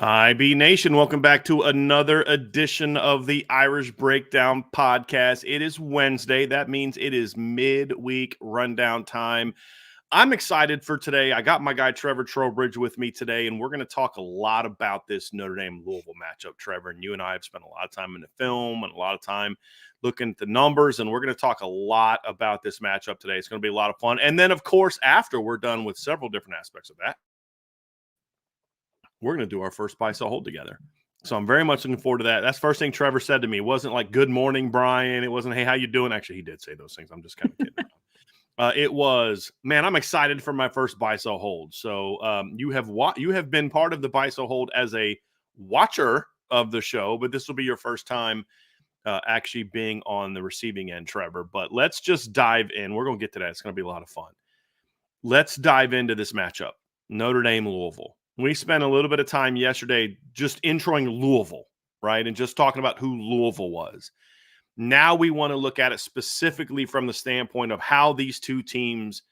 IB Nation, welcome back to another edition of the Irish Breakdown podcast. It is Wednesday. That means it is midweek rundown time. I'm excited for today. I got my guy Trevor Trowbridge with me today, and we're going to talk a lot about this Notre Dame Louisville matchup, Trevor. And you and I have spent a lot of time in the film and a lot of time looking at the numbers, and we're going to talk a lot about this matchup today. It's going to be a lot of fun. And then, of course, after we're done with several different aspects of that, we're going to do our first buy, sell, hold together. So I'm very much looking forward to that. That's the first thing Trevor said to me. It wasn't like, good morning, Bryan. It wasn't, hey, how you doing? Actually, he did say those things. I'm just kind of kidding. It was, man, I'm excited for my first buy, sell, hold. So you have been part of the buy, sell, hold as a watcher of the show, but this will be your first time actually being on the receiving end, Trevor. But let's just dive in. We're going to get to that. It's going to be a lot of fun. Let's dive into this matchup, Notre Dame, Louisville. We spent a little bit of time yesterday just introing Louisville, right, and just talking about who Louisville was. Now we want to look at it specifically from the standpoint of how these two teams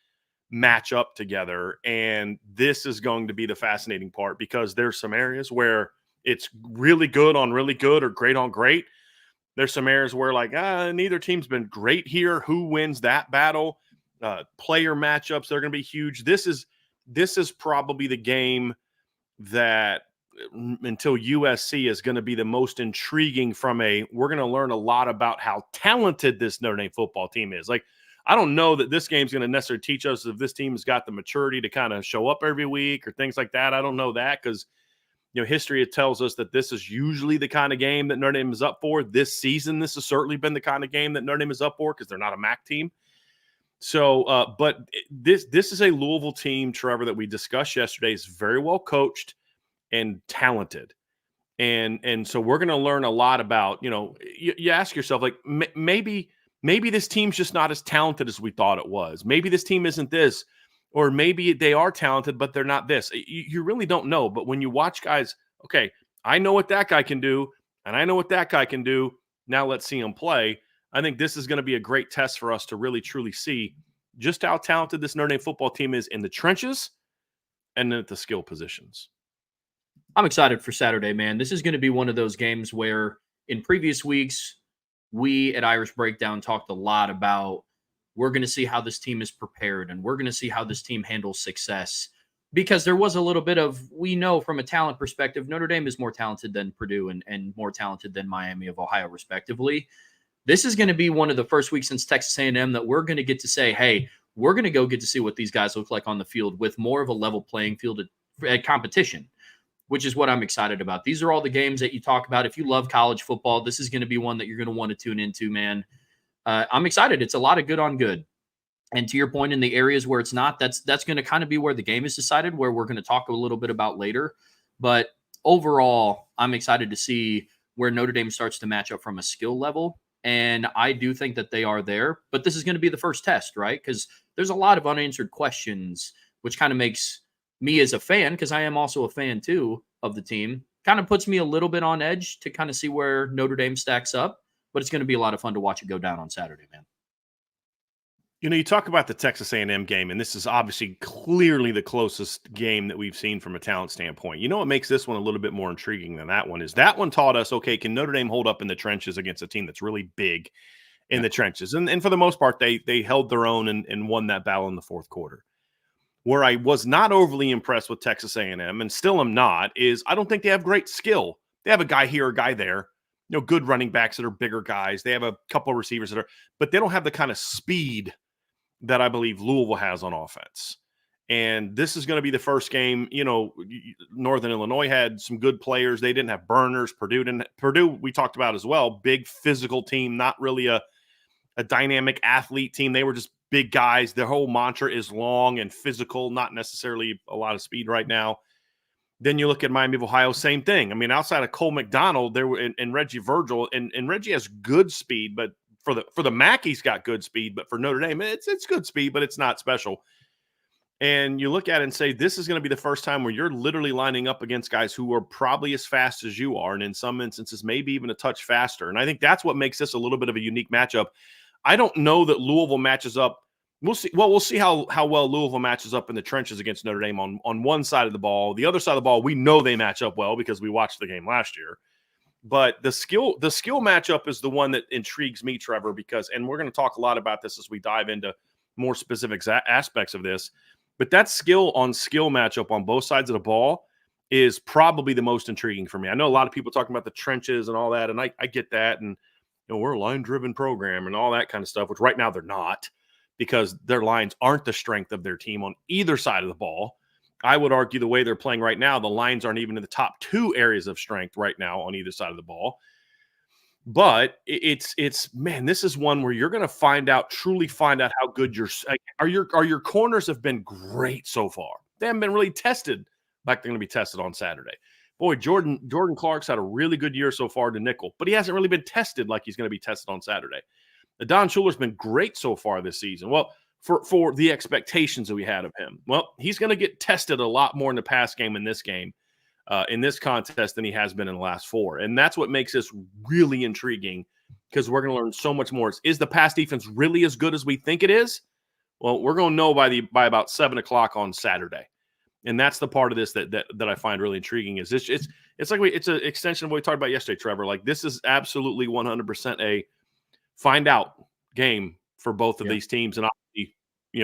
match up together, and this is going to be the fascinating part because there's some areas where it's really good on really good or great on great. There's some areas where, like, neither team's been great here. Who wins that battle? Player matchups, they're going to be huge. This is probably the game that until USC is going to be the most intriguing we're going to learn a lot about how talented this Notre Dame football team is. Like, I don't know that this game's going to necessarily teach us if this team has got the maturity to kind of show up every week or things like that. I don't know that because, history tells us that this is usually the kind of game that Notre Dame is up for. This season, this has certainly been the kind of game that Notre Dame is up for because they're not a MAC team. So, but this is a Louisville team, Trevor, that we discussed yesterday. Is very well coached and talented, and so we're going to learn a lot about. You ask yourself, like, maybe this team's just not as talented as we thought it was. Maybe this team isn't this, or maybe they are talented but they're not this. You really don't know. But when you watch guys, okay, I know what that guy can do, and I know what that guy can do. Now let's see him play. I think this is going to be a great test for us to really, truly see just how talented this Notre Dame football team is in the trenches and then at the skill positions. I'm excited for Saturday, man. This is going to be one of those games where in previous weeks, we at Irish Breakdown talked a lot about we're going to see how this team is prepared and we're going to see how this team handles success because there was a little bit of, we know from a talent perspective, Notre Dame is more talented than Purdue and more talented than Miami of Ohio, respectively. This is going to be one of the first weeks since Texas A&M that we're going to get to say, hey, we're going to go get to see what these guys look like on the field with more of a level playing field at competition, which is what I'm excited about. These are all the games that you talk about. If you love college football, this is going to be one that you're going to want to tune into, man. I'm excited. It's a lot of good on good. And to your point, in the areas where it's not, that's going to kind of be where the game is decided, where we're going to talk a little bit about later. But overall, I'm excited to see where Notre Dame starts to match up from a skill level. And I do think that they are there, but this is going to be the first test, right? Because there's a lot of unanswered questions, which kind of makes me as a fan, because I am also a fan too of the team, kind of puts me a little bit on edge to kind of see where Notre Dame stacks up. But it's going to be a lot of fun to watch it go down on Saturday, man. You talk about the Texas A&M game, and this is obviously clearly the closest game that we've seen from a talent standpoint. What makes this one a little bit more intriguing than that one is that one taught us, okay, can Notre Dame hold up in the trenches against a team that's really big in the trenches? And for the most part, they held their own and won that battle in the fourth quarter. Where I was not overly impressed with Texas A&M, and still am not, is I don't think they have great skill. They have a guy here, a guy there, good running backs that are bigger guys. They have a couple of receivers but they don't have the kind of speed that I believe Louisville has on offense. And this is going to be the first game. Northern Illinois had some good players. They didn't have burners. Purdue, we talked about as well, big physical team, not really a dynamic athlete team. They were just big guys. Their whole mantra is long and physical, not necessarily a lot of speed right now. Then you look at Miami of Ohio, same thing. I mean, outside of Cole McDonald, there were and Reggie Virgil, and Reggie has good speed, but for the MAC, he's got good speed. But for Notre Dame, it's good speed, but it's not special. And you look at it and say, this is going to be the first time where you're literally lining up against guys who are probably as fast as you are, and in some instances, maybe even a touch faster. And I think that's what makes this a little bit of a unique matchup. I don't know that Louisville matches up We'll see. Well, we'll see how well Louisville matches up in the trenches against Notre Dame on one side of the ball. The other side of the ball, we know they match up well because we watched the game last year. But the skill matchup is the one that intrigues me, Trevor, because, and we're going to talk a lot about this as we dive into more specific aspects of this. But that skill on skill matchup on both sides of the ball is probably the most intriguing for me. I know a lot of people talking about the trenches and all that, and I get that. And we're a line-driven program and all that kind of stuff, which right now they're not, because their lines aren't the strength of their team on either side of the ball. I would argue the way they're playing right now, the lines aren't even in the top 2 areas of strength right now on either side of the ball. But it's man, this is one where you're going to truly find out how good your corners have been great so far. They haven't been really tested like they're going to be tested on Saturday. Boy, Jordan Clark's had a really good year so far to nickel, but he hasn't really been tested like he's going to be tested on Saturday. Don Schuler's been great so far this season. Well, for the expectations that we had of him. Well, he's going to get tested a lot more in the pass game in this game, in this contest, than he has been in the last 4. And that's what makes this really intriguing, because we're going to learn so much more. Is the pass defense really as good as we think it is? Well, we're going to know by about 7 o'clock on Saturday. And that's the part of this that I find really intriguing. Is it's an extension of what we talked about yesterday, Trevor. Like, this is absolutely 100% a find out game for both of these teams. And obviously,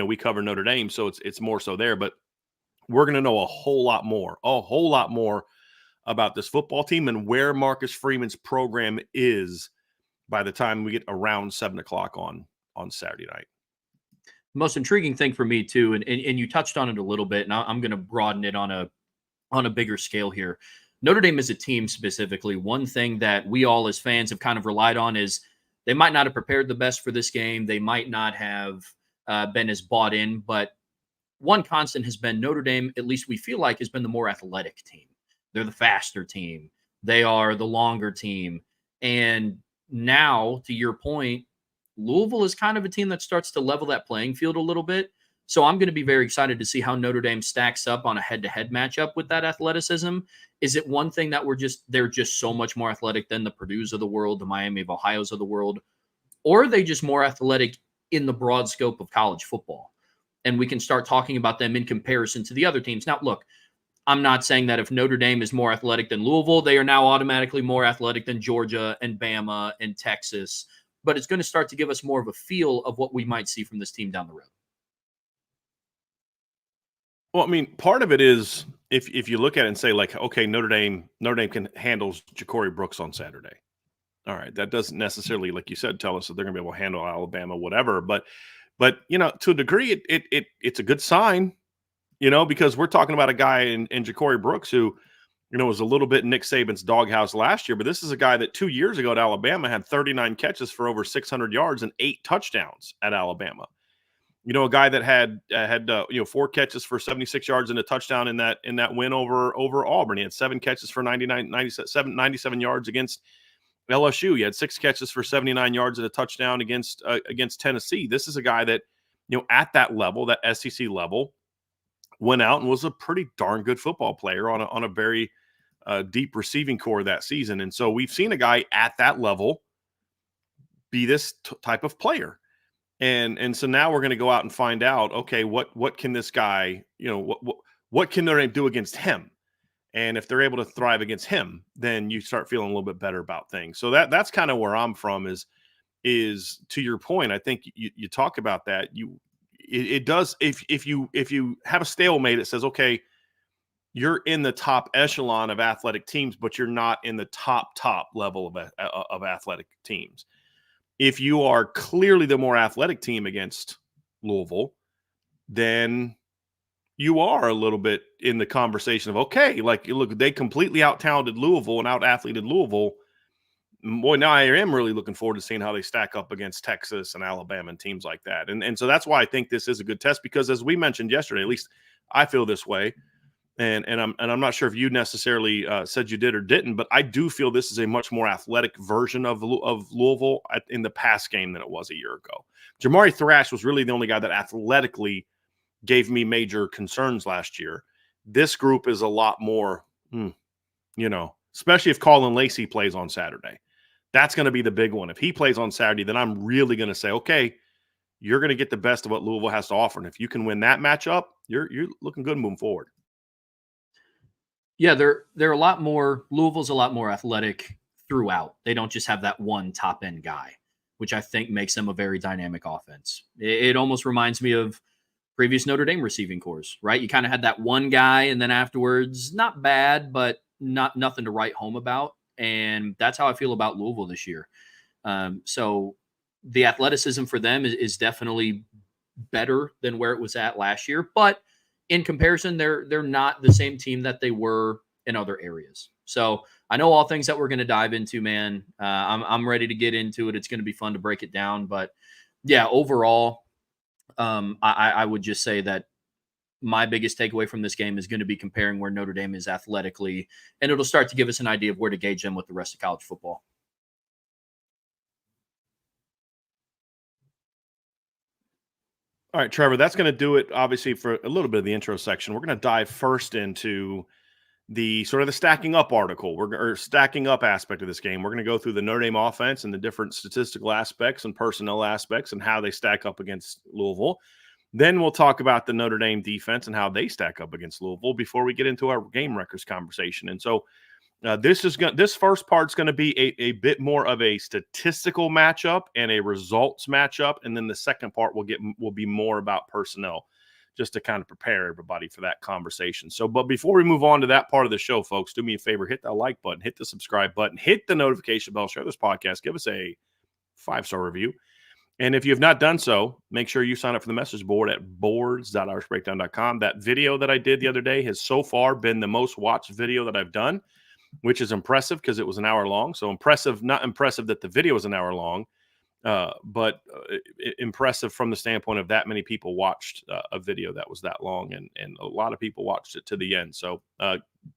we cover Notre Dame, so it's more so there, but we're going to know a whole lot more about this football team and where Marcus Freeman's program is by the time we get around 7 o'clock on Saturday night. The most intriguing thing for me too, and you touched on it a little bit, and I'm going to broaden it on a bigger scale here. Notre Dame as a team specifically, one thing that we all as fans have kind of relied on is they might not have prepared the best for this game. They might not have been as bought in, but one constant has been Notre Dame, at least we feel like, has been the more athletic team. They're the faster team. They are the longer team. And now, to your point, Louisville is kind of a team that starts to level that playing field a little bit. So I'm going to be very excited to see how Notre Dame stacks up on a head-to-head matchup with that athleticism. Is it one thing that they're just so much more athletic than the Purdue's of the world, the Miami of Ohio's of the world? Or are they just more athletic in the broad scope of college football? And we can start talking about them in comparison to the other teams. Now, look, I'm not saying that if Notre Dame is more athletic than Louisville, they are now automatically more athletic than Georgia and Bama and Texas. But it's going to start to give us more of a feel of what we might see from this team down the road. Well, I mean, part of it is if you look at it and say, like, okay, Notre Dame can handle Ja'Cory Brooks on Saturday. All right, that doesn't necessarily, like you said, tell us that they're going to be able to handle Alabama, whatever. But to a degree, it's a good sign, because we're talking about a guy in Ja'Cory Brooks who, was a little bit in Nick Saban's doghouse last year. But this is a guy that 2 years ago at Alabama had 39 catches for over 600 yards and 8 touchdowns at Alabama. A guy that had 4 catches for 76 yards and a touchdown in that win over Auburn. He had 7 catches for 97 yards against LSU. He had 6 catches for 79 yards and a touchdown against Tennessee. This is a guy that, at that level, that SEC level, went out and was a pretty darn good football player on a very deep receiving core that season. And so we've seen a guy at that level be this type of player. And so now we're going to go out and find out, okay, what can this guy, what can Notre Dame do against him? And if they're able to thrive against him, then you start feeling a little bit better about things. So that's kind of where I'm from is to your point. I think you talk about that. It does, if you have a stalemate, it says, okay, you're in the top echelon of athletic teams, but you're not in the top level of athletic teams. If you are clearly the more athletic team against Louisville, then you are a little bit in the conversation of, okay, like, look, they completely out-talented Louisville and out-athleted Louisville. Boy, now I am really looking forward to seeing how they stack up against Texas and Alabama and teams like that. And so that's why I think this is a good test, because as we mentioned yesterday, at least I feel this way. And I'm not sure if you necessarily said you did or didn't, but I do feel this is a much more athletic version of Louisville in the pass game than it was a year ago. Jamari Thrash was really the only guy that athletically gave me major concerns last year. This group is a lot more, especially if Colin Lacey plays on Saturday. That's going to be the big one. If he plays on Saturday, then I'm really going to say, okay, you're going to get the best of what Louisville has to offer. And if you can win that matchup, you're looking good moving forward. Yeah, they're a lot more. Louisville's a lot more athletic throughout. They don't just have that one top end guy, which I think makes them a very dynamic offense. It almost reminds me of previous Notre Dame receiving cores, right? You kind of had that one guy, and then afterwards, not bad, but nothing to write home about. And that's how I feel about Louisville this year. So the athleticism for them is definitely better than where it was at last year, but in comparison, they're not the same team that they were in other areas. So I know all things that we're going to dive into, man. I'm ready to get into it. It's going to be fun to break it down. But yeah, overall, I would just say that my biggest takeaway from this game is going to be comparing where Notre Dame is athletically, and it'll start to give us an idea of where to gauge them with the rest of college football. All right, Trevor, that's going to do it, obviously, for a little bit of the intro section. We're going to dive first into the sort of the stacking up article, or stacking up aspect of this game. We're going to go through the Notre Dame offense and the different statistical aspects and personnel aspects and how they stack up against Louisville. Then we'll talk about the Notre Dame defense and how they stack up against Louisville before we get into our game records conversation. And so this first part's going to be a bit more of a statistical matchup and a results matchup, and then the second part will be more about personnel, just to kind of prepare everybody for that conversation. So, but before we move on to that part of the show, folks, do me a favor: hit that like button, hit the subscribe button, hit the notification bell, share this podcast, give us a 5-star review. And if you have not done so, make sure you sign up for the message board at boards.irishbreakdown.com. That video that I did the other day has so far been the most watched video that I've done, which is impressive because it was an hour long. So impressive, not impressive that the video was an hour long, but impressive from the standpoint of that many people watched a video that was that long, and a lot of people watched it to the end. So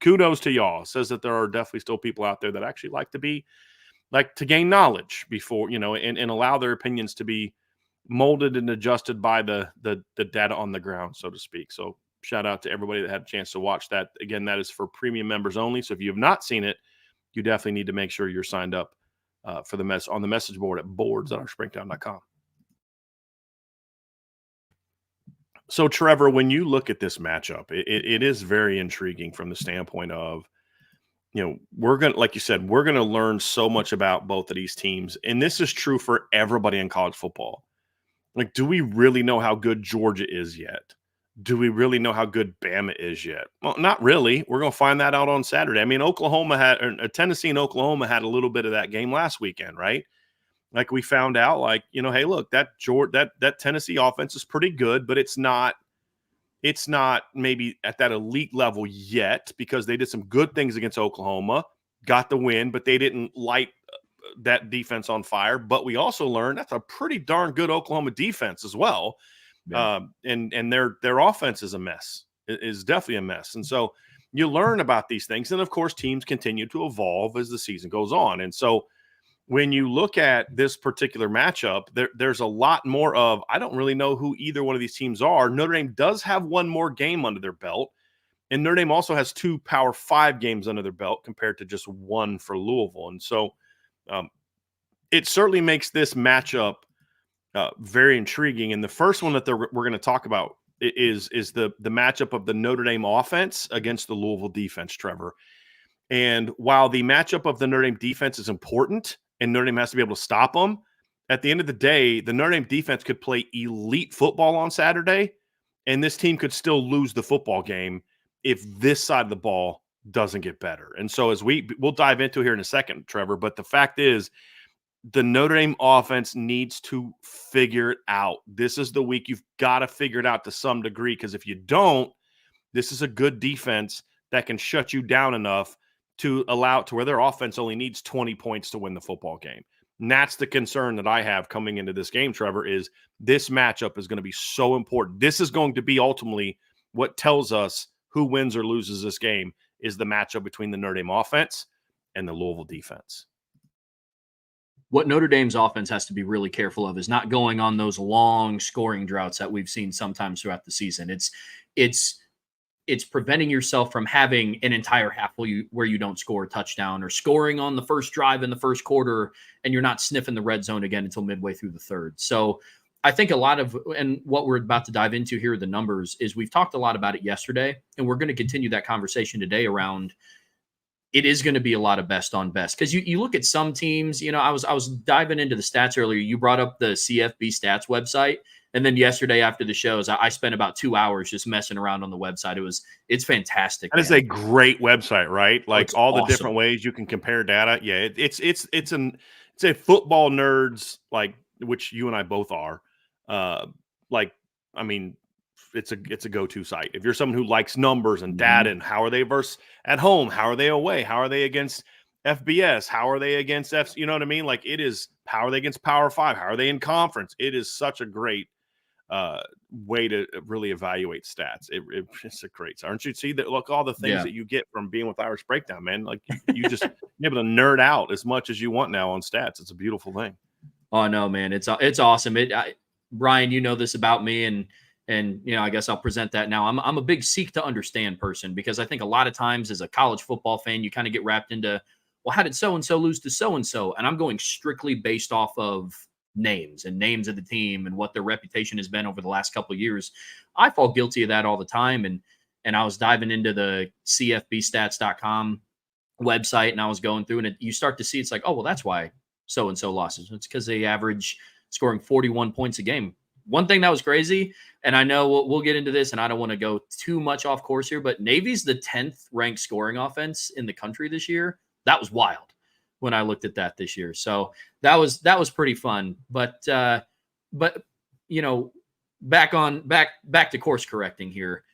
kudos to y'all. It says that there are definitely still people out there that actually like to gain knowledge before, and allow their opinions to be molded and adjusted by the data on the ground, so to speak. So shout out to everybody that had a chance to watch that. Again, that is for premium members only. So if you have not seen it, you definitely need to make sure you're signed up for on the message board at boards.irishbreakdown.com. So Trevor, when you look at this matchup, it is very intriguing from the standpoint of, we're going to, like you said, we're going to learn so much about both of these teams. And this is true for everybody in college football. Like, do we really know how good Georgia is yet? Do we really know how good Bama is yet? Well, not really. We're going to find that out on Saturday. I mean, Tennessee and Oklahoma had a little bit of that game last weekend, right? Like, we found out, hey, look, that Tennessee offense is pretty good, but it's not maybe at that elite level yet, because they did some good things against Oklahoma, got the win, but they didn't light that defense on fire. But we also learned that's a pretty darn good Oklahoma defense as well. Yeah. And their offense is a mess. It is definitely a mess. And so you learn about these things. And of course, teams continue to evolve as the season goes on. And so when you look at this particular matchup, there's a lot more of, I don't really know who either one of these teams are. Notre Dame does have one more game under their belt, and Notre Dame also has 2 Power 5 games under their belt compared to just one for Louisville. And so it certainly makes this matchup very intriguing. And the first one that we're going to talk about is the matchup of the Notre Dame offense against the Louisville defense, Trevor. And while the matchup of the Notre Dame defense is important, and Notre Dame has to be able to stop them, at the end of the day, the Notre Dame defense could play elite football on Saturday, and this team could still lose the football game if this side of the ball doesn't get better. And so as we'll dive into here in a second, Trevor, but the fact is the Notre Dame offense needs to figure it out. This is the week you've got to figure it out to some degree, because if you don't, this is a good defense that can shut you down enough to allow it to where their offense only needs 20 points to win the football game. And that's the concern that I have coming into this game, Trevor, is this matchup is going to be so important. This is going to be ultimately what tells us who wins or loses this game, is the matchup between the Notre Dame offense and the Louisville defense. What Notre Dame's offense has to be really careful of is not going on those long scoring droughts that we've seen sometimes throughout the season. It's preventing yourself from having an entire half where you don't score a touchdown, or scoring on the first drive in the first quarter and you're not sniffing the red zone again until midway through the third. So I think a lot of, and what we're about to dive into here, the numbers, is we've talked a lot about it yesterday, and we're going to continue that conversation today around it is going to be a lot of best on best. Because you look at some teams, I was diving into the stats earlier. You brought up the CFB stats website. And then yesterday after the shows, I spent about 2 hours just messing around on the website. It's fantastic. That is a great website, right? Like it's all the awesome. different ways you can compare data. Yeah, it's a football nerds, like, which you and I both are. Like, I mean, it's a go-to site. If you're someone who likes numbers and data and how are they versus at home, how are they away, how are they against FBS, how are they against F, you know what I mean? Like, it is, how are they against Power 5, how are they in conference? It is such a great way to really evaluate stats. It's a great, aren't you? See that? Look, all the things that you get from being with Irish Breakdown, man. Like, you just you're able to nerd out as much as you want now on stats. It's a beautiful thing. Oh no, man, it's awesome. Bryan, you know this about me, and I guess I'll present that now. I'm a big seek to understand person, because I think a lot of times as a college football fan, you kind of get wrapped into, well, how did so and so lose to so and so, and I'm going strictly based off of names of the team and what their reputation has been over the last couple of years. I fall guilty of that all the time, and I was diving into the cfbstats.com website, and I was going through, and you start to see, it's like, oh, well, that's why so and so losses. It's because they average scoring 41 points a game. One thing that was crazy, and I know we'll get into this, and I don't want to go too much off course here, but Navy's the 10th ranked scoring offense in the country this year. That was wild when I looked at that this year. So that was pretty fun. But back to course correcting here.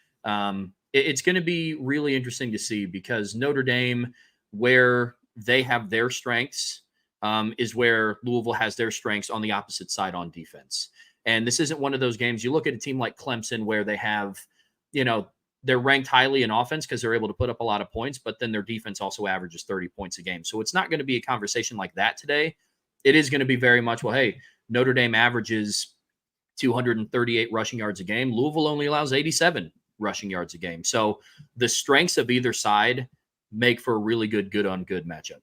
It's going to be really interesting to see, because Notre Dame, where they have their strengths, is where Louisville has their strengths on the opposite side on defense. And this isn't one of those games. You look at a team like Clemson, where they have, they're ranked highly in offense because they're able to put up a lot of points, but then their defense also averages 30 points a game. So it's not going to be a conversation like that today. It is going to be very much, well, hey, Notre Dame averages 238 rushing yards a game. Louisville only allows 87 rushing yards a game. So the strengths of either side make for a really good on good matchup.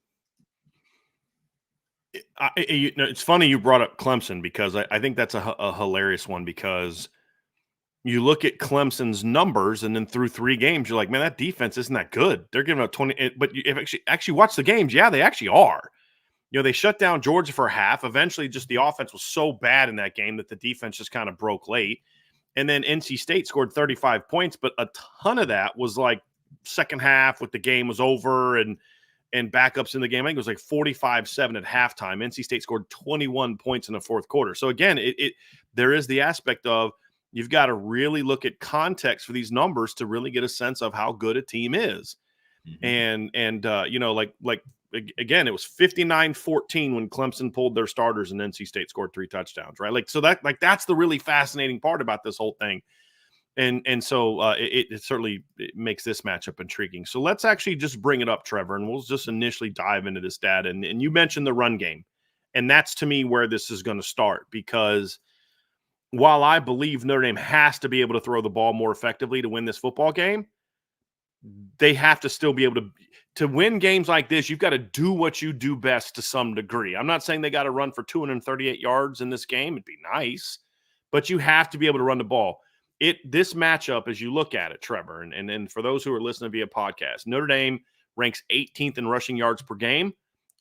It's funny you brought up Clemson, because I think that's a hilarious one, because you look at Clemson's numbers, and then through 3 games, you're like, man, that defense isn't that good. They're giving up 20, but if actually watch the games, yeah, they actually are. They shut down Georgia for half. Eventually, just the offense was so bad in that game that the defense just kind of broke late. And then NC State scored 35 points, but a ton of that was like second half, with the game was over and backups in the game. I think it was like 45-7 at halftime. NC State scored 21 points in the fourth quarter. So again, there is the aspect of, you've got to really look at context for these numbers to really get a sense of how good a team is. Mm-hmm. Again, it was 59-14 when Clemson pulled their starters and NC State scored 3 touchdowns, right? That's the really fascinating part about this whole thing. And so it certainly makes this matchup intriguing. So let's actually just bring it up, Trevor, and we'll just initially dive into this data. And you mentioned the run game, and that's, to me, where this is going to start, because while I believe Notre Dame has to be able to throw the ball more effectively to win this football game, they have to still be able to win games like this. You've got to do what you do best to some degree. I'm not saying they got to run for 238 yards in this game. It'd be nice, but you have to be able to run the ball. This matchup, as you look at it, Trevor, and for those who are listening via podcast, Notre Dame ranks 18th in rushing yards per game.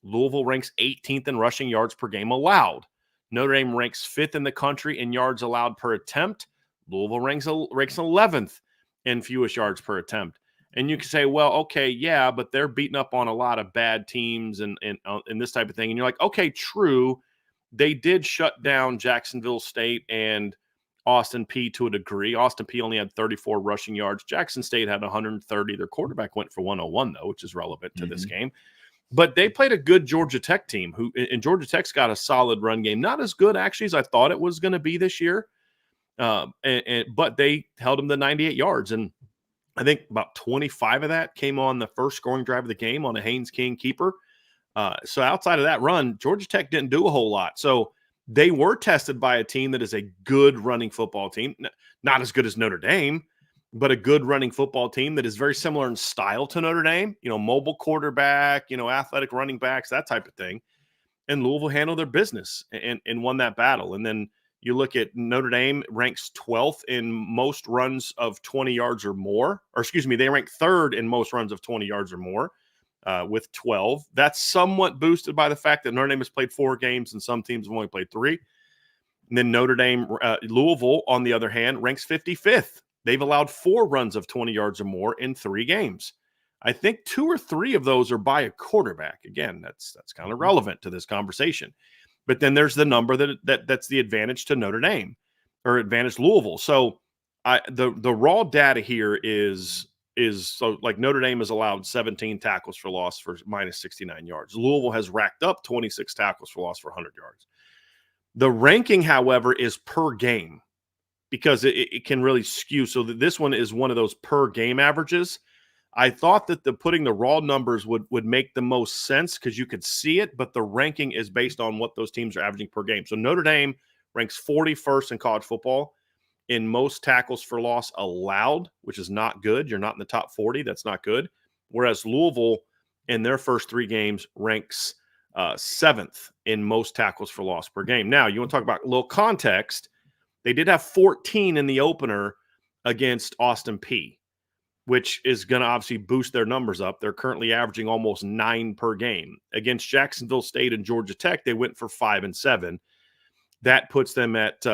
Louisville ranks 18th in rushing yards per game allowed. Notre Dame ranks 5th in the country in yards allowed per attempt. Louisville ranks 11th in fewest yards per attempt. And you can say, well, okay, yeah, but they're beating up on a lot of bad teams and this type of thing. And you're like, okay, true. They did shut down Jacksonville State and Austin Peay to a degree. Austin Peay only had 34 rushing yards. Jackson State had 130. Their quarterback went for 101, though, which is relevant to this game. But they played a good Georgia Tech team, and Georgia Tech's got a solid run game. Not as good, actually, as I thought it was going to be this year. But they held them to 98 yards. And I think about 25 of that came on the first scoring drive of the game on a Haynes King keeper. So outside of that run, Georgia Tech didn't do a whole lot. So they were tested by a team that is a good running football team. Not as good as Notre Dame, but a good running football team that is very similar in style to Notre Dame. Mobile quarterback, athletic running backs, that type of thing. And Louisville handled their business and won that battle. And then You look at Notre Dame ranks 12th in most runs of 20 yards or more, or excuse me, they rank 3rd in most runs of 20 yards or more with 12. That's somewhat boosted by the fact that Notre Dame has played 4 games and some teams have only played 3. And then Louisville, on the other hand, ranks 55th. They've allowed 4 runs of 20 yards or more in 3 games. I think 2 or 3 of those are by a quarterback. Again, that's kind of relevant to this conversation. But then there's the number that's the advantage to Notre Dame or advantage Louisville. So the raw data here is so like Notre Dame has allowed 17 tackles for loss for minus 69 yards. Louisville has racked up 26 tackles for loss for 100 yards. The ranking, however, is per game because it can really skew. So this one is one of those per game averages. I thought that putting the raw numbers would make the most sense because you could see it, but the ranking is based on what those teams are averaging per game. So Notre Dame ranks 41st in college football in most tackles for loss allowed, which is not good. You're not in the top 40. That's not good. Whereas Louisville, in their first 3 games, ranks 7th in most tackles for loss per game. Now, you want to talk about a little context. They did have 14 in the opener against Austin Peay, which is going to obviously boost their numbers up. They're currently averaging almost 9 per game. Against Jacksonville State and Georgia Tech, they went for 5 and 7. That puts them at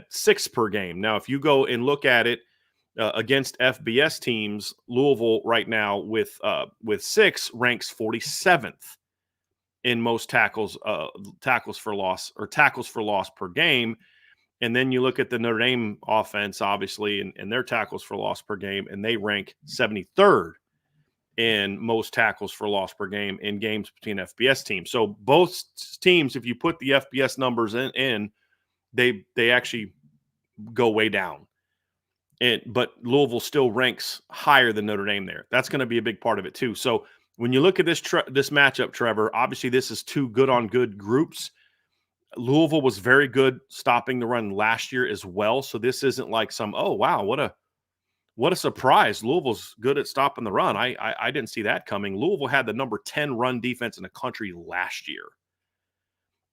6 per game. Now, if you go and look at it against FBS teams, Louisville right now with 6 ranks 47th in most tackles for loss per game. And then you look at the Notre Dame offense, obviously, and their tackles for loss per game, and they rank 73rd in most tackles for loss per game in games between FBS teams. So both teams, if you put the FBS numbers in they actually go way down. But Louisville still ranks higher than Notre Dame there. That's going to be a big part of it too. So when you look at this matchup, Trevor, obviously this is 2 good-on-good groups. Louisville was very good stopping the run last year as well. So this isn't like oh, wow, what a surprise. Louisville's good at stopping the run. I didn't see that coming. Louisville had the number 10 run defense in the country last year,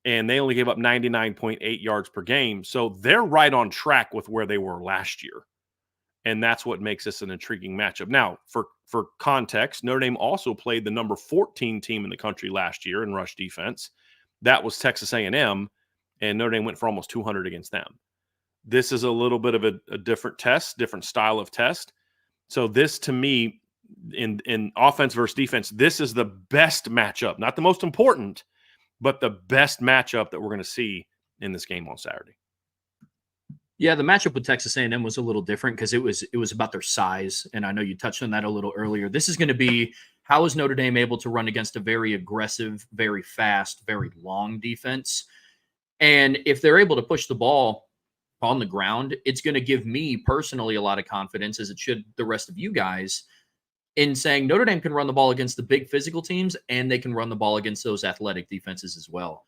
and they only gave up 99.8 yards per game. So they're right on track with where they were last year. And that's what makes this an intriguing matchup. Now, for context, Notre Dame also played the number 14 team in the country last year in rush defense. That was Texas A&M, and Notre Dame went for almost 200 against them. This is a little bit of a different test, different style of test. So this, to me, in offense versus defense, this is the best matchup. Not the most important, but the best matchup that we're going to see in this game on Saturday. Yeah, the matchup with Texas A&M was a little different because it was about their size, and I know you touched on that a little earlier. This is going to be, how is Notre Dame able to run against a very aggressive, very fast, very long defense? And if they're able to push the ball on the ground, it's going to give me personally a lot of confidence, as it should the rest of you guys, in saying Notre Dame can run the ball against the big physical teams, and they can run the ball against those athletic defenses as well.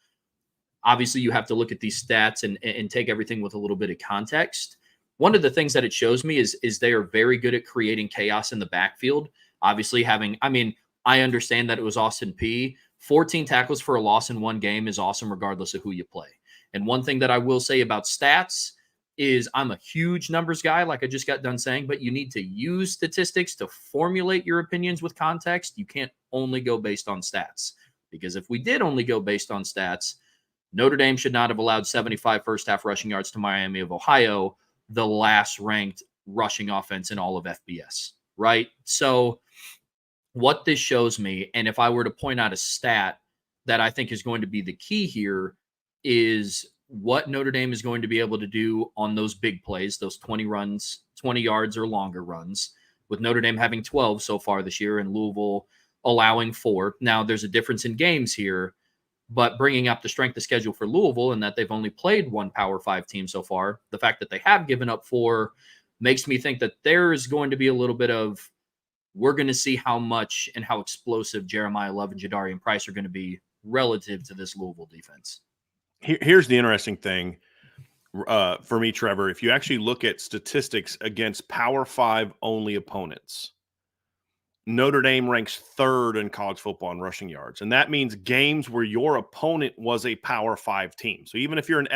Obviously, you have to look at these stats and take everything with a little bit of context. One of the things that it shows me is they are very good at creating chaos in the backfield. Obviously, I understand that it was Austin Peay. 14 tackles for a loss in one game is awesome regardless of who you play. And one thing that I will say about stats is I'm a huge numbers guy, like I just got done saying, but you need to use statistics to formulate your opinions with context. You can't only go based on stats, because if we did only go based on stats, Notre Dame should not have allowed 75 first-half rushing yards to Miami of Ohio, the last-ranked rushing offense in all of FBS, right? So what this shows me, and if I were to point out a stat that I think is going to be the key here, is what Notre Dame is going to be able to do on those big plays, those 20 runs, 20 yards or longer runs, with Notre Dame having 12 so far this year and Louisville allowing 4. Now, there's a difference in games here, but bringing up the strength of schedule for Louisville and that they've only played one Power 5 team so far, the fact that they have given up 4 makes me think that there's going to be a little bit of, we're going to see how much and how explosive Jeremiah Love and Jadarian Price are going to be relative to this Louisville defense. Here's the interesting thing for me, Trevor. If you actually look at statistics against Power 5 only opponents, Notre Dame ranks 3rd in college football in rushing yards. And that means games where your opponent was a Power 5 team. So even if you're an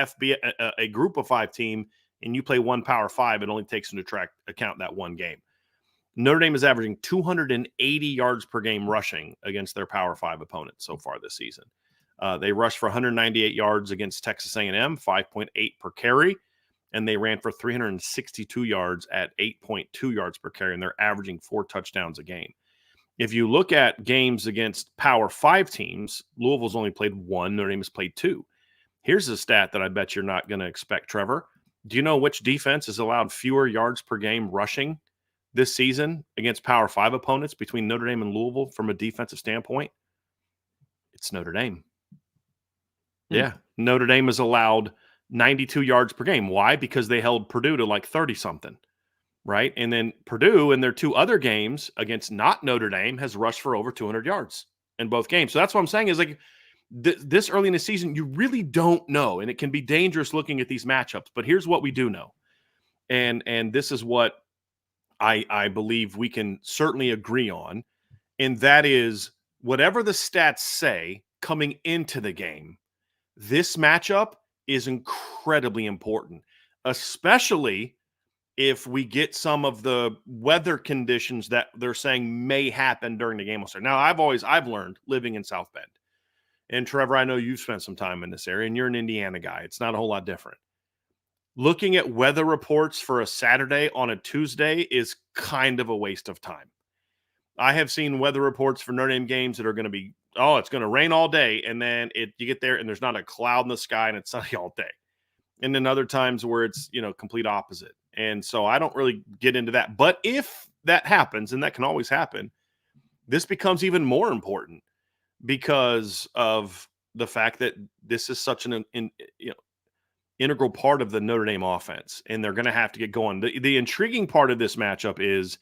a group of 5 team and you play one Power 5, it only takes into account that one game. Notre Dame is averaging 280 yards per game rushing against their Power 5 opponents so far this season. They rushed for 198 yards against Texas A&M, 5.8 per carry, and they ran for 362 yards at 8.2 yards per carry, and they're averaging 4 touchdowns a game. If you look at games against Power 5 teams, Louisville's only played 1, Notre Dame has played 2. Here's a stat that I bet you're not going to expect, Trevor. Do you know which defense has allowed fewer yards per game rushing this season against Power 5 opponents between Notre Dame and Louisville from a defensive standpoint? It's Notre Dame. Yeah, Notre Dame has allowed 92 yards per game. Why? Because they held Purdue to like 30-something, right? And then Purdue in their 2 other games against not Notre Dame has rushed for over 200 yards in both games. So that's what I'm saying is like this early in the season, you really don't know, and it can be dangerous looking at these matchups. But here's what we do know, and this is what I believe we can certainly agree on, and that is whatever the stats say coming into the game, this matchup is incredibly important, especially if we get some of the weather conditions that they're saying may happen during the game. Now, I've learned living in South Bend, and Trevor, I know you've spent some time in this area, and you're an Indiana guy. It's not a whole lot different. Looking at weather reports for a Saturday on a Tuesday is kind of a waste of time. I have seen weather reports for Notre Dame games that are going to be, it's going to rain all day, and then you get there and there's not a cloud in the sky and it's sunny all day. And then other times where it's, complete opposite. And so I don't really get into that. But if that happens, and that can always happen, this becomes even more important because of the fact that this is such an integral part of the Notre Dame offense, and they're going to have to get going. The intriguing part of this matchup is,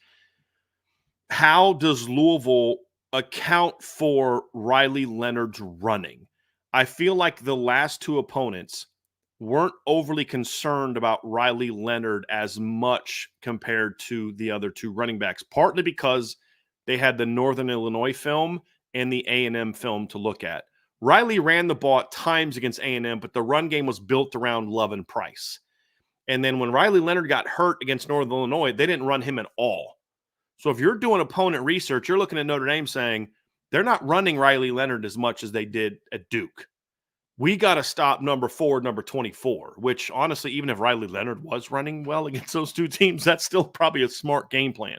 how does Louisville account for Riley Leonard's running? I feel like the last 2 opponents weren't overly concerned about Riley Leonard as much compared to the other 2 running backs, partly because they had the Northern Illinois film and the A&M film to look at. Riley ran the ball at times against A&M, but the run game was built around Love and Price. And then when Riley Leonard got hurt against Northern Illinois, they didn't run him at all. So if you're doing opponent research, you're looking at Notre Dame saying, they're not running Riley Leonard as much as they did at Duke. We got to stop number 4, number 24, which honestly, even if Riley Leonard was running well against those 2 teams, that's still probably a smart game plan.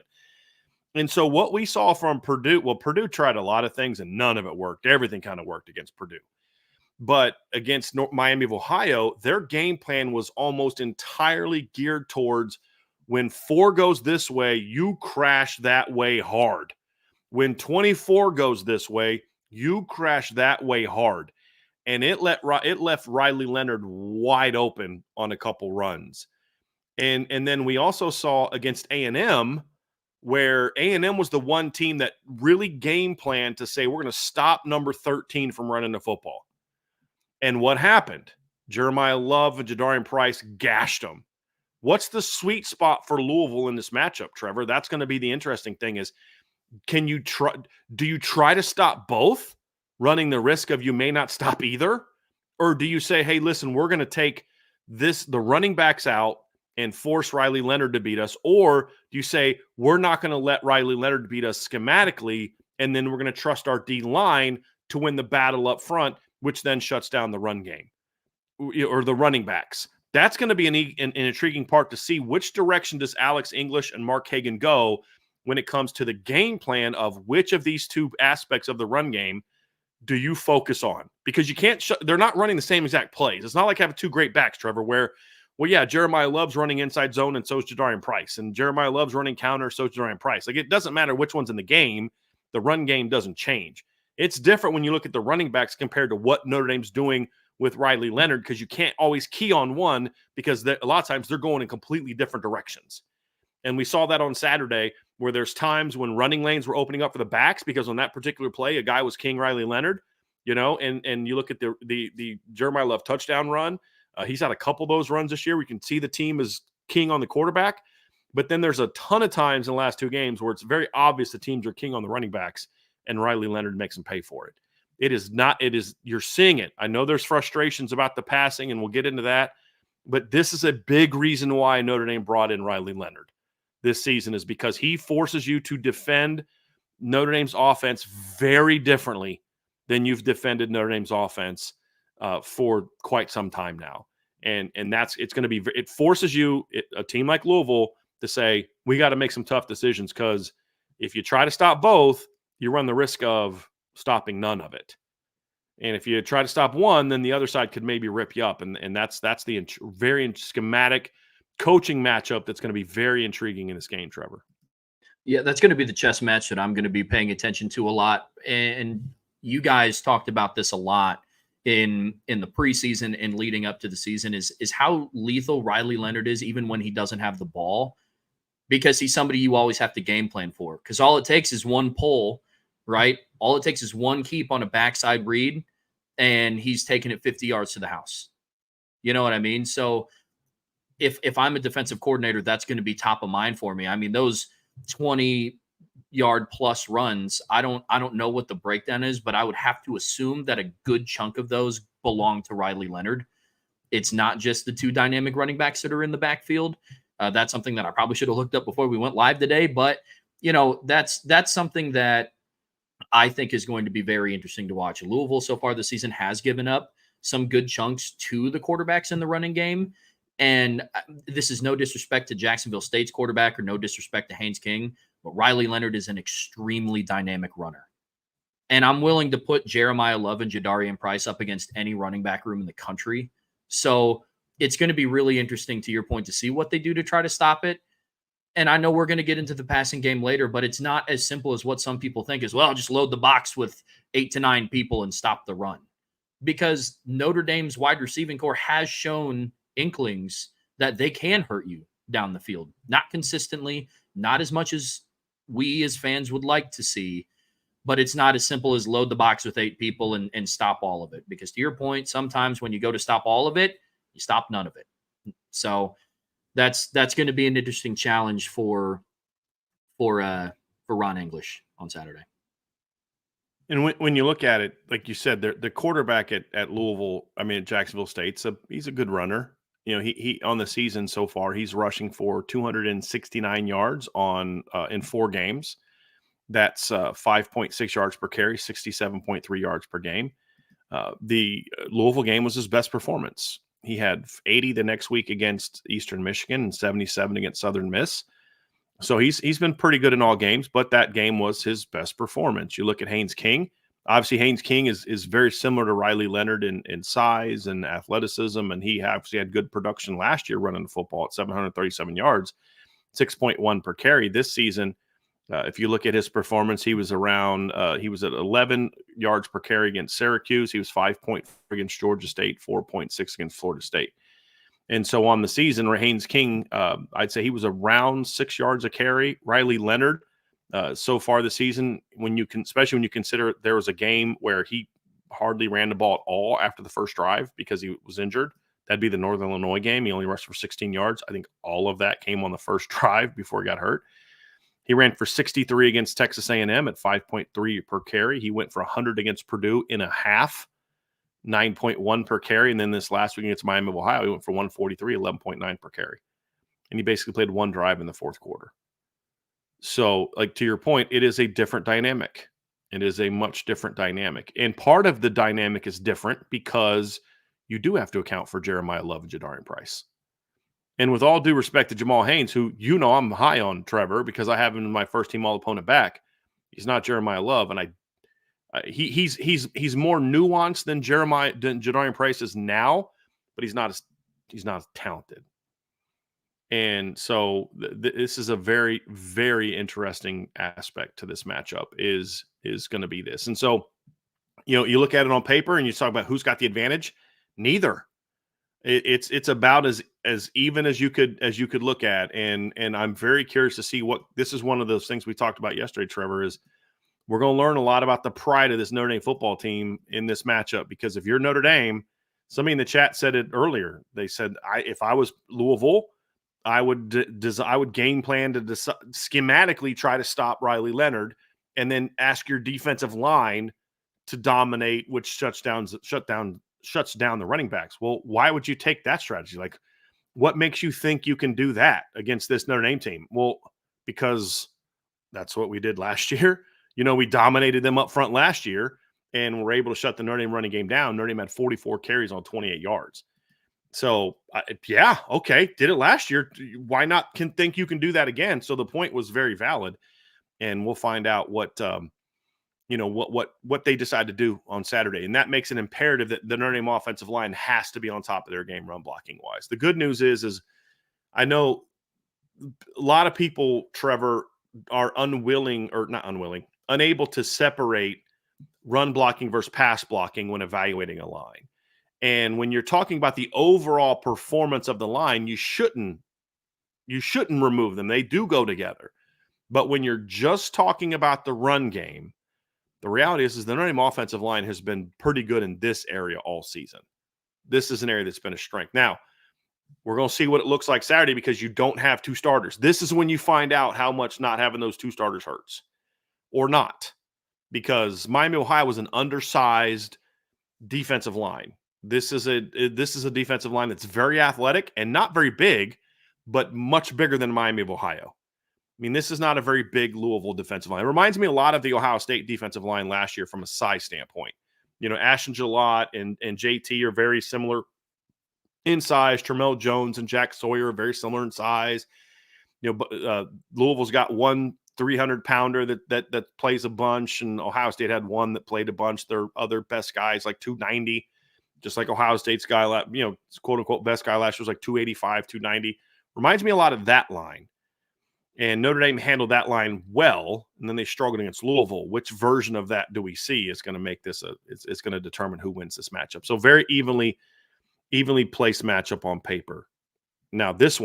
And so what we saw from Purdue, Purdue tried a lot of things and none of it worked. Everything kind of worked against Purdue. But against Miami of Ohio, their game plan was almost entirely geared towards, when 4 goes this way, you crash that way hard. When 24 goes this way, you crash that way hard. And it left Riley Leonard wide open on a couple runs. And then we also saw against A&M, where A&M was the one team that really game planned to say, we're going to stop number 13 from running the football. And what happened? Jeremiah Love and Jadarian Price gashed them. What's the sweet spot for Louisville in this matchup, Trevor? That's going to be the interesting thing is, do you try to stop both, running the risk of you may not stop either? Or do you say, hey, listen, we're going to take the running backs out and force Riley Leonard to beat us? Or do you say, we're not going to let Riley Leonard beat us schematically, and then we're going to trust our D-line to win the battle up front, which then shuts down the run game or the running backs? That's going to be an intriguing part to see which direction does Alex English and Mark Hagan go when it comes to the game plan of which of these 2 aspects of the run game do you focus on? Because you can't they're not running the same exact plays. It's not like having 2 great backs, Trevor, where, Jeremiah Love's running inside zone and so is Jadarian Price, and Jeremiah Love's running counter, so is Jadarian Price. Like, it doesn't matter which one's in the game. The run game doesn't change. It's different when you look at the running backs compared to what Notre Dame's doing with Riley Leonard, because you can't always key on one, because a lot of times they're going in completely different directions. And we saw that on Saturday, where there's times when running lanes were opening up for the backs, because on that particular play, a guy was King Riley Leonard, and you look at the Jeremiah Love touchdown run. He's had a couple of those runs this year. We can see the team is king on the quarterback. But then there's a ton of times in the last two games where it's very obvious the teams are king on the running backs, and Riley Leonard makes them pay for it. You're seeing it. I know there's frustrations about the passing, and we'll get into that. But this is a big reason why Notre Dame brought in Riley Leonard this season, is because he forces you to defend Notre Dame's offense very differently than you've defended Notre Dame's offense for quite some time now. And it forces you, a team like Louisville, to say, we got to make some tough decisions, because if you try to stop both, you run the risk of stopping none of it. And if you try to stop one, then the other side could maybe rip you up. And that's the very schematic coaching matchup that's going to be very intriguing in this game, Trevor. Yeah, that's going to be the chess match that I'm going to be paying attention to a lot. And you guys talked about this a lot in the preseason and leading up to the season, is how lethal Riley Leonard is even when he doesn't have the ball, because he's somebody you always have to game plan for, because all it takes is one pull, right? All it takes is one keep on a backside read, and he's taking it 50 yards to the house. You know what I mean? So if I'm a defensive coordinator, that's going to be top of mind for me. I mean, those 20-yard plus runs, I don't know what the breakdown is, but I would have to assume that a good chunk of those belong to Riley Leonard. It's not just the two dynamic running backs that are in the backfield. That's something that I probably should have looked up before we went live today, but that's something that I think is going to be very interesting to watch. Louisville so far this season has given up some good chunks to the quarterbacks in the running game. And this is no disrespect to Jacksonville State's quarterback or no disrespect to Haynes King, but Riley Leonard is an extremely dynamic runner. And I'm willing to put Jeremiah Love and Jadarian Price up against any running back room in the country. So it's going to be really interesting, to your point, to see what they do to try to stop it. And I know we're going to get into the passing game later, but it's not as simple as what some people think is, well, just load the box with 8 to 9 people and stop the run. Because Notre Dame's wide receiving core has shown inklings that they can hurt you down the field. Not consistently, not as much as we as fans would like to see, but it's not as simple as load the box with 8 people and stop all of it. Because to your point, sometimes when you go to stop all of it, you stop none of it. So that's going to be an interesting challenge for Ron English on Saturday. And when you look at it, like you said, the quarterback at Louisville, at Jacksonville State, he's a good runner. He on the season so far, he's rushing for 269 yards in 4 games. That's 5.6 yards per carry, 67.3 yards per game. The Louisville game was his best performance. He had 80 the next week against Eastern Michigan and 77 against Southern Miss. So he's been pretty good in all games, but that game was his best performance. You look at Haynes King. Obviously, Haynes King is very similar to Riley Leonard in size and athleticism, and he obviously had good production last year running the football at 737 yards, 6.1 per carry. This season, if you look at his performance, he was at 11 yards per carry against Syracuse. He was 5.4 against Georgia State, 4.6 against Florida State. And so on the season, Haynes King, I'd say he was around 6 yards a carry. Riley Leonard, so far this season, especially when you consider there was a game where he hardly ran the ball at all after the first drive because he was injured. That'd be the Northern Illinois game. He only rushed for 16 yards. I think all of that came on the first drive before he got hurt. He ran for 63 against Texas A&M at 5.3 per carry. He went for 100 against Purdue in a half, 9.1 per carry. And then this last week against Miami of Ohio, he went for 143, 11.9 per carry. And he basically played one drive in the fourth quarter. So, to your point, it is a different dynamic. It is a much different dynamic. And part of the dynamic is different because you do have to account for Jeremiah Love and Jadarian Price. And with all due respect to Jamal Haynes, who I'm high on, Trevor, because I have him in my first team all opponent back. He's not Jeremiah Love, and he's more nuanced than Jadarian Price is now, but he's not as talented. And so this is a very, very interesting aspect to this matchup is going to be this. And so, you look at it on paper and you talk about who's got the advantage. Neither. It's about as even as you could look at. And I'm very curious to see what this is. One of those things we talked about yesterday, Trevor, is we're going to learn a lot about the pride of this Notre Dame football team in this matchup, because if you're Notre Dame, somebody in the chat said it earlier. They said, if I was Louisville, I would game plan to schematically try to stop Riley Leonard, and then ask your defensive line to dominate, which shuts down the running backs. Well, why would you take that strategy? Like, what makes you think you can do that against this Notre Dame team? Well, because that's what we did last year. We dominated them up front last year, and were able to shut the Notre Dame running game down. Notre Dame had 44 carries on 28 yards. So, yeah, okay, did it last year. Why not think you can do that again? So the point was very valid, and we'll find out what they decide to do on Saturday. And that makes it imperative that the Notre Dame offensive line has to be on top of their game run blocking wise. The good news is I know a lot of people, Trevor, are unable to separate run blocking versus pass blocking when evaluating a line. And when you're talking about the overall performance of the line, you shouldn't remove them. They do go together. But when you're just talking about the run game, the reality is the Notre Dame offensive line has been pretty good in this area all season. This is an area that's been a strength. Now, we're going to see what it looks like Saturday because you don't have two starters. This is when you find out how much not having those two starters hurts or not, because Miami, Ohio was an undersized defensive line. This is a defensive line that's very athletic and not very big, but much bigger than Miami of Ohio. I mean, this is not a very big Louisville defensive line. It reminds me a lot of the Ohio State defensive line last year from a size standpoint. Ashton Gillott and JT are very similar in size. Tramel Jones and Jack Sawyer are very similar in size. Louisville's got one 300-pounder that plays a bunch, and Ohio State had one that played a bunch. Their other best guys like 290. Just like Ohio State's guy, quote unquote, best guy last year was like 285, 290. Reminds me a lot of that line. And Notre Dame handled that line well, and then they struggled against Louisville. Which version of that do we see is going to make this it's going to determine who wins this matchup. So very evenly placed matchup on paper. Now this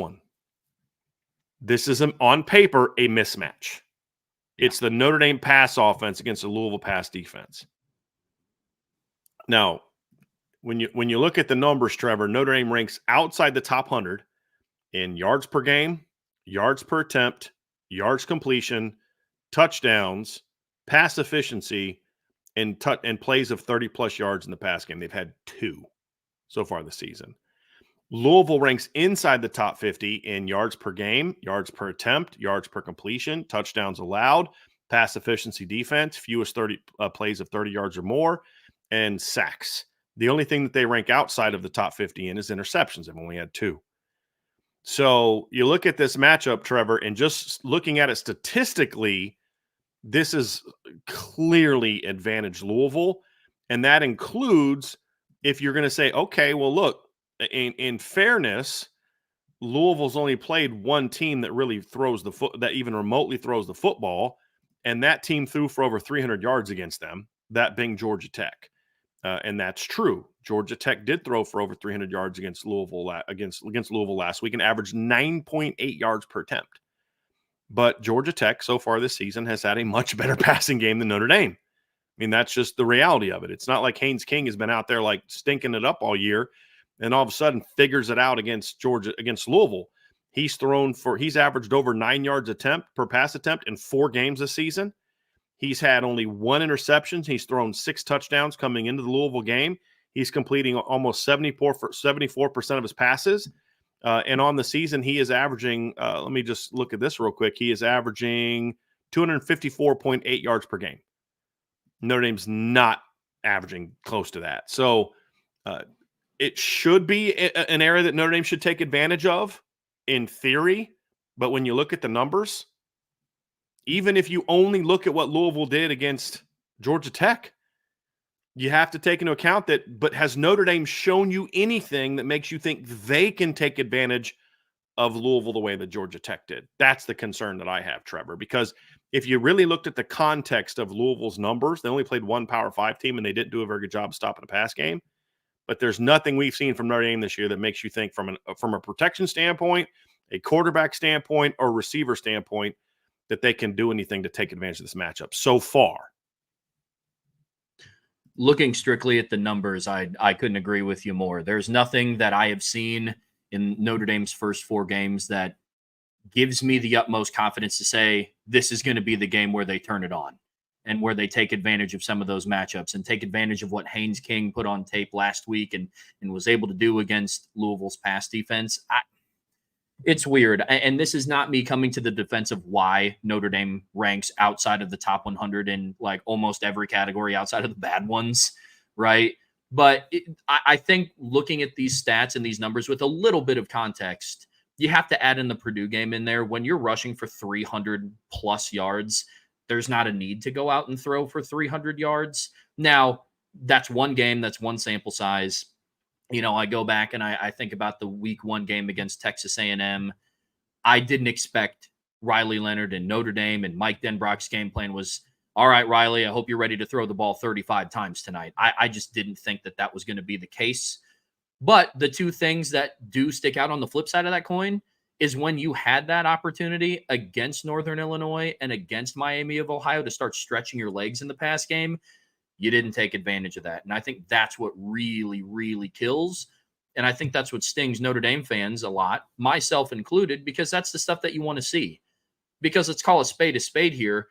is on paper a mismatch. It's the Notre Dame pass offense against the Louisville pass defense. Now, when you look at the numbers, Trevor, Notre Dame ranks outside the top 100 in yards per game, yards per attempt, yards completion, touchdowns, pass efficiency, and plays of 30-plus yards in the pass game. They've had 2 so far this season. Louisville ranks inside the top 50 in yards per game, yards per attempt, yards per completion, touchdowns allowed, pass efficiency defense, fewest 30 plays of 30 yards or more, and sacks. The only thing that they rank outside of the top 50 in is interceptions. They've only had 2. So you look at this matchup, Trevor, and just looking at it statistically, this is clearly advantage Louisville. And that includes if you're going to say, okay, well, look, in fairness, Louisville's only played one team that really that even remotely throws the football. And that team threw for over 300 yards against them, that being Georgia Tech. And that's true. Georgia Tech did throw for over 300 yards against Louisville against Louisville last week and averaged 9.8 yards per attempt. But Georgia Tech so far this season has had a much better passing game than Notre Dame. I mean, that's just the reality of it. It's not like Haynes King has been out there like stinking it up all year and all of a sudden figures it out against Louisville. He's averaged over 9 yards per pass attempt in 4 games this season. He's had only 1 interception. He's thrown 6 touchdowns coming into the Louisville game. He's completing almost 74% of his passes. And on the season, he is averaging, let me just look at this real quick. He is averaging 254.8 yards per game. Notre Dame's not averaging close to that. So it should be an area that Notre Dame should take advantage of in theory. But when you look at the numbers, even if you only look at what Louisville did against Georgia Tech, you have to take into account that, but has Notre Dame shown you anything that makes you think they can take advantage of Louisville the way that Georgia Tech did? That's the concern that I have, Trevor, because if you really looked at the context of Louisville's numbers, they only played 1 Power 5 team and they didn't do a very good job stopping the pass game. But there's nothing we've seen from Notre Dame this year that makes you think from a protection standpoint, a quarterback standpoint, or receiver standpoint that they can do anything to take advantage of this matchup so far. Looking strictly at the numbers, I couldn't agree with you more. There's nothing that I have seen in Notre Dame's first 4 games that gives me the utmost confidence to say this is going to be the game where they turn it on and where they take advantage of some of those matchups and take advantage of what Haynes King put on tape last week and was able to do against Louisville's pass defense. It's weird. And this is not me coming to the defense of why Notre Dame ranks outside of the top 100 in like almost every category outside of the bad ones, right? But I think looking at these stats and these numbers with a little bit of context, you have to add in the Purdue game in there. When you're rushing for 300 plus yards, there's not a need to go out and throw for 300 yards. Now, that's one game, that's one sample size. You know, I go back and I think about the week 1 game against Texas A&M. I didn't expect Riley Leonard and Notre Dame, and Mike Denbrock's game plan was, all right, Riley, I hope you're ready to throw the ball 35 times tonight. I just didn't think that was going to be the case. But the two things that do stick out on the flip side of that coin is when you had that opportunity against Northern Illinois and against Miami of Ohio to start stretching your legs in the pass game, you didn't take advantage of that. And I think that's what really, really kills. And I think that's what stings Notre Dame fans a lot, myself included, because that's the stuff that you want to see. Because let's call a spade here,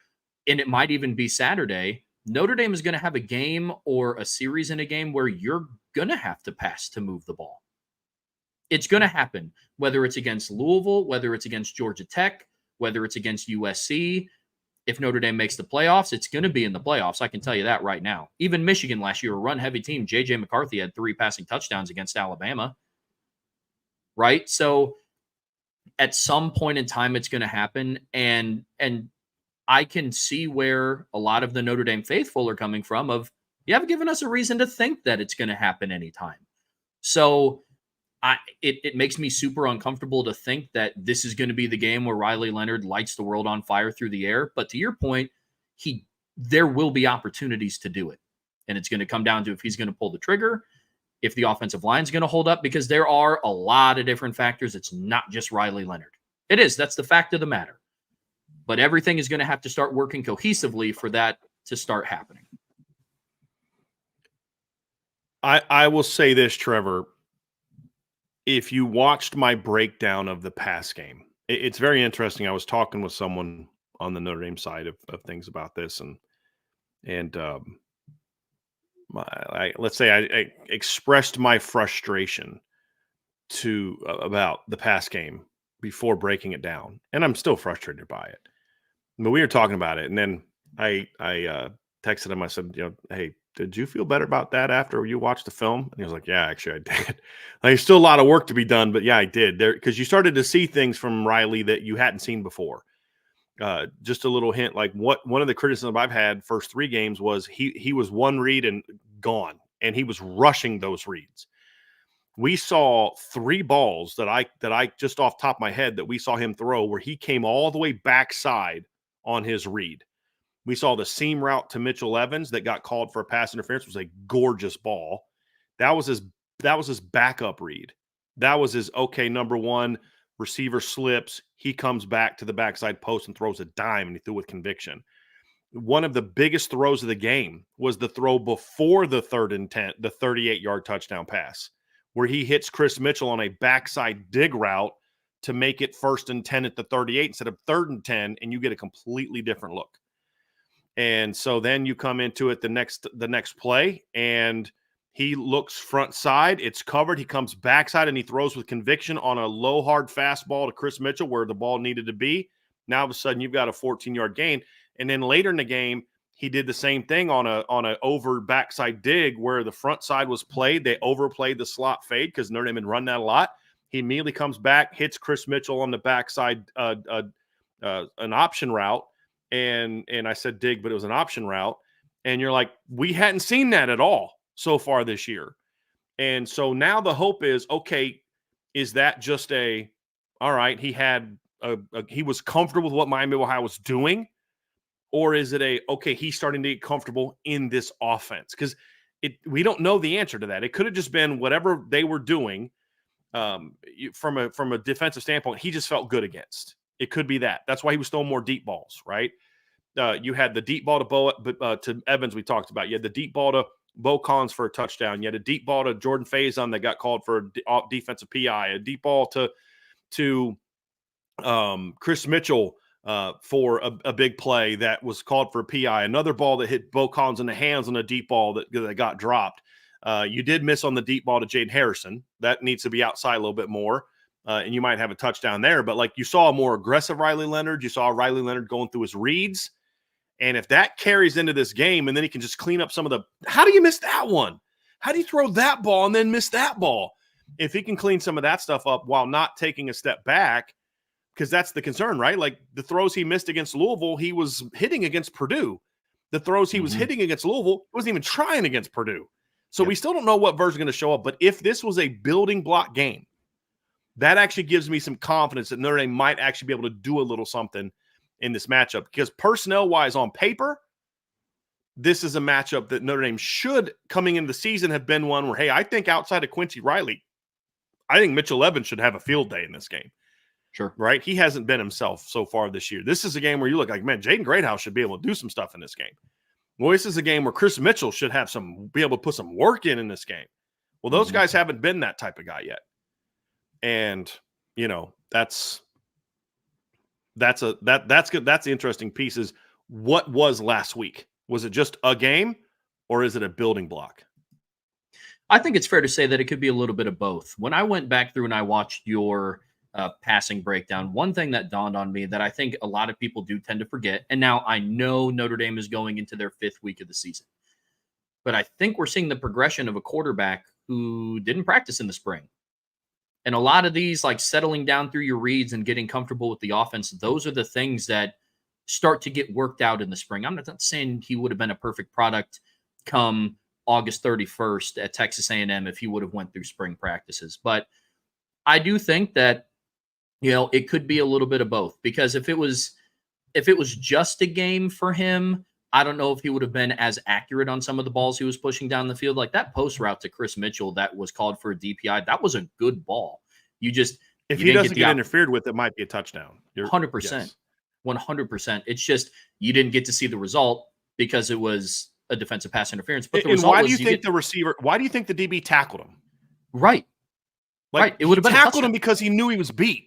and it might even be Saturday. Notre Dame is going to have a game or a series in a game where you're going to have to pass to move the ball. It's going to happen, whether it's against Louisville, whether it's against Georgia Tech, whether it's against USC. If Notre Dame makes the playoffs, it's going to be in the playoffs. I can tell you that right now. Even Michigan last year, a run-heavy team, J.J. McCarthy had 3 passing touchdowns against Alabama. Right? So at some point in time, it's going to happen. And I can see where a lot of the Notre Dame faithful are coming from of, you haven't given us a reason to think that it's going to happen anytime. So it makes me super uncomfortable to think that this is going to be the game where Riley Leonard lights the world on fire through the air. But to your point, there will be opportunities to do it. And it's going to come down to if he's going to pull the trigger, if the offensive line is going to hold up, because there are a lot of different factors. It's not just Riley Leonard. It is. That's the fact of the matter. But everything is going to have to start working cohesively for that to start happening. I will say this, Trevor. If you watched my breakdown of the pass game, it's very interesting. I was talking with someone on the Notre Dame side of things about this, and let's say I expressed my frustration about the pass game before breaking it down, and I'm still frustrated by it. But we were talking about it, and then I texted him. I said, hey, did you feel better about that after you watched the film? And he was like, yeah, actually I did. Like, there's still a lot of work to be done, but yeah, I did. Because you started to see things from Riley that you hadn't seen before. Just a little hint, like one of the criticisms I've had first 3 games was he was one read and gone, and he was rushing those reads. We saw 3 balls that I just off top of my head that we saw him throw where he came all the way backside on his read. We saw the seam route to Mitchell Evans that got called for a pass interference. It was a gorgeous ball. That was his backup read. That was his number 1 receiver slips. He comes back to the backside post and throws a dime, and he threw with conviction. One of the biggest throws of the game was the throw before the 3rd and 10, the 38-yard touchdown pass, where he hits Chris Mitchell on a backside dig route to make it 1st and 10 at the 38 instead of 3rd and 10, and you get a completely different look. And so then you come into it the next play, and he looks front side. It's covered. He comes backside, and he throws with conviction on a low, hard fastball to Chris Mitchell where the ball needed to be. Now, all of a sudden, you've got a 14-yard gain. And then later in the game, he did the same thing on a over backside dig where the front side was played. They overplayed the slot fade because Notre Dame had run that a lot. He immediately comes back, hits Chris Mitchell on the backside, an option route. And I said dig, but it was an option route. And you're like, we hadn't seen that at all so far this year. And so now the hope is, okay, is that just all right, he was comfortable with what Miami of Ohio was doing? Or is it okay, he's starting to get comfortable in this offense? Because we don't know the answer to that. It could have just been whatever they were doing from a defensive standpoint, he just felt good against. It could be that. That's why he was throwing more deep balls, right? You had the deep ball to Evans we talked about. You had the deep ball Bo Collins for a touchdown. You had a deep ball to Jordan Faison that got called for a defensive PI. A deep ball to Chris Mitchell for a big play that was called for a PI. Another ball that hit Bo Collins in the hands on a deep ball that got dropped. You did miss on the deep ball to Jaden Harrison. That needs to be outside a little bit more. And you might have a touchdown there. But like you saw a more aggressive Riley Leonard. You saw Riley Leonard going through his reads. And if that carries into this game and then he can just clean up some of the – how do you miss that one? How do you throw that ball and then miss that ball? If he can clean some of that stuff up while not taking a step back, because that's the concern, right? Like the throws he missed against Louisville, he was hitting against Purdue. The throws he was hitting against Louisville, he wasn't even trying against Purdue. So we still don't know what version is going to show up. But if this was a building block game, that actually gives me some confidence that Notre Dame might actually be able to do a little something in this matchup, because personnel-wise on paper, this is a matchup that Notre Dame should, coming into the season, have been one where, hey, I think outside of Quincy Riley, I think Mitchell Evans should have a field day in this game. Sure. Right? He hasn't been himself so far this year. This is a game where you look like, man, Jaden Greathouse should be able to do some stuff in this game. Well, this is a game where Chris Mitchell should be able to put some work in this game. Well, those guys haven't been that type of guy yet. And, you know, that's good. That's the interesting piece is what was last week? Was it just a game or is it a building block? I think it's fair to say that it could be a little bit of both. When I went back through and I watched your passing breakdown, one thing that dawned on me that I think a lot of people do tend to forget, and now I know Notre Dame is going into their 5th week of the season, but I think we're seeing the progression of a quarterback who didn't practice in the spring. And a lot of these, like settling down through your reads and getting comfortable with the offense, those are the things that start to get worked out in the spring. I'm not saying he would have been a perfect product come August 31st at Texas A&M if he would have went through spring practices. But I do think that, you know, it could be a little bit of both, because if it was just a game for him, I don't know if he would have been as accurate on some of the balls he was pushing down the field. Like that post route to Chris Mitchell that was called for a DPI, that was a good ball. If he doesn't get interfered with, it might be a touchdown. 100%. Yes. 100%. It's just you didn't get to see the result because it was a defensive pass interference. But the and result why was do you think the receiver? Why do you think the DB tackled him? Right. Like, It would have been tackled him because he knew he was beat.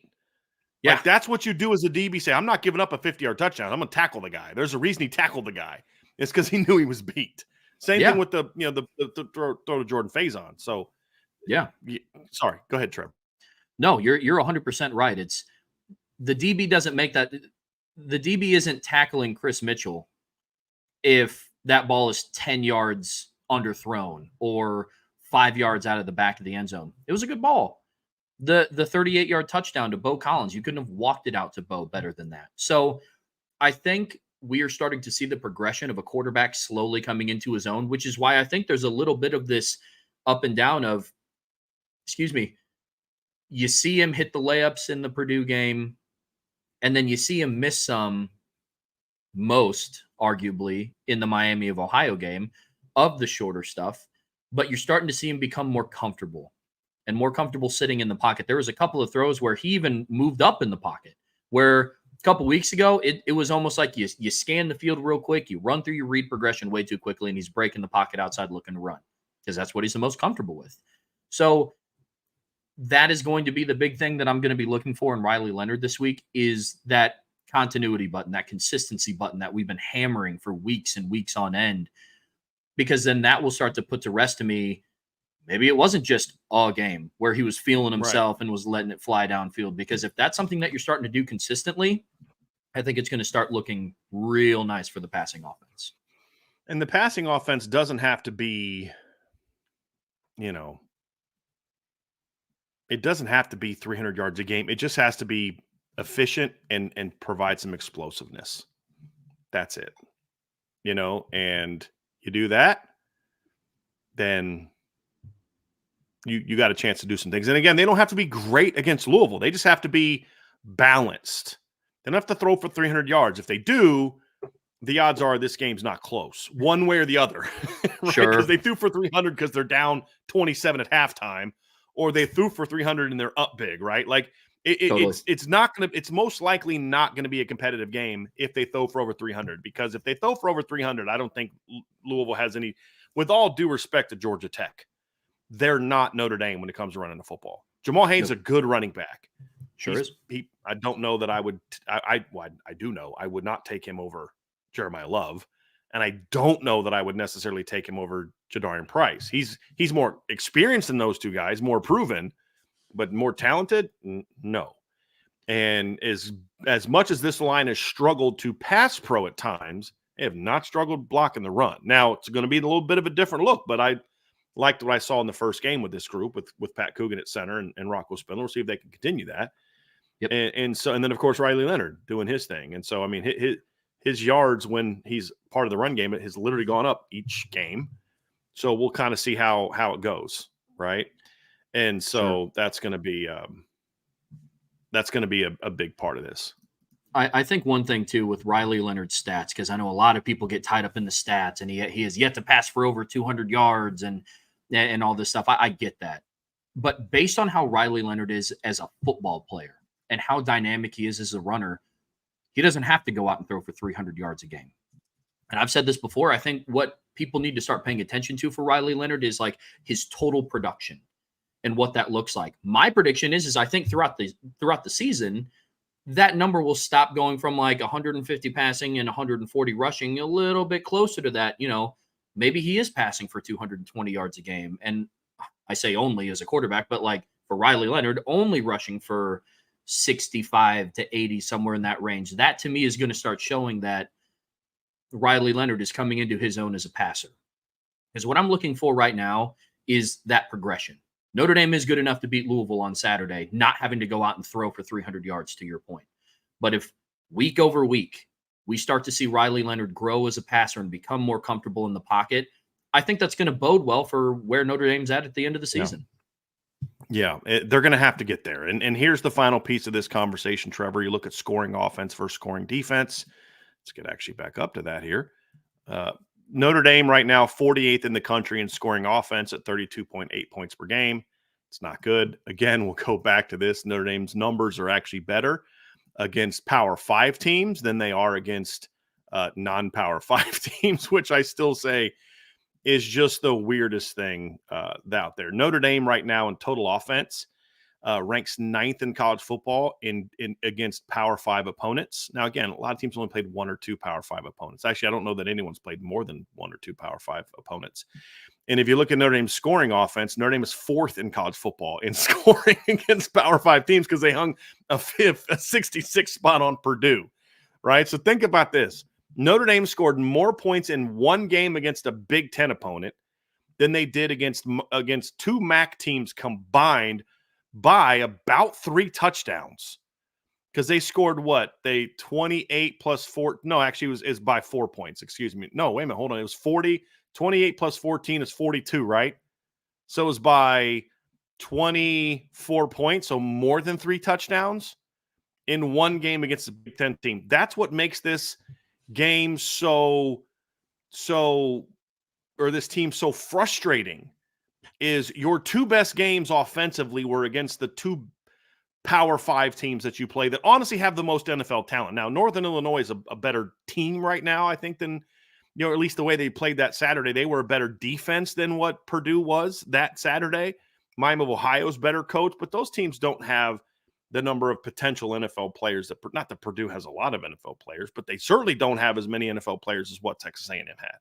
Yeah. Like, that's what you do as a DB. Say, I'm not giving up a 50-yard touchdown. I'm going to tackle the guy. There's a reason he tackled the guy. It's because he knew he was beat. Same thing with the throw to Jordan Faison. So, sorry. Go ahead, Trevor. No, you're 100% right. It's the DB doesn't make that. The DB isn't tackling Chris Mitchell if that ball is 10 yards underthrown or 5 yards out of the back of the end zone. It was a good ball. The 38-yard touchdown to Bo Collins, you couldn't have walked it out to Bo better than that. So I think we are starting to see the progression of a quarterback slowly coming into his own, which is why I think there's a little bit of this up and down of, you see him hit the layups in the Purdue game, and then you see him miss some, most arguably, in the Miami of Ohio game of the shorter stuff, but you're starting to see him become more comfortable sitting in the pocket. There was a couple of throws where he even moved up in the pocket, where a couple weeks ago, it was almost like you scan the field real quick, you run through your read progression way too quickly, and he's breaking the pocket outside looking to run because that's what he's the most comfortable with. So that is going to be the big thing that I'm going to be looking for in Riley Leonard this week, is that continuity button, that consistency button that we've been hammering for weeks and weeks on end, because then that will start to put to rest to me, maybe it wasn't just a game where he was feeling himself and was letting it fly downfield. Because if that's something that you're starting to do consistently, I think it's going to start looking real nice for the passing offense. And the passing offense doesn't have to be, it doesn't have to be 300 yards a game. It just has to be efficient and provide some explosiveness. That's it. And you do that, then you got a chance to do some things. And again, they don't have to be great against Louisville. They just have to be balanced. They don't have to throw for 300 yards. If they do, the odds are this game's not close, one way or the other. Right? Sure. Because they threw for 300 because they're down 27 at halftime, or they threw for 300 and they're up big, right? Like Totally. it's most likely not going to be a competitive game if they throw for over 300, because if they throw for over 300, I don't think Louisville has any with all due respect to Georgia Tech, they're not Notre Dame when it comes to running the football. Jamal Haynes is a good running back. Sure is. I don't know that I would. I do know I would not take him over Jeremiah Love, and I don't know that I would necessarily take him over Jadarian Price. He's more experienced than those two guys, more proven, but more talented. No. And as much as this line has struggled to pass pro at times, they have not struggled blocking the run. Now it's going to be a little bit of a different look, but I liked what I saw in the first game with this group with Pat Coogan at center and Rocco Spindler. We'll see if they can continue that. Yep. And then of course Riley Leonard doing his thing. And so I mean his yards when he's part of the run game, it has literally gone up each game. So we'll kind of see how it goes, right? And so that's going to be a big part of this. I think one thing too with Riley Leonard's stats, because I know a lot of people get tied up in the stats, and he has yet to pass for over 200 yards and all this stuff. I get that, but based on how Riley Leonard is as a football player and how dynamic he is as a runner, he doesn't have to go out and throw for 300 yards a game. And I've said this before. I think what people need to start paying attention to for Riley Leonard is like his total production and what that looks like. My prediction is I think throughout the season, that number will stop going from like 150 passing and 140 rushing a little bit closer to that. Maybe he is passing for 220 yards a game. And I say only as a quarterback, but like for Riley Leonard, only rushing for 65 to 80, somewhere in that range. That to me is going to start showing that Riley Leonard is coming into his own as a passer. Because what I'm looking for right now is that progression. Notre Dame is good enough to beat Louisville on Saturday, not having to go out and throw for 300 yards, to your point. But if week over week, we start to see Riley Leonard grow as a passer and become more comfortable in the pocket, I think that's going to bode well for where Notre Dame's at the end of the season. Yeah, they're going to have to get there. And here's the final piece of this conversation, Trevor. You look at scoring offense versus scoring defense. Let's get actually back up to that here. Notre Dame right now, 48th in the country in scoring offense at 32.8 points per game. It's not good. Again, we'll go back to this. Notre Dame's numbers are actually better against Power 5 teams than they are against non-Power 5 teams, which I still say is just the weirdest thing out there. Notre Dame right now in total offense ranks 9th in college football in against Power 5 opponents. Now, again, a lot of teams only played 1 or 2 Power 5 opponents. Actually, I don't know that anyone's played more than 1 or 2 Power 5 opponents. And if you look at Notre Dame's scoring offense, Notre Dame is 4th in college football in scoring against Power 5 teams because they hung a 66th spot on Purdue, right? So think about this. Notre Dame scored more points in one game against a Big Ten opponent than they did against 2 MAC teams combined by about 3 touchdowns, because they scored what? They 28 plus 4. No, actually is by 4 points. Excuse me. No, wait a minute. Hold on. It was 40. 28 plus 14 is 42, right? So it was by 24 points. So more than 3 touchdowns in one game against the Big Ten team. That's what makes this game or this team so frustrating. Is your 2 best games offensively were against the 2 Power 5 teams that you play that honestly have the most NFL talent. Now, Northern Illinois is a better team right now, I think, than, at least the way they played that Saturday. They were a better defense than what Purdue was that Saturday. Miami of Ohio's better coach, but those teams don't have the number of potential NFL players not that Purdue has a lot of NFL players, but they certainly don't have as many NFL players as what Texas A&M had.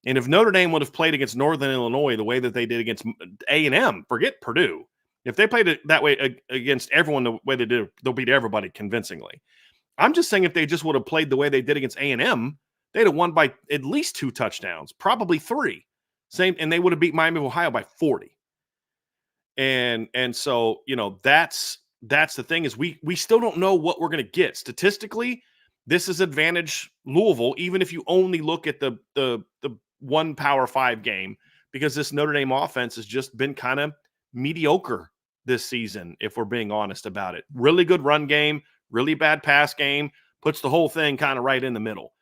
And if Notre Dame would have played against Northern Illinois the way that they did against A&M, forget Purdue. If they played it that way against everyone the way they did, they'll beat everybody convincingly. I'm just saying if they just would have played the way they did against A&M, they'd have won by at least 2 touchdowns, probably 3. And they would have beat Miami of Ohio by 40. And so, that's the thing is we still don't know what we're going to get. Statistically, this is advantage Louisville, even if you only look at the 1 Power 5 game, because this Notre Dame offense has just been kind of mediocre this season, if we're being honest about it. Really good run game, really bad pass game, puts the whole thing kind of right in the middle.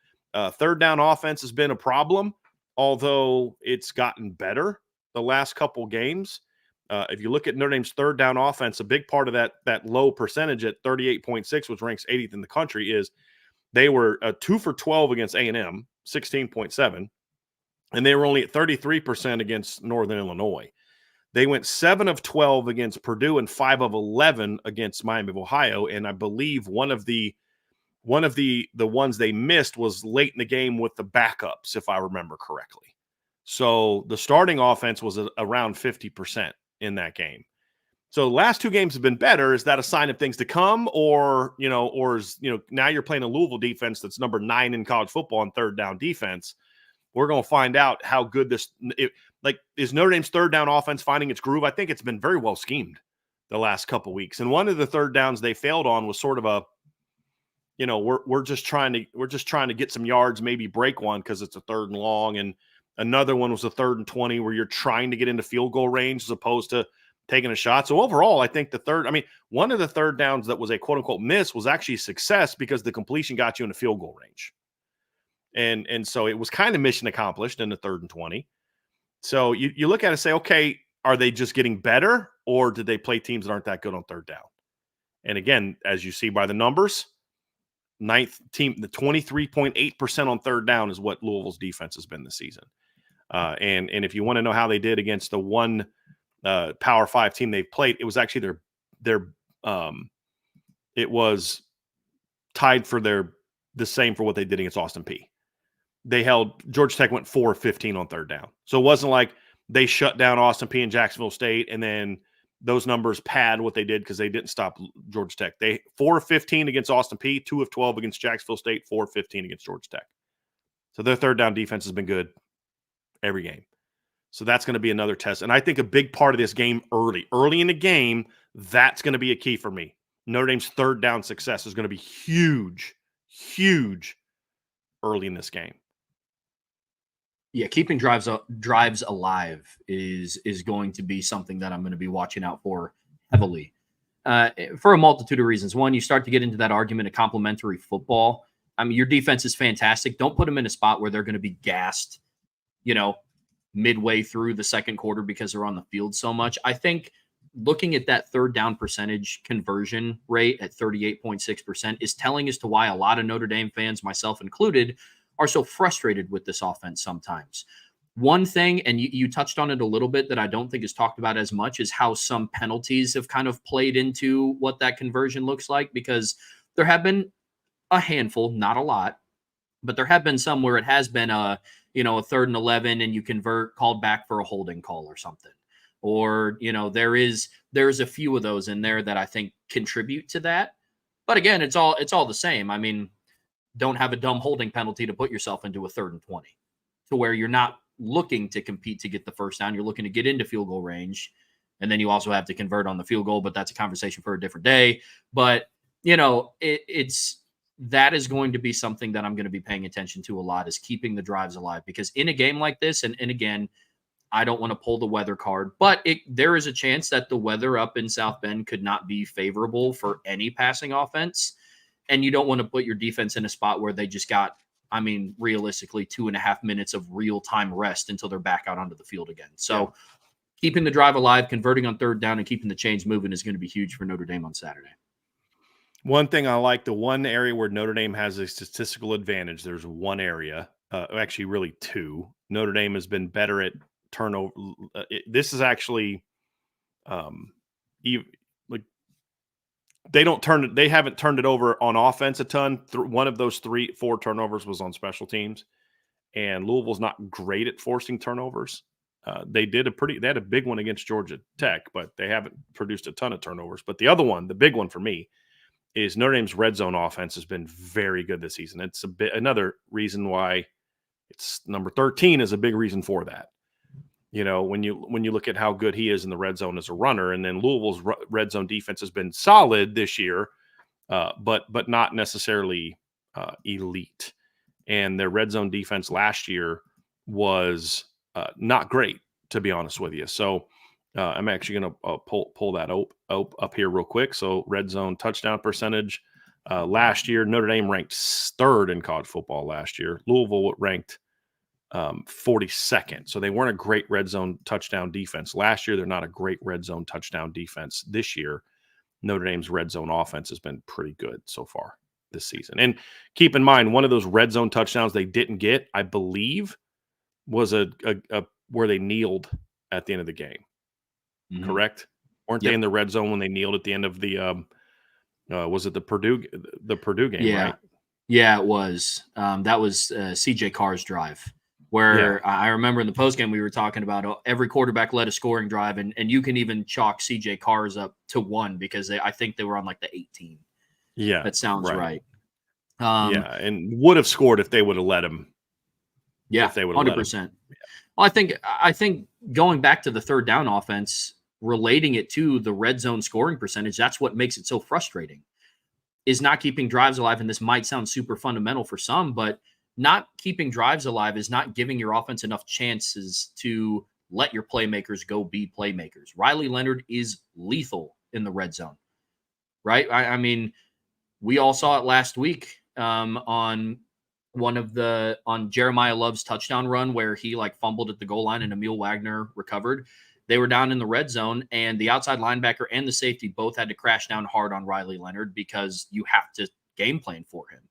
Third down offense has been a problem, although it's gotten better the last couple games. If you look at Notre Dame's third down offense, a big part of that low percentage at 38.6, which ranks 80th in the country, is they were 2 for 12 against A&M, 16.7. and they were only at 33% against Northern Illinois. They went 7 of 12 against Purdue and 5 of 11 against Miami of Ohio. And I believe one of the ones they missed was late in the game with the backups, if I remember correctly. So the starting offense was around 50% in that game. So the last 2 games have been better. Is that a sign of things to come, or now you're playing a Louisville defense that's number 9 in college football on third down defense? We're going to find out how good is Notre Dame's third down offense finding its groove. I think it's been very well schemed the last couple weeks. And one of the third downs they failed on was sort of a, we're just trying to get some yards, maybe break one because it's a 3rd and long. And another one was a 3rd and 20 where you're trying to get into field goal range as opposed to taking a shot. So overall, I think one of the third downs that was a quote unquote miss was actually a success because the completion got you into field goal range. And so it was kind of mission accomplished in the 3rd and 20. So you look at it and say, okay, are they just getting better, or did they play teams that aren't that good on third down? And again, as you see by the numbers, 9th team, the 23.8% on third down is what Louisville's defense has been this season. And if you want to know how they did against the one Power 5 team they've played, it was actually it was tied for the same for what they did against Austin Peay. Georgia Tech went 4 of 15 on third down. So it wasn't like they shut down Austin Peay and Jacksonville State and then those numbers pad what they did because they didn't stop Georgia Tech. They 4 of 15 against Austin Peay, 2 of 12 against Jacksonville State, 4 of 15 against Georgia Tech. So their third down defense has been good every game. So that's going to be another test. And I think a big part of this game early in the game, that's going to be a key for me. Notre Dame's third down success is going to be huge early in this game. Yeah, keeping drives alive is going to be something that I'm going to be watching out for heavily for a multitude of reasons. One, you start to get into that argument of complementary football. I mean, your defense is fantastic. Don't put them in a spot where they're going to be gassed, midway through the second quarter because they're on the field so much. I think looking at that third down percentage conversion rate at 38.6% is telling as to why a lot of Notre Dame fans, myself included, are so frustrated with this offense sometimes. One thing, and you touched on it a little bit that I don't think is talked about as much, is how some penalties have kind of played into what that conversion looks like, because there have been a handful, not a lot, but there have been some where it has been a 3rd and 11 and you convert, called back for a holding call or something. Or, there's a few of those in there that I think contribute to that. But again, it's all the same. I mean, don't have a dumb holding penalty to put yourself into a 3rd and 20 to where you're not looking to compete to get the first down. You're looking to get into field goal range. And then you also have to convert on the field goal, but that's a conversation for a different day. But, that is going to be something that I'm going to be paying attention to a lot, is keeping the drives alive, because in a game like this, and again, I don't want to pull the weather card, but there is a chance that the weather up in South Bend could not be favorable for any passing offense. And you don't want to put your defense in a spot where they just got, realistically 2.5 minutes of real-time rest until they're back out onto the field again. So keeping the drive alive, converting on third down, and keeping the chains moving is going to be huge for Notre Dame on Saturday. One thing I like, the one area where Notre Dame has a statistical advantage, there's one area, actually really 2. Notre Dame has been better at turnover. This is actually they haven't turned it over on offense a ton. One of those 3-4 turnovers was on special teams, and Louisville's not great at forcing turnovers. They had a big one against Georgia Tech, but they haven't produced a ton of turnovers. But the other one, the big one for me, is Notre Dame's red zone offense has been very good this season. It's another reason why it's number 13 is a big reason for that. When you look at how good he is in the red zone as a runner, and then Louisville's red zone defense has been solid this year, but not necessarily elite. And their red zone defense last year was not great, to be honest with you. So I'm actually going to pull that up here real quick. So red zone touchdown percentage last year, Notre Dame ranked 3rd in college football last year. Louisville ranked 42nd. So they weren't a great red zone touchdown defense last year. They're not a great red zone touchdown defense this year. Notre Dame's red zone offense has been pretty good so far this season. And keep in mind, one of those red zone touchdowns they didn't get, I believe, was a where they kneeled at the end of the game. Mhm. Correct? Weren't they in the red zone when they kneeled at the end of the was it the Purdue game, Yeah. right? Yeah, it was. That was CJ Carr's drive, where I remember in the postgame we were talking about every quarterback led a scoring drive, and you can even chalk CJ Carr's up to 1 because I think they were on like the 18. Yeah. That sounds right. Yeah, and would have scored if they would have let him. Yeah, if they would have let him. 100%. Well, I think going back to the third down offense, relating it to the red zone scoring percentage, that's what makes it so frustrating. Is not keeping drives alive, and this might sound super fundamental for some, but not keeping drives alive is not giving your offense enough chances to let your playmakers go be playmakers. Riley Leonard is lethal in the red zone, right? I mean, we all saw it last week on Jeremiah Love's touchdown run where he like fumbled at the goal line and Emil Wagner recovered. They were down in the red zone, and the outside linebacker and the safety both had to crash down hard on Riley Leonard because you have to game plan for him.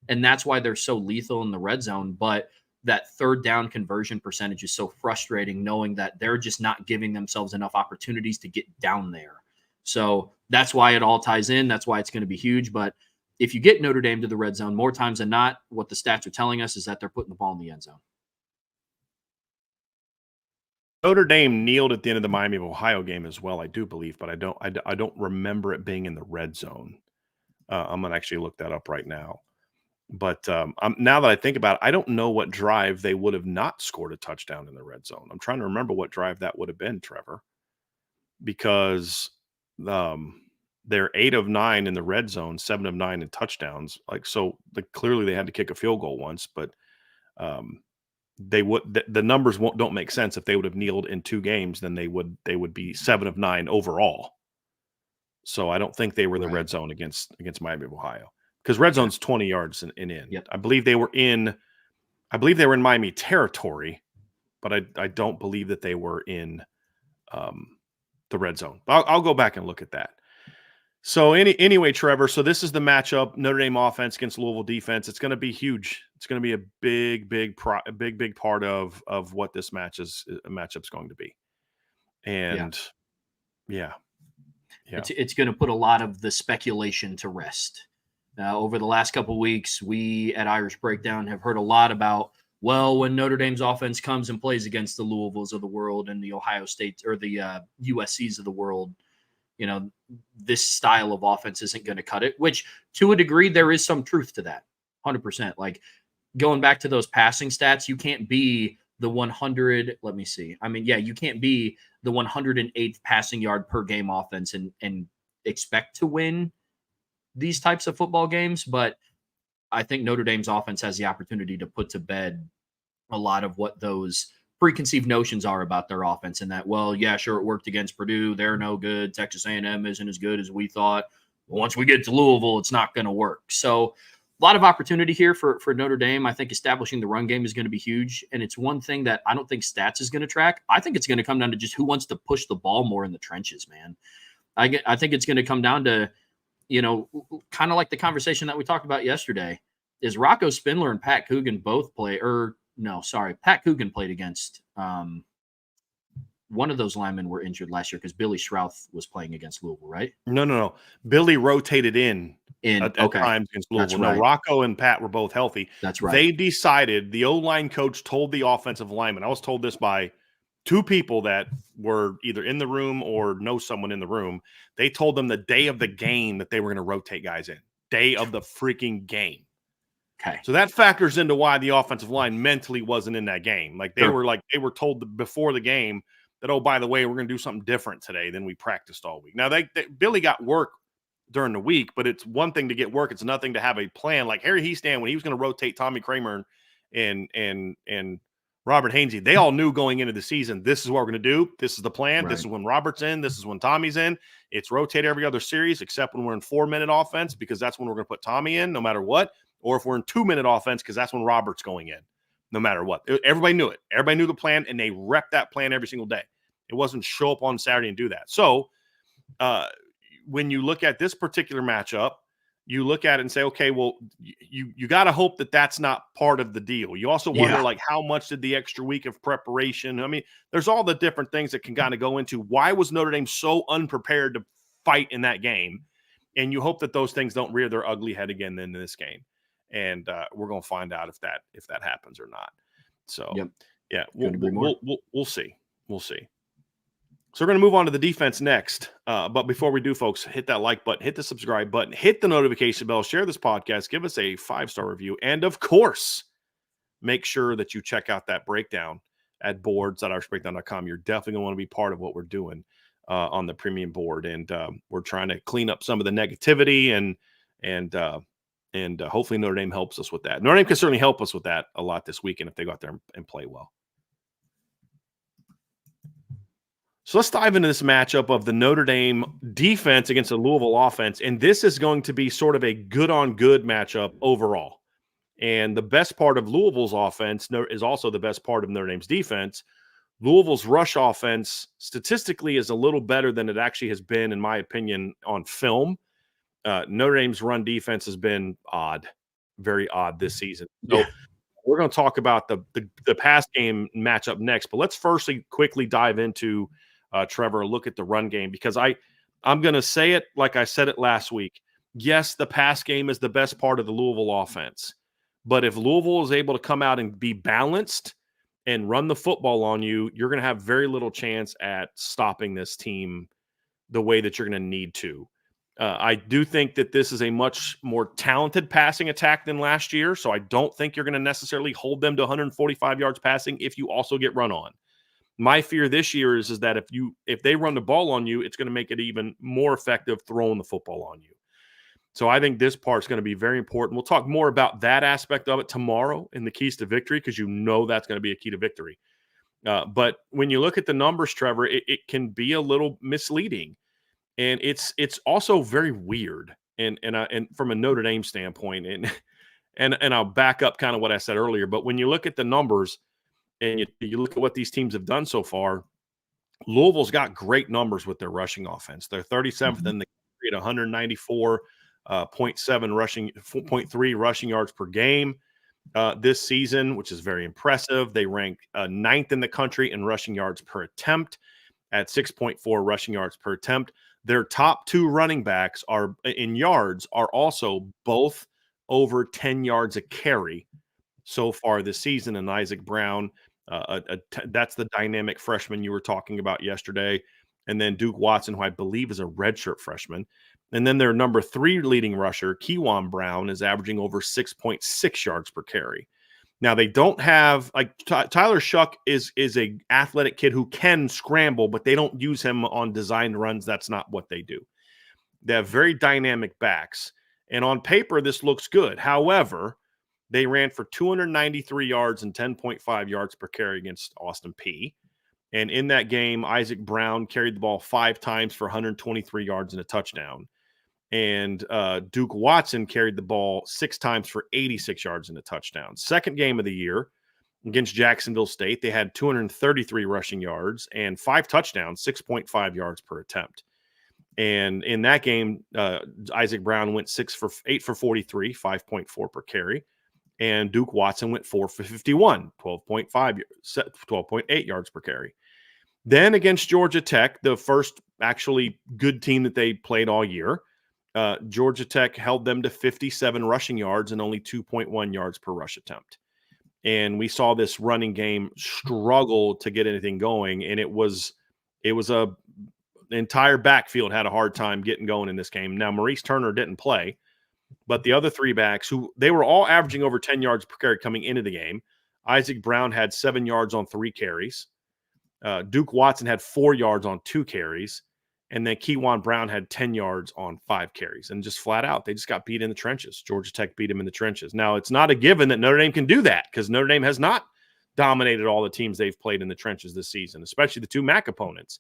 And that's why they're so lethal in the red zone. But that third down conversion percentage is so frustrating, knowing that they're just not giving themselves enough opportunities to get down there. So that's why it all ties in. That's why it's going to be huge. But if you get Notre Dame to the red zone, more times than not, what the stats are telling us is that they're putting the ball in the end zone. Notre Dame kneeled at the end of the Miami of Ohio game as well, I do believe, but I don't remember it being in the red zone. I'm gonna actually look that up right now. But now that I think about it, I don't know what drive they would have not scored a touchdown in the red zone. I'm trying to remember what drive that would have been, Trevor, because they're 8 of 9 in the red zone, 7 of 9 in touchdowns. Clearly they had to kick a field goal once, but the numbers don't make sense. If they would have kneeled in 2 games, then they would be 7 of 9 overall. So I don't think they were in the red zone against Miami of Ohio, because red zone's 20 yards and in. Yep. I believe they were in Miami territory, but I don't believe that they were in the red zone. I'll go back and look at that. So anyway, Trevor, so this is the matchup: Notre Dame offense against Louisville defense. It's going to be huge. It's going to be a big part of what this matchup's going to be. And it's going to put a lot of the speculation to rest. Over the last couple of weeks, we at Irish Breakdown have heard a lot about, well, when Notre Dame's offense comes and plays against the Louisvilles of the world and the Ohio State or the USCs of the world, this style of offense isn't going to cut it, which to a degree, there is some truth to that. 100%. Like going back to those passing stats, you can't be the 100. Let me see. I mean, you can't be the 108th passing yard per game offense and expect to win these types of football games. But I think Notre Dame's offense has the opportunity to put to bed a lot of what those preconceived notions are about their offense, and that, well, yeah, sure, it worked against Purdue. They're no good. Texas A&M isn't as good as we thought. Once we get to Louisville, it's not going to work. So a lot of opportunity here for Notre Dame. I think establishing the run game is going to be huge, and it's one thing that I don't think stats is going to track. I think it's going to come down to just who wants to push the ball more in the trenches, man. I think it's going to come down to, kind of like the conversation that we talked about yesterday. Is Rocco Spindler and Pat Coogan both play, Pat Coogan played against one of those linemen were injured last year because Billy Schrouth was playing against Louisville, right? No. Billy rotated in at times against Louisville. Right. No, Rocco and Pat were both healthy. That's right. They decided, the O-line coach told the offensive lineman, I was told this by 2 people that were either in the room or know someone in the room. They told them the day of the game that they were going to rotate guys in. Day of the freaking game. Okay. So that factors into why the offensive line mentally wasn't in that game. They were told before the game that, oh, by the way, we're going to do something different today than we practiced all week. Now, Billy got work during the week, but it's one thing to get work. It's nothing to have a plan. Like Harry Heastand, when he was going to rotate Tommy Kramer and Robert Hainsey, they all knew going into the season, this is what we're going to do. This is the plan. Right. This is when Robert's in. This is when Tommy's in. It's rotate every other series except when we're in 4-minute offense, because that's when we're going to put Tommy in no matter what. Or if we're in 2-minute offense, because that's when Robert's going in, no matter what. Everybody knew it. Everybody knew the plan, and they repped that plan every single day. It wasn't show up on Saturday and do that. So when you look at this particular matchup, you look at it and say, okay, well, you got to hope that that's not part of the deal. You also wonder, like, how much did the extra week of preparation? I mean, there's all the different things that can kind of go into why was Notre Dame so unprepared to fight in that game? And you hope that those things don't rear their ugly head again in this game. And we're going to find out if that happens or not. So, yeah, we'll see. We'll see. So we're going to move on to the defense next. But before we do, folks, hit that like button, hit the subscribe button, hit the notification bell, share this podcast, give us a 5-star review, and of course, make sure that you check out that breakdown at boards.irishbreakdown.com. You're definitely going to want to be part of what we're doing on the premium board, and we're trying to clean up some of the negativity, and hopefully Notre Dame helps us with that. Notre Dame can certainly help us with that a lot this weekend if they go out there and play well. So let's dive into this matchup of the Notre Dame defense against the Louisville offense. And this is going to be sort of a good-on-good matchup overall. And the best part of Louisville's offense is also the best part of Notre Dame's defense. Louisville's rush offense statistically is a little better than it actually has been, in my opinion, on film. Notre Dame's run defense has been very odd this season. So we're going to talk about the pass game matchup next. But let's firstly quickly dive into Trevor, look at the run game, because I'm going to say it like I said it last week. Yes, the pass game is the best part of the Louisville offense. But if Louisville is able to come out and be balanced and run the football on you, you're going to have very little chance at stopping this team the way that you're going to need to. I do think that this is a much more talented passing attack than last year, so I don't think you're going to necessarily hold them to 145 yards passing if you also get run on. My fear this year is that if they run the ball on you, it's going to make it even more effective throwing the football on you. So I think this part's going to be very important. We'll talk more about that aspect of it tomorrow in the keys to victory, because that's going to be a key to victory. But when you look at the numbers, Trevor, it can be a little misleading, and it's also very weird. And from a Notre Dame standpoint, and I'll back up kind of what I said earlier. But when you look at the numbers, and you look at what these teams have done so far, Louisville's got great numbers with their rushing offense. They're 37th in the country at 194.7 rushing, 4.3 rushing yards per game this season, which is very impressive. They rank 9th in the country in rushing yards per attempt at 6.4 rushing yards per attempt. Their top two running backs are also both over 10 yards a carry so far this season. And Isaac Brown, that's the dynamic freshman you were talking about yesterday. And then Duke Watson, who I believe is a redshirt freshman. And then their number 3 leading rusher, Kewan Brown, is averaging over 6.6 yards per carry. Now, they don't have, like, Tyler Shuck is a athletic kid who can scramble, but they don't use him on designed runs. That's not what they do. They have very dynamic backs. And on paper, this looks good. However, they ran for 293 yards and 10.5 yards per carry against Austin Peay. And in that game, Isaac Brown carried the ball 5 times for 123 yards and a touchdown. And Duke Watson carried the ball 6 times for 86 yards and a touchdown. Second game of the year against Jacksonville State, they had 233 rushing yards and 5 touchdowns, 6.5 yards per attempt. And in that game, Isaac Brown went 8 for 43, 5.4 per carry. And Duke Watson went 4 for 51, 12.8 yards per carry. Then against Georgia Tech, the first actually good team that they played all year, Georgia Tech held them to 57 rushing yards and only 2.1 yards per rush attempt. And we saw this running game struggle to get anything going. And the entire backfield had a hard time getting going in this game. Now, Maurice Turner didn't play, but the other 3 backs, they were all averaging over 10 yards per carry coming into the game. Isaac Brown had 7 yards on 3 carries. Duke Watson had 4 yards on 2 carries. And then Kewan Brown had 10 yards on 5 carries. And just flat out, they just got beat in the trenches. Georgia Tech beat them in the trenches. Now, it's not a given that Notre Dame can do that, because Notre Dame has not dominated all the teams they've played in the trenches this season, especially the 2 MAC opponents.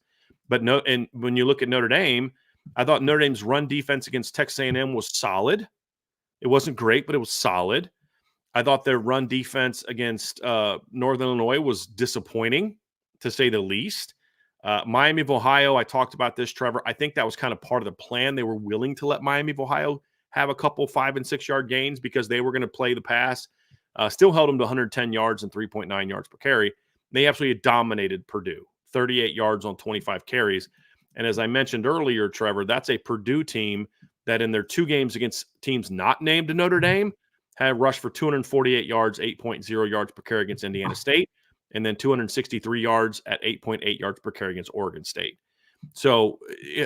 But and when you look at Notre Dame, I thought Notre Dame's run defense against Texas A&M was solid. It wasn't great, but it was solid. I thought their run defense against Northern Illinois was disappointing, to say the least. Miami of Ohio, I talked about this, Trevor. I think that was kind of part of the plan. They were willing to let Miami of Ohio have a couple 5 and 6 yard gains because they were going to play the pass. Still held them to 110 yards and 3.9 yards per carry. They absolutely dominated Purdue, 38 yards on 25 carries. And as I mentioned earlier, Trevor, that's a Purdue team that in their 2 games against teams not named to Notre Dame have rushed for 248 yards, 8.0 yards per carry against Indiana State, and then 263 yards at 8.8 yards per carry against Oregon State. So,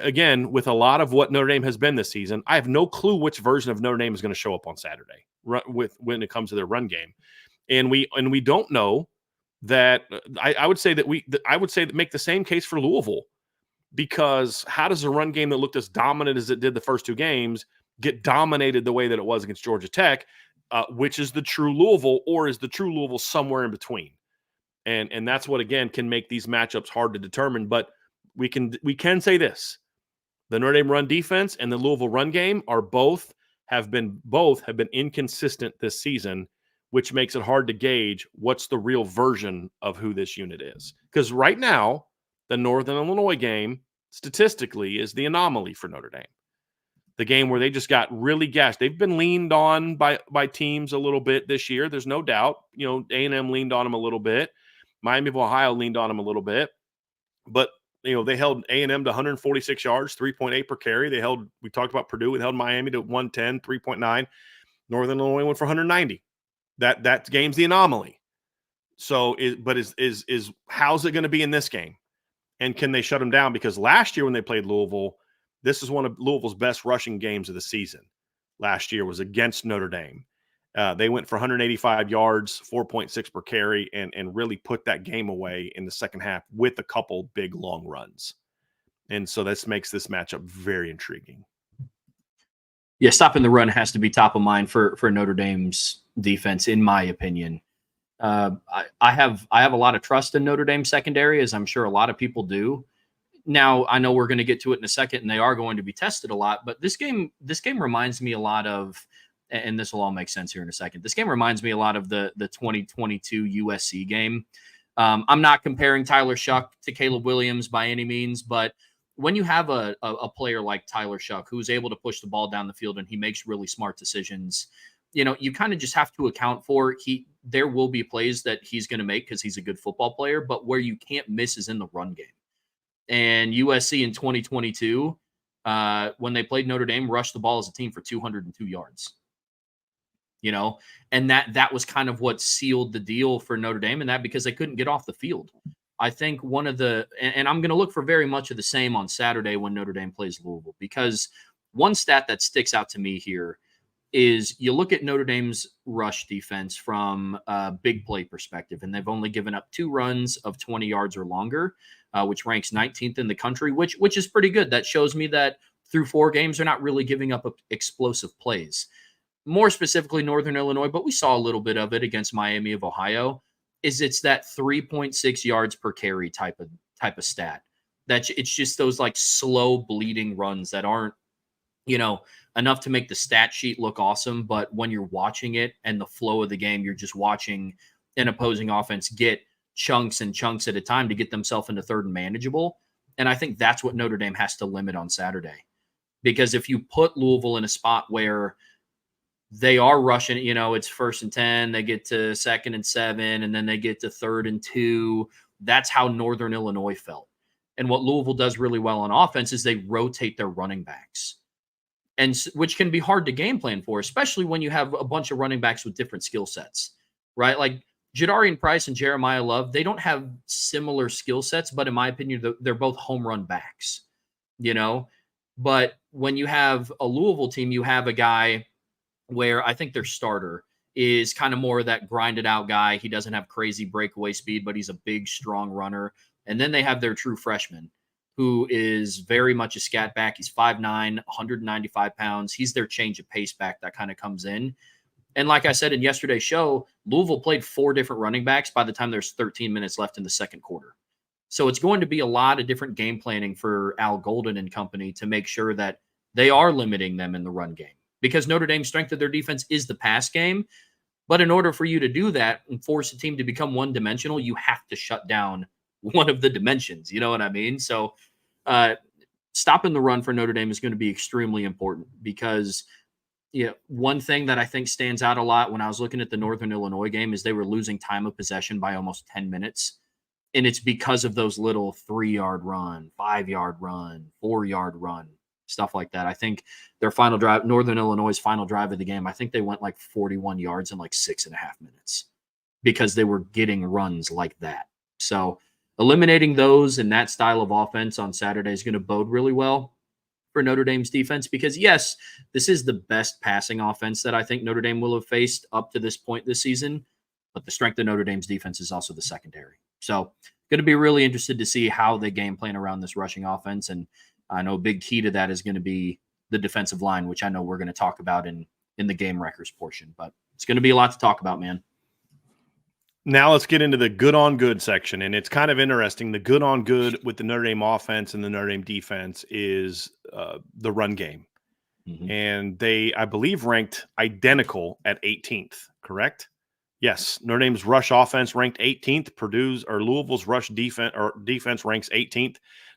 again, with a lot of what Notre Dame has been this season, I have no clue which version of Notre Dame is going to show up on Saturday when it comes to their run game. And we don't know that. I would say that make the same case for Louisville, because how does a run game that looked as dominant as it did the first 2 games get dominated the way that it was against Georgia Tech? Which is the true Louisville, or is the true Louisville somewhere in between? And that's what, again, can make these matchups hard to determine. But we can say this: the Notre Dame run defense and the Louisville run game have been inconsistent this season, which makes it hard to gauge what's the real version of who this unit is. Because right now, the Northern Illinois game statistically is the anomaly for Notre Dame. The game where they just got really gashed. They've been leaned on by teams a little bit this year. There's no doubt. A&M leaned on them a little bit. Miami of Ohio leaned on them a little bit. But, they held A&M to 146 yards, 3.8 per carry. We talked about Purdue. They held Miami to 110, 3.9. Northern Illinois went for 190. That game's the anomaly. So, how's it going to be in this game? And can they shut them down? Because last year when they played Louisville, this is one of Louisville's best rushing games of the season. Last year was against Notre Dame. They went for 185 yards, 4.6 per carry, and really put that game away in the second half with a couple big long runs. And so this makes this matchup very intriguing. Yeah, stopping the run has to be top of mind for Notre Dame's defense, in my opinion. I have a lot of trust in Notre Dame secondary, as I'm sure a lot of people do. Now, I know we're going to get to it in a second, and they are going to be tested a lot. But this game reminds me a lot of, and this will all make sense here in a second. This game reminds me a lot of the 2022 USC game. I'm not comparing Tyler Shuck to Caleb Williams by any means, but when you have a player like Tyler Shuck who's able to push the ball down the field and he makes really smart decisions, you kind of just have to account for there will be plays that he's going to make because he's a good football player, but where you can't miss is in the run game. And USC in 2022, when they played Notre Dame, rushed the ball as a team for 202 yards. And that was kind of what sealed the deal for Notre Dame, and that because they couldn't get off the field. I think and I'm going to look for very much of the same on Saturday when Notre Dame plays Louisville, because one stat that sticks out to me here is you look at Notre Dame's rush defense from a big play perspective, and they've only given up 2 runs of 20 yards or longer, which ranks 19th in the country, which is pretty good. That shows me that through 4 games, they're not really giving up explosive plays. More specifically, Northern Illinois, but we saw a little bit of it against Miami of Ohio, it's that 3.6 yards per carry type of stat. That it's just those like slow bleeding runs that aren't, enough to make the stat sheet look awesome. But when you're watching it and the flow of the game, you're just watching an opposing offense get chunks and chunks at a time to get themselves into third and manageable. And I think that's what Notre Dame has to limit on Saturday. Because if you put Louisville in a spot where they are rushing, it's 1st and 10, they get to 2nd and 7, and then they get to 3rd and 2. That's how Northern Illinois felt. And what Louisville does really well on offense is they rotate their running backs, and which can be hard to game plan for, especially when you have a bunch of running backs with different skill sets, right? Like Jadarian Price and Jeremiah Love, they don't have similar skill sets, but in my opinion, they're both home run backs, But when you have a Louisville team, you have a guy where I think their starter is kind of more of that grinded out guy. He doesn't have crazy breakaway speed, but he's a big, strong runner. And then they have their true freshman, who is very much a scat back. He's 5'9", 195 pounds. He's their change of pace back that kind of comes in. And like I said in yesterday's show, Louisville played 4 different running backs by the time there's 13 minutes left in the second quarter. So it's going to be a lot of different game planning for Al Golden and company to make sure that they are limiting them in the run game. Because Notre Dame's strength of their defense is the pass game. But in order for you to do that and force a team to become one-dimensional, you have to shut down one of the dimensions. You know what I mean? So stopping the run for Notre Dame is going to be extremely important, because one thing that I think stands out a lot when I was looking at the Northern Illinois game is they were losing time of possession by almost 10 minutes. And it's because of those little 3-yard run, 5-yard run, 4-yard run, stuff like that. I think their final drive, Northern Illinois' final drive of the game, I think they went like 41 yards in like 6.5 minutes because they were getting runs like that. So eliminating those and that style of offense on Saturday is going to bode really well for Notre Dame's defense because, yes, this is the best passing offense that I think Notre Dame will have faced up to this point this season, but the strength of Notre Dame's defense is also the secondary. So going to be really interested to see how they game plan around this rushing offense, and I know a big key to that is going to be the defensive line, which I know we're going to talk about in the game wreckers portion, but it's going to be a lot to talk about, man. Now let's get into the good on good section. And it's kind of interesting. The good on good with the Notre Dame offense and the Notre Dame defense is the run game. Mm-hmm. And they, I believe, ranked identical at 18th, correct? Yes. Notre Dame's rush offense ranked 18th. Purdue's or Louisville's rush defense ranks 18th.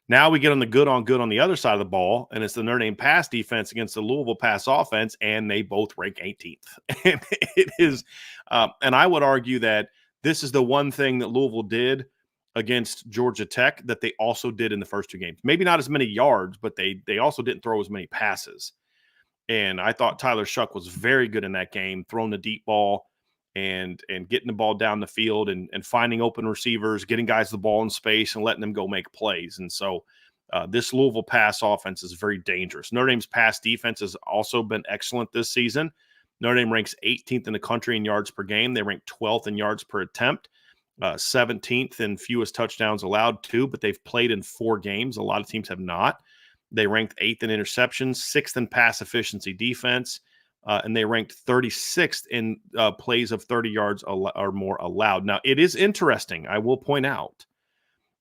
Now we get on the good on the other side of the ball, and it's the Notre Dame pass defense against the Louisville pass offense, and they both rank 18th. And it is, and I would argue that this is the one thing that Louisville did against Georgia Tech that they also did in the first two games. Maybe not as many yards, but they also didn't throw as many passes. And I thought Tyler Shuck was very good in that game, throwing the deep ball and getting the ball down the field and finding open receivers, getting guys the ball in space and letting them go make plays. And so this Louisville pass offense is very dangerous. Notre Dame's pass defense has also been excellent this season. Notre Dame ranks 18th in the country in yards per game. They rank 12th in yards per attempt, 17th in fewest touchdowns allowed too, but they've played in 4 games. A lot of teams have not. They ranked 8th in interceptions, 6th in pass efficiency defense, and they ranked 36th in plays of 30 yards or more allowed. Now, it is interesting. I will point out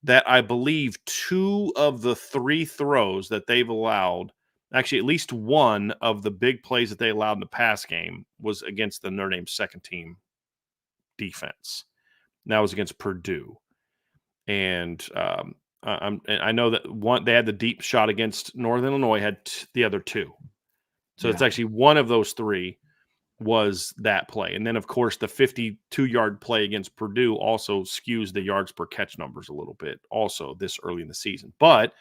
that I believe 2 of the 3 throws that they've allowed, actually, at least one of the big plays that they allowed in the pass game was against the Notre Dame second team defense. And that was against Purdue. And I know that one they had the deep shot against Northern Illinois, had the other 2. So it's actually one of those 3 was that play. And then, of course, the 52-yard play against Purdue also skews the yards per catch numbers a little bit also this early in the season. But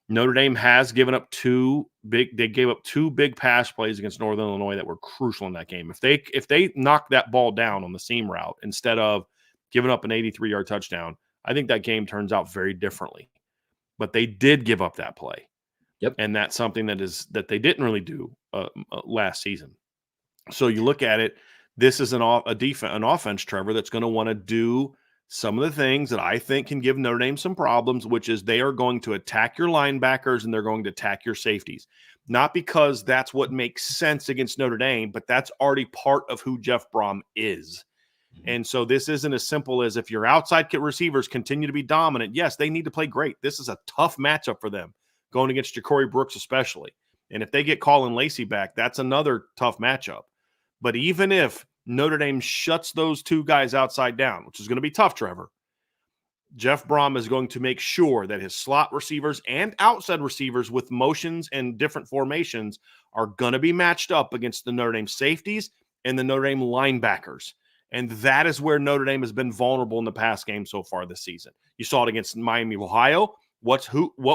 Notre Dame has given up 2 big – they gave up 2 big pass plays against Northern Illinois that were crucial in that game. If they knock that ball down on the seam route instead of giving up an 83-yard touchdown, I think that game turns out very differently. But they did give up that play. Yep. And that's something that they didn't really do last season. So you look at it, this is an offense, Trevor, that's going to want to do some of the things that I think can give Notre Dame some problems, which is they are going to attack your linebackers and they're going to attack your safeties. Not because that's what makes sense against Notre Dame, but that's already part of who Jeff Brom is. Mm-hmm. And so this isn't as simple as if your outside receivers continue to be dominant. Yes, they need to play great. This is a tough matchup for them, going against Ja'Cory Brooks especially. And if they get Colin Lacey back, that's another tough matchup. But even if Notre Dame shuts those 2 guys outside down, which is going to be tough, Trevor, Jeff Brom is going to make sure that his slot receivers and outside receivers with motions and different formations are going to be matched up against the Notre Dame safeties and the Notre Dame linebackers. And that is where Notre Dame has been vulnerable in the pass game so far this season. You saw it against Miami, Ohio. What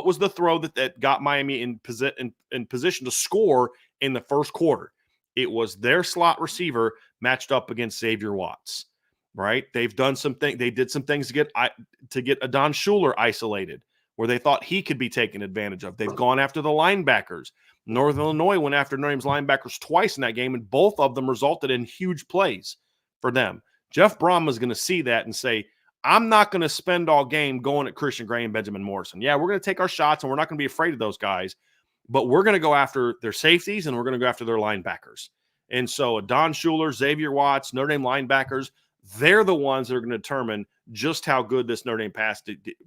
was the throw that got Miami in position to score in the first quarter? It was their slot receiver matched up against Xavier Watts, right? They've done something. They did some things to get Adon Schuler isolated where they thought he could be taken advantage of. They've gone after the linebackers. Northern Illinois went after Notre Dame's linebackers twice in that game, and both of them resulted in huge plays for them. Jeff Brom is going to see that and say, I'm not going to spend all game going at Christian Gray and Benjamin Morrison. Yeah, we're going to take our shots, and we're not going to be afraid of those guys, but we're going to go after their safeties, and we're going to go after their linebackers. And so Adon Schuler, Xavier Watts, Notre Dame linebackers, they're the ones that are going to determine just how good this Notre Dame pass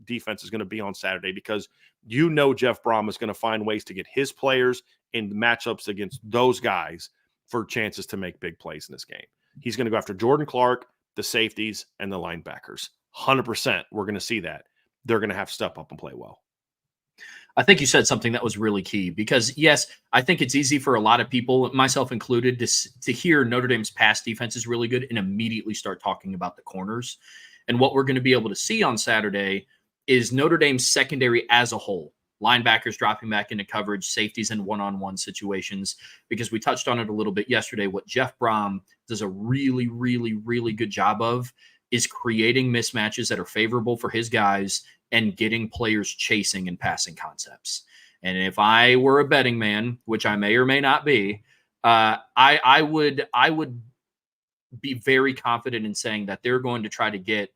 defense is going to be on Saturday, because you know Jeff Brom is going to find ways to get his players in matchups against those guys for chances to make big plays in this game. He's going to go after Jordan Clark, the safeties, and the linebackers. 100%, we're going to see that. They're going to have to step up and play well. I think you said something that was really key because, yes, I think it's easy for a lot of people, myself included, to hear Notre Dame's pass defense is really good and immediately start talking about the corners. And what we're going to be able to see on Saturday is Notre Dame's secondary as a whole. Linebackers dropping back into coverage, safeties in one-on-one situations, because we touched on it a little bit yesterday. What Jeff Brom does a really, really, really good job of is creating mismatches that are favorable for his guys and getting players chasing and passing concepts. And if I were a betting man, which I may or may not be, I would be very confident in saying that they're going to try to get,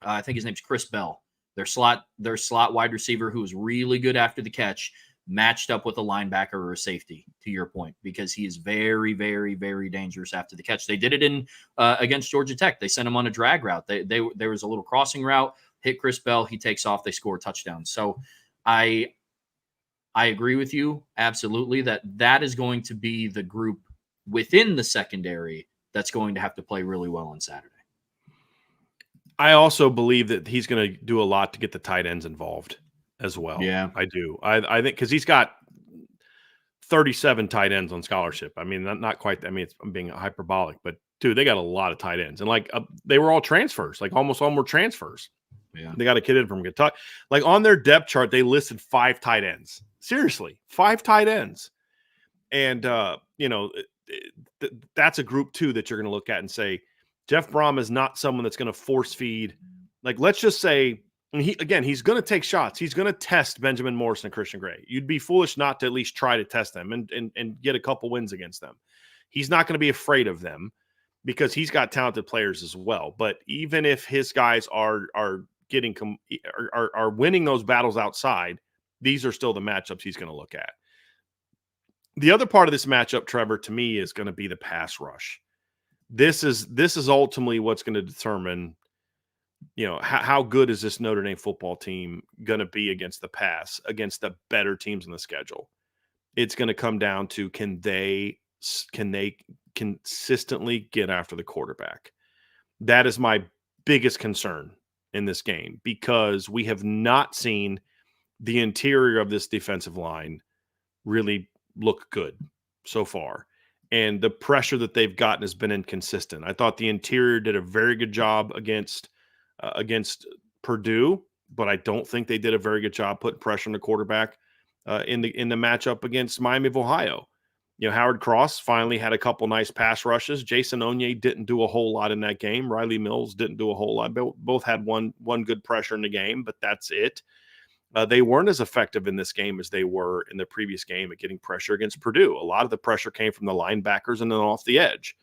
I think his name's Chris Bell, their slot wide receiver who is really good after the catch, matched up with a linebacker or a safety, to your point, because he is very, very, very dangerous after the catch. They did it in against Georgia Tech. They sent him on a drag route. There was a little crossing route, hit Chris Bell, he takes off, they score a touchdown. So I agree with you absolutely that is going to be the group within the secondary that's going to have to play really well on Saturday. I also believe that he's going to do a lot to get the tight ends involved as well. Yeah, I do. I think because he's got 37 tight ends on scholarship. I mean, not quite. I mean, I'm being hyperbolic, but dude, they got a lot of tight ends, and like they were all transfers. Like almost all were transfers. Yeah, they got a kid in from Kentucky. Like on their depth chart, they listed 5 tight ends. Seriously, 5 tight ends, and that's a group too that you're going to look at and say, Jeff Brom is not someone that's going to force feed. Like, let's just say, he's going to take shots. He's going to test Benjamin Morrison and Christian Gray. You'd be foolish not to at least try to test them and get a couple wins against them. He's not going to be afraid of them because he's got talented players as well. But even if his guys are winning those battles outside, these are still the matchups he's going to look at. The other part of this matchup, Trevor, to me, is going to be the pass rush. This is ultimately what's going to determine, how good is this Notre Dame football team going to be against the pass, against the better teams in the schedule. It's going to come down to can they consistently get after the quarterback. That is my biggest concern in this game because we have not seen the interior of this defensive line really look good so far. And the pressure that they've gotten has been inconsistent. I thought the interior did a very good job against Purdue, but I don't think they did a very good job putting pressure on the quarterback in the matchup against Miami of Ohio. Howard Cross finally had a couple nice pass rushes. Jason Onye didn't do a whole lot in that game. Riley Mills didn't do a whole lot. Both had one good pressure in the game, but that's it. They weren't as effective in this game as they were in the previous game at getting pressure against Purdue. A lot of the pressure came from the linebackers and then off the edge.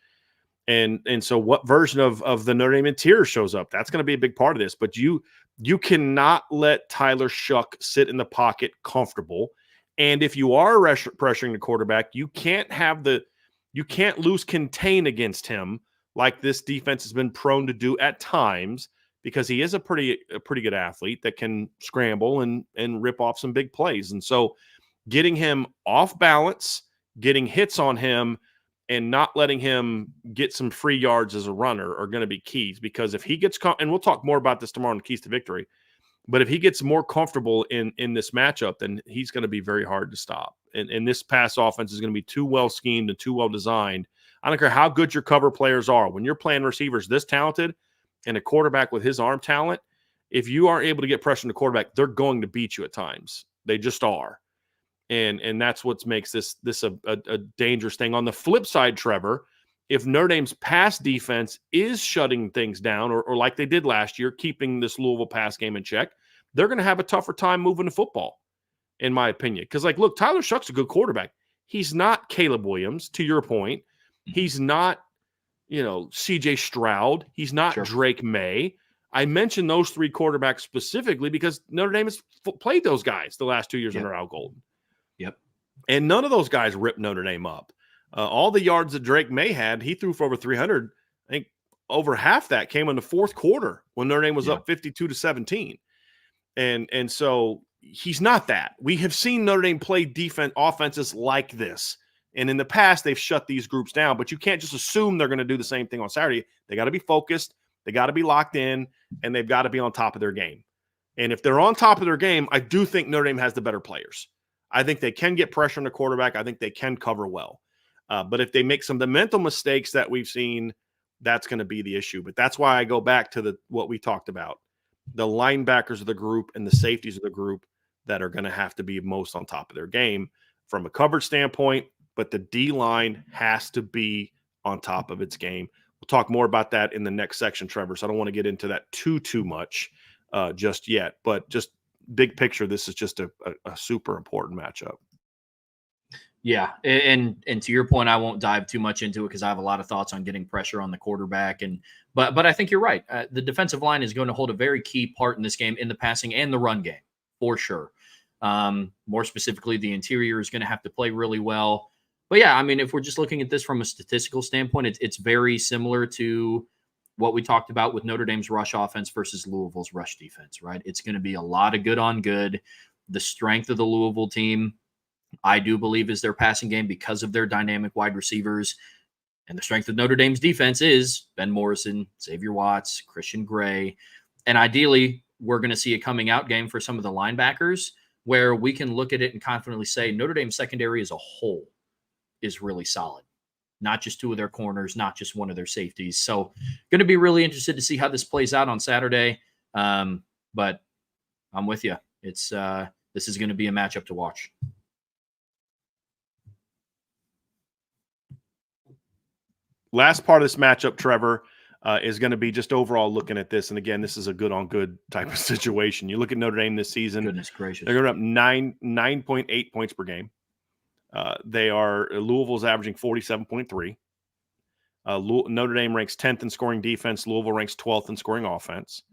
And so what version of the Notre Dame interior shows up? That's going to be a big part of this. But you cannot let Tyler Shuck sit in the pocket comfortable. And if you are pressuring the quarterback, you can't lose contain against him like this defense has been prone to do at times, because he is a pretty good athlete that can scramble and rip off some big plays. And so getting him off balance, getting hits on him, and not letting him get some free yards as a runner are going to be keys, because if he gets and we'll talk more about this tomorrow in the Keys to Victory, but if he gets more comfortable in this matchup, then he's going to be very hard to stop. And this pass offense is going to be too well schemed and too well designed. I don't care how good your cover players are. When you're playing receivers this talented, and a quarterback with his arm talent, if you aren't able to get pressure on the quarterback, they're going to beat you at times. They just are. And that's what makes this a dangerous thing. On the flip side, Trevor, if Notre Dame's pass defense is shutting things down, or like they did last year, keeping this Louisville pass game in check, they're going to have a tougher time moving the football, in my opinion. Because, look, Tyler Shuck's a good quarterback. He's not Caleb Williams, to your point. He's not CJ Stroud. He's not Drake May. I mentioned those 3 quarterbacks specifically because Notre Dame has played those guys the last 2 years under Al Golden. Yep. And none of those guys ripped Notre Dame up. All the yards that Drake May had, he threw for over 300. I think over half that came in the fourth quarter when Notre Dame was up 52-17. And so he's not that. We have seen Notre Dame play offenses like this. And in the past, they've shut these groups down, but you can't just assume they're going to do the same thing on Saturday. They got to be focused, they got to be locked in, and they've got to be on top of their game. And if they're on top of their game, I do think Notre Dame has the better players. I think they can get pressure on the quarterback. I think they can cover well. But if they make some of the mental mistakes that we've seen, that's going to be the issue. But that's why I go back to what we talked about. The linebackers of the group and the safeties of the group that are going to have to be most on top of their game from a coverage standpoint, but the D-line has to be on top of its game. We'll talk more about that in the next section, Trevor, so I don't want to get into that too much just yet. But just big picture, this is just a super important matchup. Yeah, and to your point, I won't dive too much into it because I have a lot of thoughts on getting pressure on the quarterback. But I think you're right. The defensive line is going to hold a very key part in this game in the passing and the run game, for sure. More specifically, the interior is going to have to play really well. But yeah, I mean, if we're just looking at this from a statistical standpoint, it's very similar to what we talked about with Notre Dame's rush offense versus Louisville's rush defense, right? It's going to be a lot of good on good. The strength of the Louisville team, I do believe, is their passing game because of their dynamic wide receivers. And the strength of Notre Dame's defense is Ben Morrison, Xavier Watts, Christian Gray. And ideally, we're going to see a coming out game for some of the linebackers where we can look at it and confidently say Notre Dame's secondary as a whole is really solid. Not just two of their corners, not just one of their safeties. So going to be really interested to see how this plays out on Saturday. But I'm with you. This is going to be a matchup to watch. Last part of this matchup, Trevor, is going to be just overall looking at this. And again, this is a good on good type of situation. You look at Notre Dame this season. Goodness gracious. They're going up 9.8 points per game. Louisville's averaging 47.3. Notre Dame ranks 10th in scoring defense. Louisville ranks 12th in scoring offense.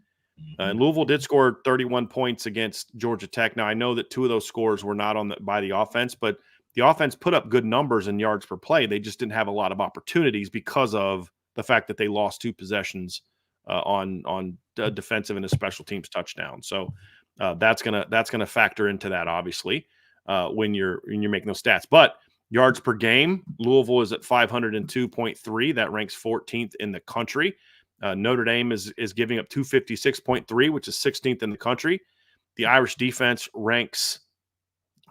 And Louisville did score 31 points against Georgia Tech. Now, I know that two of those scores were not by the offense, but the offense put up good numbers in yards per play. They just didn't have a lot of opportunities because of the fact that they lost two possessions on defensive and a special teams touchdown. So that's gonna factor into that, obviously, when you're making those stats. But yards per game, Louisville is at 502.3. That ranks 14th in the country. Notre Dame is giving up 256.3, which is 16th in the country. The Irish defense ranks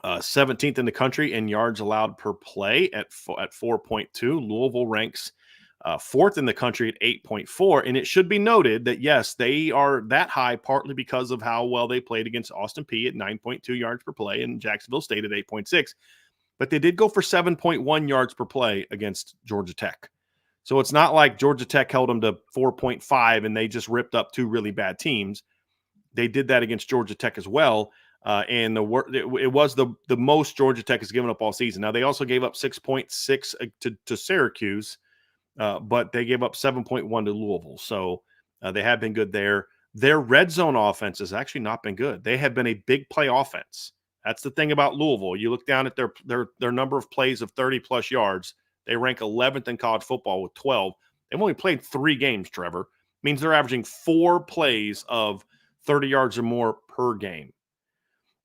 17th in the country in yards allowed per play at 4.2. Louisville ranks 4th in the country at 8.4. And it should be noted that, yes, they are that high partly because of how well they played against Austin Peay at 9.2 yards per play and Jacksonville State at 8.6. But they did go for 7.1 yards per play against Georgia Tech. So it's not like Georgia Tech held them to 4.5 and they just ripped up two really bad teams. They did that against Georgia Tech as well. And it was the most Georgia Tech has given up all season. Now, they also gave up 6.6 to Syracuse, but they gave up 7.1 to Louisville. So they have been good there. Their red zone offense has actually not been good. They have been a big play offense. That's the thing about Louisville. You look down at their number of plays of 30-plus yards. They rank 11th in college football with 12. They've only played 3 games, Trevor. Means they're averaging 4 plays of 30 yards or more per game.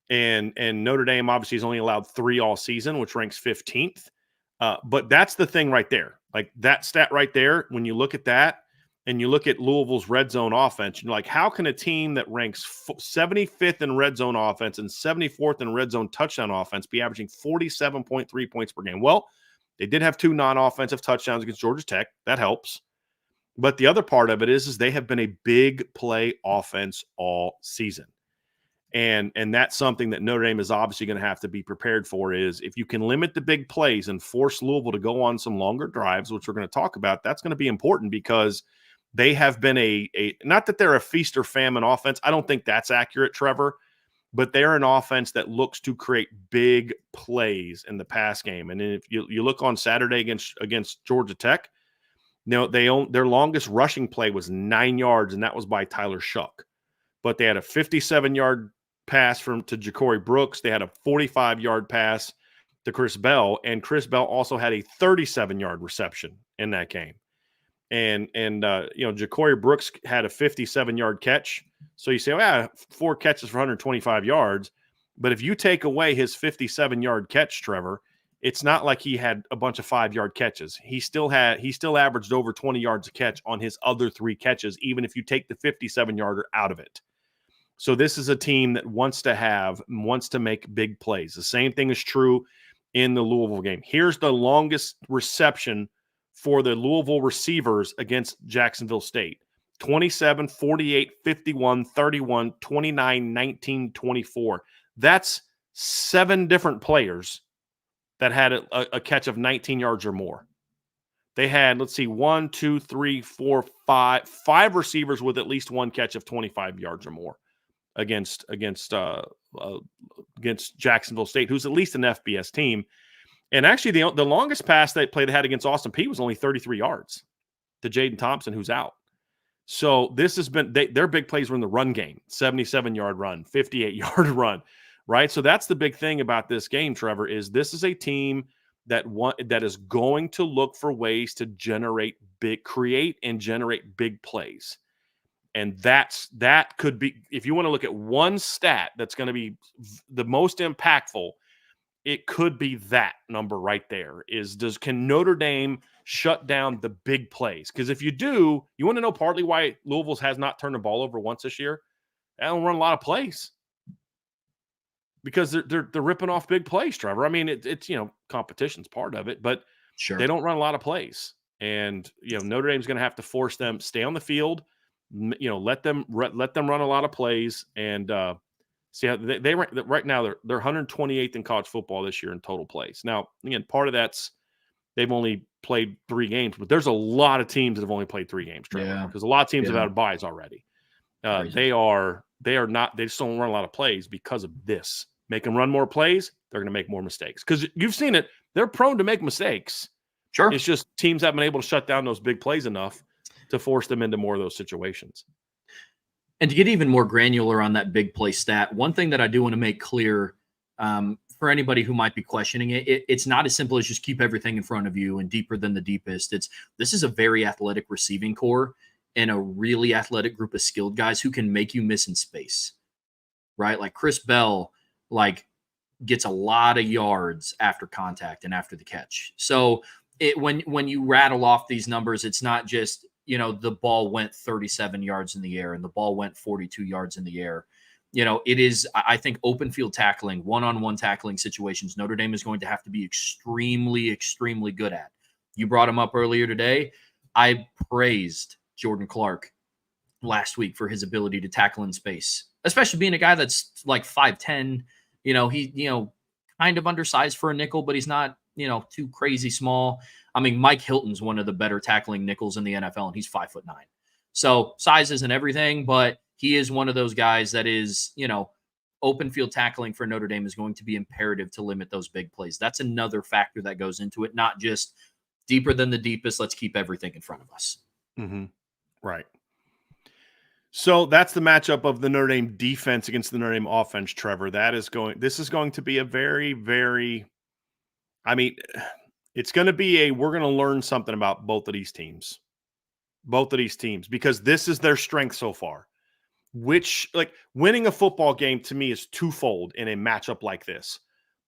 And Notre Dame obviously has only allowed 3 all season, which ranks 15th. But that's the thing right there. Like that stat right there, when you look at that and you look at Louisville's red zone offense, you're like, how can a team that ranks 75th in red zone offense and 74th in red zone touchdown offense be averaging 47.3 points per game? Well, they did have 2 non-offensive touchdowns against Georgia Tech. That helps. But the other part of it is they have been a big play offense all season. And that's something that Notre Dame is obviously going to have to be prepared for, is if you can limit the big plays and force Louisville to go on some longer drives, which we're going to talk about, that's going to be important because they have been not that they're a feast or famine offense. I don't think that's accurate, Trevor, but they're an offense that looks to create big plays in the pass game. And if you look on Saturday against Georgia Tech, their longest rushing play was 9 yards, and that was by Tyler Shuck. But they had a 57-yard pass to Ja'Cory Brooks. They had a 45-yard pass to Chris Bell, and Chris Bell also had a 37-yard reception in that game. And Ja'Cory Brooks had a 57-yard catch. So you say, well, yeah, 4 catches for 125 yards. But if you take away his 57-yard catch, Trevor, it's not like he had a bunch of 5-yard catches. He still averaged over 20 yards a catch on his other 3 catches, even if you take the 57-yarder out of it. So this is a team that wants to make big plays. The same thing is true in the Louisville game. Here's the longest reception for the Louisville receivers against Jacksonville State. 27, 48, 51, 31, 29, 19, 24. That's 7 different players that had a catch of 19 yards or more. They had, let's see, 1, 2, 3, 4, 5 receivers with at least one catch of 25 yards or more against Jacksonville State, who's at least an FBS team. And actually, the longest pass they had against Austin Peay was only 33 yards to Jaden Thompson, who's out. So this has been their big plays were in the run game, 77-yard run, 58-yard run, right? So that's the big thing about this game, Trevor, is this is a team that is going to look for ways to create and generate big plays. And that could be, if you want to look at one stat that's going to be the most impactful, it could be that number right there can Notre Dame shut down the big plays? Because if you do, you want to know partly why Louisville has not turned the ball over once this year? They don't run a lot of plays because they're ripping off big plays, Trevor. I mean, it's competition's part of it, but sure, they don't run a lot of plays. And Notre Dame's going to have to force them stay on the field, let them run a lot of plays and see how they right now they're 128th in college football this year in total plays. Now, again, part of that's they've only played 3 games, but there's a lot of teams that have only played 3 games, Trevor, because a lot of teams have had buys already. They just don't run a lot of plays because of this. Make them run more plays, they're going to make more mistakes. Because you've seen it, they're prone to make mistakes. Sure. It's just teams haven't been able to shut down those big plays enough to force them into more of those situations. And to get even more granular on that big play stat, one thing that I do want to make clear for anybody who might be questioning it's not as simple as just keep everything in front of you and deeper than the deepest. This is a very athletic receiving core and a really athletic group of skilled guys who can make you miss in space, right? Like Chris Bell, gets a lot of yards after contact and after the catch. So when you rattle off these numbers, it's not just, the ball went 37 yards in the air and the ball went 42 yards in the air. It is, I think, open field tackling, one-on-one tackling situations, Notre Dame is going to have to be extremely, extremely good at. You brought him up earlier today. I praised Jordan Clark last week for his ability to tackle in space, especially being a guy that's like 5'10". He kind of undersized for a nickel, but he's not, too crazy small. I mean, Mike Hilton's one of the better tackling nickels in the NFL, and he's 5'9". So size isn't everything, but he is one of those guys that is, open field tackling for Notre Dame is going to be imperative to limit those big plays. That's another factor that goes into it, not just deeper than the deepest. Let's keep everything in front of us. Mm-hmm. Right. So that's the matchup of the Notre Dame defense against the Notre Dame offense, Trevor. This is going to be a very, very, it's going to be we're going to learn something about both of these teams, because this is their strength so far, winning a football game to me is twofold in a matchup like this.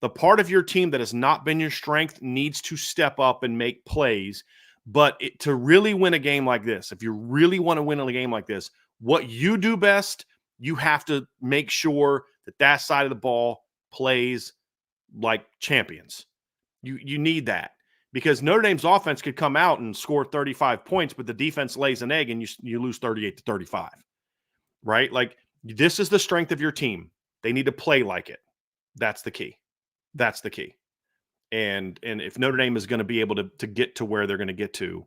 The part of your team that has not been your strength needs to step up and make plays. But to really win a game like this, if you really want to win a game like this, what you do best, you have to make sure that side of the ball plays like champions. You need that, because Notre Dame's offense could come out and score 35 points, but the defense lays an egg and you lose 38-35, right? This is the strength of your team. They need to play like it. That's the key. And if Notre Dame is going to be able to get to where they're going to get to,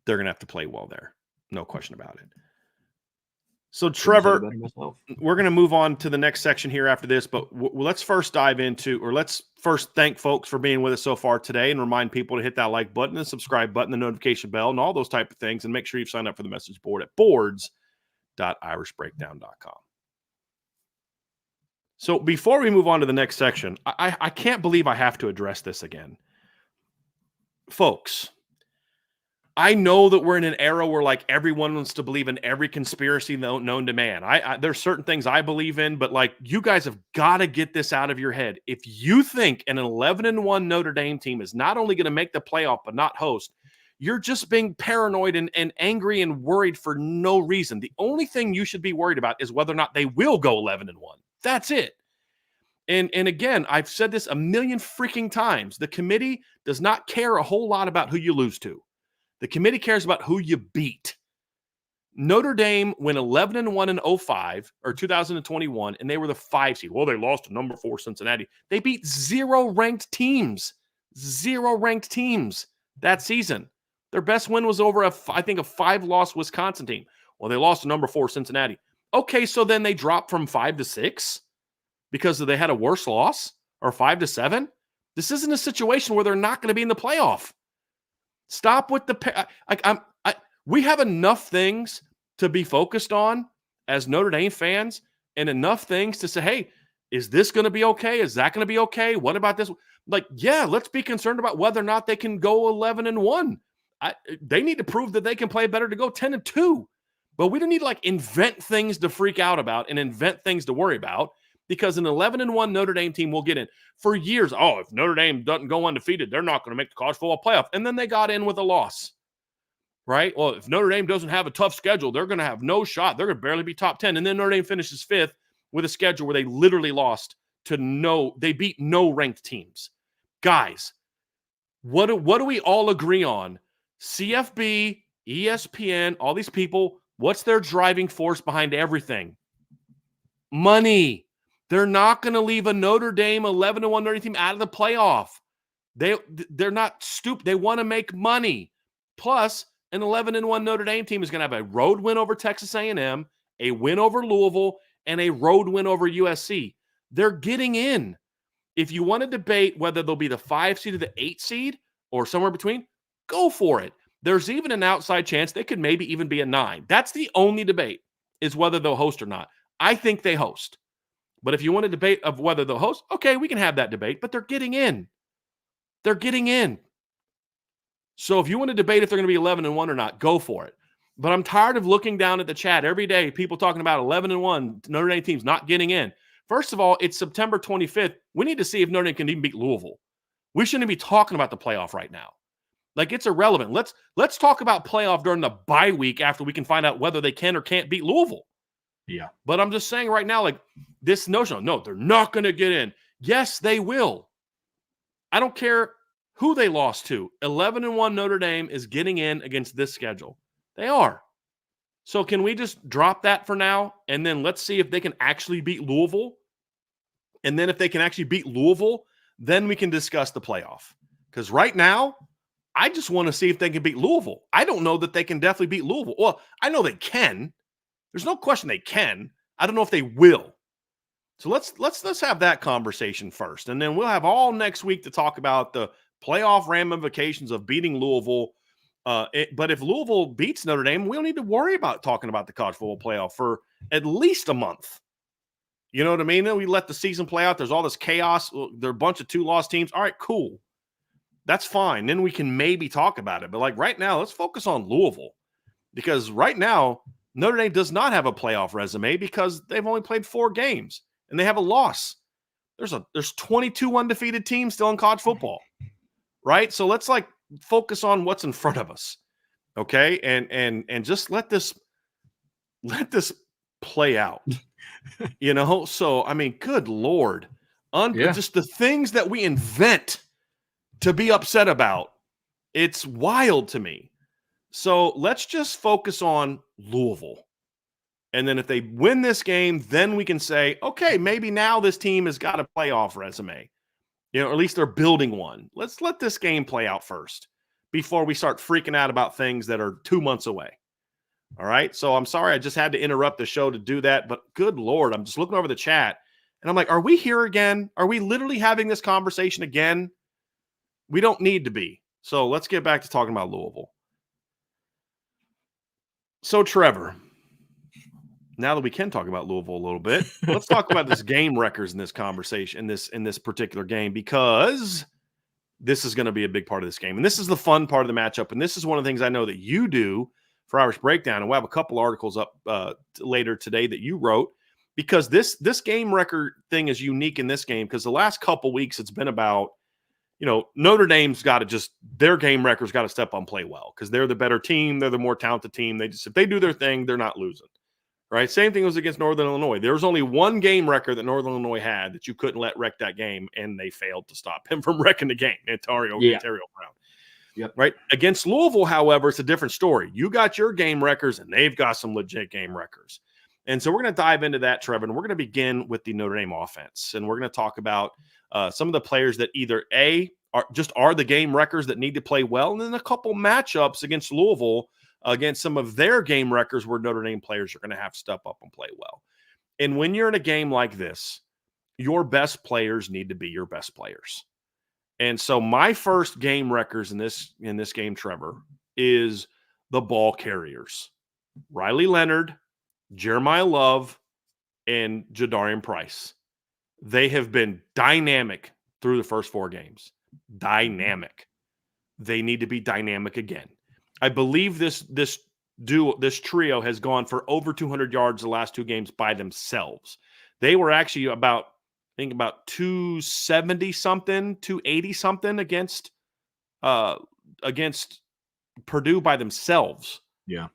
they're going to have to play well there. No question about it. So, Trevor, we're going to move on to the next section here after this, but let's first let's first thank folks for being with us so far today and remind people to hit that like button and subscribe button, the notification bell, and all those type of things, and make sure you've signed up for the message board at boards.irishbreakdown.com. So before we move on to the next section, I can't believe I have to address this again. Folks, I know that we're in an era where everyone wants to believe in every conspiracy known to man. There's certain things I believe in, but you guys have got to get this out of your head. If you think an 11-1 Notre Dame team is not only going to make the playoff but not host, You're just being paranoid and angry and worried for no reason. The only thing you should be worried about is whether or not they will go 11-1. That's it. And again, I've said this a million freaking times. The committee does not care a whole lot about who you lose to. The committee cares about who you beat. Notre Dame went 11-1 in 05 or 2021, and they were the 5 seed. Well, they lost to number 4 Cincinnati. They beat 0 ranked teams that season. Their best win was over a 5-loss Wisconsin team. Well, they lost to number 4 Cincinnati. Okay, so then they dropped from 5 to 6 because they had a worse loss, or 5 to 7. This isn't a situation where they're not going to be in the playoff. Stop with the we have enough things to be focused on as Notre Dame fans, and enough things to say, hey, is this going to be okay? Is that going to be okay? What about this? Like, yeah, let's be concerned about whether or not they can go 11-1. They need to prove that they can play better to go 10-2. But we don't need to like invent things to freak out about and invent things to worry about, because an 11-1 Notre Dame team will get in for years. Oh, if Notre Dame doesn't go undefeated, they're not going to make the college football playoff. And then they got in with a loss, right? Well, if Notre Dame doesn't have a tough schedule, they're going to have no shot. They're going to barely be top 10. And then Notre Dame finishes 5th with a schedule where they literally lost to they beat no ranked teams. Guys, what do we all agree on? CFB, ESPN, all these people, what's their driving force behind everything? Money. They're not going to leave a Notre Dame 11-1 Notre Dame team out of the playoff. They're not stupid. They want to make money. Plus, an 11-1 Notre Dame team is going to have a road win over Texas A&M, a win over Louisville, and a road win over USC. They're getting in. If you want to debate whether they'll be the 5 seed or the 8 seed or somewhere between, go for it. There's even an outside chance they could maybe even be a 9. That's the only debate, is whether they'll host or not. I think they host. But if you want a debate of whether they'll host, okay, we can have that debate, but they're getting in. They're getting in. So if you want to debate if they're going to be 11-1 or not, go for it. But I'm tired of looking down at the chat every day, people talking about 11-1 Notre Dame teams not getting in. First of all, it's September 25th. We need to see if Notre Dame can even beat Louisville. We shouldn't be talking about the playoff right now. Like, it's irrelevant. Let's talk about playoff during the bye week after we can find out whether they can or can't beat Louisville. Yeah. But I'm just saying right now, like, this notion, no, they're not going to get in. Yes, they will. I don't care who they lost to. 11-1 Notre Dame is getting in against this schedule. They are. So can we just drop that for now? And then let's see if they can actually beat Louisville. And then if they can actually beat Louisville, then we can discuss the playoff. Because right now, I just want to see if they can beat Louisville. I don't know that they can definitely beat Louisville. Well, I know they can. There's no question they can. I don't know if they will. So let's have that conversation first. And then we'll have all next week to talk about the playoff ramifications of beating Louisville. But if Louisville beats Notre Dame, we don't need to worry about talking about the college football playoff for at least a month. You know what I mean? Then we let the season play out. There's all this chaos. There are a bunch of 2-loss teams. All right, cool. That's fine. Then we can maybe talk about it. But like right now, let's focus on Louisville. Because right now, Notre Dame does not have a playoff resume because they've only played 4 games and they have a loss. There's 22 undefeated teams still in college football, right? So let's like focus on what's in front of us, okay? And just let this play out, you know? So I mean, good Lord, just the things that we invent to be upset about, it's wild to me. So let's just focus on Louisville. And then if they win this game, then we can say, okay, maybe now this team has got a playoff resume. You know, or at least they're building one. Let's let this game play out first before we start freaking out about things that are 2 months away. All right? So I'm sorry I just had to interrupt the show to do that, but good Lord, I'm just looking over the chat, and I'm like, are we here again? Are we literally having this conversation again? We don't need to be. So let's get back to talking about Louisville. So, Trevor, now that we can talk about Louisville a little bit, let's talk about this game records in this conversation, in this particular game, because this is going to be a big part of this game. And this is the fun part of the matchup. And this is one of the things I know that you do for Irish Breakdown. And we'll have a couple articles up later today that you wrote, because this game record thing is unique in this game, because the last couple weeks it's been about, Notre Dame's got to their game record's got to step up and play well because they're the better team. They're the more talented team. If they do their thing, they're not losing. Right? Same thing was against Northern Illinois. There was only one game record that Northern Illinois had that you couldn't let wreck that game, and they failed to stop him from wrecking the game. Ontario Brown. Yep. Right? Against Louisville, however, it's a different story. You got your game records, and they've got some legit game records. And so we're going to dive into that, Trevor, and we're going to begin with the Notre Dame offense. And we're going to talk about some of the players that either are the game records that need to play well, and then a couple matchups against Louisville against some of their game records where Notre Dame players are going to have to step up and play well. And when you're in a game like this, your best players need to be your best players. And so my first game records in this game, Trevor, is the ball carriers. Riley Leonard, Jeremiah Love, and Jadarian Price. They have been dynamic through the first 4 games. Dynamic. They need to be dynamic again. I believe this trio has gone for over 200 yards the last 2 games by themselves. They were actually about 270 something, 280 something against Purdue by themselves. Yeah.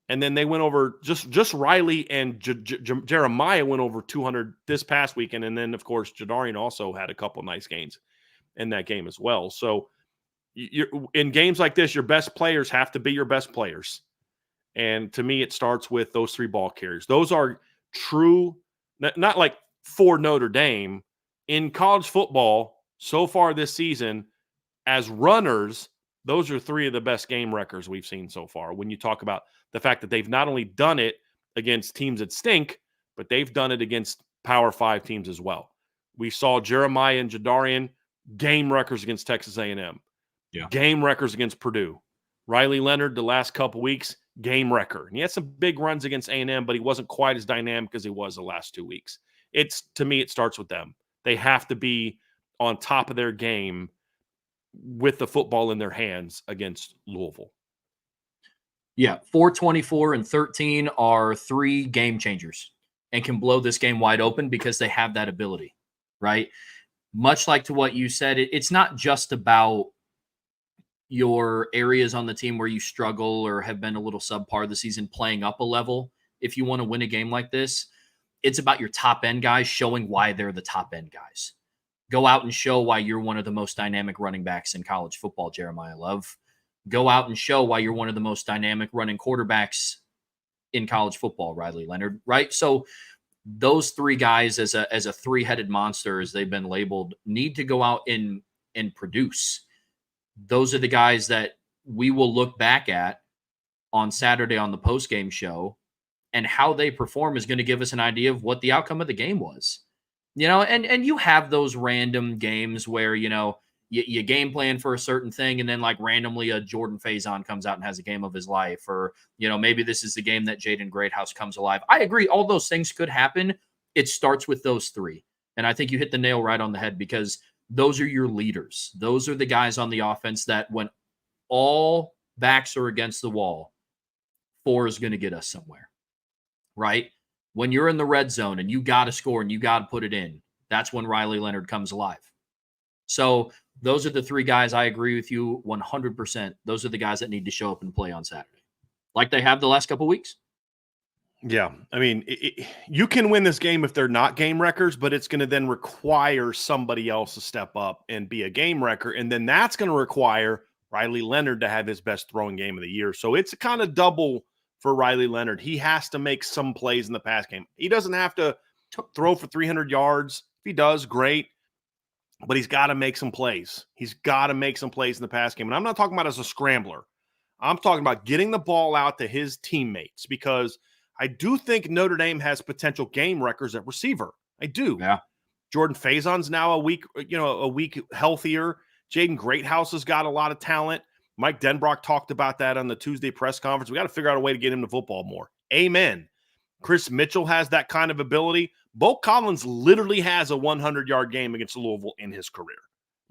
And then they went over just Riley and Jeremiah went over 200 this past weekend. And then, of course, Jadarian also had a couple nice gains in that game as well. So in games like this, your best players have to be your best players. And to me, it starts with those 3 ball carriers. Those are true, not like for Notre Dame. In college football so far this season, as runners, those are 3 of the best game records we've seen so far. When you talk about the fact that they've not only done it against teams that stink, but they've done it against Power 5 teams as well. We saw Jeremiah and Jadarian game records against Texas A&M. Yeah. Game records against Purdue. Riley Leonard, the last couple weeks, game record. And he had some big runs against A&M, but he wasn't quite as dynamic as he was the last 2 weeks. To me, it starts with them. They have to be on top of their game with the football in their hands against Louisville. Yeah, 424 and 13 are 3 game changers and can blow this game wide open because they have that ability, right? Much like to what you said, it's not just about your areas on the team where you struggle or have been a little subpar this season playing up a level. If you want to win a game like this, it's about your top end guys showing why they're the top end guys. Go out and show why you're one of the most dynamic running backs in college football, Jeremiah Love. Go out and show why you're one of the most dynamic running quarterbacks in college football, Riley Leonard, right? So those 3 guys as a 3-headed monster, as they've been labeled, need to go out and produce. Those are the guys that we will look back at on Saturday on the postgame show, and how they perform is going to give us an idea of what the outcome of the game was. And you have those random games where, you game plan for a certain thing, and then like randomly a Jordan Faison comes out and has a game of his life, or, maybe this is the game that Jaden Greathouse comes alive. I agree. All those things could happen. It starts with those 3. And I think you hit the nail right on the head, because those are your leaders. Those are the guys on the offense that when all backs are against the wall, 4 is going to get us somewhere, right? When you're in the red zone and you got to score and you got to put it in, that's when Riley Leonard comes alive. So those are the 3 guys. I agree with you 100%. Those are the guys that need to show up and play on Saturday, like they have the last couple of weeks. Yeah. I mean, you can win this game if they're not game records, but it's going to then require somebody else to step up and be a game record. And then that's going to require Riley Leonard to have his best throwing game of the year. So it's kind of double for Riley Leonard. He has to make some plays in the pass game. He doesn't have to throw for 300 yards. If he does, great. But he's got to make some plays. He's got to make some plays in the pass game. And I'm not talking about as a scrambler. I'm talking about getting the ball out to his teammates, because I do think Notre Dame has potential game records at receiver. I do. Yeah. Jordan Faison's now a week healthier. Jaden Greathouse has got a lot of talent. Mike Denbrock talked about that on the Tuesday press conference. We got to figure out a way to get him to football more. Amen. Chris Mitchell has that kind of ability. Bo Collins literally has a 100-yard game against Louisville in his career.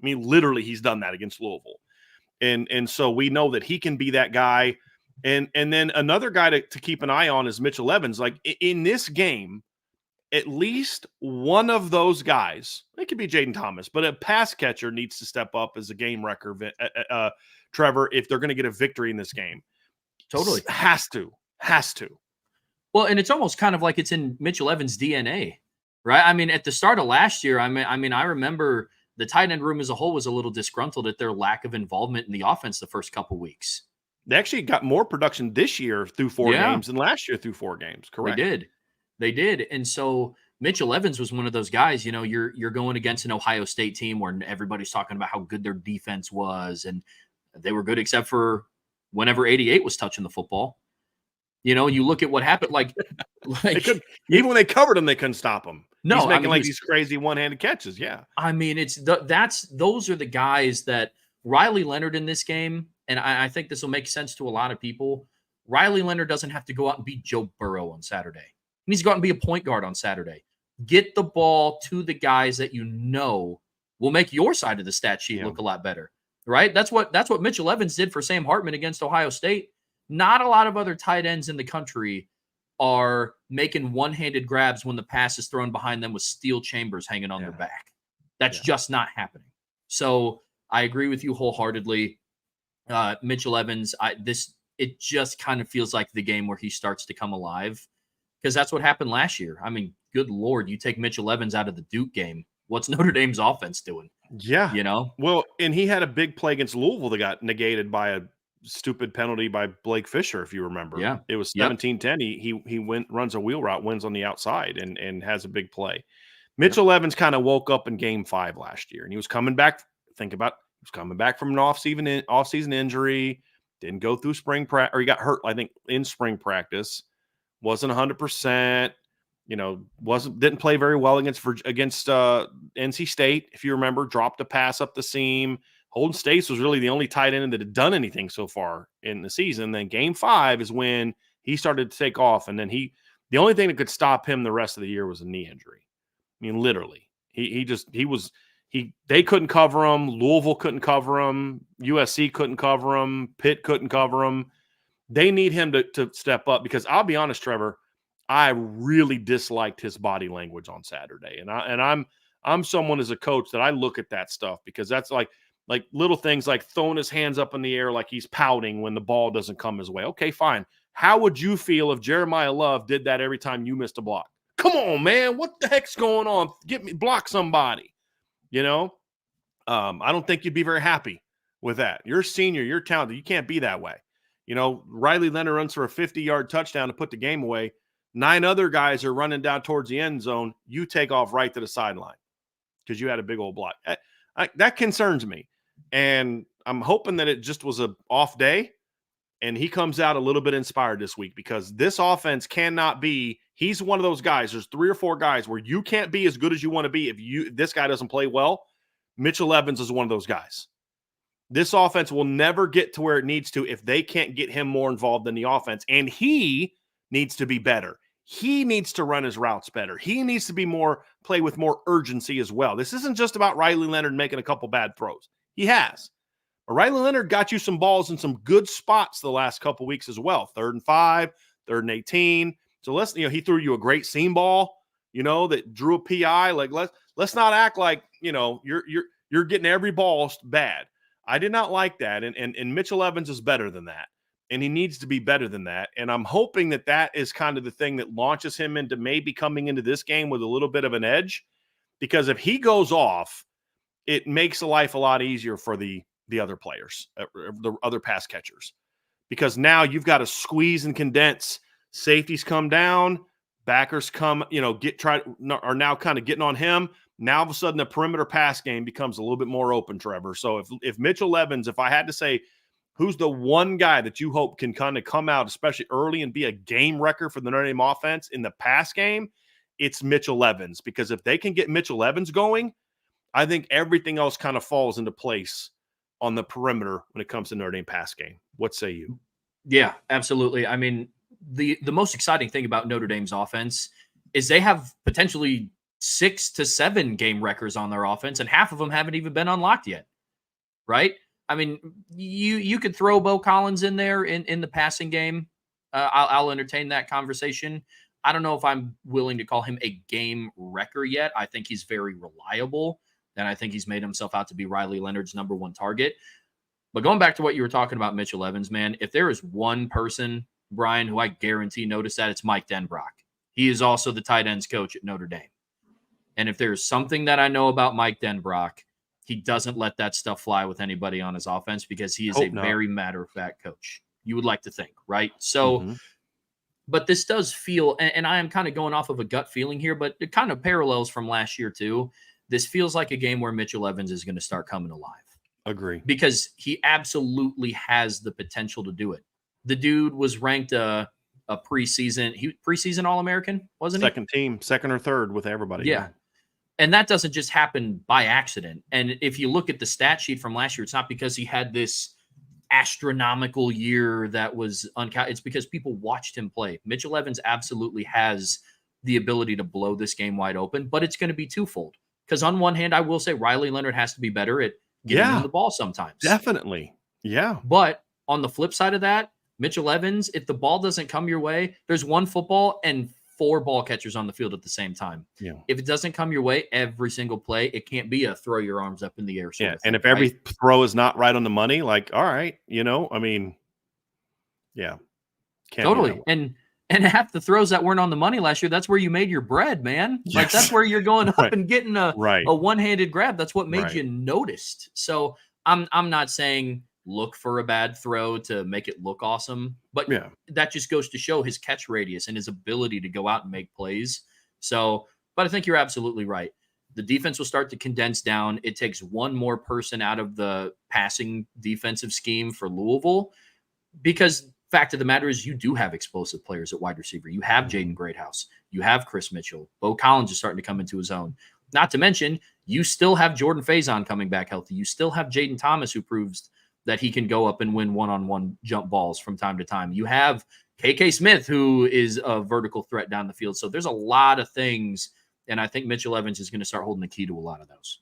I mean, literally, he's done that against Louisville. And so we know that he can be that guy. And then another guy to keep an eye on is Mitchell Evans. Like in this game, at least one of those guys, It could be Jaden Thomas, but a pass catcher needs to step up as a game wrecker, Trevor, if they're going to get a victory in this game. Totally. Has to. Well, and it's almost kind of like it's in Mitchell Evans' DNA, right? I mean, at the start of last year, I remember the tight end room as a whole was a little disgruntled at their lack of involvement in the offense the first couple weeks. They actually got more production this year through 4 games than last year through 4 games. Correct. They did. And so Mitchell Evans was one of those guys, you're going against an Ohio State team where everybody's talking about how good their defense was. And they were good except for whenever 88 was touching the football. You look at what happened. Like even when they covered him, they couldn't stop him. No, he's making these crazy one-handed catches. Yeah. I mean, those are the guys that Riley Leonard in this game. And I think this will make sense to a lot of people. Riley Leonard doesn't have to go out and beat Joe Burrow on Saturday. He needs to go out and be a point guard on Saturday. Get the ball to the guys that will make your side of the stat sheet look a lot better, right? That's what Mitchell Evans did for Sam Hartman against Ohio State. Not a lot of other tight ends in the country are making one-handed grabs when the pass is thrown behind them with steel chambers hanging on their back. That's just not happening. So I agree with you wholeheartedly. Mitchell Evans, it just kind of feels like the game where he starts to come alive, because that's what happened last year. I mean, good Lord, you take Mitchell Evans out of the Duke game. What's Notre Dame's offense doing? Yeah. Well, and he had a big play against Louisville that got negated by a stupid penalty by Blake Fisher, if you remember. Yeah. It was 17-10. He runs a wheel route, wins on the outside, and has a big play. Mitchell Evans kind of woke up in game 5 last year, and he was coming back. He was coming back from an off-season injury, didn't go through spring practice, or he got hurt, I think, in spring practice. Wasn't 100%, didn't play very well against NC State, if you remember, dropped a pass up the seam. Holden States was really the only tight end that had done anything so far in the season. Then game 5 is when he started to take off. And then the only thing that could stop him the rest of the year was a knee injury. I mean, literally, they couldn't cover him. Louisville couldn't cover him. USC couldn't cover him. Pitt couldn't cover him. They need him to step up, because I'll be honest, Trevor, I really disliked his body language on Saturday. And I'm someone as a coach that I look at that stuff, because that's like little things like throwing his hands up in the air like he's pouting when the ball doesn't come his way. Okay, fine. How would you feel if Jeremiah Love did that every time you missed a block? Come on, man. What the heck's going on? Block somebody. I don't think you'd be very happy with that. You're a senior. You're talented. You can't be that way. Riley Leonard runs for a 50-yard touchdown to put the game away. 9 other guys are running down towards the end zone. You take off right to the sideline because you had a big old block. That concerns me. And I'm hoping that it just was an off day and he comes out a little bit inspired this week, because this offense cannot be – he's one of those guys. There's 3 or 4 guys where you can't be as good as you want to be if this guy doesn't play well. Mitchell Evans is one of those guys. This offense will never get to where it needs to if they can't get him more involved in the offense. And he needs to be better. He needs to run his routes better. He needs to play with more urgency as well. This isn't just about Riley Leonard making a couple bad throws. He has. But Riley Leonard got you some balls in some good spots the last couple weeks as well. 3rd and 5, 3rd and 18. So he threw you a great seam ball, that drew a PI. Like let's not act like, you're getting every ball bad. I did not like that. And Mitchell Evans is better than that. And he needs to be better than that. And I'm hoping that is kind of the thing that launches him into maybe coming into this game with a little bit of an edge. Because if he goes off, it makes life a lot easier for the other players, the other pass catchers. Because now you've got to squeeze and condense. Safeties come down, backers come, are now kind of getting on him. Now, all of a sudden, the perimeter pass game becomes a little bit more open, Trevor. So if Mitchell Evans, if I had to say who's the one guy that you hope can kind of come out, especially early, and be a game wrecker for the Notre Dame offense in the pass game, it's Mitchell Evans. Because if they can get Mitchell Evans going, I think everything else kind of falls into place on the perimeter when it comes to Notre Dame pass game. What say you? Yeah, absolutely. I mean, the most exciting thing about Notre Dame's offense is they have potentially 6 to 7 game wreckers on their offense, and half of them haven't even been unlocked yet, right? I mean, you could throw Bo Collins in there in the passing game. I'll entertain that conversation. I don't know if I'm willing to call him a game wrecker yet. I think he's very reliable, and I think he's made himself out to be Riley Leonard's number one target. But going back to what you were talking about, Mitchell Evans, man, if there is one person, Bryan, who I guarantee noticed that, it's Mike Denbrock. He is also the tight ends coach at Notre Dame. And if there's something that I know about Mike Denbrock, he doesn't let that stuff fly with anybody on his offense because he is very matter-of-fact coach. You would like to think, right? So, but this does feel, and I am kind of going off of a gut feeling here, but it kind of parallels from last year too. This feels like a game where Mitchell Evans is going to start coming alive. Agree. Because he absolutely has the potential to do it. The dude was ranked a preseason All-American, wasn't he? Second team, second or third with everybody. Yeah. And that doesn't just happen by accident. And if you look at the stat sheet from last year, it's not because he had this astronomical year that was uncounted. It's because people watched him play. Mitchell Evans absolutely has the ability to blow this game wide open, but it's going to be twofold. Because on one hand, I will say Riley Leonard has to be better at getting him the ball sometimes. Definitely. Yeah. But on the flip side of that, Mitchell Evans, if the ball doesn't come your way, there's one football and 4 ball catchers on the field at the same time. Yeah. If it doesn't come your way every single play, it can't be a throw your arms up in the air. Yeah. And if every throw is not right on the money, like, all right, I mean, yeah. Totally. And half the throws that weren't on the money last year, that's where you made your bread, man. Yes. Like that's where you're going up and getting a one-handed grab. That's what made you noticed. So I'm not saying look for a bad throw to make it look awesome, but that just goes to show his catch radius and his ability to go out and make plays. So, but I think you're absolutely right. The defense will start to condense down. It takes one more person out of the passing defensive scheme for Louisville because fact of the matter is you do have explosive players at wide receiver. You have Jaden Greathouse. You have Chris Mitchell. Bo Collins is starting to come into his own. Not to mention, you still have Jordan Faison coming back healthy. You still have Jaden Thomas who proves that he can go up and win one-on-one jump balls from time to time. You have KK Smith, who is a vertical threat down the field. So there's a lot of things, and I think Mitchell Evans is going to start holding the key to a lot of those.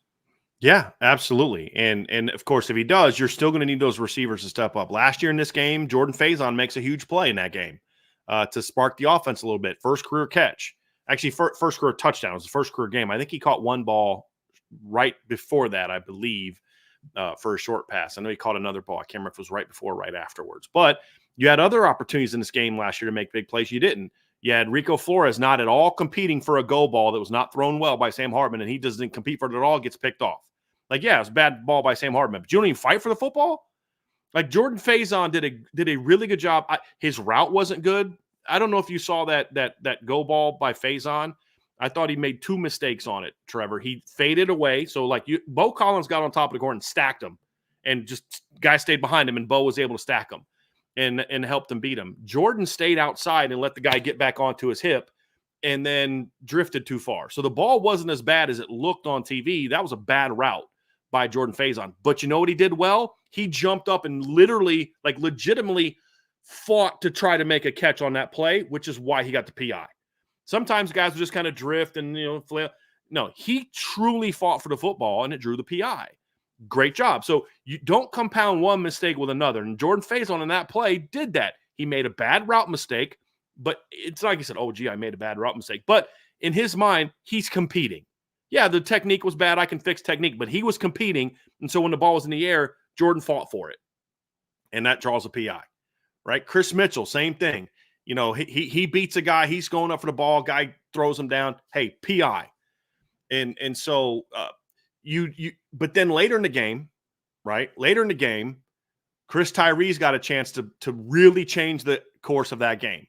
Yeah, absolutely. And of course, if he does, you're still going to need those receivers to step up. Last year in this game, Jordan Faison makes a huge play in that game to spark the offense a little bit. First career catch. Actually, first career touchdown. It was the first career game. I think he caught one ball right before that, I believe. For a short pass. I know he caught another ball. I can't remember if it was right before or right afterwards. But you had other opportunities in this game last year to make big plays. You didn't. You had Rico Flores not at all competing for a go ball that was not thrown well by Sam Hartman, and he doesn't compete for it at all, gets picked off. Like, yeah, it was a bad ball by Sam Hartman, but you don't even fight for the football? Like, Jordan Faison did a really good job. His route wasn't good. I don't know if you saw that go ball by Faison. I thought he made 2 mistakes on it, Trevor. He faded away. So, Bo Collins got on top of the court and stacked him. And just guy stayed behind him, and Bo was able to stack him and helped him beat him. Jordan stayed outside and let the guy get back onto his hip and then drifted too far. So the ball wasn't as bad as it looked on TV. That was a bad route by Jordan Faison. But you know what he did well? He jumped up and legitimately fought to try to make a catch on that play, which is why he got the PI. Sometimes guys will just kind of drift and, flail. No, he truly fought for the football, and it drew the PI. Great job. So you don't compound one mistake with another. And Jordan Faison in that play did that. He made a bad route mistake, but it's like he said, oh, gee, I made a bad route mistake. But in his mind, he's competing. Yeah, the technique was bad. I can fix technique. But he was competing, and so when the ball was in the air, Jordan fought for it. And that draws a PI, right? Chris Mitchell, same thing. He beats a guy. He's going up for the ball. Guy throws him down. Hey, PI. And so but then later in the game, right? Later in the game, Chris Tyree's got a chance to really change the course of that game.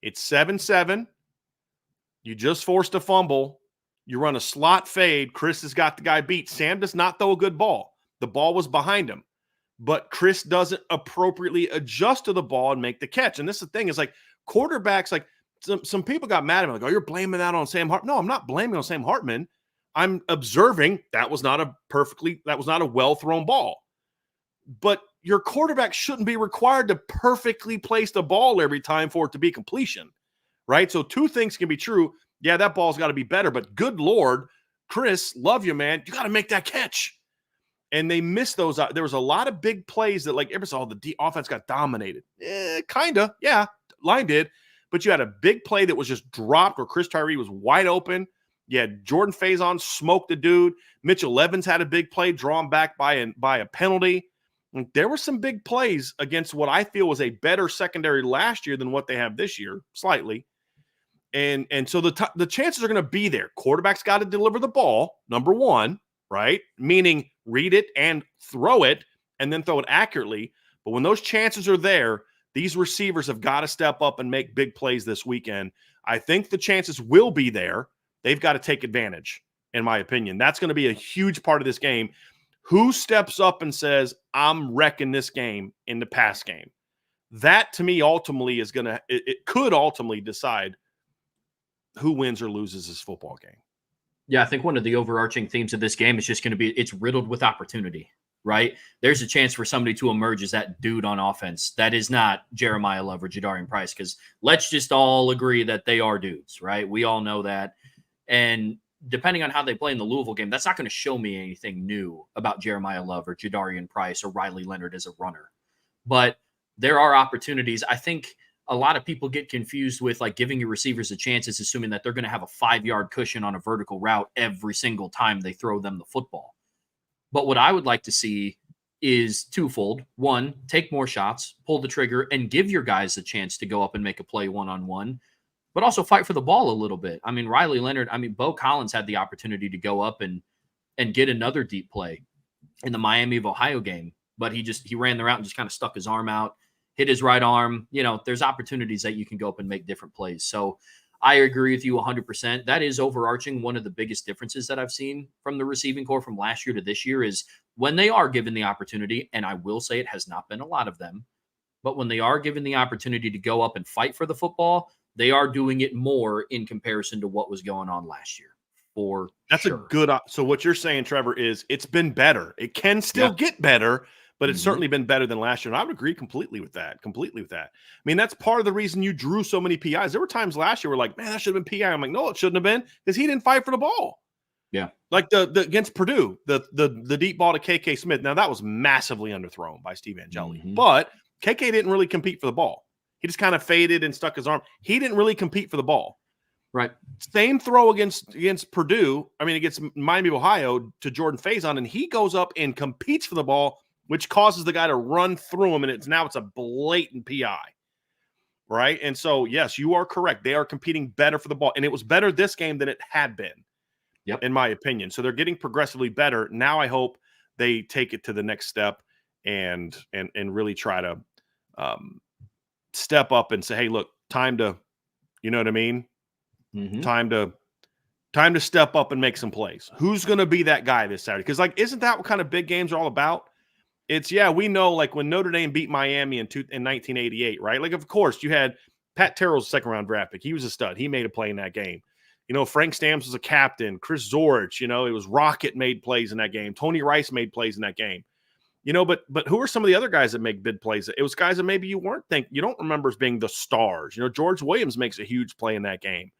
It's 7-7. You just forced a fumble. You run a slot fade. Chris has got the guy beat. Sam does not throw a good ball. The ball was behind him. But Chris doesn't appropriately adjust to the ball and make the catch. And this is the thing, is quarterbacks, some people got mad at me, oh, you're blaming that on Sam Hartman. No, I'm not blaming on Sam Hartman. I'm observing that was not a well-thrown ball. But your quarterback shouldn't be required to perfectly place the ball every time for it to be completion, right? So 2 things can be true. Yeah, that ball's got to be better, but good Lord, Chris, love you, man. You got to make that catch. And they missed those. There was a lot of big plays that, everybody saw the offense got dominated. Kind of, yeah, line did. but you had a big play that was just dropped where Chris Tyree was wide open. You had Jordan Faison smoked the dude. Mitchell Evans had a big play drawn back by a penalty. And there were some big plays against what I feel was a better secondary last year than what they have this year, slightly. And so the chances are going to be there. Quarterback's got to deliver the ball, number one, right? Meaning read it and throw it, and then throw it accurately. But when those chances are there, these receivers have got to step up and make big plays this weekend. I think the chances will be there. They've got to take advantage, in my opinion. That's going to be a huge part of this game. Who steps up and says, I'm wrecking this game in the pass game? That, to me, ultimately is going to – it could ultimately decide who wins or loses this football game. Yeah, I think one of the overarching themes of this game is just going to be it's riddled with opportunity, right? There's a chance for somebody to emerge as that dude on offense. That is not Jeremiah Love or Jadarian Price, because let's just all agree that they are dudes, right? We all know that. And depending on how they play in the Louisville game, that's not going to show me anything new about Jeremiah Love or Jadarian Price or Riley Leonard as a runner. But there are opportunities. I think a lot of people get confused with like giving your receivers a chance is assuming that they're going to have a 5-yard cushion on a vertical route every single time they throw them the football. But what I would like to see is twofold. One, take more shots, pull the trigger, and give your guys a chance to go up and make a play one-on-one, but also fight for the ball a little bit. I mean, Riley Leonard, Bo Collins had the opportunity to go up and get another deep play in the Miami of Ohio game, but he ran the route and just kind of stuck his arm out, hit his right arm. You know, there's opportunities that you can go up and make different plays. So I agree with you 100%. That is overarching. One of the biggest differences that I've seen from the receiving corps from last year to this year is when they are given the opportunity, and I will say it has not been a lot of them, but when they are given the opportunity to go up and fight for the football, they are doing it more in comparison to what was going on last year. That's sure. A good. So what you're saying, Trevor, is it's been better. It can still get better, but it's certainly been better than last year. And I would agree completely with that. I mean, that's part of the reason you drew so many PIs. There were times last year where like, man, that should have been PI. I'm like, no, it shouldn't have been, because he didn't fight for the ball. Yeah. Like the against Purdue, the deep ball to KK Smith. Now that was massively underthrown by Steve Angeli, but KK didn't really compete for the ball. He just kind of faded and stuck his arm. He didn't really compete for the ball. Right. Same throw against Purdue. Against Miami of Ohio to Jordan Faison, and he goes up and competes for the ball, which causes the guy to run through him, and it's a blatant PI. Right? And so, yes, you are correct. They are competing better for the ball, and it was better this game than it had been, in my opinion. So they're getting progressively better. Now I hope they take it to the next step and really try to step up and say, hey, look, time to, you know what I mean? Time to step up and make some plays. Who's going to be that guy this Saturday? Because, like, isn't that what kind of big games are all about? It's, we know, like, when Notre Dame beat Miami in 1988, right? Like, of course, you had Pat Terrell's second-round draft pick. He was a stud. He made a play in that game. You know, Frank Stamps was a captain. Chris Zorich, it was Rocket made plays in that game. Tony Rice made plays in that game. But who are some of the other guys that make big plays? It was guys that maybe you don't remember as being the stars. George Williams makes a huge play in that game.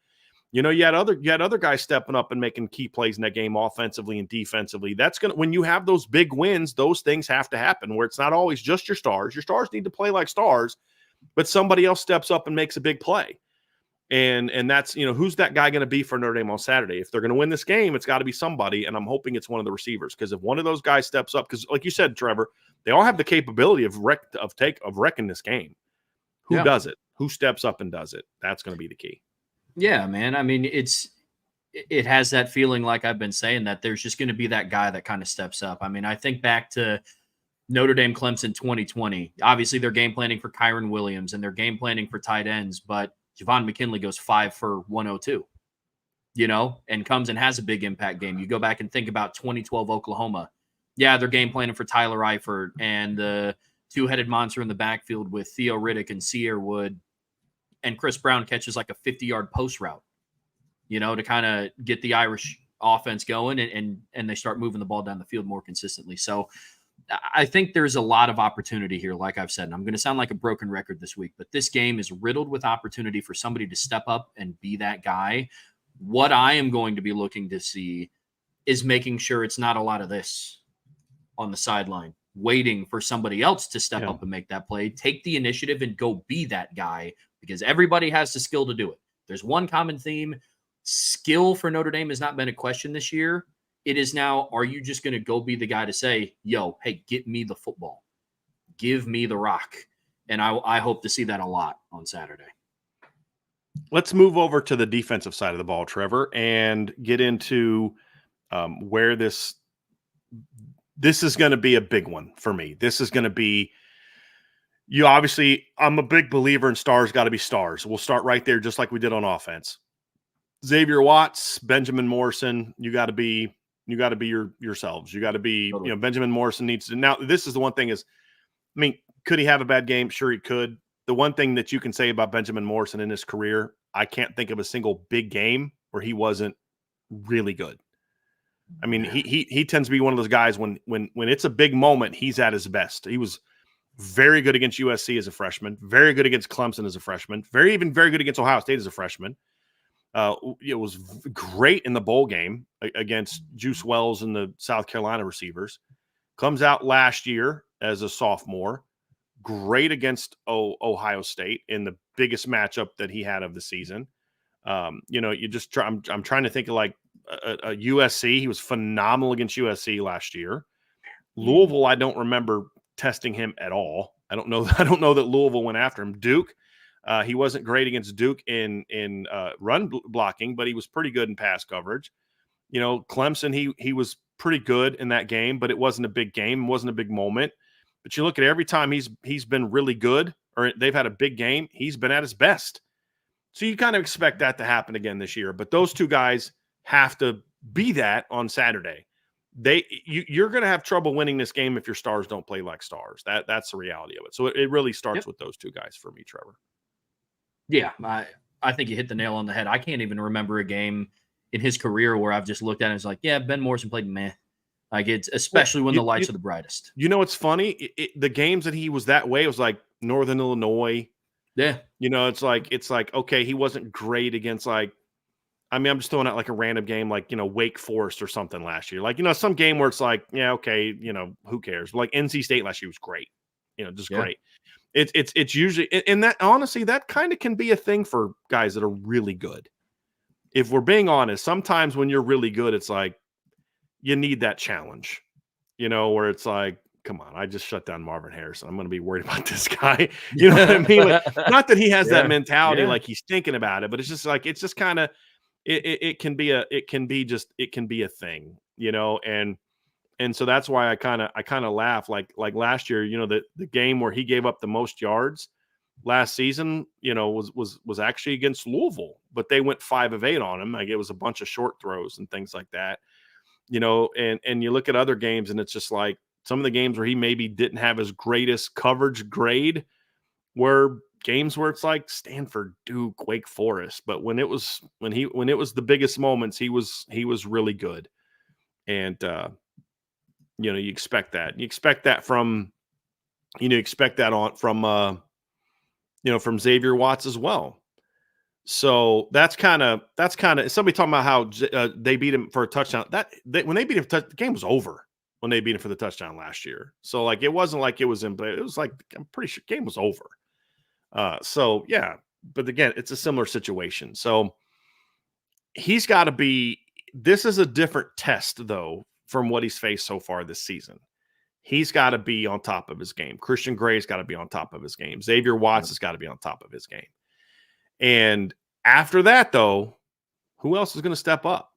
You had other guys stepping up and making key plays in that game offensively and defensively. That's when you have those big wins, those things have to happen where it's not always just your stars. Your stars need to play like stars, but somebody else steps up and makes a big play. And that's, who's that guy going to be for Notre Dame on Saturday? If they're going to win this game, it's got to be somebody, and I'm hoping it's one of the receivers, because if one of those guys steps up, because like you said, Trevor, they all have the capability of wrecking this game. Who does it? Who steps up and does it? That's going to be the key. Yeah, man. It has that feeling, like I've been saying, that there's just going to be that guy that kind of steps up. I think back to Notre Dame Clemson 2020. Obviously, they're game planning for Kyron Williams and they're game planning for tight ends, but Javon McKinley goes 5 for 102, and comes and has a big impact game. You go back and think about 2012 Oklahoma. Yeah, they're game planning for Tyler Eifert and the two-headed monster in the backfield with Theo Riddick and Sierra Wood. And Chris Brown catches like a 50-yard post route, to kind of get the Irish offense going and they start moving the ball down the field more consistently. So I think there's a lot of opportunity here, like I've said. And I'm going to sound like a broken record this week, but this game is riddled with opportunity for somebody to step up and be that guy. What I am going to be looking to see is making sure it's not a lot of this on the sideline waiting for somebody else to step up and make that play. Take the initiative and go be that guy, because everybody has the skill to do it. There's one common theme. Skill for Notre Dame has not been a question this year. It is now, are you just going to go be the guy to say, yo, hey, get me the football. Give me the rock. And I hope to see that a lot on Saturday. Let's move over to the defensive side of the ball, Trevor, and get into where this is going to be a big one for me. This is going to be, I'm a big believer in stars got to be stars. We'll start right there, just like we did on offense. Xavier Watts, Benjamin Morrison, you got to be yourselves. You got to be, Totally. Benjamin Morrison needs to. Now, this is the one thing is, could he have a bad game? Sure, he could. The one thing that you can say about Benjamin Morrison in his career, I can't think of a single big game where he wasn't really good. He tends to be one of those guys when it's a big moment, he's at his best. He was very good against USC as a freshman, very good against Clemson as a freshman, very good against Ohio State as a freshman. It was great in the bowl game against Juice Wells and the South Carolina receivers. Comes out last year as a sophomore, great against Ohio State in the biggest matchup that he had of the season. I'm trying to think of like a USC. He was phenomenal against USC last year. Louisville, I don't remember testing him at all. I don't know that Louisville went after him. Duke, he wasn't great against Duke in run blocking, but he was pretty good in pass coverage. Clemson, he was pretty good in that game, but it wasn't a big game, it wasn't a big moment. But you look at every time he's been really good, or they've had a big game, he's been at his best. So you kind of expect that to happen again this year. But those two guys have to be that on Saturday. You're going to have trouble winning this game if your stars don't play like stars. That's the reality of it. So it really starts with those two guys for me, Trevor. Yeah, I think you hit the nail on the head. I can't even remember a game in his career where I've just looked at it and it's like, yeah, Ben Morrison played meh. Like, it's especially when the lights are the brightest. It's funny. The games that he was that way, it was like Northern Illinois. Yeah. It's like, okay, he wasn't great against I'm just throwing out like a random game, like, Wake Forest or something last year. Like, some game where it's like, yeah, okay, who cares? But like NC State last year was great, great. It's usually, and that honestly, that kind of can be a thing for guys that are really good. If we're being honest, sometimes when you're really good, it's like, you need that challenge, where it's like, come on, I just shut down Marvin Harrison. I'm going to be worried about this guy. You know what I mean? Like, not that he has that mentality, like he's thinking about it, but it's just like, it's just kind of, it can be a thing, and so that's why I kind of laugh. Like last year, the game where he gave up the most yards last season, was actually against Louisville, but they went 5 of 8 on him. Like, it was a bunch of short throws and things like that. And you look at other games and it's just like some of the games where he maybe didn't have his greatest coverage grade were games where it's like Stanford, Duke, Wake Forest. But when it was the biggest moments, he was really good. And, you expect that. You expect that from from Xavier Watts as well. So that's kind of somebody talking about how they beat him for a touchdown. When they beat him, the game was over when they beat him for the touchdown last year. So like, it wasn't like it was in play. It was like, I'm pretty sure the game was over. So yeah, but again, it's a similar situation. So he's got to be. This is a different test though from what he's faced so far this season. He's got to be on top of his game. Christian Gray's got to be on top of his game. Xavier Watts has got to be on top of his game. And after that, though, who else is going to step up?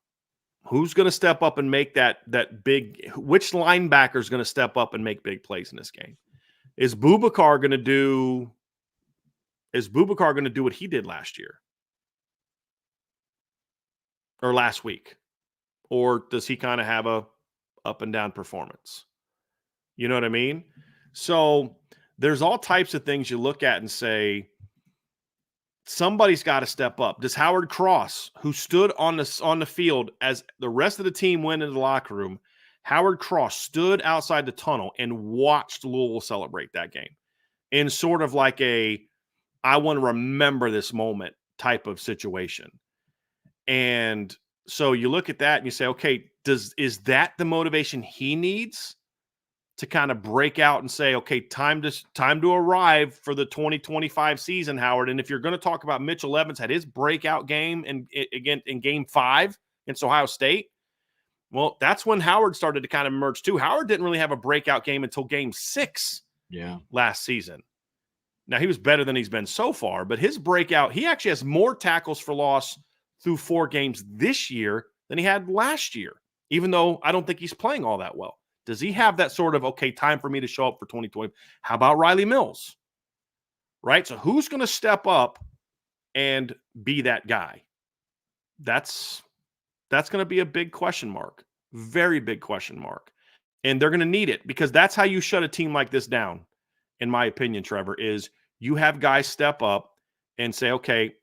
Who's going to step up and make that big? Which linebacker is going to step up and make big plays in this game? Is Boubacar going to do what he did last year or last week, or does he kind of have a up and down performance? You know what I mean? So there's all types of things you look at and say, somebody's got to step up. Does Howard Cross, who stood on the field as the rest of the team went into the locker room, Howard Cross stood outside the tunnel and watched Louisville celebrate that game in sort of like I want to remember this moment type of situation. And so you look at that and you say, okay, is that the motivation he needs to kind of break out and say, okay, time to arrive for the 2025 season, Howard. And if you're going to talk about Mitchell Evans had his breakout game again in game 5 against Ohio State, well, that's when Howard started to kind of emerge too. Howard didn't really have a breakout game until game 6 last season. Now, he was better than he's been so far, but his breakout, he actually has more tackles for loss through 4 games this year than he had last year, even though I don't think he's playing all that well. Does he have that sort of, okay, time for me to show up for 2020? How about Riley Mills? Right? So who's going to step up and be that guy? That's going to be a big question mark. Very big question mark. And they're going to need it, because that's how you shut a team like this down, in my opinion, Trevor, is you have guys step up and say, okay,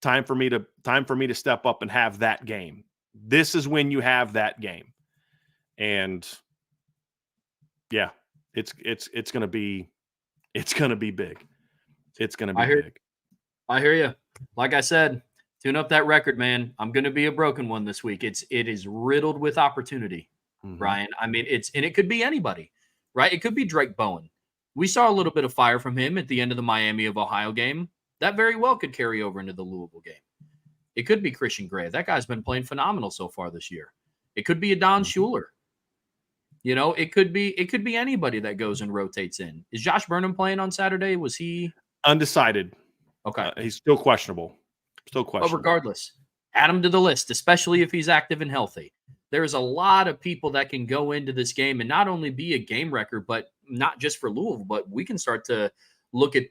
time for me to step up and have that game. This is when you have that game. And yeah, it's going to be big. It's going to be big. I hear you. Like I said, tune up that record, man. I'm going to be a broken one this week. It is riddled with opportunity, Bryan. I mean, it could be anybody, right? It could be Drake Bowen. We saw a little bit of fire from him at the end of the Miami of Ohio game. That very well could carry over into the Louisville game. It could be Christian Gray. That guy's been playing phenomenal so far this year. It could be a Don Schuler. You know, it could be anybody that goes and rotates in. Is Josh Burnham playing on Saturday? Was he undecided? Okay. He's still questionable. But regardless, add him to the list, especially if he's active and healthy. There's a lot of people that can go into this game and not only be a game record, but not just for Louisville, but we can start to look at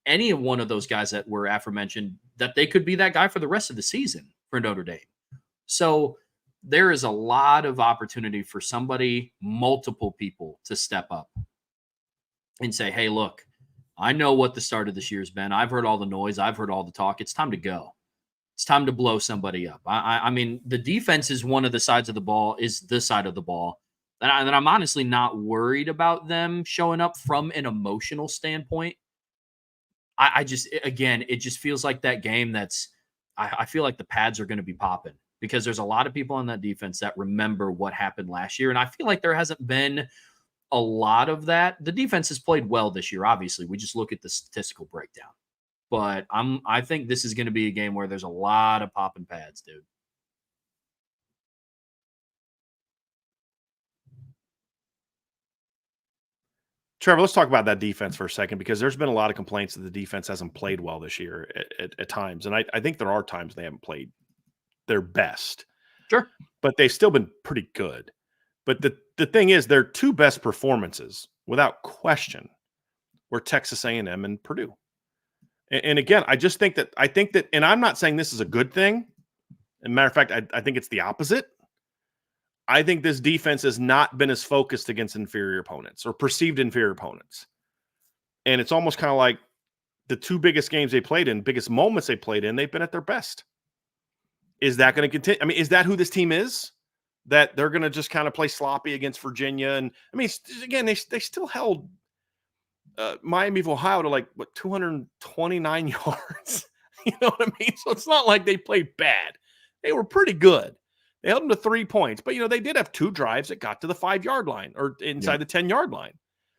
any one of those guys that were aforementioned, that they could be that guy for the rest of the season for Notre Dame. So there is a lot of opportunity for multiple people to step up and say, hey, look, I know what the start of this year's been. I've heard all the noise. I've heard all the talk. It's time to go. It's time to blow somebody up. I mean, the defense is one of the sides of the ball, is the side of the ball that I'm honestly not worried about them showing up from an emotional standpoint. It just feels like that game I feel like the pads are going to be popping, because there's a lot of people on that defense that remember what happened last year. And I feel like there hasn't been a lot of that. The defense has played well this year. Obviously, we just look at the statistical breakdown. But I think this is going to be a game where there's a lot of popping pads, dude. Trevor, let's talk about that defense for a second, because there's been a lot of complaints that the defense hasn't played well this year at times. And I think there are times they haven't played their best. Sure. But they've still been pretty good. But the thing is, their 2 best performances, without question, were Texas A&M and Purdue. And again, I think that, and I'm not saying this is a good thing. As a matter of fact, I think it's the opposite. I think this defense has not been as focused against inferior opponents or perceived inferior opponents. And it's almost kind of like the 2 biggest games they played in, biggest moments they played in, they've been at their best. Is that going to continue? I mean, is that who this team is? That they're going to just kind of play sloppy against Virginia? And I mean, again, they still held Miami of Ohio to 229 yards. You know what I mean? So it's not like they played bad. They were pretty good. They held them to 3 points, but they did have 2 drives that got to the 5-yard line or inside the 10-yard line.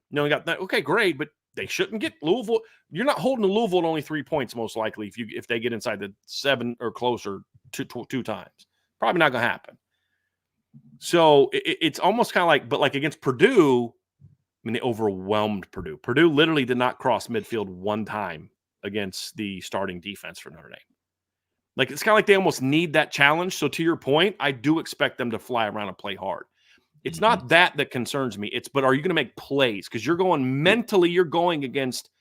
You got that. Okay, great, but they shouldn't get Louisville. You're not holding to Louisville to only 3 points, most likely, if they get inside the 7 or closer two times. Probably not going to happen. So it's almost kind of like, but like against Purdue, I mean, they overwhelmed Purdue. Purdue literally did not cross midfield 1 time against the starting defense for Notre Dame. Like, it's kind of like they almost need that challenge. So to your point, I do expect them to fly around and play hard. It's not that concerns me. But are you going to make plays? Because you're going against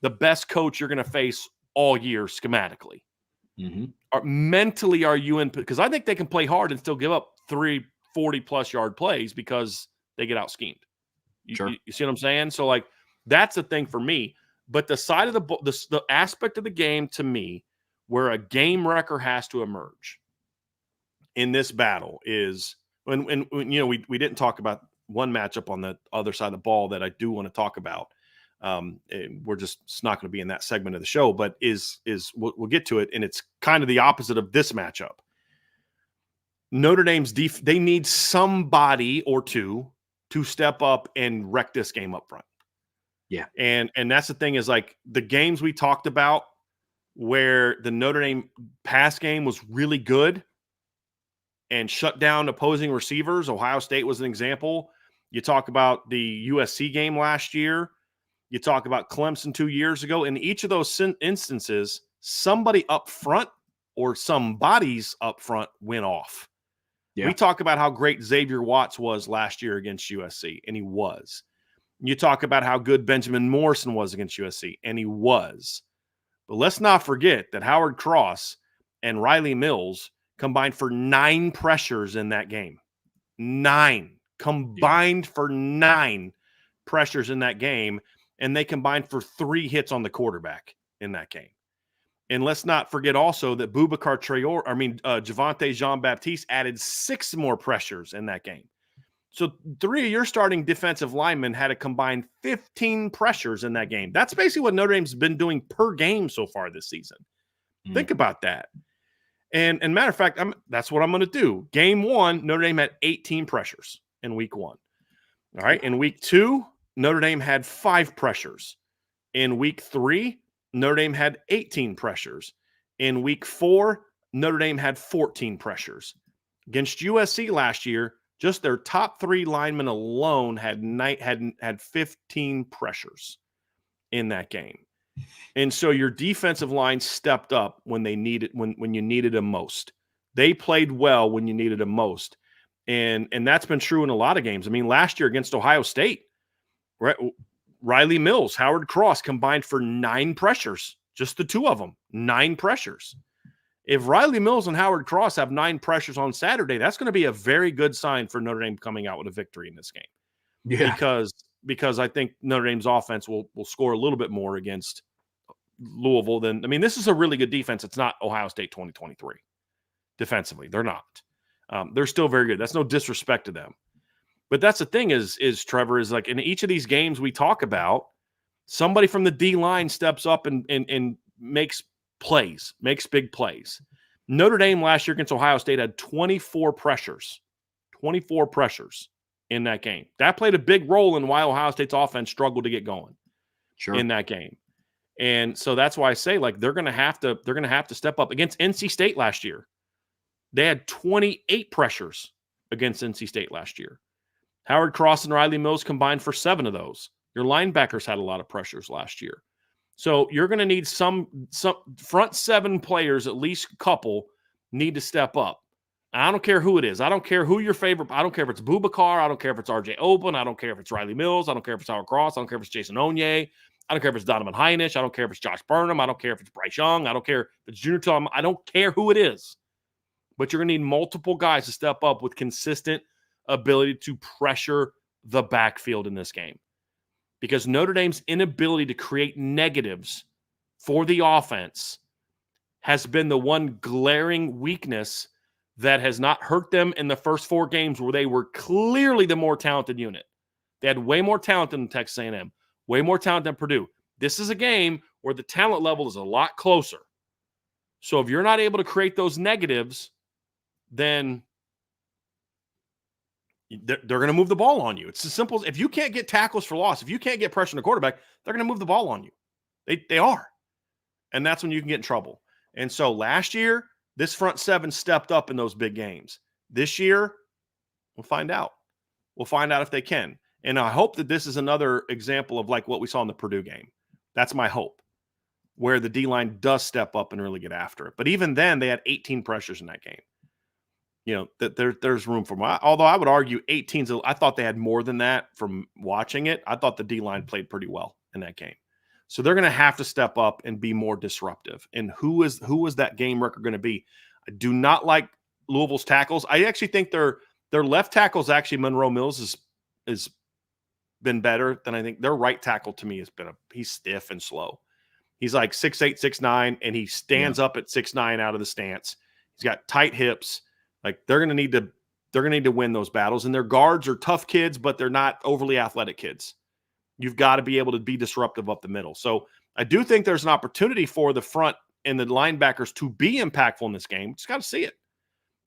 the best coach you're going to face all year schematically. Mentally, are you in? Because I think they can play hard and still give up 3 40-plus yard plays because they get out schemed. You see what I'm saying? So, like, that's the thing for me. But the side of the aspect of the game, to me, where a game wrecker has to emerge in this battle is when we didn't talk about one matchup on the other side of the ball that I do want to talk about. It's not going to be in that segment of the show, but we'll get to it, and it's kind of the opposite of this matchup. Notre Dame's they need somebody or two to step up and wreck this game up front. Yeah. And that's the thing is like the games we talked about where the Notre Dame pass game was really good and shut down opposing receivers. Ohio State was an example. You talk about the USC game last year. You talk about Clemson 2 years ago. In each of those instances, somebody up front or some bodies up front went off. Yeah. We talk about how great Xavier Watts was last year against USC, and he was. You talk about how good Benjamin Morrison was against USC, and he was. But let's not forget that Howard Cross and Riley Mills combined for 9 pressures in that game. 9. Combined for 9 pressures in that game, and they combined for 3 hits on the quarterback in that game. And let's not forget also that Javonte Jean-Baptiste added 6 more pressures in that game. So 3 of your starting defensive linemen had a combined 15 pressures in that game. That's basically what Notre Dame's been doing per game so far this season. Think about that. And matter of fact, that's what I'm going to do. Game 1, Notre Dame had 18 pressures in week 1. All right. In week 2, Notre Dame had 5 pressures. In week 3, Notre Dame had 18 pressures. In week 4, Notre Dame had 14 pressures. Against USC last year, just their top 3 linemen alone had 15 pressures in that game. And so your defensive line stepped up when they needed when you needed them most. They played well when you needed them most. And that's been true in a lot of games. I mean, last year against Ohio State, Riley Mills, Howard Cross combined for 9 pressures, just the 2 of them, 9 pressures. If Riley Mills and Howard Cross have 9 pressures on Saturday, that's going to be a very good sign for Notre Dame coming out with a victory in this game. Yeah. Because I think Notre Dame's offense will score a little bit more against Louisville than – I mean, this is a really good defense. It's not Ohio State 2023 defensively. They're not. They're still very good. That's no disrespect to them. But that's the thing is Trevor, is like in each of these games we talk about, somebody from the D-line steps up and makes plays, makes big plays. Notre Dame last year against Ohio State had 24 pressures in that game. That played a big role in why Ohio State's offense struggled to get going in that game. And so that's why I say, like, they're going to have to step up. Against NC State last year, they had 28 pressures against NC State last year. Howard Cross and Riley Mills combined for 7 of those. Your linebackers had a lot of pressures last year. So you're going to need some front 7 players, at least a couple, need to step up. And I don't care who it is. I don't care who your favorite. I don't care if it's Boubacar. I don't care if it's RJ Open. I don't care if it's Riley Mills. I don't care if it's Howard Cross. I don't care if it's Jason Onye. I don't care if it's Donovan Heinich. I don't care if it's Josh Burnham. I don't care if it's Bryce Young. I don't care if it's Junior Tom. I don't care who it is. But you're going to need multiple guys to step up with consistent ability to pressure the backfield in this game. Because Notre Dame's inability to create negatives for the offense has been the one glaring weakness that has not hurt them in the first 4 games where they were clearly the more talented unit. They had way more talent than Texas A&M, way more talent than Purdue. This is a game where the talent level is a lot closer. So if you're not able to create those negatives, then they're going to move the ball on you. It's as simple as if you can't get tackles for loss, if you can't get pressure on the quarterback, they're going to move the ball on you. They are. And that's when you can get in trouble. And so last year, this front 7 stepped up in those big games. This year, we'll find out. We'll find out if they can. And I hope that this is another example of like what we saw in the Purdue game. That's my hope, where the D-line does step up and really get after it. But even then, they had 18 pressures in that game. You know, that there's room for more. Although I would argue 18's, I thought they had more than that from watching it. I thought the D-line played pretty well in that game. So they're going to have to step up and be more disruptive. And who is that game record going to be? I do not like Louisville's tackles. I actually think their left tackles, actually Monroe Mills is been better than I think. Their right tackle to me he's stiff and slow. He's like 6'8", 6'9", and he stands up at 6'9" out of the stance. He's got tight hips. Like they're going to need to win those battles. And their guards are tough kids, but they're not overly athletic kids. You've got to be able to be disruptive up the middle. So I do think there's an opportunity for the front and the linebackers to be impactful in this game. Just got to see it.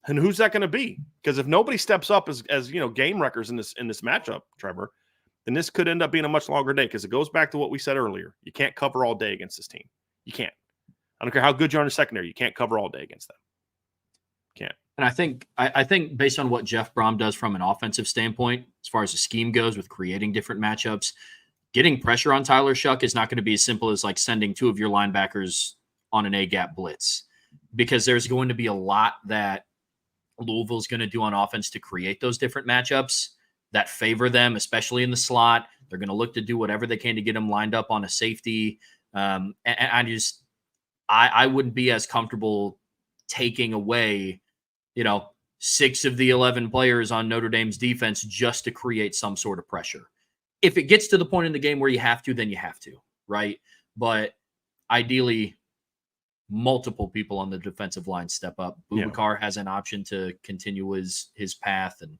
And who's that going to be? Because if nobody steps up as game wreckers in this matchup, Trevor, then this could end up being a much longer day, because it goes back to what we said earlier. You can't cover all day against this team. You can't. I don't care how good you are in the secondary. You can't cover all day against them. Can't. And I think based on what Jeff Brom does from an offensive standpoint, as far as the scheme goes with creating different matchups, getting pressure on Tyler Shuck is not going to be as simple as like sending two of your linebackers on an A-gap blitz, because there's going to be a lot that Louisville's going to do on offense to create those different matchups that favor them, especially in the slot. They're going to look to do whatever they can to get them lined up on a safety. And I wouldn't be as comfortable taking away, 6 of the 11 players on Notre Dame's defense just to create some sort of pressure. If it gets to the point in the game where you have to, then you have to, right? But ideally, multiple people on the defensive line step up. Boubacar has an option to continue his path, and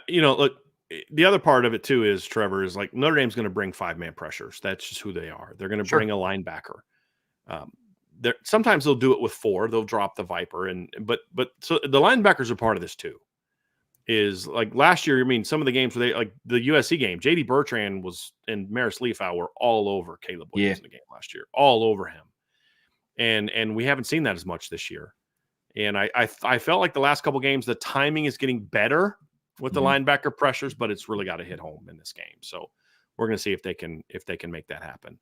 look, the other part of it too is, Trevor, is like Notre Dame's going to bring 5-man pressures. That's just who they are. They're going to bring a linebacker. Sometimes they'll do it with 4. They'll drop the Viper, but so the linebackers are part of this too. Is like last year, some of the games where they, like the USC game, J.D. Bertrand and Maris Leafau were all over Caleb Williams in the game last year, all over him. And we haven't seen that as much this year. And I felt like the last couple games, the timing is getting better with the linebacker pressures, but it's really got to hit home in this game. So we're going to see if they can make that happen.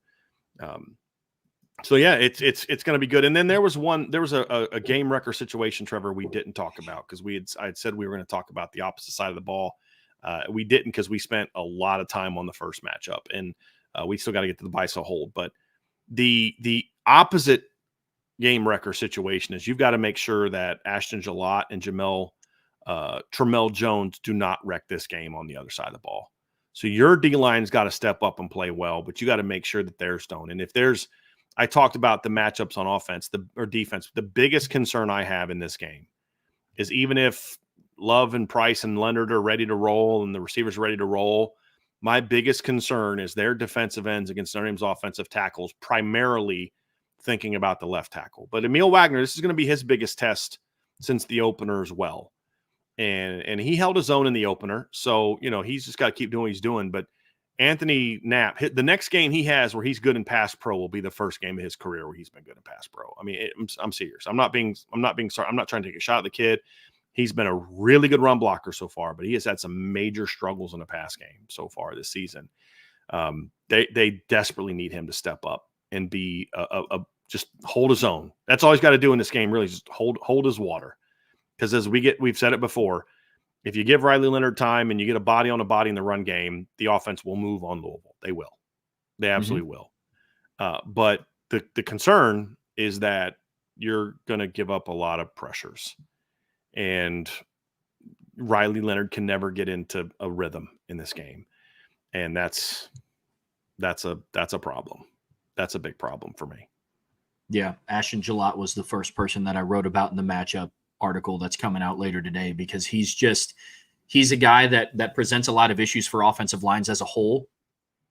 So yeah, it's going to be good. And then there was a game wrecker situation, Trevor, we didn't talk about, because I had said we were going to talk about the opposite side of the ball. We didn't, because we spent a lot of time on the first matchup, and we still got to get to the BISO hold. But the opposite game wrecker situation is you've got to make sure that Ashton Gillott and Tramel Jones do not wreck this game on the other side of the ball. So your D-line's got to step up and play well, but you got to make sure that theirs don't. And if I talked about the matchups on offense or defense. The biggest concern I have in this game is, even if Love and Price and Leonard are ready to roll and the receivers are ready to roll, my biggest concern is their defensive ends against Notre Dame's offensive tackles, primarily thinking about the left tackle. But Emil Wagner, this is going to be his biggest test since the opener as well. And he held his own in the opener. So, he's just got to keep doing what he's doing. But Anthony Knapp, the next game he has where he's good in pass pro will be the first game of his career where he's been good in pass pro. I mean, I'm serious. I'm not being sorry. I'm not trying to take a shot at the kid. He's been a really good run blocker so far, but he has had some major struggles in the pass game so far this season. They desperately need him to step up and be just hold his own. That's all he's got to do in this game, really, just hold his water. Because we've said it before, if you give Riley Leonard time and you get a body on a body in the run game, the offense will move on Louisville. They will. They absolutely will. But the concern is that you're going to give up a lot of pressures. And Riley Leonard can never get into a rhythm in this game. And that's a problem. That's a big problem for me. Yeah, Ashton Gillott was the first person that I wrote about in the matchup article that's coming out later today, because he's a guy that presents a lot of issues for offensive lines as a whole,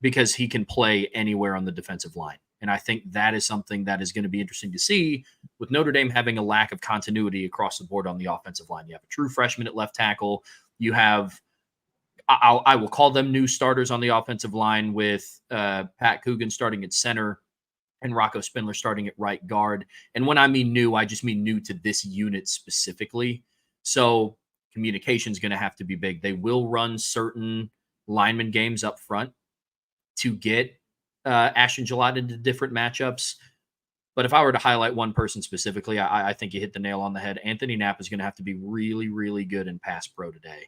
because he can play anywhere on the defensive line. And I think that is something that is going to be interesting to see, with Notre Dame having a lack of continuity across the board on the offensive line. You have a true freshman at left tackle. You have, I will call them new starters on the offensive line, with Pat Coogan starting at center and Rocco Spindler starting at right guard. And when I mean new, I just mean new to this unit specifically. So communication is going to have to be big. They will run certain lineman games up front to get Ashton Gillott into different matchups. But if I were to highlight one person specifically, I think you hit the nail on the head. Anthony Knapp is going to have to be really, really good in pass pro today.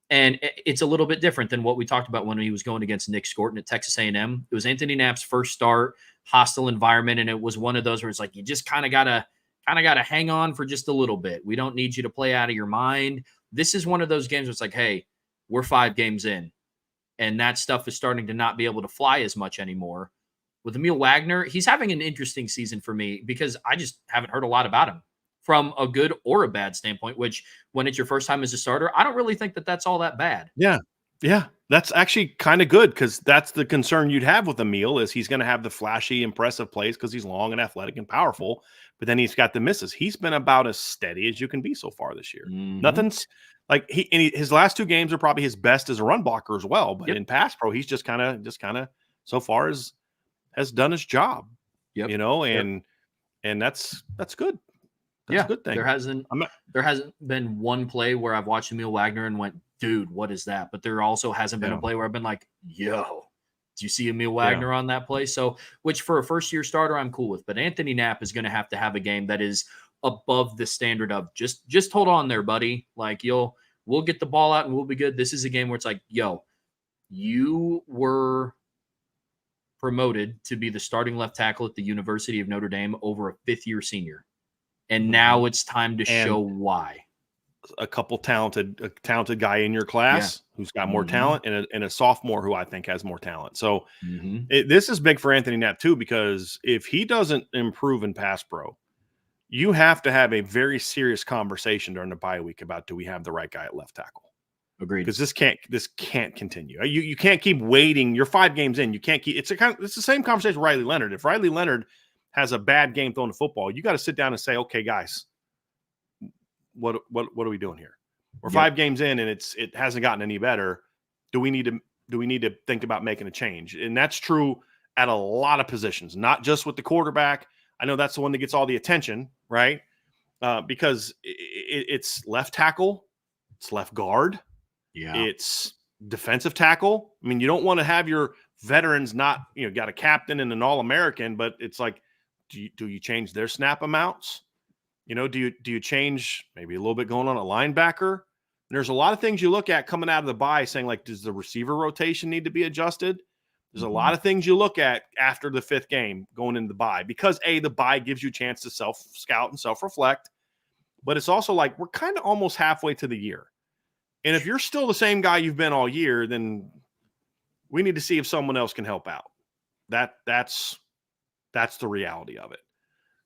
And it's a little bit different than what we talked about when he was going against Nick Scorton at Texas A&M. It was Anthony Knapp's first start, hostile environment, and it was one of those where it's like, you just kind of gotta hang on for just a little bit. We don't need you to play out of your mind. This is one of those games where it's like, hey, we're 5 games in, and that stuff is starting to not be able to fly as much anymore. With Emil Wagner, he's having an interesting season for me, because I just haven't heard a lot about him from a good or a bad standpoint, which, when it's your first time as a starter, I don't really think that that's all that bad. Yeah. That's actually kind of good, because that's the concern you'd have with Emil, is he's going to have the flashy, impressive plays because he's long and athletic and powerful. but then he's got the misses. He's been about as steady as you can be so far this year. Mhm. Nothing's like his last 2 games are probably his best as a run blocker as well. But Yep. in pass pro, he's just kind of so far has done his job. Yep. And that's good. That's a good thing. There hasn't been one play where I've watched Emil Wagner and went, dude, what is that? But there also hasn't been a play where I've been like, yo, do you see Emil Wagner on that play? So, which for a first-year starter, I'm cool with. But Anthony Knapp is going to have a game that is above the standard of just hold on there, buddy. Like we'll get the ball out and we'll be good. This is a game where it's like, yo, you were promoted to be the starting left tackle at the University of Notre Dame over a 5th-year senior. And now it's time to show why. A talented guy in your class who's got more talent, and a sophomore who I think has more talent. So this is big for Anthony Knapp too, because if he doesn't improve in pass pro, you have to have a very serious conversation during the bye week about, do we have the right guy at left tackle? Agreed. Because this can't continue. You can't keep waiting. You're 5 games in. You can't keep. It's the same conversation with Riley Leonard. If Riley Leonard has a bad game throwing the football, you got to sit down and say, okay, guys, what are we doing here? We're 5 games in and it hasn't gotten any better. Do we need to think about making a change? And that's true at a lot of positions, not just with the quarterback. I know that's the one that gets all the attention, right? Because it's left tackle, it's left guard, it's defensive tackle. I mean, you don't want to have your veterans not, got a captain and an All-American, but it's like, do you change their snap amounts? Do you change maybe a little bit going on a linebacker? And there's a lot of things you look at coming out of the bye saying, like, does the receiver rotation need to be adjusted? There's a lot of things you look at after the 5th game going into the bye, because the bye gives you a chance to self-scout and self-reflect. But it's also like, we're kind of almost halfway to the year. And if you're still the same guy you've been all year, then we need to see if someone else can help out. That's the reality of it.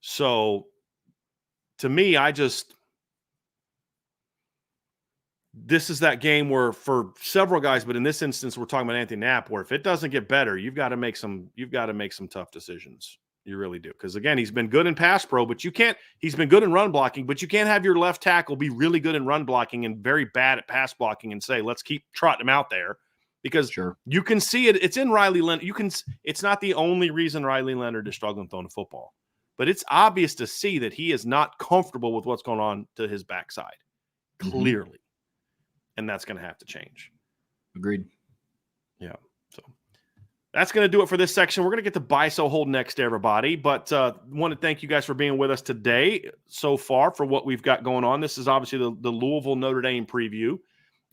So to me, this is that game where for several guys, but in this instance, we're talking about Anthony Knapp, where if it doesn't get better, you've got to make some tough decisions. You really do. Because again, he's been good in pass pro, but he's been good in run blocking, but you can't have your left tackle be really good in run blocking and very bad at pass blocking and say, let's keep trotting him out there. Because you can see it. It's in Riley Leonard. It's not the only reason Riley Leonard is struggling throwing the football, but it's obvious to see that he is not comfortable with what's going on to his backside, clearly. And that's going to have to change. Agreed. Yeah. So that's going to do it for this section. We're going to get to buy, sell, hold next, everybody. But want to thank you guys for being with us today so far for what we've got going on. This is obviously the Louisville Notre Dame preview.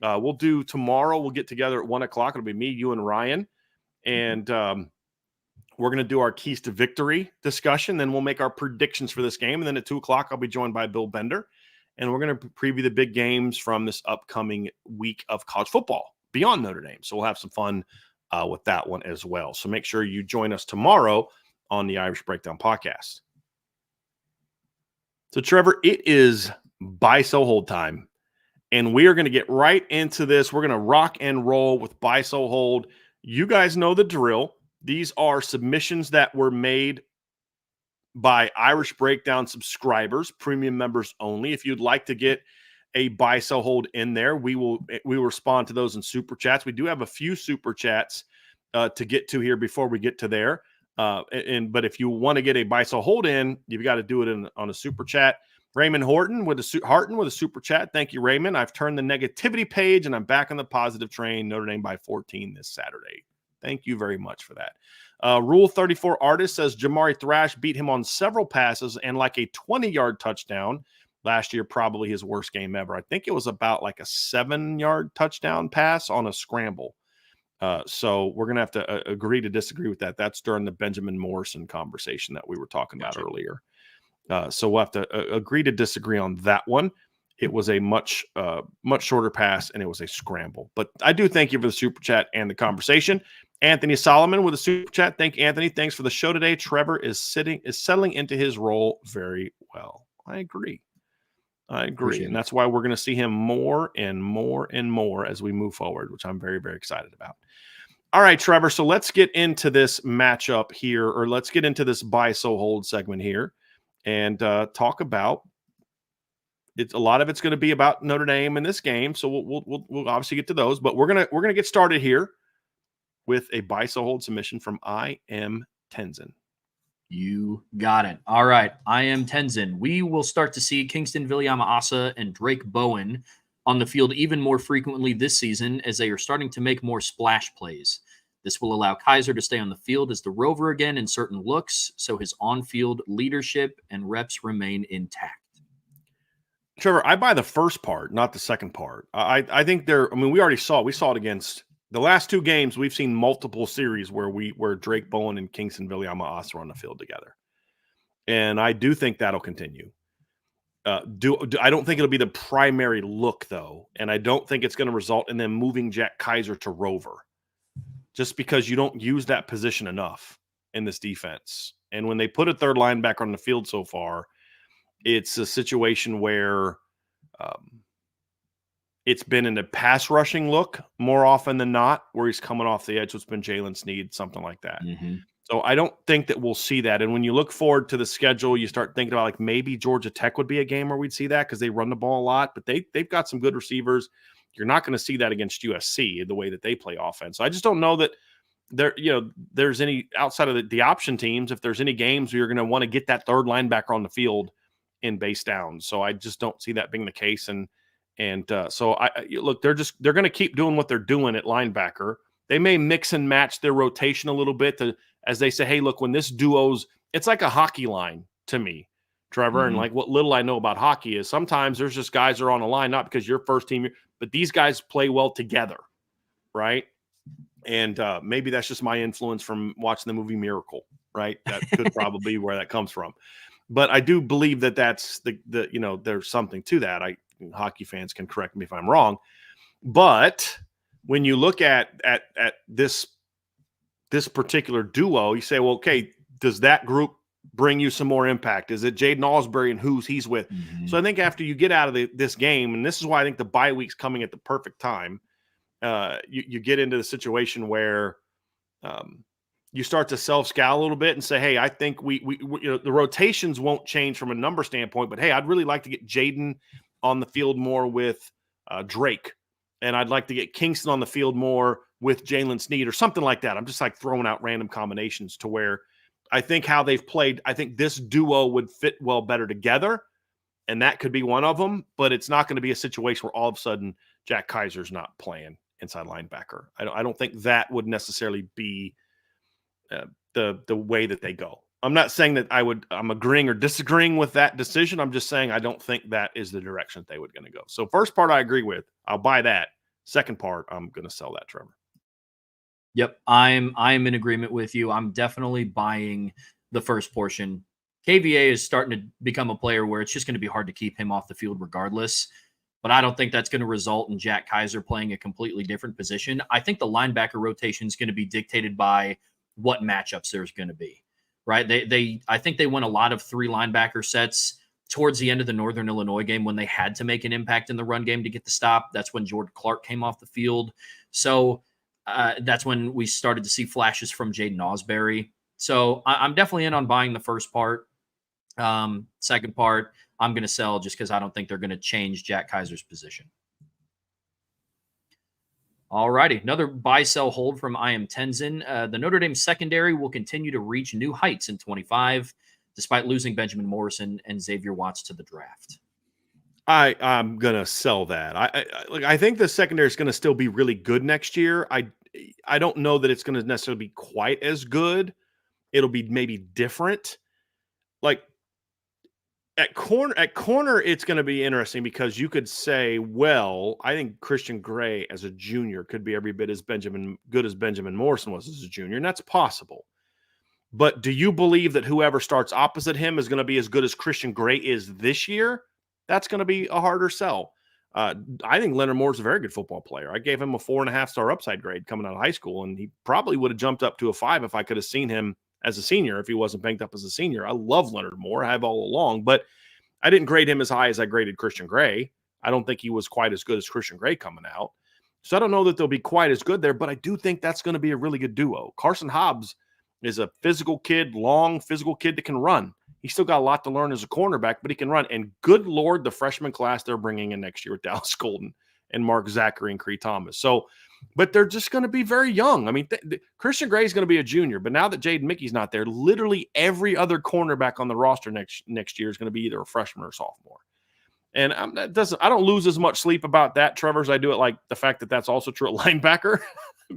We'll do tomorrow. We'll get together at 1:00. It'll be me, you, and Ryan. And we're going to do our keys to victory discussion. Then we'll make our predictions for this game. And then at 2:00, I'll be joined by Bill Bender. And we're going to preview the big games from this upcoming week of college football beyond Notre Dame. So we'll have some fun with that one as well. So make sure you join us tomorrow on the Irish Breakdown podcast. So, Trevor, it is buy, sell, hold time. And we are going to get right into this. We're going to rock and roll with buy, sell, hold. You guys know the drill. These are submissions that were made by Irish Breakdown subscribers, premium members only. If you'd like to get a buy, sell, hold in there, we will respond to those in super chats. We do have a few super chats to get to here before we get to there. But if you want to get a buy, sell, hold in, you've got to do it on a super chat. Raymond Horton with a super chat. Thank you, Raymond. I've turned the negativity page and I'm back on the positive train. Notre Dame by 14 this Saturday. Thank you very much for that. Rule 34 Artist says Jamari Thrash beat him on several passes and like a 20-yard touchdown last year, probably his worst game ever. I think it was about like a 7-yard touchdown pass on a scramble. So we're going to have to agree to disagree with that. That's during the Benjamin Morrison conversation that we were talking about earlier. So we'll have to agree to disagree on that one. It was a much shorter pass, and it was a scramble. But I do thank you for the super chat and the conversation. Anthony Solomon with a super chat. Thank you, Anthony. Thanks for the show today. Trevor is settling into his role very well. I agree. And that's why we're going to see him more and more and more as we move forward, which I'm very, very excited about. All right, Trevor. So let's get into this matchup here, or let's get into this buy, sell, hold segment here. and talk about it's a lot of it's going to be about Notre Dame in this game. So we'll obviously get to those, but we're gonna get started here with a buy sell hold submission from I Am Tenzin. You got it. All right. I Am Tenzin. We will start to see Kingston Viliama-Asa and Drake Bowen on the field even more frequently this season as they are starting to make more splash plays. This will allow Kaiser to stay on the field as the Rover again in certain looks, so his on-field leadership and reps remain intact. Trevor, I buy the first part, not the second part. I think we already saw it against the last two games. We've seen multiple series where Drake Bowen and Kingston Viliama-Asa are on the field together. And I do think that'll continue. I don't think it'll be the primary look, though. And I don't think it's going to result in them moving Jack Kaiser to Rover, just because you don't use that position enough in this defense. And when they put a third linebacker on the field so far, it's a situation where it's been in a pass rushing look more often than not, where he's coming off the edge. So it's been Jalen Sneed, something like that. Mm-hmm. So I don't think that we'll see that. And when you look forward to the schedule, you start thinking about like maybe Georgia Tech would be a game where we'd see that because they run the ball a lot, but they've got some good receivers. You're not going to see that against USC the way that they play offense. So I just don't know that there's any outside of the option teams. If there's any games where you're going to want to get that third linebacker on the field in base downs. So I just don't see that being the case. And so they're going to keep doing what they're doing at linebacker. They may mix and match their rotation a little bit as they say, hey, look, when this it's like a hockey line to me, Trevor. Mm-hmm. And like what little I know about hockey is sometimes there's just guys are on a line, not because you're first team, but these guys play well together. Right. And maybe that's just my influence from watching the movie Miracle, right? That could probably be where that comes from. But I do believe that that's there's something to that. Hockey fans can correct me if I'm wrong. But when you look at this particular duo, you say, well, okay, does that group bring you some more impact? Is it Jaden Alsbury and who he's with? Mm-hmm. So I think after you get out of this game, and this is why I think the bye week's coming at the perfect time, you get into the situation where you start to self-scout a little bit and say, hey, I think we the rotations won't change from a number standpoint, but hey, I'd really like to get Jaden on the field more with Drake, and I'd like to get Kingston on the field more with Jalen Sneed or something like that. I'm just like throwing out random combinations to where I think how they've played, I think this duo would fit well better together, and that could be one of them, but it's not going to be a situation where all of a sudden Jack Kaiser's not playing inside linebacker. I don't think that would necessarily be the way that they go. I'm not saying that I'm agreeing or disagreeing with that decision. I'm just saying I don't think that is the direction that they would going to go. So first part I agree with. I'll buy that. Second part, I'm going to sell that, Trevor. Yep, I'm in agreement with you. I'm definitely buying the first portion. KVA is starting to become a player where it's just going to be hard to keep him off the field regardless. But I don't think that's going to result in Jack Kaiser playing a completely different position. I think the linebacker rotation is going to be dictated by what matchups there's going to be, right? I think they won a lot of 3 linebacker sets towards the end of the Northern Illinois game when they had to make an impact in the run game to get the stop. That's when Jordan Clark came off the field. So that's when we started to see flashes from Jaden Ausberry. So I'm definitely in on buying the first part. Second part, I'm going to sell just because I don't think they're going to change Jack Kaiser's position. All righty. Another buy, sell, hold from I Am Tenzin. The Notre Dame secondary will continue to reach new heights in 25, despite losing Benjamin Morrison and Xavier Watts to the draft. I'm going to sell that. I think the secondary is going to still be really good next year. I don't know that it's going to necessarily be quite as good. It'll be maybe different. Like, At corner, it's going to be interesting because you could say, well, I think Christian Gray as a junior could be every bit as good as Benjamin Morrison was as a junior, and that's possible. But do you believe that whoever starts opposite him is going to be as good as Christian Gray is this year? That's going to be a harder sell. I think Leonard Moore's a very good football player. I gave him a 4.5-star upside grade coming out of high school, and he probably would have jumped up to a 5 if I could have seen him as a senior, if he wasn't banked up as a senior. I love Leonard Moore. I have all along, but I didn't grade him as high as I graded Christian Gray. I don't think he was quite as good as Christian Gray coming out. So I don't know that they'll be quite as good there, but I do think that's going to be a really good duo. Carson Hobbs is a physical kid, long physical kid that can run. He's still got a lot to learn as a cornerback, but he can run. And good Lord, the freshman class they're bringing in next year with Dallas Golden and Mark Zachary and Cree Thomas. So, but they're just going to be very young. I mean, Christian Gray is going to be a junior, but now that Jaden Mickey's not there, literally every other cornerback on the roster next year is going to be either a freshman or a sophomore. And I don't lose as much sleep about that, Trevor, as I do it like the fact that that's also true at linebacker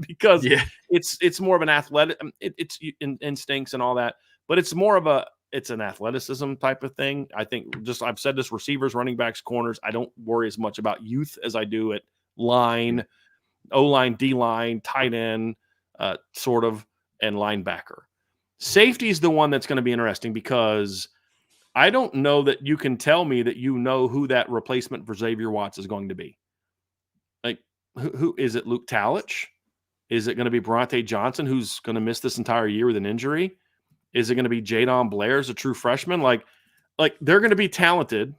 because it's more of an athletic, it's instincts and all that, but it's more of it's an athleticism type of thing. I think I've said this, receivers, running backs, corners, I don't worry as much about youth as I do at line, O-line, D-line, tight end, sort of, and linebacker. Safety is the one that's going to be interesting because I don't know that you can tell me that you know who that replacement for Xavier Watts is going to be. Like, who is it? Luke Talich? Is it going to be Bronte Johnson, who's going to miss this entire year with an injury? Is it going to be Jadon Blair as a true freshman? Like they're going to be talented,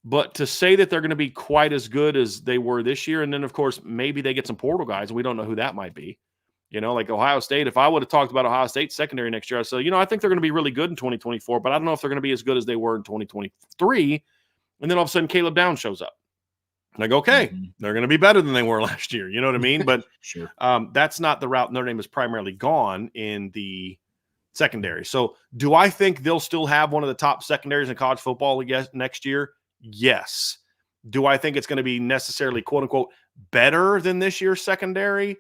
but to say that they're going to be quite as good as they were this year, and then, of course, maybe they get some portal guys, and we don't know who that might be. Like Ohio State, if I would have talked about Ohio State secondary next year, I'd say, I think they're going to be really good in 2024, but I don't know if they're going to be as good as they were in 2023. And then all of a sudden, Caleb Downs shows up. Like, okay, they're going to be better than they were last year. You know what I mean? But sure. That's not the route Notre Dame has primarily gone in the secondary. So do I think they'll still have one of the top secondaries in college football next year? Yes. Do I think it's going to be necessarily, quote unquote, better than this year's secondary?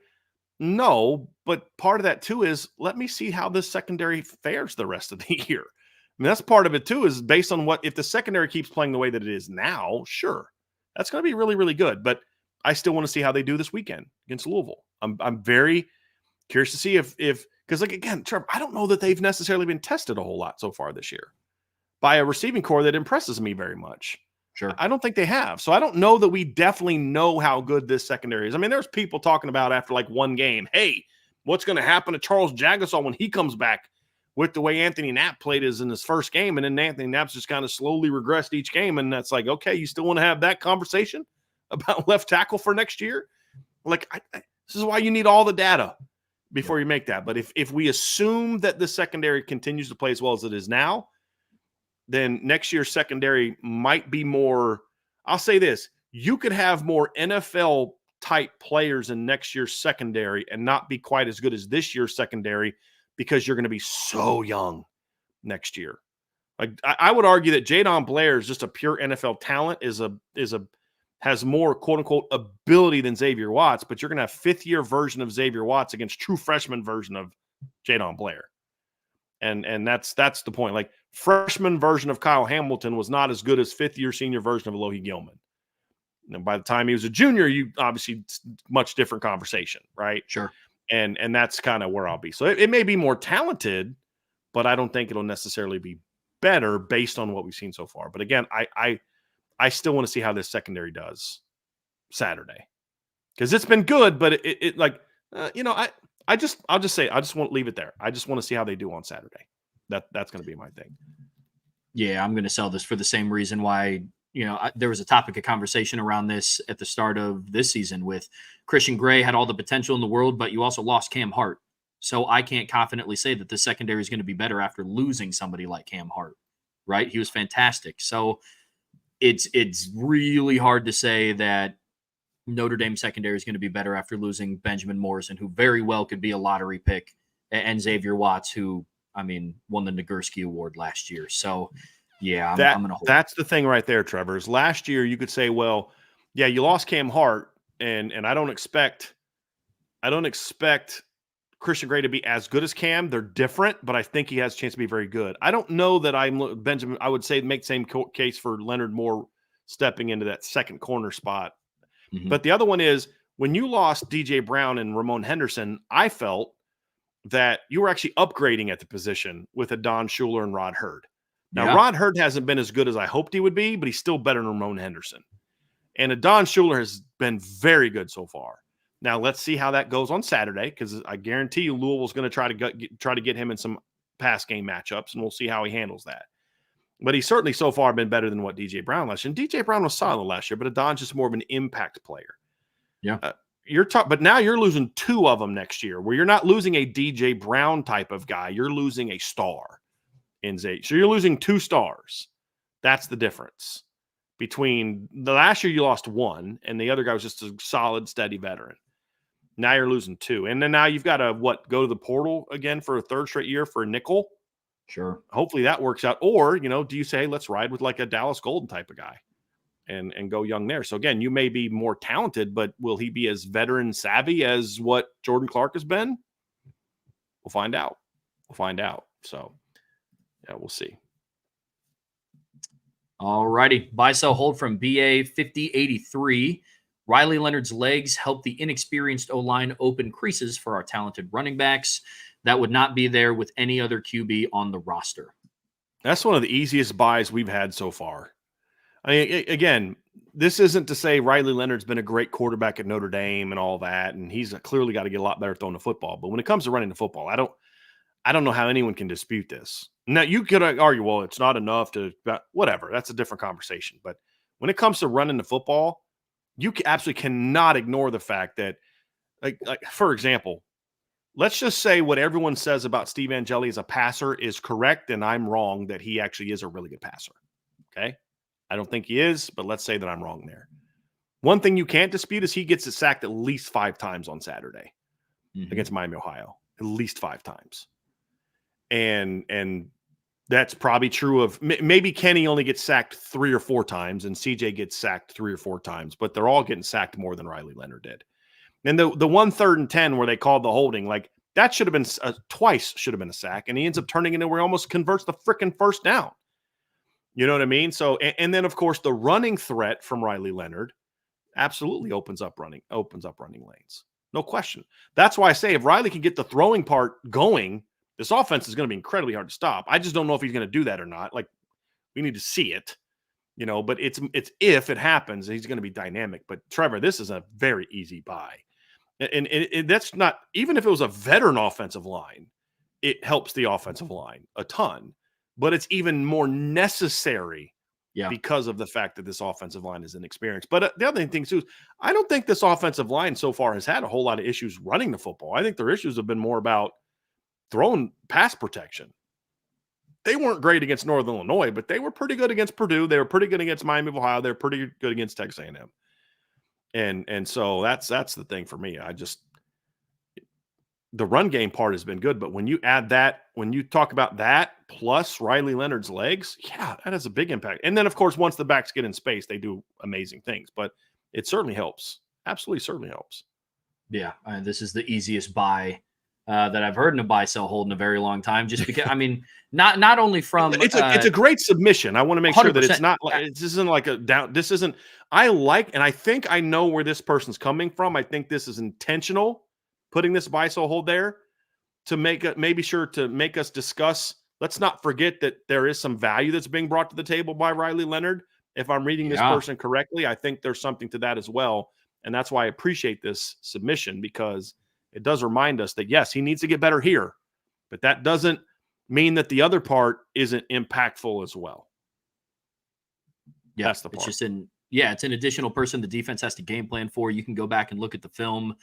No, but part of that too is let me see how this secondary fares the rest of the year. I mean, that's part of it too, is based on if the secondary keeps playing the way that it is now, sure, that's going to be really, really good. But I still want to see how they do this weekend against Louisville. I'm very curious to see if because, like, again, Trevor, I don't know that they've necessarily been tested a whole lot so far this year by a receiving core that impresses me very much. Sure. I don't think they have. So I don't know that we definitely know how good this secondary is. I mean, there's people talking about after like one game, hey, what's going to happen to Charles Jagasaw when he comes back with the way Anthony Knapp played in his first game? And then Anthony Knapp's just kind of slowly regressed each game. And that's like, okay, you still want to have that conversation about left tackle for next year? Like, this is why you need all the data before you make that. But if we assume that the secondary continues to play as well as it is now, then next year's secondary might be more, I'll say this, you could have more NFL-type players in next year's secondary and not be quite as good as this year's secondary because you're going to be so young next year. Like, I would argue that Jadon Blair is just a pure NFL talent, has more, quote-unquote, ability than Xavier Watts, but you're going to have fifth-year version of Xavier Watts against true freshman version of Jadon Blair. And that's the point. Like, freshman version of Kyle Hamilton was not as good as fifth-year senior version of Alohi Gilman. And by the time he was a junior, you obviously much different conversation, right? Sure. And that's kind of where I'll be. So it may be more talented, but I don't think it'll necessarily be better based on what we've seen so far. But again, I still want to see how this secondary does Saturday because it's been good, but I'll just say, I just want to leave it there. I just want to see how they do on Saturday. That's going to be my thing. Yeah, I'm going to sell this for the same reason why, there was a topic of conversation around this at the start of this season with Christian Gray had all the potential in the world, but you also lost Cam Hart. So I can't confidently say that the secondary is going to be better after losing somebody like Cam Hart, right? He was fantastic. So it's really hard to say that Notre Dame secondary is going to be better after losing Benjamin Morrison, who very well could be a lottery pick, and Xavier Watts, who, won the Nagurski Award last year. So, yeah, I'm going to hold. That's the thing right there, Trevor, is last year you could say, well, yeah, you lost Cam Hart, and I don't expect Christian Gray to be as good as Cam. They're different, but I think he has a chance to be very good. I don't know that Benjamin. I would say make the same case for Leonard Moore stepping into that second corner spot. Mm-hmm. But the other one is when you lost DJ Brown and Ramon Henderson, I felt that you were actually upgrading at the position with a Don Schuler and Rod Hurd. Now, Rod Hurd hasn't been as good as I hoped he would be, but he's still better than Ramon Henderson. And Don Schuler has been very good so far. Now, let's see how that goes on Saturday, because I guarantee you Louisville's going to try to get him in some pass game matchups, and we'll see how he handles that. But he's certainly so far been better than what DJ Brown last year. And DJ Brown was solid last year, but Adon's just more of an impact player. Yeah. But now you're losing two of them next year, where you're not losing a DJ Brown type of guy. You're losing a star. in Zay. So you're losing 2 stars. That's the difference between the last year you lost 1 and the other guy was just a solid, steady veteran. Now you're losing 2. And then now you've got to go to the portal again for a 3rd straight year for a nickel. Sure. Hopefully that works out. Or, do you say, hey, let's ride with like a Dallas Golden type of guy and go young there? So again, you may be more talented, but will he be as veteran savvy as what Jordan Clark has been? We'll find out. So yeah, we'll see. All righty. Buy, sell, hold from BA 5083. Riley Leonard's legs help the inexperienced O-line open creases for our talented running backs. That would not be there with any other QB on the roster. That's one of the easiest buys we've had so far. I mean, again, this isn't to say Riley Leonard's been a great quarterback at Notre Dame and all that, and he's clearly got to get a lot better throwing the football. But when it comes to running the football, I don't know how anyone can dispute this. Now, you could argue, well, it's not enough to whatever. That's a different conversation. But when it comes to running the football, you absolutely cannot ignore the fact that, like for example, let's just say what everyone says about Steve Angeli as a passer is correct, and I'm wrong that he actually is a really good passer. Okay? I don't think he is, but let's say that I'm wrong there. One thing you can't dispute is he gets it sacked at least 5 times on Saturday against Miami, Ohio. At least 5 times. And that's probably true of maybe Kenny only gets sacked 3 or 4 times and CJ gets sacked 3 or 4 times, but they're all getting sacked more than Riley Leonard did. And the 1 3rd and 10 where they called the holding, like that should have been twice should have been a sack. And he ends up turning into where he almost converts the freaking first down. You know what I mean? So, and then of course the running threat from Riley Leonard absolutely opens up running lanes. No question. That's why I say if Riley can get the throwing part going, this offense is going to be incredibly hard to stop. I just don't know if he's going to do that or not. Like, we need to see it, but it's if it happens, he's going to be dynamic. But Trevor, this is a very easy buy. And that's not, even if it was a veteran offensive line, it helps the offensive line a ton. But it's even more necessary because of the fact that this offensive line is inexperienced. But the other thing, too, is I don't think this offensive line so far has had a whole lot of issues running the football. I think their issues have been more about throwing pass protection. They weren't great against Northern Illinois, but they were pretty good against Purdue. They were pretty good against Miami of Ohio. They're pretty good against Texas A&M. And so that's the thing for me. The run game part has been good, but when you add that, when you talk about that plus Riley Leonard's legs, that has a big impact. And then, of course, once the backs get in space, they do amazing things. But it certainly helps. Absolutely, certainly helps. Yeah, this is the easiest buy that I've heard in a buy, sell, hold in a very long time. Just because, I mean, not only from it's a great submission. I want to make sure that it's not like this isn't like a down. This isn't. And I think I know where this person's coming from. I think this is intentional. Putting this buy, sell, hold there to make us discuss. Let's not forget that there is some value that's being brought to the table by Riley Leonard. If I'm reading this person correctly, I think there's something to that as well. And that's why I appreciate this submission, because it does remind us that, yes, he needs to get better here, but that doesn't mean that the other part isn't impactful as well. Yeah, that's the part. It's an additional person the defense has to game plan for. You can go back and look at the film.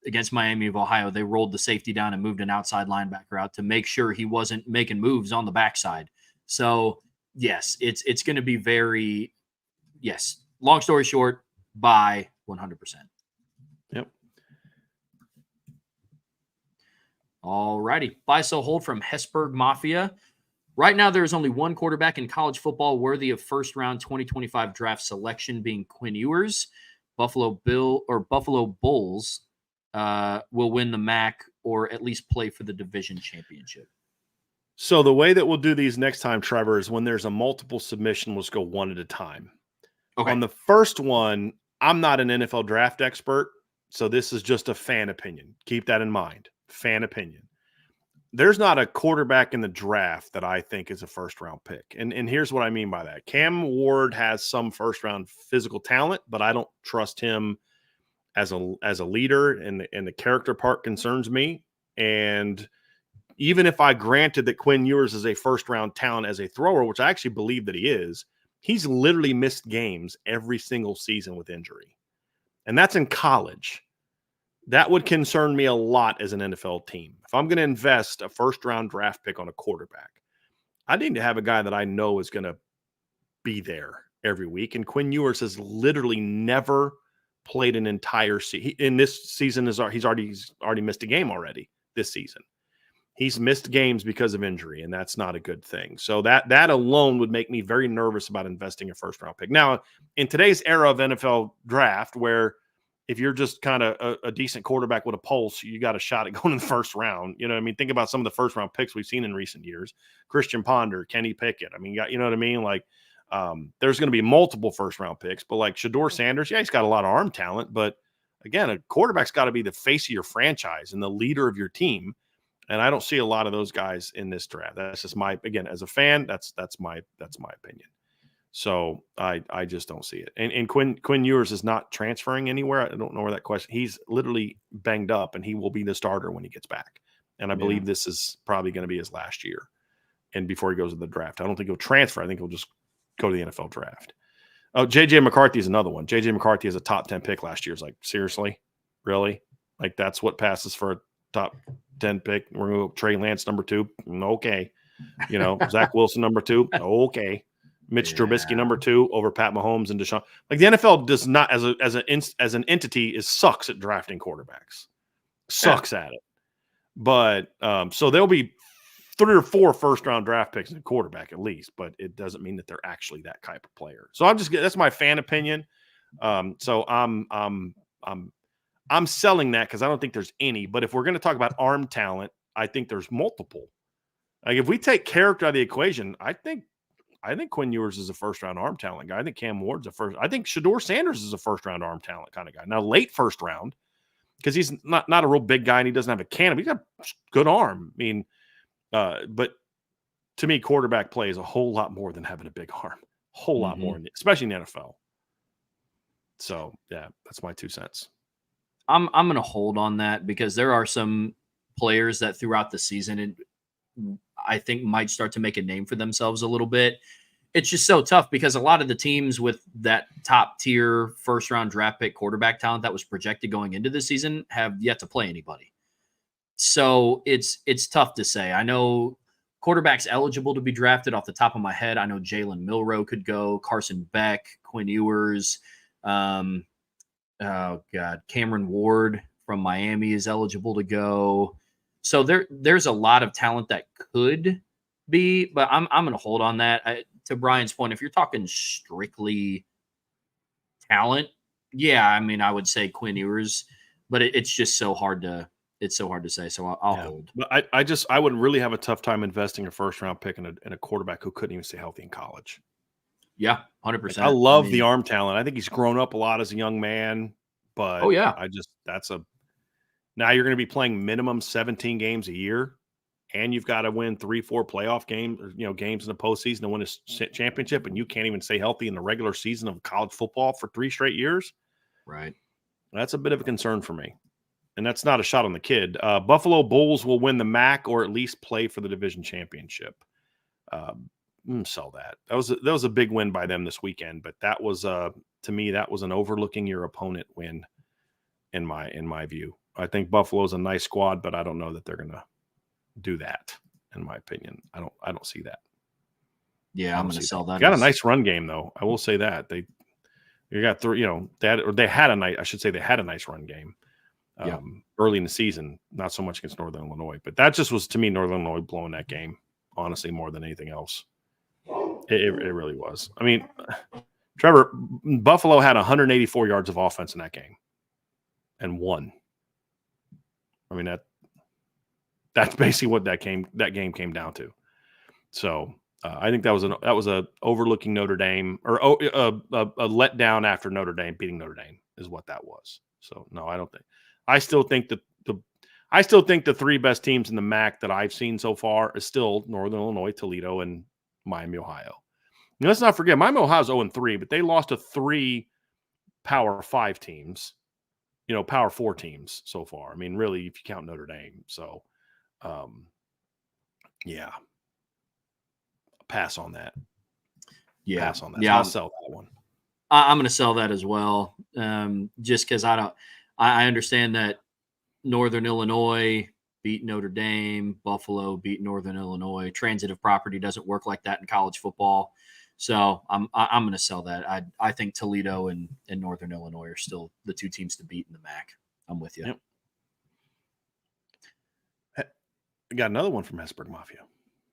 Against Miami of Ohio, they rolled the safety down and moved an outside linebacker out to make sure he wasn't making moves on the backside. So, yes, it's going to be very, long story short, buy 100%. Yep. All righty. Buy, sell, hold from Hesburgh Mafia. Right now, there is only one quarterback in college football worthy of first-round 2025 draft selection, being Quinn Ewers. Buffalo Bulls will win the MAC or at least play for the division championship. So the way that we'll do these next time, Trevor, is when there's a multiple submission, let's go one at a time. Okay. On the first one, I'm not an NFL draft expert, so this is just a fan opinion. Keep that in mind. Fan opinion. There's not a quarterback in the draft that I think is a first-round pick. And here's what I mean by that. Cam Ward has some first-round physical talent, but I don't trust him as a leader, and the character part concerns me. And even if I granted that Quinn Ewers is a first-round talent as a thrower, which I actually believe that he is, he's literally missed games every single season with injury. And that's in college. That would concern me a lot as an NFL team. If I'm going to invest a first-round draft pick on a quarterback, I need to have a guy that I know is going to be there every week. And Quinn Ewers has literally never played an entire season. In this season, he's already missed a game already this season. He's missed games because of injury, and that's not a good thing. So that alone would make me very nervous about investing a first-round pick. Now, in today's era of NFL draft, where if you're just kind of a decent quarterback with a pulse, you got a shot at going in the first round. You know what I mean? Think about some of the first-round picks we've seen in recent years. Christian Ponder, Kenny Pickett. I mean, you know what I mean? Like, there's going to be multiple first-round picks, but like Shedeur Sanders, yeah, he's got a lot of arm talent, but again, a quarterback's got to be the face of your franchise and the leader of your team. And I don't see a lot of those guys in this draft. That's just again, as a fan, that's my opinion. So I just don't see it. And Quinn Ewers is not transferring anywhere. I don't know where that question. He's literally banged up, and he will be the starter when he gets back. And I believe this is probably going to be his last year. And before he goes to the draft, I don't think he'll transfer. I think he'll just go to the NFL draft. Oh, J.J. McCarthy is another one. J.J. McCarthy is a top 10 pick last year. It's like, seriously? Really? Like, that's what passes for a top 10 pick? We're going to go Trey Lance number 2? Okay. You know, Zach Wilson number 2? Okay. Mitch Trubisky number 2 over Pat Mahomes and Deshaun. Like, the NFL does not, as an entity, sucks at drafting quarterbacks. Sucks at it. But so there'll be 3 or 4 first-round draft picks in a quarterback at least, but it doesn't mean that they're actually that type of player. So that's my fan opinion. So I'm selling that because I don't think there's any. But if we're going to talk about arm talent, I think there's multiple. Like, if we take character out of the equation, I think Quinn Ewers is a first-round arm talent guy. I think Cam Ward's I think Shedeur Sanders is a first-round arm talent kind of guy. Now, late first round, because he's not a real big guy and he doesn't have a cannon. He's got a good arm. I mean, but to me, quarterback play is a whole lot more than having a big arm. A whole lot more, especially in the NFL. So, yeah, that's my 2 cents. I'm going to hold on that because there are some players that throughout the season I think might start to make a name for themselves a little bit. It's just so tough because a lot of the teams with that top tier first round draft pick quarterback talent that was projected going into the season have yet to play anybody. So it's tough to say. I know quarterbacks eligible to be drafted off the top of my head. I know Jalen Milroe could go, Carson Beck, Quinn Ewers, Cameron Ward from Miami is eligible to go. So there's a lot of talent that could be, but I'm going to hold on that. To Brian's point, if you're talking strictly talent, yeah, I mean, I would say Quinn Ewers, but it's just so hard to say. So I'll hold. But I would really have a tough time investing a first round pick in a quarterback who couldn't even stay healthy in college. Yeah, 100%. I love the arm talent. I think he's grown up a lot as a young man, but now you're going to be playing minimum 17 games a year, and you've got to win 3-4 playoff games, games in the postseason to win a championship, and you can't even stay healthy in the regular season of college football for 3 straight years. Right. That's a bit of a concern for me. And that's not a shot on the kid. Buffalo Bulls will win the MAC or at least play for the division championship. Sell that. That was a big win by them this weekend, but that was to me, that was an overlooking your opponent win in my view. I think Buffalo's a nice squad, but I don't know that they're going to do that. In my opinion, I don't see that. Yeah, I'm going to sell that. Got a nice run game though. I will say that they had a nice run game early in the season. Not so much against Northern Illinois, but that just was to me Northern Illinois blowing that game. Honestly, more than anything else, it really was. I mean, Trevor, Buffalo had 184 yards of offense in that game and won. I mean, that's basically what that game came down to. So I think that was a overlooking Notre Dame, or a letdown after Notre Dame beating Notre Dame is what that was. So no, I don't think. I still think the 3 best teams in the MAC that I've seen so far is still Northern Illinois, Toledo, and Miami, Ohio. Now, let's not forget Miami, Ohio's 0-3, but they lost to 3 Power 5 teams. Power 4 teams so far. I mean, really, if you count Notre Dame. So, pass on that. Yeah. Pass on that. Yeah. So I'll sell that one. I'm going to sell that as well. Just because I understand that Northern Illinois beat Notre Dame, Buffalo beat Northern Illinois. Transitive property doesn't work like that in college football. So I'm going to sell that. I think Toledo and Northern Illinois are still the two teams to beat in the MAC. I'm with you. Yep. I got another one from Hesburgh Mafia.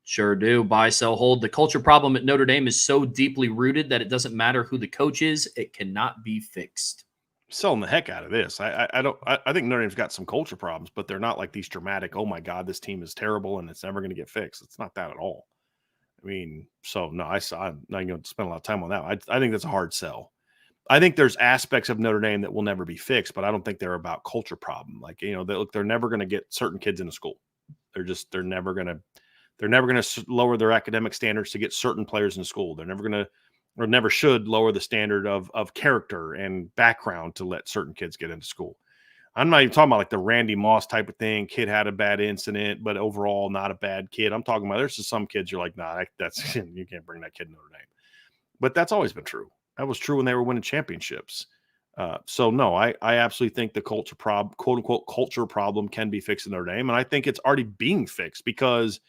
Sure do. Buy, sell, hold. The culture problem at Notre Dame is so deeply rooted that it doesn't matter who the coach is. It cannot be fixed. Selling the heck out of this. I think Notre Dame's got some culture problems, but they're not like these dramatic, oh my God, this team is terrible and it's never going to get fixed. It's not that at all. I mean, so no, I'm not going to spend a lot of time on that. I think that's a hard sell. I think there's aspects of Notre Dame that will never be fixed, but I don't think they're about culture problem. Like, they're never going to get certain kids into school. They're never going to lower their academic standards to get certain players in school. They're never going to, or never should lower the standard of character and background to let certain kids get into school. I'm not even talking about like the Randy Moss type of thing. Kid had a bad incident, but overall not a bad kid. I'm talking about there's just some kids you're like, nah, that's you can't bring that kid to Notre Dame. But that's always been true. That was true when they were winning championships. So no, I absolutely think the culture problem, quote unquote culture problem, can be fixed in Notre Dame, and I think it's already being fixed because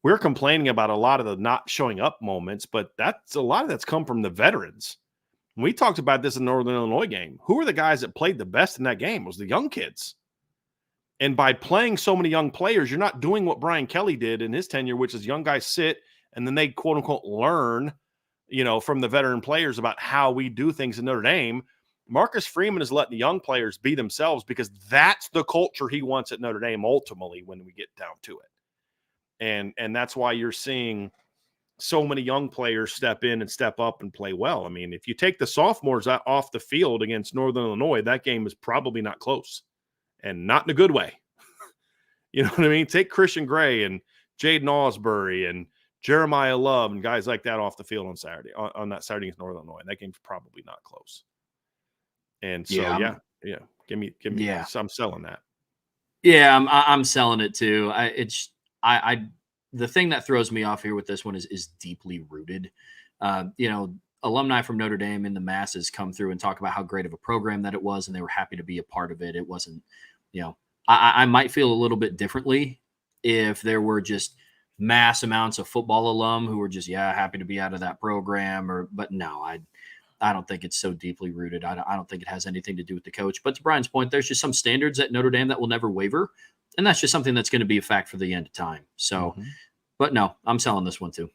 we're complaining about a lot of the not showing up moments, but that's a lot of that's come from the veterans. We talked about this in the Northern Illinois game. Who were the guys that played the best in that game? It was the young kids. And by playing so many young players, you're not doing what Brian Kelly did in his tenure, which is young guys sit and then they quote unquote learn, from the veteran players about how we do things in Notre Dame. Marcus Freeman is letting the young players be themselves because that's the culture he wants at Notre Dame ultimately when we get down to it. And that's why you're seeing so many young players step in and step up and play well. I mean, if you take the sophomores off the field against Northern Illinois, that game is probably not close and not in a good way. You know what I mean? Take Christian Gray and Jaden Osbury and Jeremiah Love and guys like that off the field on Saturday, on that Saturday against Northern Illinois. That game's probably not close. And so, yeah. Give me. Yeah. So I'm selling that. Yeah, I'm selling it too. The thing that throws me off here with this one is deeply rooted. Alumni from Notre Dame in the masses come through and talk about how great of a program that it was, and they were happy to be a part of it. It wasn't, I might feel a little bit differently if there were just mass amounts of football alum who were just, happy to be out of that program. But no, I don't think it's so deeply rooted. I don't think it has anything to do with the coach. But to Brian's point, there's just some standards at Notre Dame that will never waver. And that's just something that's going to be a fact for the end of time. So, But no, I'm selling this one too.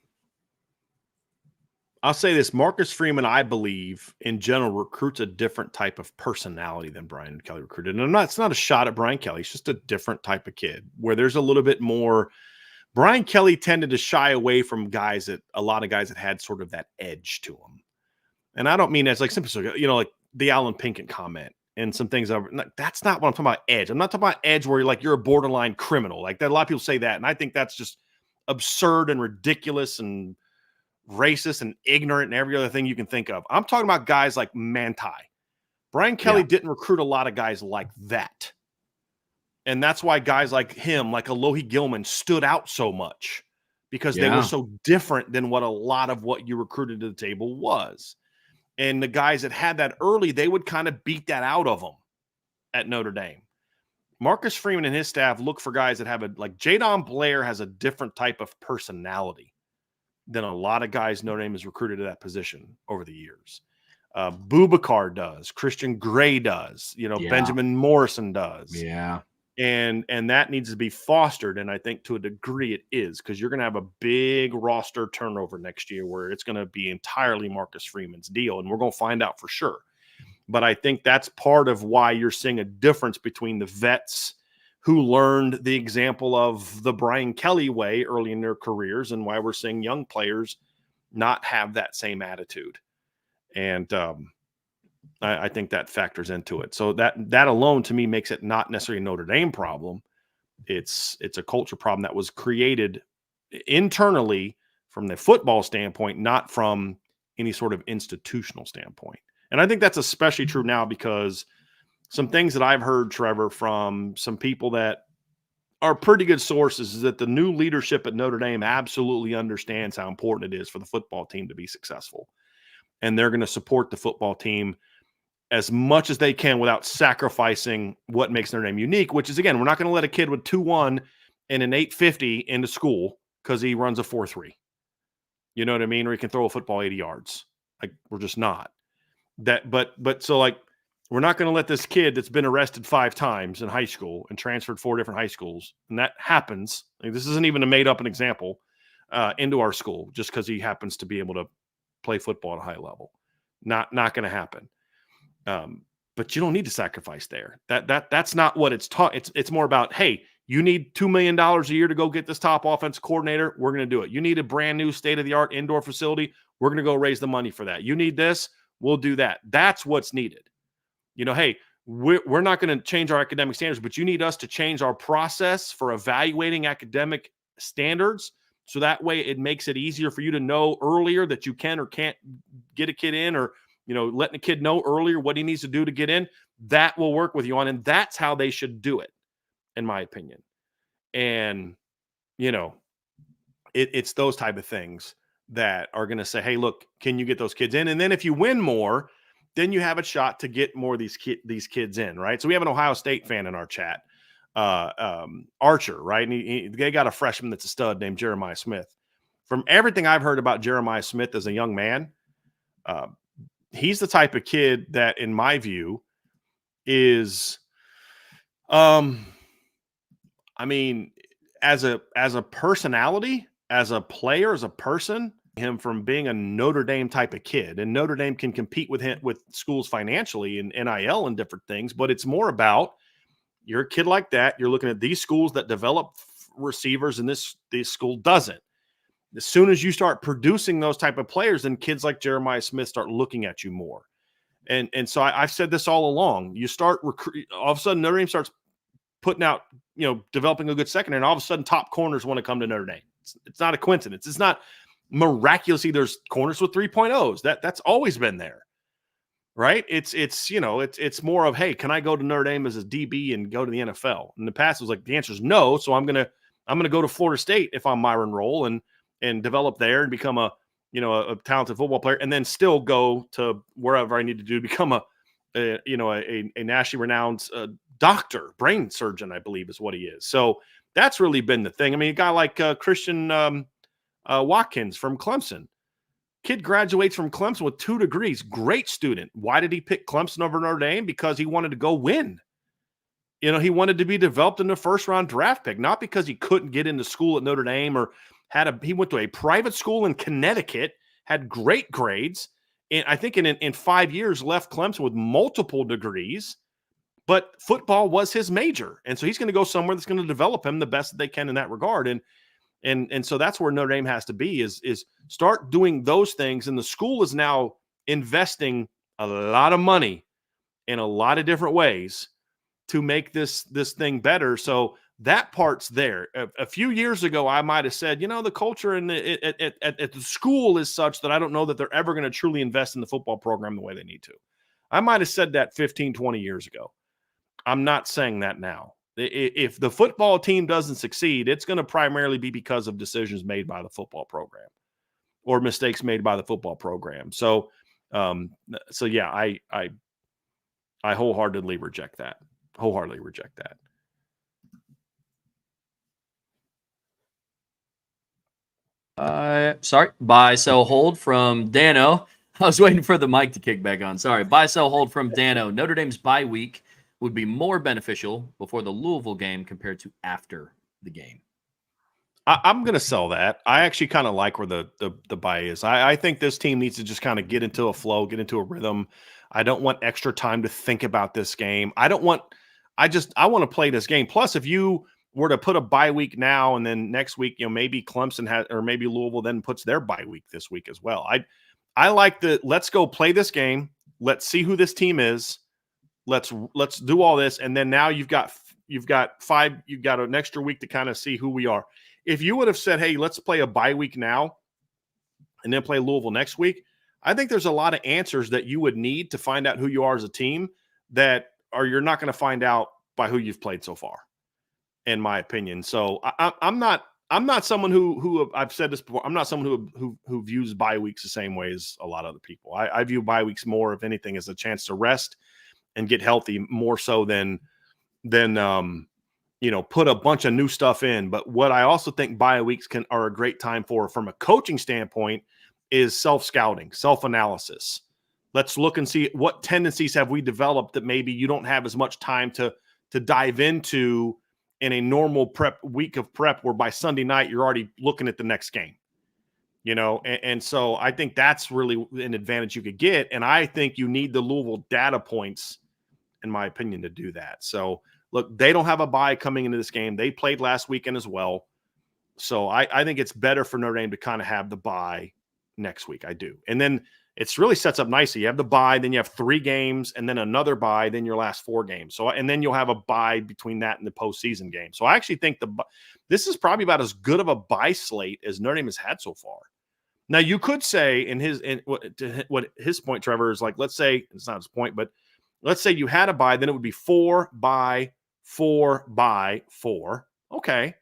I'll say this. Marcus Freeman, I believe, in general, recruits a different type of personality than Brian Kelly recruited. And it's not a shot at Brian Kelly. It's just a different type of kid where there's a little bit more. Brian Kelly tended to shy away from a lot of guys that had sort of that edge to them. And I don't mean as like simply, like the Alan Pinkett comment and some things. That's not what I'm talking about. Edge. I'm not talking about edge where you're a borderline criminal. Like that, a lot of people say that, and I think that's just absurd and ridiculous and racist and ignorant and every other thing you can think of. I'm talking about guys like Manti. Brian Kelly didn't recruit a lot of guys like that. And that's why guys like him, like Alohi Gilman, stood out so much because they were so different than what a lot of what you recruited to the table was. And the guys that had that early, they would kind of beat that out of them at Notre Dame. Marcus Freeman and his staff look for guys that have Jadon Blair has a different type of personality than a lot of guys Notre Dame has recruited to that position over the years. Boubacar does. Christian Gray does. Benjamin Morrison does. Yeah. And that needs to be fostered. And I think to a degree it is, because you're going to have a big roster turnover next year where it's going to be entirely Marcus Freeman's deal. And we're going to find out for sure. But I think that's part of why you're seeing a difference between the vets who learned the example of the Brian Kelly way early in their careers and why we're seeing young players not have that same attitude. And I think that factors into it. So that alone to me makes it not necessarily a Notre Dame problem. It's a culture problem that was created internally from the football standpoint, not from any sort of institutional standpoint. And I think that's especially true now because some things that I've heard, Trevor, from some people that are pretty good sources is that the new leadership at Notre Dame absolutely understands how important it is for the football team to be successful. And they're going to support the football team as much as they can without sacrificing what makes Notre Dame unique, which is, again, we're not going to let a kid with 2.1 and an 850 into school because he runs a 4.3. You know what I mean? Or he can throw a football 80 yards. Like, we're just not. So like, we're not going to let this kid that's been arrested 5 times in high school and transferred 4 different high schools, and that happens. Like, this isn't even a made up an example into our school just because he happens to be able to play football at a high level. Not going to happen. But you don't need to sacrifice there. That's not what it's taught. It's more about, hey, you need $2 million a year to go get this top offensive coordinator. We're going to do it. You need a brand new state-of-the-art indoor facility. We're going to go raise the money for that. You need this. We'll do that. That's what's needed. You know, hey, we're not going to change our academic standards, but you need us to change our process for evaluating academic standards. So that way it makes it easier for you to know earlier that you can or can't get a kid in, or, you know, letting a kid know earlier what he needs to do to get in. That will work with you on. And that's how they should do it, in my opinion. And, you know, it's those type of things that are going to say, hey, look, can you get those kids in? And then if you win more, then you have a shot to get more of these kids in, right? So we have an Ohio State fan in our chat, Archer, right? And they got a freshman that's a stud named Jeremiah Smith. From everything I've heard about Jeremiah Smith as a young man, he's the type of kid that, in my view, is, I mean, as a personality, as a player, as a person, him from being a Notre Dame type of kid, and Notre Dame can compete with him, with schools financially and NIL and different things, but it's more about, you're a kid like that. You're looking at these schools that develop receivers, and this school doesn't. As soon as you start producing those type of players, then kids like Jeremiah Smith start looking at you more. And so I've said this all along. You start all of a sudden Notre Dame starts putting out, you know, developing a good secondary, and all of a sudden top corners want to come to Notre Dame. It's not a coincidence. It's not miraculously there's corners with 3.0s. That's always been there, right? It's you know, it's more of, hey, can I go to Notre Dame as a DB and go to the NFL? In the past, it was like, the answer is no. So I'm gonna go to Florida State if I'm Myron Rolle and develop there and become a talented football player, and then still go to wherever I need to do to become a nationally renowned doctor, brain surgeon, I believe is what he is. So that's really been the thing. I mean, a guy like Christian Watkins from Clemson. Kid graduates from Clemson with 2 degrees. Great student. Why did he pick Clemson over Notre Dame? Because he wanted to go win. You know, he wanted to be developed in the first-round draft pick, not because he couldn't get into school at Notre Dame or he went to a private school in Connecticut, had great grades, and I think in 5 years left Clemson with multiple degrees, but football was his major. And so he's going to go somewhere that's going to develop him the best that they can in that regard. And so that's where Notre Dame has to be, is start doing those things. And the school is now investing a lot of money in a lot of different ways to make this thing better. So that part's there. A few years ago, I might have said, you know, the culture at the school is such that I don't know that they're ever going to truly invest in the football program the way they need to. I might have said that 15, 20 years ago. I'm not saying that now. If the football team doesn't succeed, it's going to primarily be because of decisions made by the football program or mistakes made by the football program. So yeah, I wholeheartedly reject that. Sorry. Buy, sell, hold from Dano. I was waiting for the mic to kick back on. Sorry. Buy, sell, hold from Dano. Notre Dame's bye week would be more beneficial before the Louisville game compared to after the game. I'm going to sell that. I actually kind of like where the bye is. I think this team needs to just kind of get into a flow, get into a rhythm. I don't want extra time to think about this game. I want to play this game. Plus, if you were to put a bye week now and then next week, you know, maybe Clemson has, or maybe Louisville then puts their bye week this week as well. I like let's go play this game. Let's see who this team is. Let's do all this. And then now you've got an extra week to kind of see who we are. If you would have said, hey, let's play a bye week now and then play Louisville next week, I think there's a lot of answers that you would need to find out who you are as a team you're not going to find out by who you've played so far, in my opinion. So I'm not I'm not someone who I've said this before. I'm not someone who views bye weeks the same way as a lot of other people. I view bye weeks more, if anything, as a chance to rest and get healthy more so than put a bunch of new stuff in. But what I also think bye weeks are a great time for, from a coaching standpoint, is self-scouting, self-analysis. Let's look and see what tendencies have we developed that maybe you don't have as much time to dive into in a normal week of prep, where by Sunday night you're already looking at the next game. And so I think that's really an advantage you could get. And I think you need the Louisville data points, in my opinion, to do that. So look, they don't have a bye coming into this game. They played last weekend as well. So I think it's better for Notre Dame to kind of have the bye next week. I do. And then it's really sets up nicely. You have the bye, then you have 3 games, and then another bye, then your last 4 games. So, and then you'll have a bye between that and the postseason game. So I actually think this is probably about as good of a bye slate as Notre Dame has had so far. Now, you could say what his point, Trevor, is like, let's say, it's not his point, but let's say you had a bye, then it would be 4 bye, 4 bye, 4. Okay.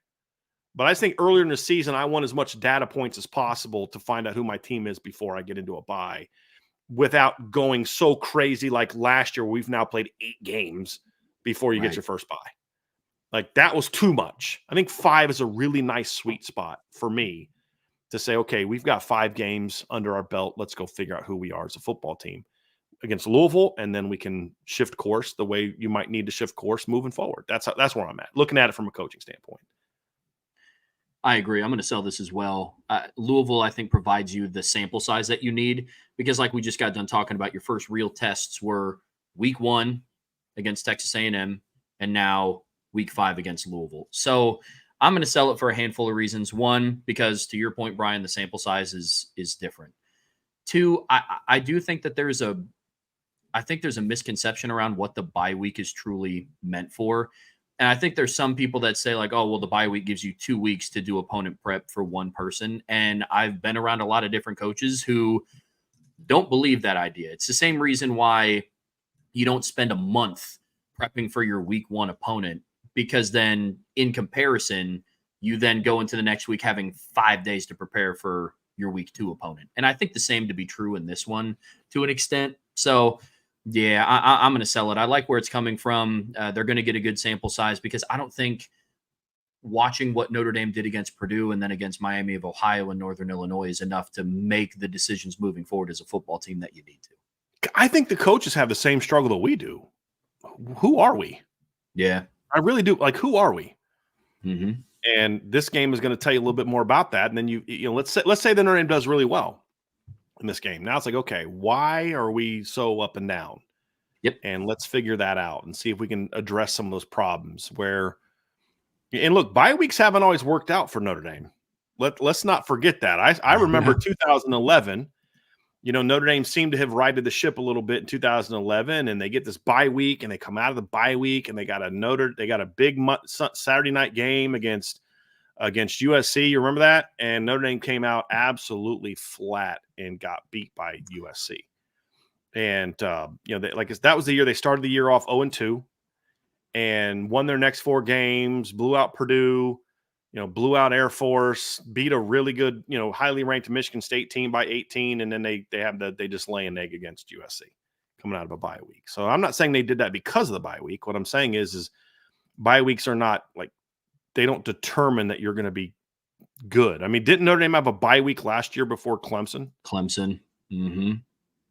But I think earlier in the season, I want as much data points as possible to find out who my team is before I get into a bye, without going so crazy like last year. We've now played 8 games before you get your first bye. Like, that was too much. I think 5 is a really nice sweet spot for me to say, okay, we've got 5 games under our belt. Let's go figure out who we are as a football team against Louisville, and then we can shift course the way you might need to shift course moving forward. That's where I'm at, looking at it from a coaching standpoint. I agree. I'm going to sell this as well. Louisville, I think, provides you the sample size that you need, because like we just got done talking about, your first real tests were week 1 against Texas A&M, and now week 5 against Louisville. So I'm going to sell it for a handful of reasons. 1, because to your point, Bryan, the sample size is different. 2, I do think that there's a misconception around what the bye week is truly meant for. And I think there's some people that say like, oh, well, the bye week gives you 2 weeks to do opponent prep for one person. And I've been around a lot of different coaches who don't believe that idea. It's the same reason why you don't spend a month prepping for your week 1 opponent, because then in comparison, you then go into the next week having 5 days to prepare for your week 2 opponent. And I think the same to be true in this one to an extent. So yeah, I'm going to sell it. I like where it's coming from. They're going to get a good sample size, because I don't think watching what Notre Dame did against Purdue and then against Miami of Ohio and Northern Illinois is enough to make the decisions moving forward as a football team that you need to. I think the coaches have the same struggle that we do. Who are we? Yeah, I really do. Like, who are we? Mm-hmm. And this game is going to tell you a little bit more about that. And then let's say the Notre Dame does really well in this game. Now it's like, okay, why are we so up and down? Yep. And let's figure that out and see if we can address some of those problems and look, bye weeks haven't always worked out for Notre Dame. Let's not forget that. I remember 2011, Notre Dame seemed to have righted the ship a little bit in 2011, and they get this bye week, and they come out of the bye week, and they got a big Saturday night game against USC. You remember that? And Notre Dame came out absolutely flat and got beat by USC. And that was the year they started the year off 0-2 and won their next 4 games, blew out Purdue, blew out Air Force, beat a really good, highly ranked Michigan State team by 18, and then they just lay an egg against USC coming out of a bye week. So I'm not saying they did that because of the bye week. What I'm saying is bye weeks are not like, they don't determine that you're going to be good. I mean, didn't Notre Dame have a bye week last year before Clemson? Mm-hmm.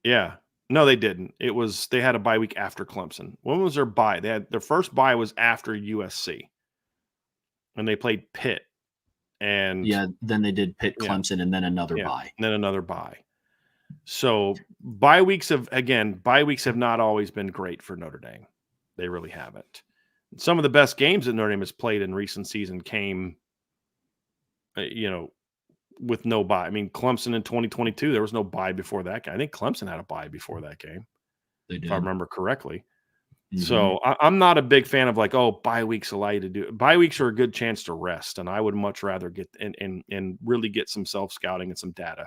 Yeah. No, they didn't. They had a bye week after Clemson. When was their bye? Their first bye was after USC. And they played Pitt. And yeah, then they did Pitt, Clemson, and then another bye. And then another bye. So bye weeks have not always been great for Notre Dame. They really haven't. Some of the best games that Notre Dame has played in recent season came, with no bye. I mean, Clemson in 2022, there was no bye before that game. I think Clemson had a bye before that game, if I remember correctly. Mm-hmm. So I'm not a big fan of like, oh, bye weeks allow you to do it. Bye weeks are a good chance to rest, and I would much rather get and really get some self-scouting and some data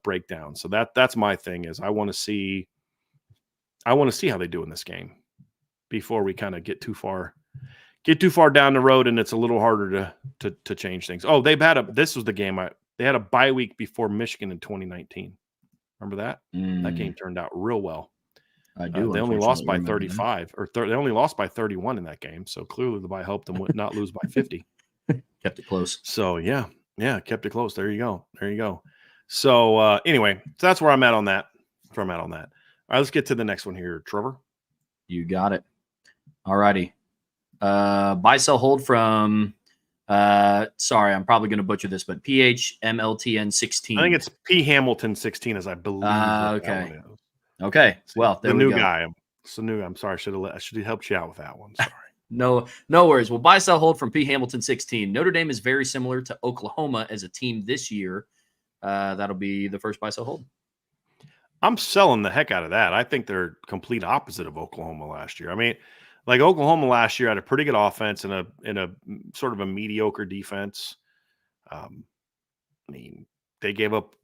breakdown. So that's my thing is I want to see how they do in this game before we kind of get too far get too far down the road, and it's a little harder to change things. Oh, this was the game they had a bye week before Michigan in 2019. Remember that? That game turned out real well. I do. They only lost by 35, they only lost by 31 in that game. So clearly the bye helped them not lose by 50. Kept it close. So yeah, kept it close. There you go. So anyway, so that's where I'm at on that. All right, let's get to the next one here, Trevor. You got it. All righty. Buy, sell, hold from. Sorry, I'm probably going to butcher this, but PHMLTN 16. I think it's P Hamilton 16, as I believe. Okay. Okay. Well, there the we new go. guy. It's the new. I'm sorry. I should have helped you out with that one. Sorry. No worries. Well, buy, sell, hold from P Hamilton 16. Notre Dame is very similar to Oklahoma as a team this year. That'll be the first buy, sell, hold. I'm selling the heck out of that. I think they're complete opposite of Oklahoma last year. I mean, like Oklahoma last year had a pretty good offense and a sort of a mediocre defense. I mean, they gave up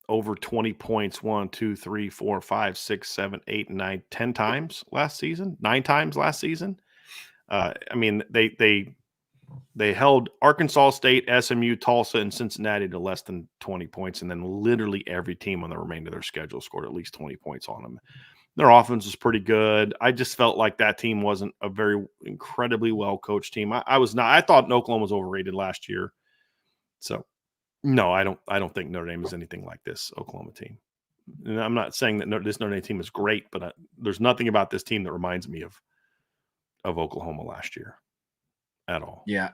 over 20 points 1, 2, 3, 4, 5, 6, 7, 8, 9, 10 times last season. 9 times last season. I mean, they held Arkansas State, SMU, Tulsa, and Cincinnati to less than 20 points, and then literally every team on the remainder of their schedule scored at least 20 points on them. Their offense was pretty good. I just felt like that team wasn't a very incredibly well-coached team. I thought Oklahoma was overrated last year. So, no, I don't think Notre Dame is anything like this Oklahoma team. And I'm not saying that this Notre Dame team is great, but there's nothing about this team that reminds me of Oklahoma last year at all. Yeah,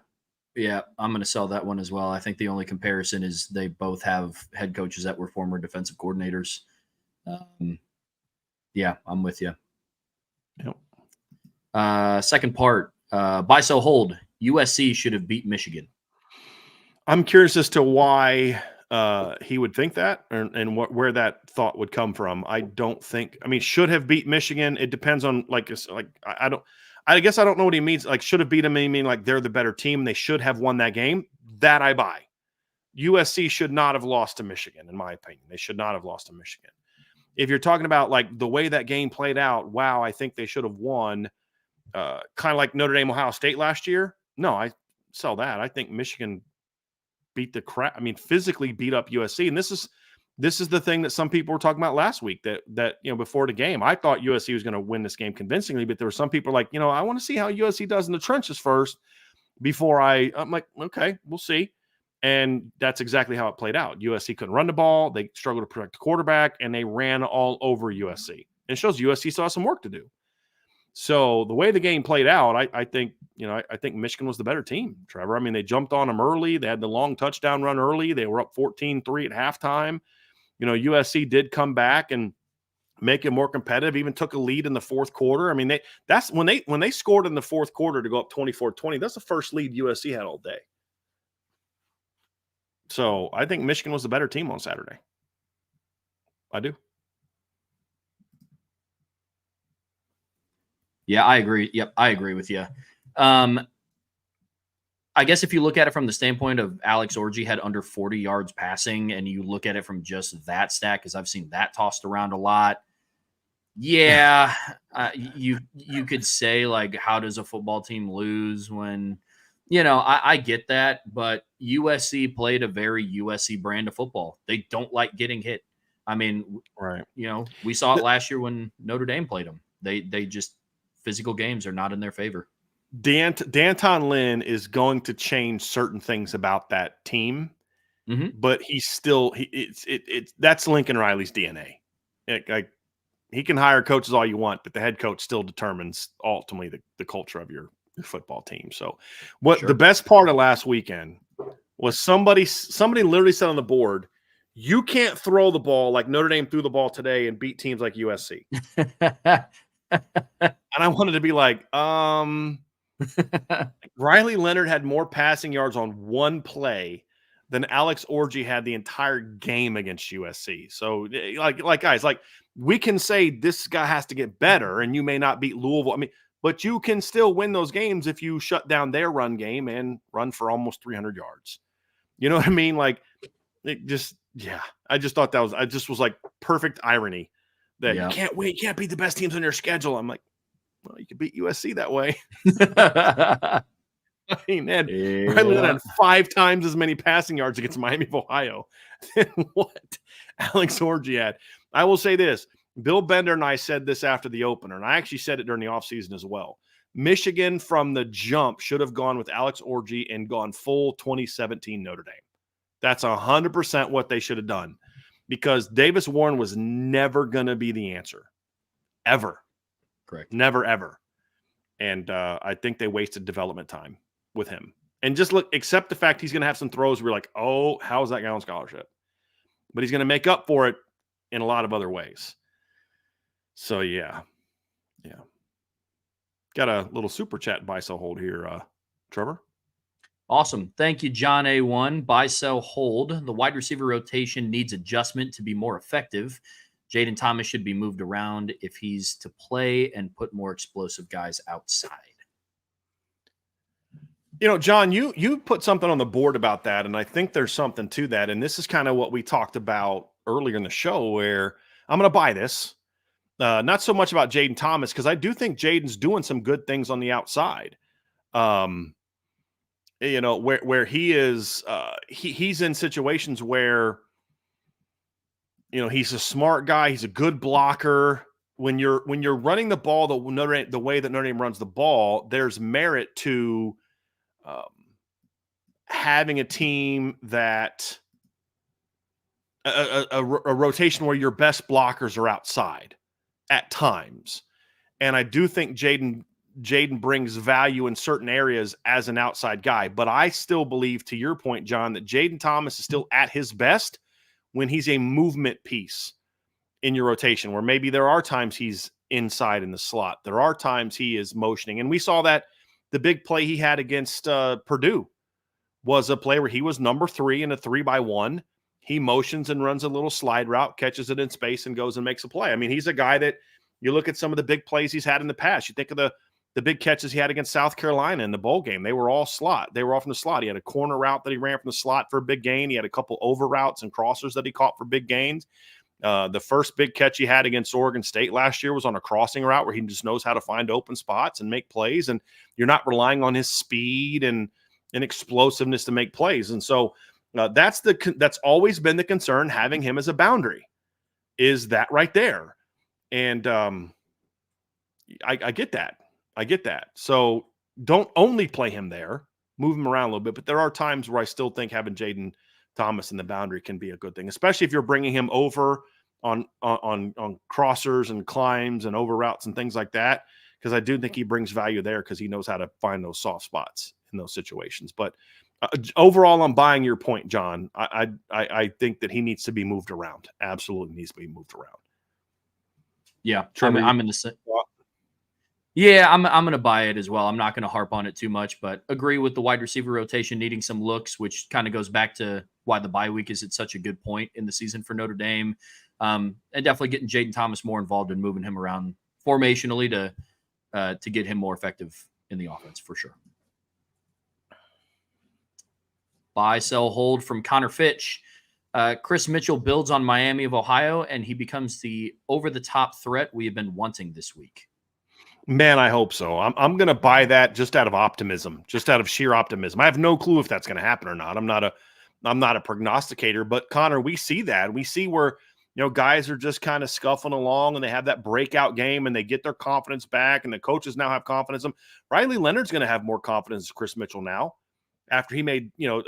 I'm going to sell that one as well. I think the only comparison is they both have head coaches that were former defensive coordinators. Yeah, I'm with you. Yep. Second part, buy, sell, hold. USC should have beat Michigan. I'm curious as to why he would think that and where that thought would come from. I mean, should have beat Michigan. It depends on I guess I don't know what he means. Like, should have beat them, I mean like they're the better team. They should have won that game. That I buy. USC should not have lost to Michigan, in my opinion. They should not have lost to Michigan. If you're talking about like the way that game played out, wow, I think they should have won. Kind of like Notre Dame, Ohio State last year. No, I sell that. I think Michigan physically beat up USC. And this is the thing that some people were talking about last week that before the game, I thought USC was going to win this game convincingly, but there were some people like, I want to see how USC does in the trenches first before I'm like, okay, we'll see. And that's exactly how it played out. USC couldn't run the ball. They struggled to protect the quarterback, and they ran all over USC. It shows USC still has some work to do. So the way the game played out, I think Michigan was the better team, Trevor. I mean, they jumped on them early. They had the long touchdown run early. They were up 14-3 at halftime. USC did come back and make it more competitive, even took a lead in the fourth quarter. I mean, that's when they scored in the fourth quarter to go up 24-20. That's the first lead USC had all day. So I think Michigan was the better team on Saturday. I do. Yeah, I agree. Yep, I agree with you. I guess if you look at it from the standpoint of Alex Orji had under 40 yards passing, and you look at it from just that stat, because I've seen that tossed around a lot. Yeah, you could say, like, how does a football team lose when, I get that, but USC played a very USC brand of football. They don't like getting hit. I mean, right. We saw it last year when Notre Dame played them. They just, physical games are not in their favor. D'Anton Lynn is going to change certain things about that team, but he's still that's Lincoln Riley's DNA. He can hire coaches all you want, but the head coach still determines ultimately the culture of your football team. So, the best part of last weekend was somebody literally said on the board, "You can't throw the ball like Notre Dame threw the ball today and beat teams like USC." And I wanted to be like, Riley Leonard had more passing yards on one play than Alex Orji had the entire game against USC. So, guys, we can say this guy has to get better, and you may not beat Louisville. I mean, but you can still win those games if you shut down their run game and run for almost 300 yards. You know what I mean? Like, it just, yeah. I just thought was like perfect irony that you can't beat the best teams on your schedule. I'm like, well, you could beat USC that way. I mean, Riley Leonard Yeah. had 5 times as many passing yards against Miami of Ohio than what Alex Orji had. I will say this. Bill Bender and I said this after the opener, and I actually said it during the offseason as well. Michigan from the jump should have gone with Alex Orji and gone full 2017 Notre Dame. That's 100% what they should have done, because Davis Warren was never going to be the answer, ever. Correct. Never, ever. And I think they wasted development time with him. And just look, accept the fact he's going to have some throws where you're like, oh, how is that guy on scholarship? But he's going to make up for it in a lot of other ways. So, yeah. Got a little super chat buy sell hold here, Trevor. Awesome. Thank you, John A1. Buy, sell, hold. The wide receiver rotation needs adjustment to be more effective. Jaden Thomas should be moved around if he's to play and put more explosive guys outside. You know, John, you put something on the board about that, and I think there's something to that. And this is kind of what we talked about earlier in the show, where I'm going to buy this. Not so much about Jaden Thomas, because I do think Jaden's doing some good things on the outside. You know, where he is, he's in situations where, you know, he's a smart guy. He's a good blocker. When you're running the ball the way that Notre Dame runs the ball, there's merit to having a team that a rotation where your best blockers are outside at times. And I do think Jaden brings value in certain areas as an outside guy. But I still believe, to your point, John, that Jaden Thomas is still at his best when he's a movement piece in your rotation, where maybe there are times he's inside in the slot. There are times he is motioning. And we saw that the big play he had against Purdue was a play where he was number 3 in a 3-by-1. He motions and runs a little slide route, catches it in space, and goes and makes a play. I mean, he's a guy that you look at some of the big plays he's had in the past. You think of the big catches he had against South Carolina in the bowl game. They were all slot. They were off in the slot. He had a corner route that he ran from the slot for a big gain. He had a couple over routes and crossers that he caught for big gains. The first big catch he had against Oregon State last year was on a crossing route where he just knows how to find open spots and make plays. And you're not relying on his speed and explosiveness to make plays. And so that's always been the concern, having him as a boundary, is that right there. And I get that. I get that. So don't only play him there, move him around a little bit. But there are times where I still think having Jaden Thomas in the boundary can be a good thing, especially if you're bringing him over on crossers and climbs and over routes and things like that, because I do think he brings value there because he knows how to find those soft spots in those situations. But overall, I'm buying your point, John. I think that he needs to be moved around. Absolutely needs to be moved around. Yeah, Trevor, I'm in the same. Yeah, I'm going to buy it as well. I'm not going to harp on it too much, but agree with the wide receiver rotation needing some looks, which kind of goes back to why the bye week is at such a good point in the season for Notre Dame. And definitely getting Jaden Thomas more involved in moving him around formationally to get him more effective in the offense for sure. Buy, sell, hold from Connor Fitch. Chris Mitchell builds on Miami of Ohio, and he becomes the over-the-top threat we have been wanting this week. Man, I hope so. I'm going to buy that just out of optimism, just out of sheer optimism. I have no clue if that's going to happen or not. I'm not a prognosticator, but Connor, we see that. We see where, you know, guys are just kind of scuffling along and they have that breakout game and they get their confidence back and the coaches now have confidence in them. Riley Leonard's going to have more confidence than Chris Mitchell now. After he made, you know,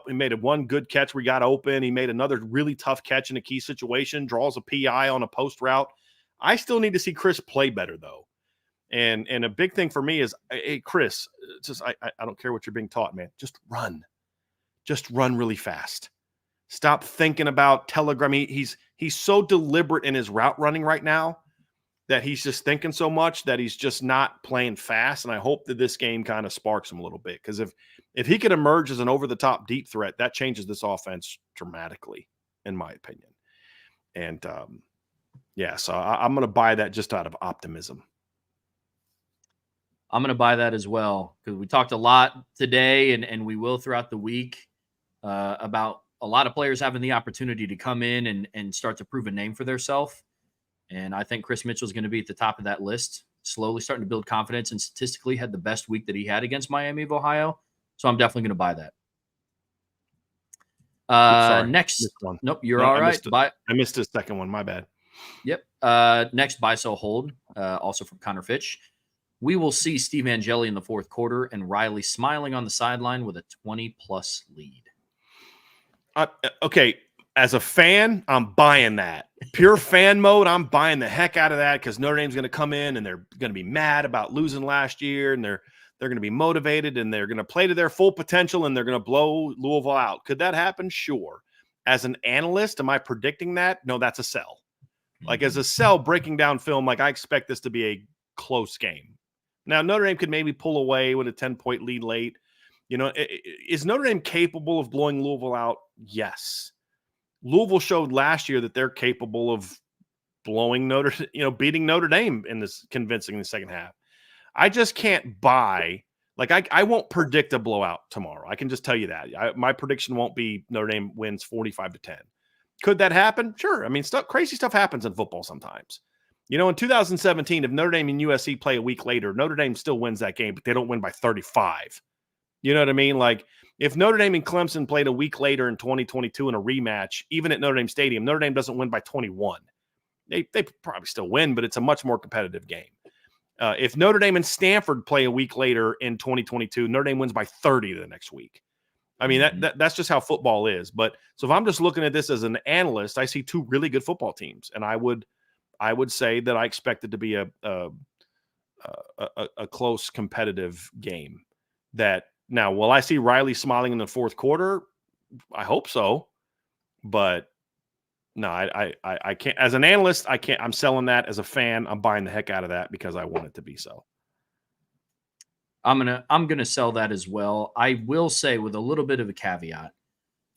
he made one good catch where he got open. He made another really tough catch in a key situation, draws a PI on a post route. I still need to see Chris play better though. And a big thing for me is, hey, Chris, I don't care what you're being taught, man. Just run really fast. Stop thinking about telegram. He's so deliberate in his route running right now that he's just thinking so much that he's just not playing fast. And I hope that this game kind of sparks him a little bit, because if he could emerge as an over-the-top deep threat, that changes this offense dramatically, in my opinion. And so I'm going to buy that just out of optimism. I'm going to buy that as well, because we talked a lot today and we will throughout the week about a lot of players having the opportunity to come in and start to prove a name for themselves. And I think Chris Mitchell is going to be at the top of that list. slowly starting to build confidence, and statistically had the best week that he had against Miami of Ohio. So I'm definitely going to buy that. Sorry, Next, missed one. nope, you're No, all I right. I missed the second one. My bad. Yep. Next, buy, sell, hold, also from Connor Fitch. We will see Steve Angeli in the fourth quarter and Riley smiling on the sideline with a 20-plus lead. Okay, as a fan, I'm buying that. Pure fan mode, I'm buying the heck out of that because Notre Dame's going to come in and they're going to be mad about losing last year, and they're going to be motivated and they're going to play to their full potential and they're going to blow Louisville out. Could that happen? Sure. As an analyst, am I predicting that? No, that's a sell. Like as a sell, breaking down film, like I expect this to be a close game. Now, Notre Dame could maybe pull away with a 10-point lead late. You know, is Notre Dame capable of blowing Louisville out? Yes. Louisville showed last year that they're capable of beating Notre Dame in this convincing in the second half. I just can't buy. Like I won't predict a blowout tomorrow. I can just tell you that. My prediction won't be Notre Dame wins 45-10. Could that happen? Sure. I mean, crazy stuff happens in football sometimes. You know, in 2017, if Notre Dame and USC play a week later, Notre Dame still wins that game, but they don't win by 35. You know what I mean? Like if Notre Dame and Clemson played a week later in 2022 in a rematch, even at Notre Dame Stadium, Notre Dame doesn't win by 21. They probably still win, but it's a much more competitive game. If Notre Dame and Stanford play a week later in 2022, Notre Dame wins by 30 the next week. I mean, that's just how football is. But so if I'm just looking at this as an analyst, I see two really good football teams, and I would say that I expect it to be a close, competitive game. That now, will I see Riley smiling in the fourth quarter? I hope so, but no, I can't. As an analyst, I can't. I'm selling that. As a fan, I'm buying the heck out of that because I want it to be so. I'm gonna sell that as well. I will say with a little bit of a caveat.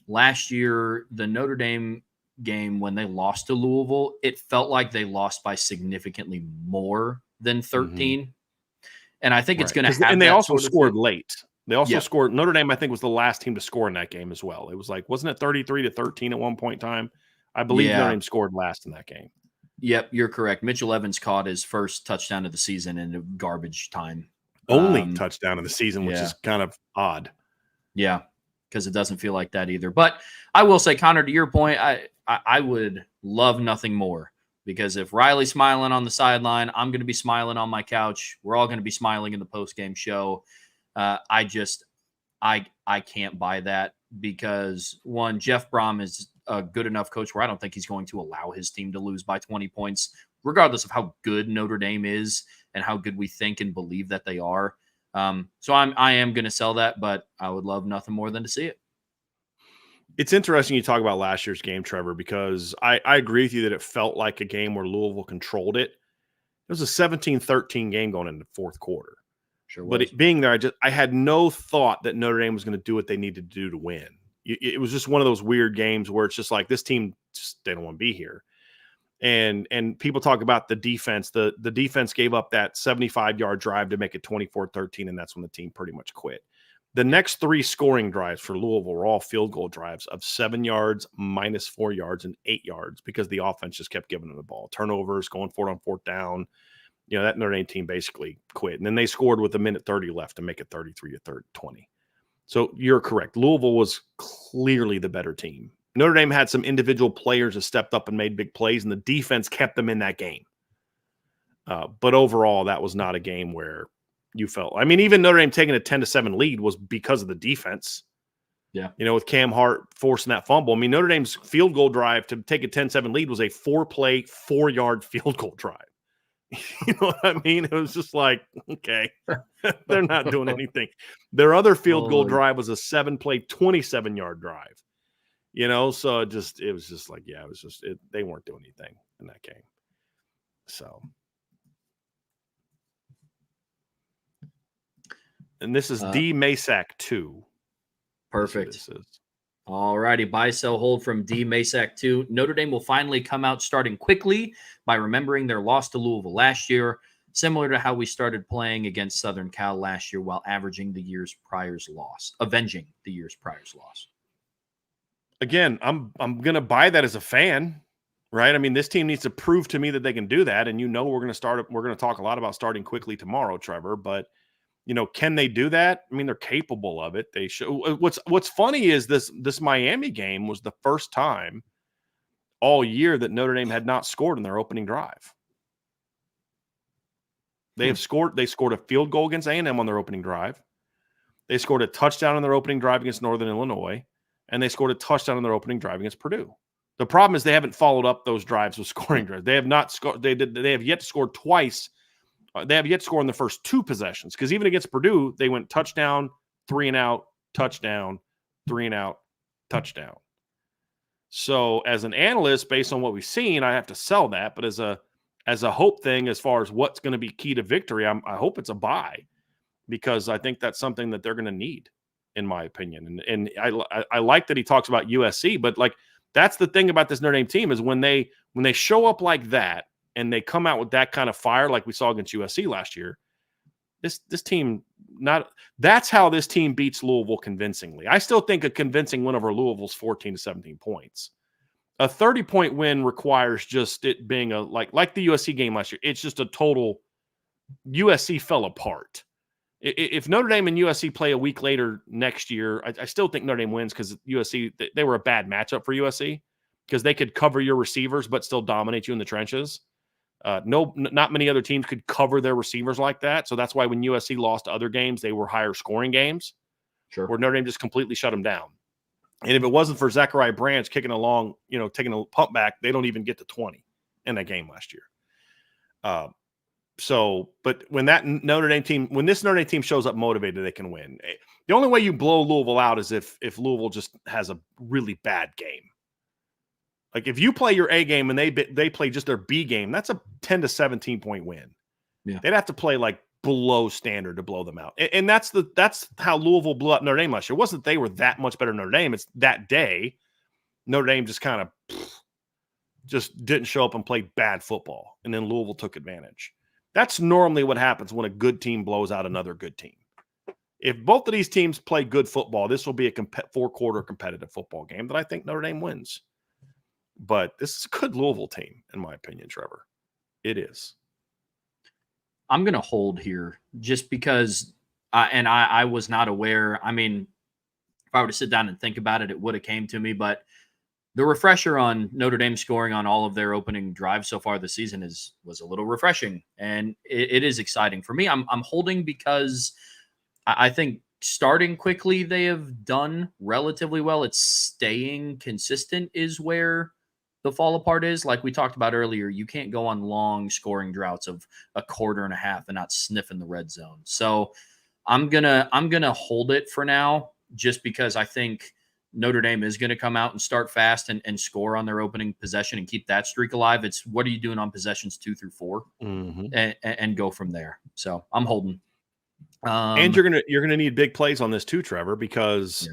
Last year, the Notre Dame game when they lost to Louisville, it felt like they lost by significantly more than 13. Mm-hmm. And I think it's going to happen. And they also scored late. They also scored. Notre Dame, I think, was the last team to score in that game as well. It was like, wasn't it 33-13 at one point in time? I believe Notre Dame scored last in that game. Yep, you're correct. Mitchell Evans caught his first touchdown of the season in garbage time. Only touchdown of the season, which is kind of odd. Yeah, because it doesn't feel like that either. But I will say, Connor, to your point, I would love nothing more. Because if Riley's smiling on the sideline, I'm going to be smiling on my couch. We're all going to be smiling in the post-game show. I can't buy that because, one, Jeff Brom is a good enough coach where I don't think he's going to allow his team to lose by 20 points, regardless of how good Notre Dame is and how good we think and believe that they are. So I am going to sell that, but I would love nothing more than to see it. It's interesting you talk about last year's game, Trevor, because I agree with you that it felt like a game where Louisville controlled it. It was a 17-13 game going into the fourth quarter. Sure was. But it being there, I had no thought that Notre Dame was going to do what they needed to do to win. It was just one of those weird games where it's just like this team, they don't want to be here. And people talk about the defense. The defense gave up that 75-yard drive to make it 24-13, and that's when the team pretty much quit. The next three scoring drives for Louisville were all field goal drives of 7 yards, -4 yards, and 8 yards because the offense just kept giving them the ball. Turnovers, going for it on fourth down. You know, that Notre Dame team basically quit. And then they scored with 1:30 left to make it 33-20. So you're correct. Louisville was clearly the better team. Notre Dame had some individual players that stepped up and made big plays, and the defense kept them in that game. But overall, that was not a game where you felt. I mean, even Notre Dame taking a 10-7 lead was because of the defense. Yeah. You know, with Cam Hart forcing that fumble. I mean, Notre Dame's field goal drive to take a 10-7 lead was a 4-play, 4-yard field goal drive. You know what I mean? It was just like, okay, they're not doing anything. Their other field goal drive was a 7-play, 27-yard drive. You know, so it was just like, yeah, they weren't doing anything in that game. So. And this is D Masak 2. Perfect. This is. All righty. Buy, sell, hold from D Masak 2. Notre Dame will finally come out starting quickly by remembering their loss to Louisville last year, similar to how we started playing against Southern Cal last year while avenging the year's prior loss. Again, I'm going to buy that as a fan, right? I mean, this team needs to prove to me that they can do that. And we're going to talk a lot about starting quickly tomorrow, Trevor, but can they do that? I mean, they're capable of it. They show. What's funny is this Miami game was the first time all year that Notre Dame had not scored in their opening drive. They scored a field goal against A&M on their opening drive. They scored a touchdown on their opening drive against Northern Illinois, and they scored a touchdown on their opening drive against Purdue. The problem is they haven't followed up those drives with scoring drives. They have not scored. They have yet to score twice. They have yet to score in the first two possessions, because even against Purdue, they went touchdown, 3 and out, touchdown, 3 and out, touchdown. So as an analyst, based on what we've seen, I have to sell that. But as a hope thing, as far as what's going to be key to victory, I hope it's a bye, because I think that's something that they're going to need, in my opinion. And I like that he talks about USC, but like, that's the thing about this Notre Dame team is when they show up like that and they come out with that kind of fire, like we saw against USC last year, this team that's how this team beats Louisville convincingly. I still think a convincing win over Louisville's 14 to 17 points. A 30-point win requires just it being like the USC game last year. It's just a total USC fell apart. If Notre Dame and USC play a week later next year, I still think Notre Dame wins, because USC, they were a bad matchup for USC, because they could cover your receivers but still dominate you in the trenches. Not many other teams could cover their receivers like that. So that's why when USC lost other games, they were higher scoring games, sure, where Notre Dame just completely shut them down. And if it wasn't for Zachariah Branch kicking along, taking a pump back, they don't even get to 20 in that game last year. But when this Notre Dame team shows up motivated, they can win. The only way you blow Louisville out is if Louisville just has a really bad game. Like if you play your A game and they play just their B game, that's a 10 to 17 point win. Yeah. They'd have to play like below standard to blow them out. And that's how Louisville blew up Notre Dame last year. It wasn't that they were that much better than Notre Dame. It's that day Notre Dame just kind of just didn't show up and play bad football. And then Louisville took advantage. That's normally what happens when a good team blows out another good team. If both of these teams play good football, this will be a 4-quarter competitive football game that I think Notre Dame wins. But this is a good Louisville team, in my opinion, Trevor. It is. I'm going to hold here just because I was not aware. I mean, if I were to sit down and think about it, it would have came to me. But the refresher on Notre Dame scoring on all of their opening drives so far this season was a little refreshing, and it is exciting for me. I'm holding because I think starting quickly they have done relatively well. It's staying consistent is where the fall apart is. Like we talked about earlier, you can't go on long scoring droughts of a quarter and a half and not sniffing the red zone. So I'm gonna hold it for now, just because I think Notre Dame is going to come out and start fast and score on their opening possession and keep that streak alive. It's what are you doing on possessions 2 through 4 and go from there. So I'm holding. And you're gonna need big plays on this too, Trevor, because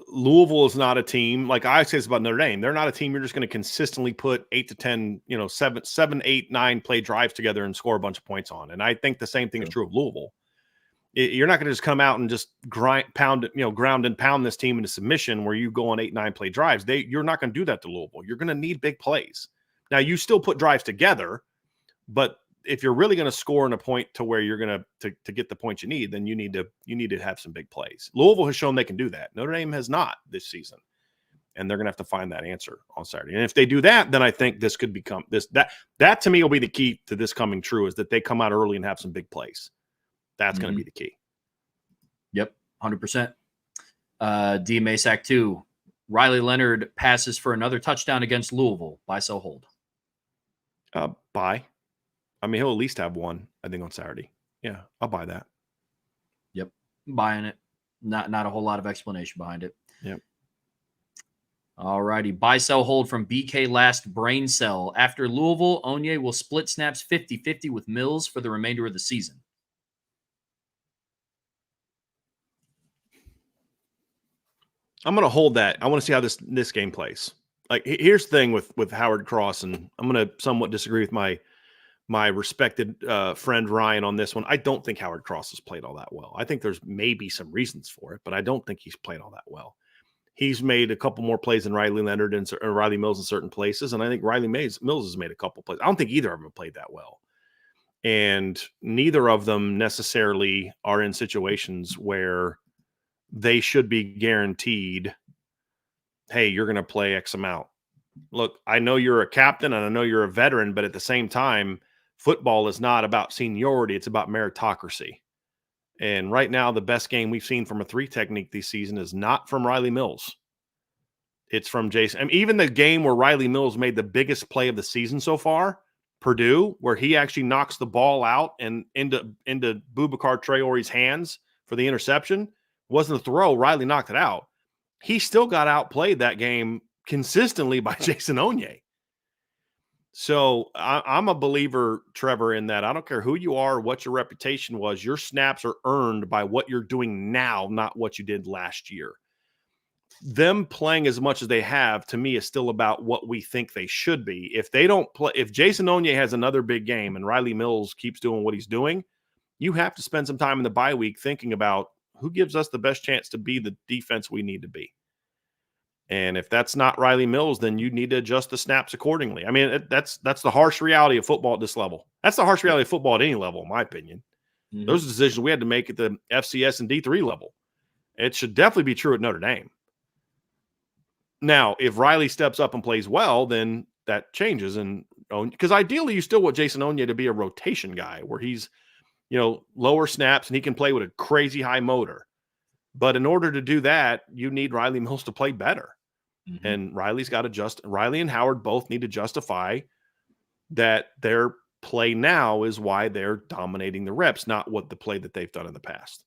Louisville is not a team like I say this about Notre Dame. They're not a team you're just going to consistently put 8 to 10, 7, 8, 9 play drives together and score a bunch of points on. And I think the same thing is true of Louisville. You're not going to just come out and just ground and pound this team into submission where you go on 8, 9 play drives. You're not going to do that to Louisville. You're going to need big plays. Now you still put drives together, but if you're really going to score in a point to where you're going to get the points you need, then you need to have some big plays. Louisville has shown they can do that. Notre Dame has not this season, and they're going to have to find that answer on Saturday. And if they do that, then I think this could become that to me will be the key to this coming true, is that they come out early and have some big plays. That's going to be the key. Yep, 100%. D. Masak 2. Riley Leonard passes for another touchdown against Louisville. Buy, sell, hold. Buy. I mean, he'll at least have one, I think, on Saturday. Yeah, I'll buy that. Yep, buying it. Not a whole lot of explanation behind it. Yep. All righty. Buy, sell, hold from BK Last Brain Cell. After Louisville, Onye will split snaps 50-50 with Mills for the remainder of the season. I'm going to hold that. I want to see how this game plays. Like, here's the thing with Howard Cross, and I'm going to somewhat disagree with my respected friend Ryan on this one. I don't think Howard Cross has played all that well. I think there's maybe some reasons for it, but I don't think he's played all that well. he's made a couple more plays than Riley Leonard and Riley Mills in certain places. And I think Riley Mills has made a couple plays. I don't think either of them have played that well. And neither of them necessarily are in situations where they should be guaranteed, hey, you're going to play X amount. Look, I know you're a captain and I know you're a veteran, but at the same time, football is not about seniority. It's about meritocracy. And right now, the best game we've seen from a 3 technique this season is not from Riley Mills. It's from Jason. I mean, even the game where Riley Mills made the biggest play of the season so far, Purdue, where he actually knocks the ball out and into Boubacar Traore's hands for the interception, wasn't a throw. Riley knocked it out. He still got outplayed that game consistently by Jason Onye. So I'm a believer, Trevor, in that I don't care who you are, what your reputation was, your snaps are earned by what you're doing now, not what you did last year. Them playing as much as they have, to me, is still about what we think they should be. If they don't play, if Jason Onye has another big game and Riley Mills keeps doing what he's doing, you have to spend some time in the bye week thinking about who gives us the best chance to be the defense we need to be. And if that's not Riley Mills, then you need to adjust the snaps accordingly. I mean, that's the harsh reality of football at this level. That's the harsh reality of football at any level, in my opinion. Mm-hmm. Those are decisions we had to make at the FCS and D3 level. It should definitely be true at Notre Dame. Now, if Riley steps up and plays well, then that changes. And because ideally, you still want Jason Onye to be a rotation guy where he's, lower snaps and he can play with a crazy high motor. But in order to do that, you need Riley Mills to play better. Mm-hmm. And Riley's got to Riley and Howard both need to justify that their play now is why they're dominating the reps, not what the play that they've done in the past.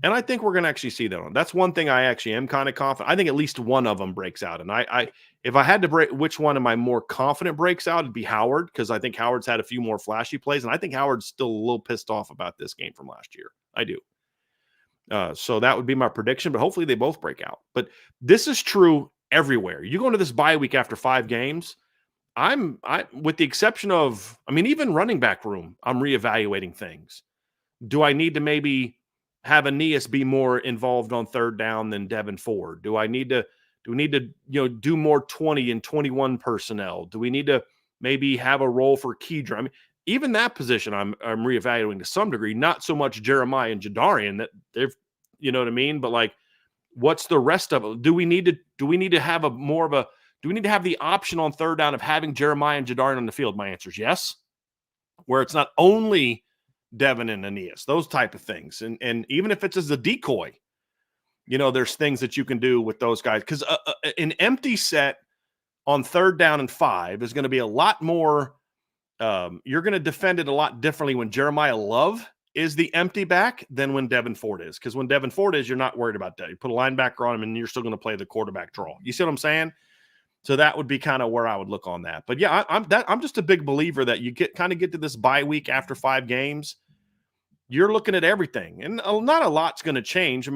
And I think we're going to actually see that. That's one thing I actually am kind of confident. I think at least one of them breaks out. And if I had to break, which one am I more confident breaks out? It'd be Howard, because I think Howard's had a few more flashy plays. And I think Howard's still a little pissed off about this game from last year. I do. So that would be my prediction, but hopefully they both break out. But this is true everywhere. You go into this bye week after 5 games, with the exception of, even running back room, I'm reevaluating things. Do I need to maybe have Aeneas be more involved on 3rd down than Devin Ford? Do we need to do more 20 and 21 personnel? Do we need to maybe have a role for Kedra? Even that position I'm reevaluating to some degree, not so much Jeremiah and Jadarian that they've, but like, what's the rest of it? Do we need to have the option on 3rd down of having Jeremiah and Jadarian on the field? My answer is yes, where it's not only Devin and Aeneas, those type of things. And even if it's as a decoy, there's things that you can do with those guys. Because an empty set on 3rd down and 5 is going to be a lot more, you're going to defend it a lot differently when Jeremiah Love is the empty back than when Devin Ford is. Because when Devin Ford is, you're not worried about that. You put a linebacker on him and you're still going to play the quarterback draw. You see what I'm saying? So that would be kind of where I would look on that. But yeah, I'm just a big believer that you get to this bye week after 5 games. You're looking at everything, and not a lot's going to change.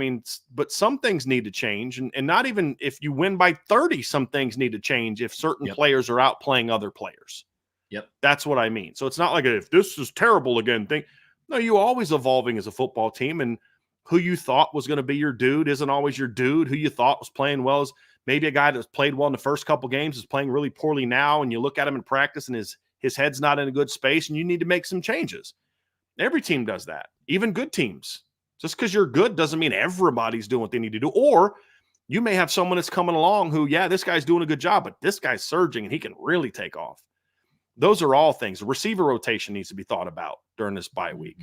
But some things need to change, and not even if you win by 30, some things need to change if certain players are outplaying other players. Yep, that's what I mean. So it's not like if this is terrible again thing. No, you're always evolving as a football team, and who you thought was going to be your dude isn't always your dude. Who you thought was playing well is maybe a guy that's played well in the first couple games is playing really poorly now, and you look at him in practice and his head's not in a good space, and you need to make some changes. Every team does that, even good teams. Just because you're good doesn't mean everybody's doing what they need to do. Or you may have someone that's coming along who, this guy's doing a good job, but this guy's surging and he can really take off. Those are all things. The receiver rotation needs to be thought about during this bye week.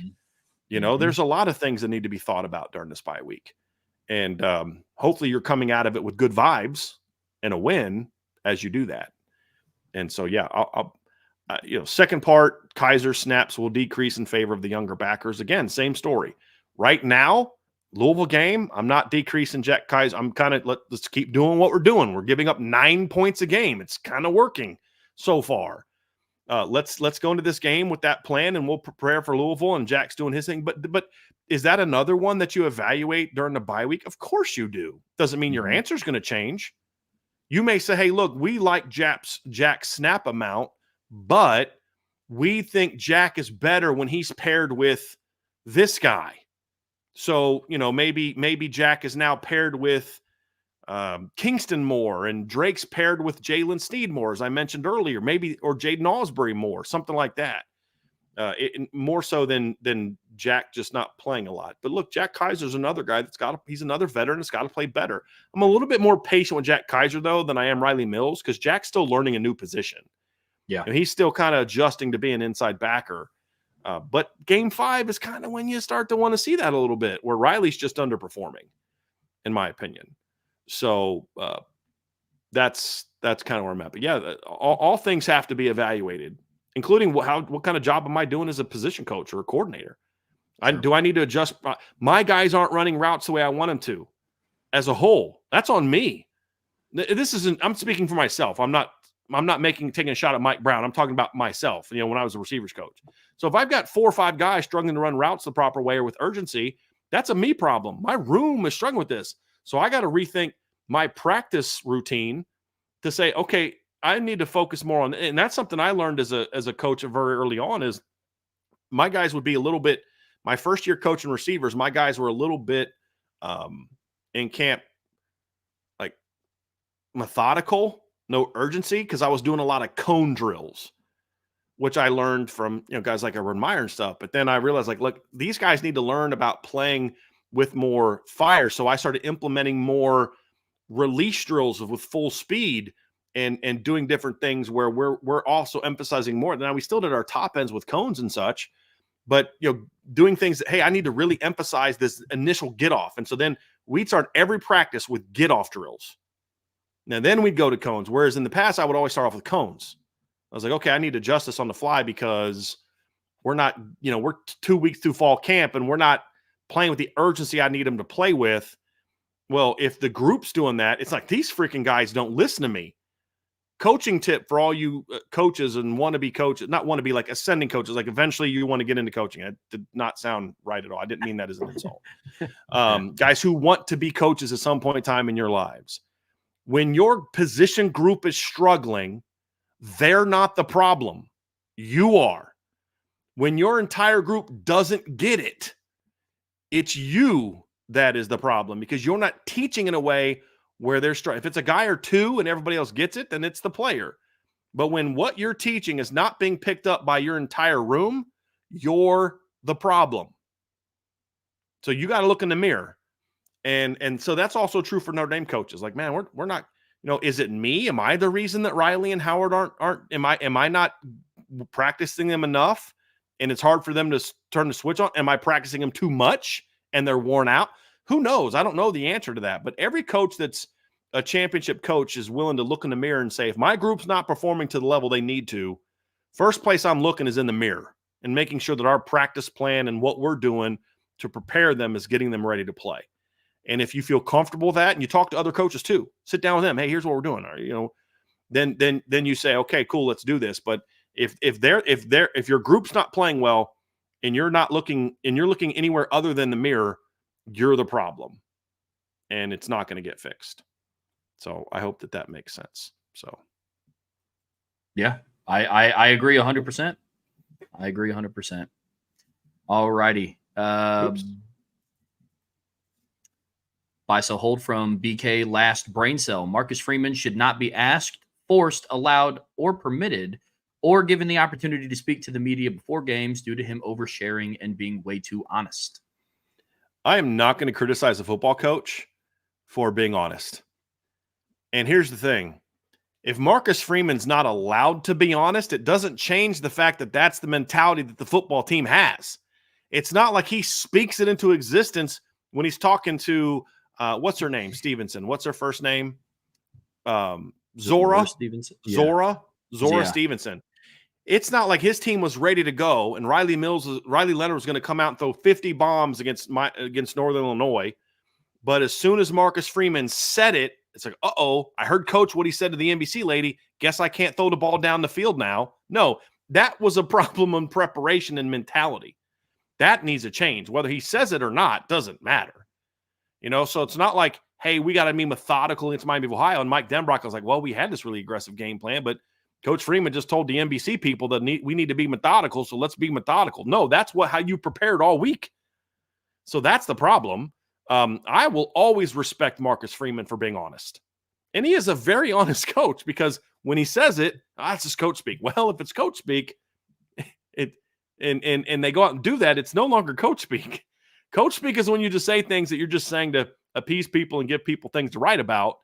There's a lot of things that need to be thought about during this bye week. And hopefully you're coming out of it with good vibes and a win as you do that. And so, second part, Kaiser snaps will decrease in favor of the younger backers. Again, same story. Right now, Louisville game, I'm not decreasing Jack Kaiser. I'm kind of, let's keep doing what we're doing. We're giving up 9 points a game. It's kind of working so far. Let's go into this game with that plan, and we'll prepare for Louisville, and Jack's doing his thing. But is that another one that you evaluate during the bye week? Of course you do. Doesn't mean your answer is going to change. You may say, hey, look, we like Jack's snap amount, but we think Jack is better when he's paired with this guy. So, maybe Jack is now paired with Kingston more, and Drake's paired with Jalen Sneed more, as I mentioned earlier, maybe, or Jaden Osbury more, something like that. More so than Jack just not playing a lot. But look, Jack Kaiser's another guy he's another veteran that's got to play better. I'm a little bit more patient with Jack Kaiser, though, than I am Riley Mills, because Jack's still learning a new position. Yeah. And he's still kind of adjusting to be an inside backer. But game 5 is kind of when you start to want to see that a little bit, where Riley's just underperforming, in my opinion. So that's kind of where I'm at. But yeah, all things have to be evaluated, including what kind of job am I doing as a position coach or a coordinator? Sure. Do I need to adjust? My guys aren't running routes the way I want them to as a whole. That's on me. This isn't, I'm speaking for myself. I'm not taking a shot at Mike Brown. I'm talking about myself, when I was a receivers coach. So if I've got 4 or 5 guys struggling to run routes the proper way or with urgency, that's a me problem. My room is struggling with this. So I got to rethink my practice routine to say, okay, I need to focus more on, and that's something I learned as a coach very early on, is my guys would be a little bit, my first year coaching receivers, my guys were a little bit in camp, like methodical, no urgency, because I was doing a lot of cone drills, which I learned from, guys like Urban Meyer and stuff. But then I realized, like, look, these guys need to learn about playing with more fire. So I started implementing more release drills with full speed and doing different things where we're also emphasizing more. Now, we still did our top ends with cones and such, but doing things that, hey, I need to really emphasize this initial get off. And so then we'd start every practice with get off drills. Now then we'd go to cones. Whereas in the past, I would always start off with cones. I was like, okay, I need to adjust this on the fly, because we're not, we're 2 weeks through fall camp and we're not playing with the urgency I need them to play with. Well, if the group's doing that, it's like, these freaking guys don't listen to me. Coaching tip for all you coaches and want to be coaches, not want to be like ascending coaches, like eventually you want to get into coaching. It did not sound right at all. I didn't mean that as an insult. Guys who want to be coaches at some point in time in your lives, when your position group is struggling, they're not the problem. You are. When your entire group doesn't get it, it's you that is the problem, because you're not teaching in a way where they're struggling. If it's a guy or two and everybody else gets it, then it's the player. But when what you're teaching is not being picked up by your entire room, you're the problem. So you got to look in the mirror. And so that's also true for Notre Dame coaches. Like, man, we're not, is it me? Am I the reason that Riley and Howard aren't, am I not practicing them enough? And it's hard for them to turn the switch on. Am I practicing them too much and they're worn out? Who knows? I don't know the answer to that. But every coach that's a championship coach is willing to look in the mirror and say, if my group's not performing to the level they need to, first place I'm looking is in the mirror and making sure that our practice plan and what we're doing to prepare them is getting them ready to play. And if you feel comfortable with that, and you talk to other coaches too, sit down with them. Hey, here's what we're doing. Then you say, okay, cool, let's do this. But if your group's not playing well and you're looking anywhere other than the mirror, you're the problem, and it's not going to get fixed. So I hope that makes sense. So, yeah, I agree 100%. I agree 100%. All righty. Buy so hold from BK last brain cell. Marcus Freeman should not be asked, forced, allowed, or permitted, or given the opportunity to speak to the media before games due to him oversharing and being way too honest. I am not going to criticize a football coach for being honest. And here's the thing. If Marcus Freeman's not allowed to be honest, it doesn't change the fact that that's the mentality that the football team has. It's not like he speaks it into existence when he's talking to, what's her name? Stevenson. What's her first name? Zora Stevenson. Zora Yeah. Stevenson. It's not like his team was ready to go and Riley Leonard was going to come out and throw 50 bombs against Northern Illinois. But as soon as Marcus Freeman said it, it's like, I heard coach what he said to the NBC lady. Guess I can't throw the ball down the field now. No, that was a problem in preparation and mentality. That needs a change. Whether he says it or not doesn't matter. So it's not like, hey, we got to be methodical against Miami of Ohio. And Mike Denbrock was like, well, we had this really aggressive game plan, but Coach Freeman just told the NBC people that we need to be methodical, so let's be methodical. No, that's how you prepared all week. So that's the problem. I will always respect Marcus Freeman for being honest. And he is a very honest coach because when he says it, that's just coach speak. Well, if it's coach speak, and they go out and do that, it's no longer coach speak. Coach speak is when you just say things that you're just saying to appease people and give people things to write about.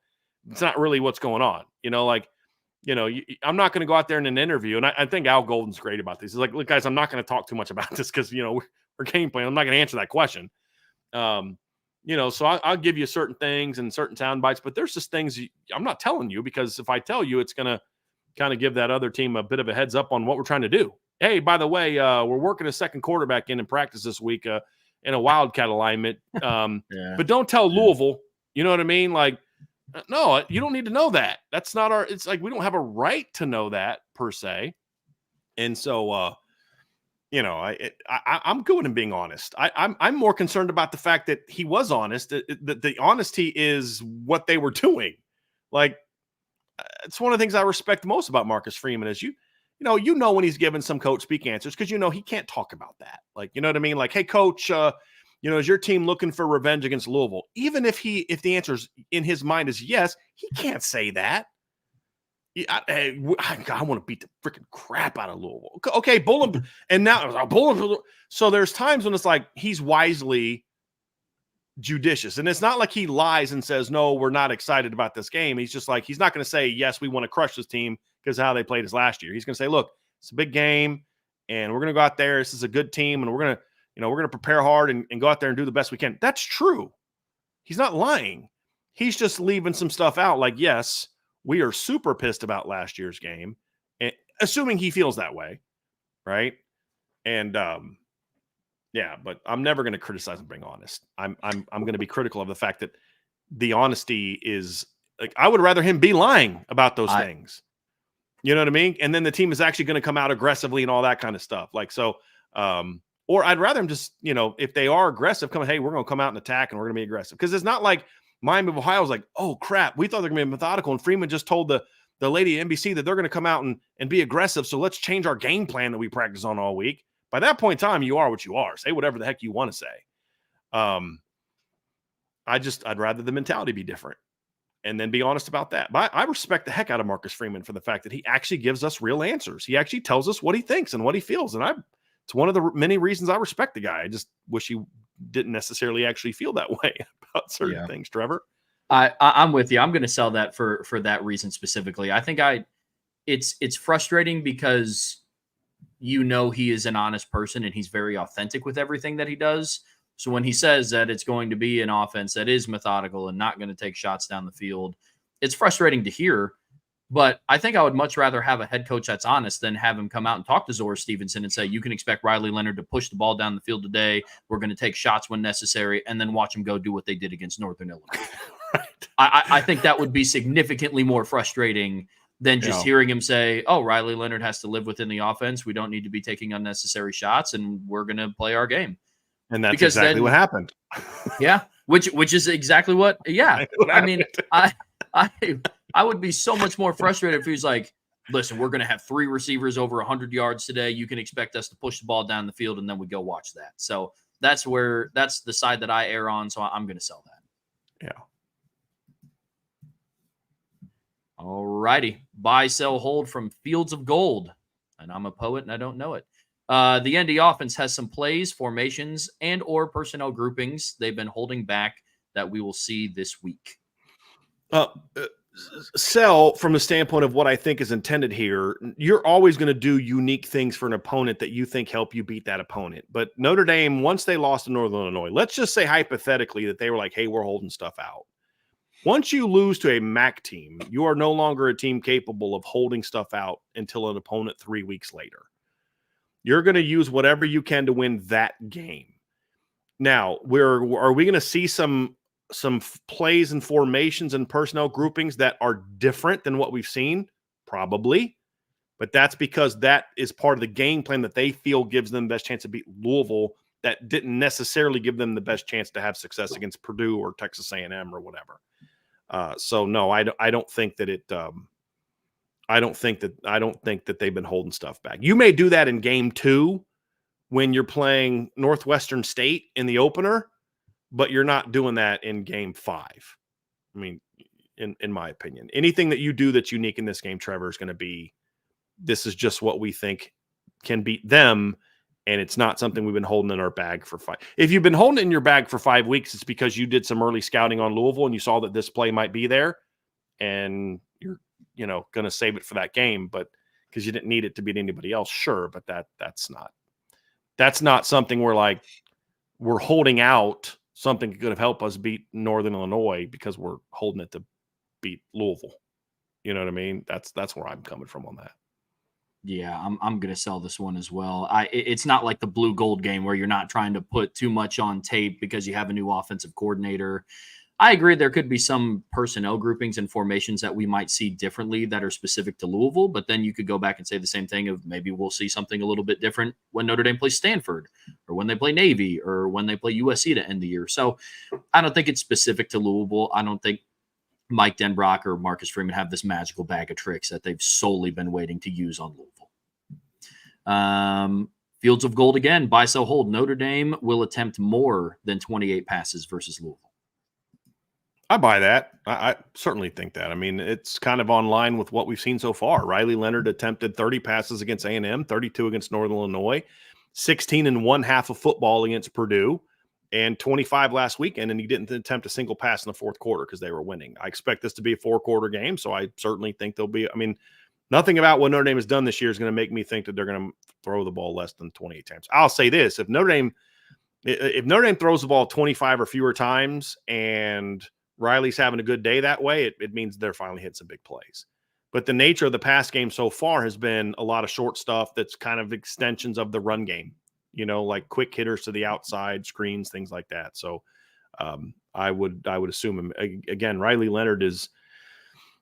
It's not really what's going on. I'm not going to go out there in an interview. And I think Al Golden's great about this. He's like, look, guys, I'm not going to talk too much about this because, we're game playing. I'm not going to answer that question. So I'll give you certain things and certain sound bites, but there's just things I'm not telling you because if I tell you, it's going to kind of give that other team a bit of a heads up on what we're trying to do. Hey, by the way, we're working a second quarterback in practice this week in a wildcat alignment. But don't tell Louisville, you know what I mean? Like, no, you don't need to know that. That's not it's like, we don't have a right to know that per se. And so, I'm good in being honest. I'm more concerned about the fact that he was honest. That the honesty is what they were doing. Like, it's one of the things I respect most about Marcus Freeman is you know when he's given some coach speak answers because he can't talk about that. Like, you know what I mean? Like, hey, coach, is your team looking for revenge against Louisville? Even if the answer's in his mind is yes, he can't say that. I want to beat the freaking crap out of Louisville. Okay, Bullen, and now Bullen. So there's times when it's like he's wisely judicious, and it's not like he lies and says no, we're not excited about this game. He's just like he's not going to say yes, we want to crush this team because how they played us last year. He's going to say, look, it's a big game, and we're going to go out there. This is a good team, and we're going to prepare hard and go out there and do the best we can. That's true. He's not lying. He's just leaving some stuff out. Like, yes, we are super pissed about last year's game, and assuming he feels that way, right? And but I'm never going to criticize him being honest. I'm going to be critical of the fact that the honesty is like I would rather him be lying about those things. You know what I mean? And then the team is actually going to come out aggressively and all that kind of stuff. Like so, or I'd rather him just if they are aggressive, hey, we're going to come out and attack and we're going to be aggressive because it's not like Miami of Ohio was like, oh crap, we thought they're going to be methodical, and Freeman just told the lady at NBC that they're going to come out and be aggressive. So let's change our game plan that we practice on all week. By that point in time, you are what you are. Say whatever the heck you want to say. I'd rather the mentality be different and then be honest about that. But I respect the heck out of Marcus Freeman for the fact that he actually gives us real answers. He actually tells us what he thinks and what he feels. And it's one of the many reasons I respect the guy. I just wish he didn't necessarily actually feel that way about certain things, Trevor. I'm with you. I'm going to sell that for that reason specifically. I think it's frustrating because he is an honest person and he's very authentic with everything that he does. So when he says that it's going to be an offense that is methodical and not going to take shots down the field, it's frustrating to hear. But I think I would much rather have a head coach that's honest than have him come out and talk to Zora Stevenson and say, you can expect Riley Leonard to push the ball down the field today. We're going to take shots when necessary, and then watch him go do what they did against Northern Illinois. Right. I think that would be significantly more frustrating than just hearing him say, oh, Riley Leonard has to live within the offense. We don't need to be taking unnecessary shots, and we're going to play our game. And that's exactly what happened. Yeah, which is exactly what. Yeah, I mean, I would be so much more frustrated if he was like, listen, we're going to have 3 receivers over 100 yards today. You can expect us to push the ball down the field, and then we go watch that. So that's the side that I err on. So I'm going to sell that. Yeah. All righty. Buy, sell, hold from Fields of Gold. And I'm a poet and I don't know it. The ND offense has some plays, formations, and or personnel groupings they've been holding back that we will see this week. Sell from the standpoint of what I think is intended here. You're always going to do unique things for an opponent that you think help you beat that opponent. But Notre Dame, once they lost to Northern Illinois, let's just say hypothetically that they were like, hey, we're holding stuff out. Once you lose to a MAC team, you are no longer a team capable of holding stuff out until an opponent 3 weeks later. You're going to use whatever you can to win that game. Now, are we going to see some plays and formations and personnel groupings that are different than what we've seen? Probably. But that's because that is part of the game plan that they feel gives them the best chance to beat Louisville that didn't necessarily give them the best chance to have success against Purdue or Texas A&M or whatever. So no, I don't think that it. I don't think that they've been holding stuff back. You may do that in game 2 when you're playing Northwestern State in the opener, but you're not doing that in game 5. I mean, in my opinion, anything that you do that's unique in this game, Trevor, is going to be, this is just what we think can beat them. And it's not something we've been holding in our bag for 5. If you've been holding it in your bag for 5 weeks, it's because you did some early scouting on Louisville and you saw that this play might be there and you're, going to save it for that game, but because you didn't need it to beat anybody else. Sure. But that's not something we're holding out something that could have helped us beat Northern Illinois because we're holding it to beat Louisville. You know what I mean? That's where I'm coming from on that. Yeah, I'm going to sell this one as well. It's not like the blue gold game where you're not trying to put too much on tape because you have a new offensive coordinator. I agree there could be some personnel groupings and formations that we might see differently that are specific to Louisville, but then you could go back and say the same thing of maybe we'll see something a little bit different when Notre Dame plays Stanford or when they play Navy or when they play USC to end the year. So I don't think it's specific to Louisville. I don't think Mike Denbrock or Marcus Freeman have this magical bag of tricks that they've solely been waiting to use on Louisville. Fields of gold again, buy, sell, hold. Notre Dame will attempt more than 28 passes versus Louisville. I buy that. I certainly think that. I mean, it's kind of on line with what we've seen so far. Riley Leonard attempted 30 passes against A&M, 32 against Northern Illinois, 16 and 1/2 of football against Purdue, and 25 last weekend, and he didn't attempt a single pass in the fourth quarter because they were winning. I expect this to be a 4-quarter game, so I certainly think there'll be – I mean, nothing about what Notre Dame has done this year is going to make me think that they're going to throw the ball less than 28 times. I'll say this. If Notre Dame throws the ball 25 or fewer times and Riley's having a good day that way, it means they're finally hitting some big plays. But the nature of the pass game so far has been a lot of short stuff that's kind of extensions of the run game. Like quick hitters to the outside, screens, things like that. So I would assume him again. Riley Leonard is.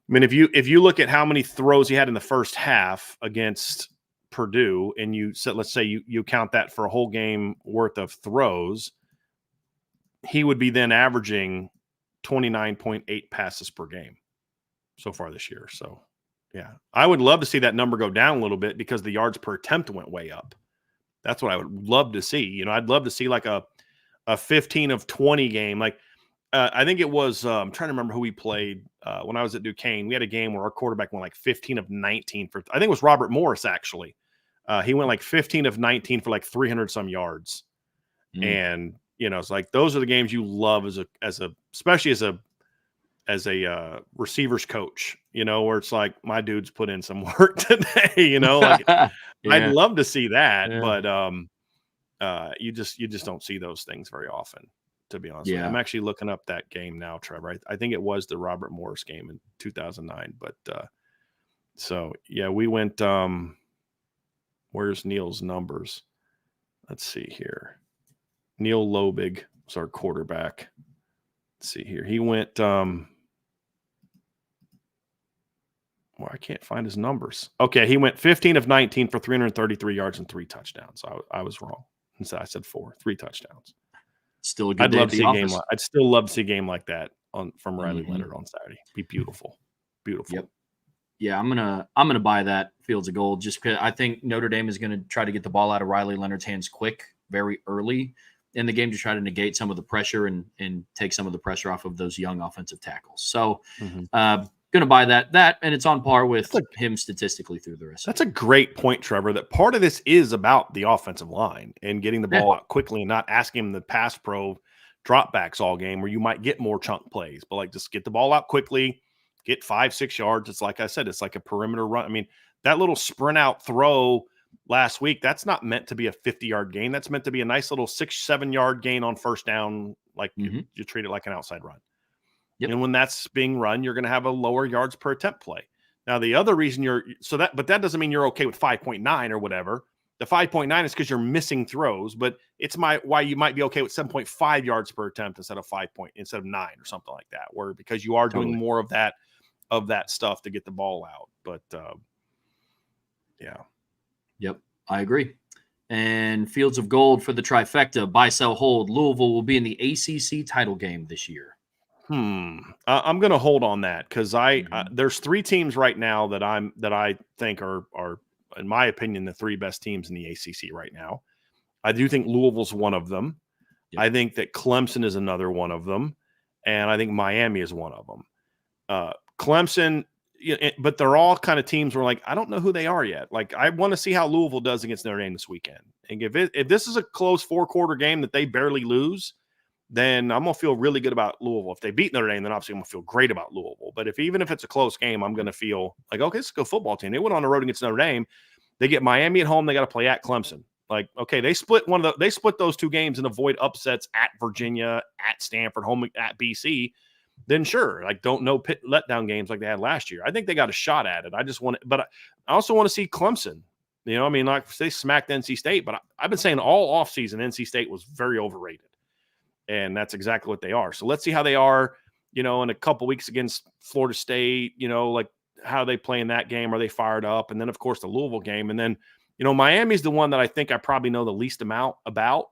I mean, if you look at how many throws he had in the first half against Purdue, and let's say you count that for a whole game worth of throws, he would be then averaging 29.8 passes per game so far this year. So yeah, I would love to see that number go down a little bit because the yards per attempt went way up. That's what I would love to see. I'd love to see like a 15 of 20 game. Like I think it was, I'm trying to remember who we played when I was at Duquesne. We had a game where our quarterback went like 15 of 19 for, I think it was Robert Morris actually. He went like 15 of 19 for like 300 some yards. And, it's like, those are the games you love especially as a receivers coach, where it's like, my dude's put in some work today, like yeah. I'd love to see that, but you just don't see those things very often, to be honest with you. I'm actually looking up that game now, Trevor. I think it was the Robert Morris game in 2009, but so yeah, we went, where's Neil's numbers? Let's see here. Neil Lobig was our quarterback. Let's see here. He went, I can't find his numbers. Okay, he went 15 of 19 for 333 yards and 3 touchdowns. So I was wrong. I said 3 touchdowns. Still a good I'd day love to see a office. game. I'd still love to see a game like that from Riley Leonard on Saturday. Be beautiful, beautiful. Yep. Yeah, I'm gonna buy that Fields of Gold just because I think Notre Dame is gonna try to get the ball out of Riley Leonard's hands quick, very early in the game to try to negate some of the pressure and take some of the pressure off of those young offensive tackles. So going to buy that, and it's on par with him statistically through the rest. That's a great point, Trevor, that part of this is about the offensive line and getting the ball out quickly and not asking him the pass pro dropbacks all game where you might get more chunk plays, but like just get the ball out quickly, get 5-6 yards. It's like I said, it's like a perimeter run. I mean, that little sprint out throw last week, that's not meant to be a 50-yard gain. That's meant to be a nice little 6-7 yard gain on first down. Like you treat it like an outside run. Yep. And when that's being run, you're going to have a lower yards per attempt play. Now, the other reason but that doesn't mean you're okay with 5.9 or whatever. The 5.9 is because you're missing throws, but it's why you might be okay with 7.5 yards per attempt instead of 9 or something like that, where because you are doing more of that stuff to get the ball out. But yeah. Yep, I agree. And Fields of Gold for the trifecta, buy, sell, hold. Louisville will be in the ACC title game this year. I'm going to hold on that because there's 3 teams right now that I think are, in my opinion, the 3 best teams in the ACC right now. I do think Louisville's one of them. Yep. I think that Clemson is another one of them, and I think Miami is one of them. Clemson, but they're all kind of teams where, like, I don't know who they are yet. Like, I want to see how Louisville does against Notre Dame this weekend. And if this is a close 4-quarter game that they barely lose, then I'm going to feel really good about Louisville. If they beat Notre Dame, then obviously I'm going to feel great about Louisville. But even if it's a close game, I'm going to feel like, okay, it's a good football team. They went on the road against Notre Dame. They get Miami at home. They got to play at Clemson. Like, okay, they split those two games and avoid upsets at Virginia, at Stanford, home at BC. Then sure, like, don't know pit letdown games like they had last year. I think they got a shot at it. But I also want to see Clemson. You know, I mean, like, they smacked NC State, but I've been saying all offseason NC State was very overrated. And that's exactly what they are. So let's see how they are, in a couple weeks against Florida State, like how they play in that game. Are they fired up? And then, of course, the Louisville game. And then, Miami's the one that I think I probably know the least amount about.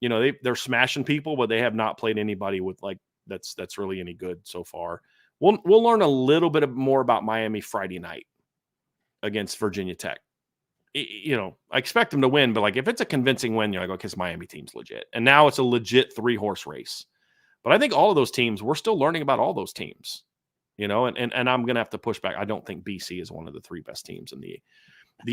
They're smashing people, but they have not played anybody with, like, that's really any good so far. We'll learn a little bit more about Miami Friday night against Virginia Tech. I expect them to win, but, like, if it's a convincing win, you're like, okay, this Miami team's legit. And now it's a legit 3-horse race. But I think all of those teams, we're still learning about all those teams, and I'm going to have to push back. I don't think BC is one of the 3 best teams in the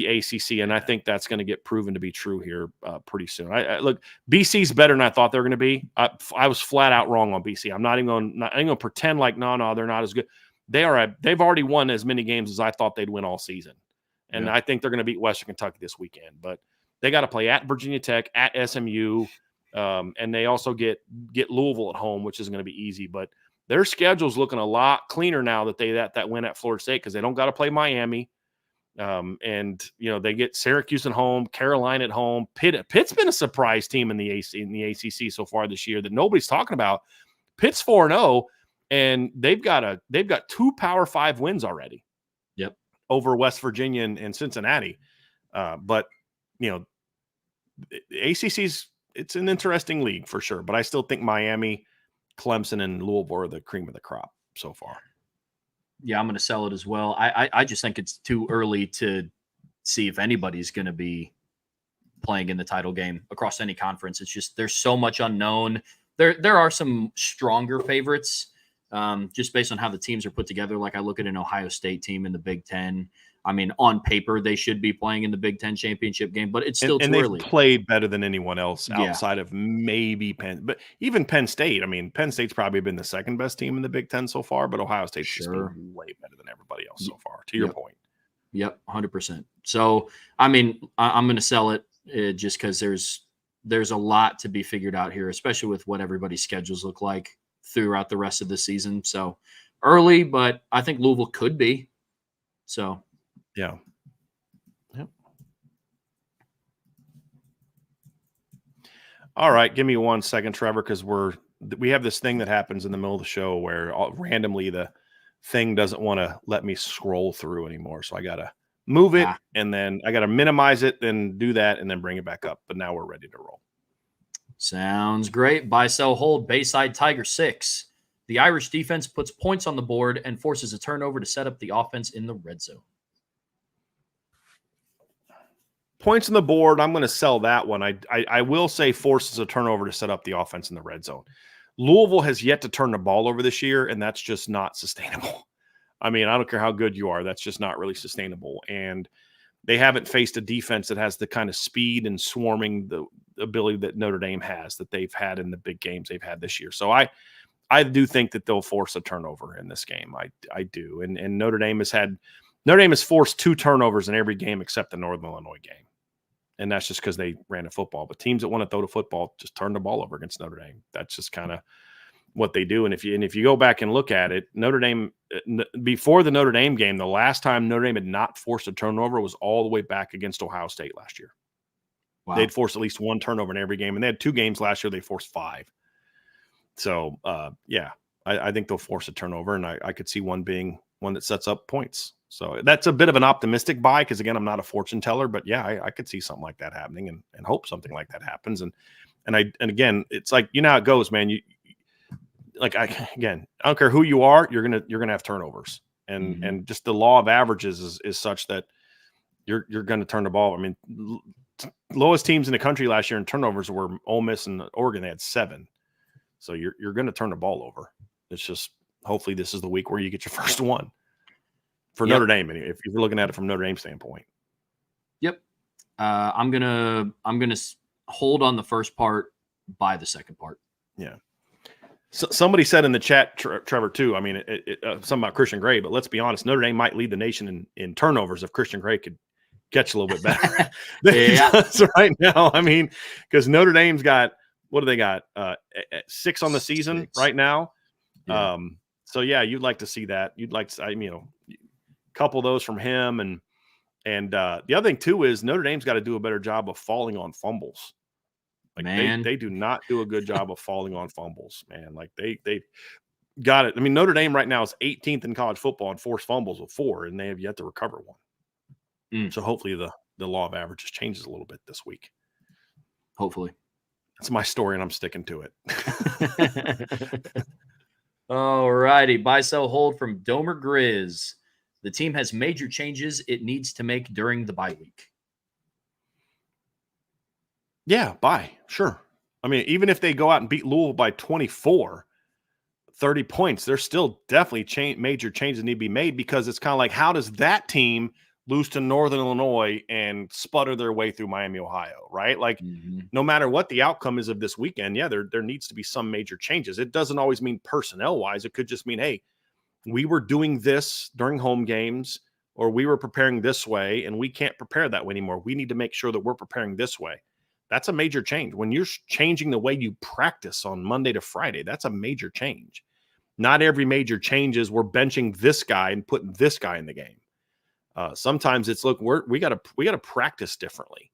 ACC, and I think that's going to get proven to be true here pretty soon. Look, BC's better than I thought they were going to be. I was flat out wrong on BC. I'm not even going to pretend like, no, they're not as good. They've already won as many games as I thought they'd win all season. And I think they're going to beat Western Kentucky this weekend. But they got to play at Virginia Tech, at SMU, and they also get Louisville at home, which isn't going to be easy. But their schedule's looking a lot cleaner now that that win at Florida State, because they don't got to play Miami. And they get Syracuse at home, Carolina at home. Pitt's been a surprise team in the ACC so far this year that nobody's talking about. Pitt's 4-0, and they've got 2 Power 5 wins already. Yep. Over West Virginia and Cincinnati. But, the ACC's, it's an interesting league for sure. But I still think Miami, Clemson, and Louisville are the cream of the crop so far. Yeah, I'm going to sell it as well. I just think it's too early to see if anybody's going to be playing in the title game across any conference. It's just there's so much unknown. There are some stronger favorites. Just based on how the teams are put together. Like, I look at an Ohio State team in the Big Ten. I mean, on paper, they should be playing in the Big Ten championship game, but it's still too early. And they've played better than anyone else outside of maybe Penn. But even Penn State, I mean, Penn State's probably been the second best team in the Big Ten so far, but Ohio State's just been way better than everybody else so far, to your point. Yep, 100%. So, I mean, I'm going to sell it just because there's a lot to be figured out here, especially with what everybody's schedules look like throughout the rest of the season. So early, but I think Louisville could be. So, yeah. Yep. All right. Give me 1 second, Trevor, because we have this thing that happens in the middle of the show where randomly the thing doesn't want to let me scroll through anymore. So I got to move it and then I got to minimize it, then do that and then bring it back up. But now we're ready to roll. Sounds great. Buy, sell, hold. Bayside Tiger 6. The Irish defense puts points on the board and forces a turnover to set up the offense in the red zone. Points on the board. I'm going to sell that one. I will say forces a turnover to set up the offense in the red zone. Louisville has yet to turn the ball over this year, and that's just not sustainable. I mean, I don't care how good you are. That's just not really sustainable. And they haven't faced a defense that has the kind of speed and swarming the ability that Notre Dame has, that they've had in the big games they've had this year. So I do think that they'll force a turnover in this game. I do. And Notre Dame has forced 2 turnovers in every game except the Northern Illinois game. And that's just because they ran the football. But teams that want to throw the football just turn the ball over against Notre Dame. That's just kind of what they do. And if you go back and look at it, Notre Dame, before the Notre Dame game, the last time Notre Dame had not forced a turnover was all the way back against Ohio State last year. Wow. They'd forced at least 1 turnover in every game, and they had 2 games last year. They forced 5. So, I think they'll force a turnover, and I could see one being one that sets up points. So that's a bit of an optimistic buy because, again, I'm not a fortune teller, but yeah, I could see something like that happening and hope something like that happens. And again, it's like, how it goes, man. I don't care who you are, you're gonna have turnovers, and just the law of averages is such that you're going to turn the ball. I mean, lowest teams in the country last year in turnovers were Ole Miss and Oregon. They had 7. So you're going to turn the ball over. It's just hopefully this is the week where you get your first one for Notre Dame. If you're looking at it from Notre Dame standpoint. Yep. I'm gonna hold on the first part, buy the second part. Yeah. So somebody said in the chat, Trevor, too. I mean, something about Christian Gray, but let's be honest. Notre Dame might lead the nation in turnovers if Christian Gray could catch a little bit better than he does right now. I mean, because Notre Dame's got, what do they got? 6 on the season right now. Yeah. So yeah, you'd like to see that. You'd like to, couple those from him, and the other thing too is Notre Dame's got to do a better job of falling on fumbles. Like they do not do a good job of falling on fumbles, man. Like they got it. I mean, Notre Dame right now is 18th in college football in forced fumbles with 4, and they have yet to recover one. So hopefully the law of averages changes a little bit this week. Hopefully. That's my story, and I'm sticking to it. All righty. Buy, sell, hold from Domer Grizz. The team has major changes it needs to make during the bye week. Yeah, buy. Sure. I mean, even if they go out and beat Louisville by 24, 30 points, there's still definitely major changes that need to be made, because it's kind of like, how does that team lose to Northern Illinois and sputter their way through Miami, Ohio, right? Like, no matter what the outcome is of this weekend, yeah, there needs to be some major changes. It doesn't always mean personnel-wise. It could just mean, hey, we were doing this during home games, or we were preparing this way, and we can't prepare that way anymore. We need to make sure that we're preparing this way. That's a major change. When you're changing the way you practice on Monday to Friday, that's a major change. Not every major change is we're benching this guy and putting this guy in the game. Sometimes it's, look, we got to practice differently.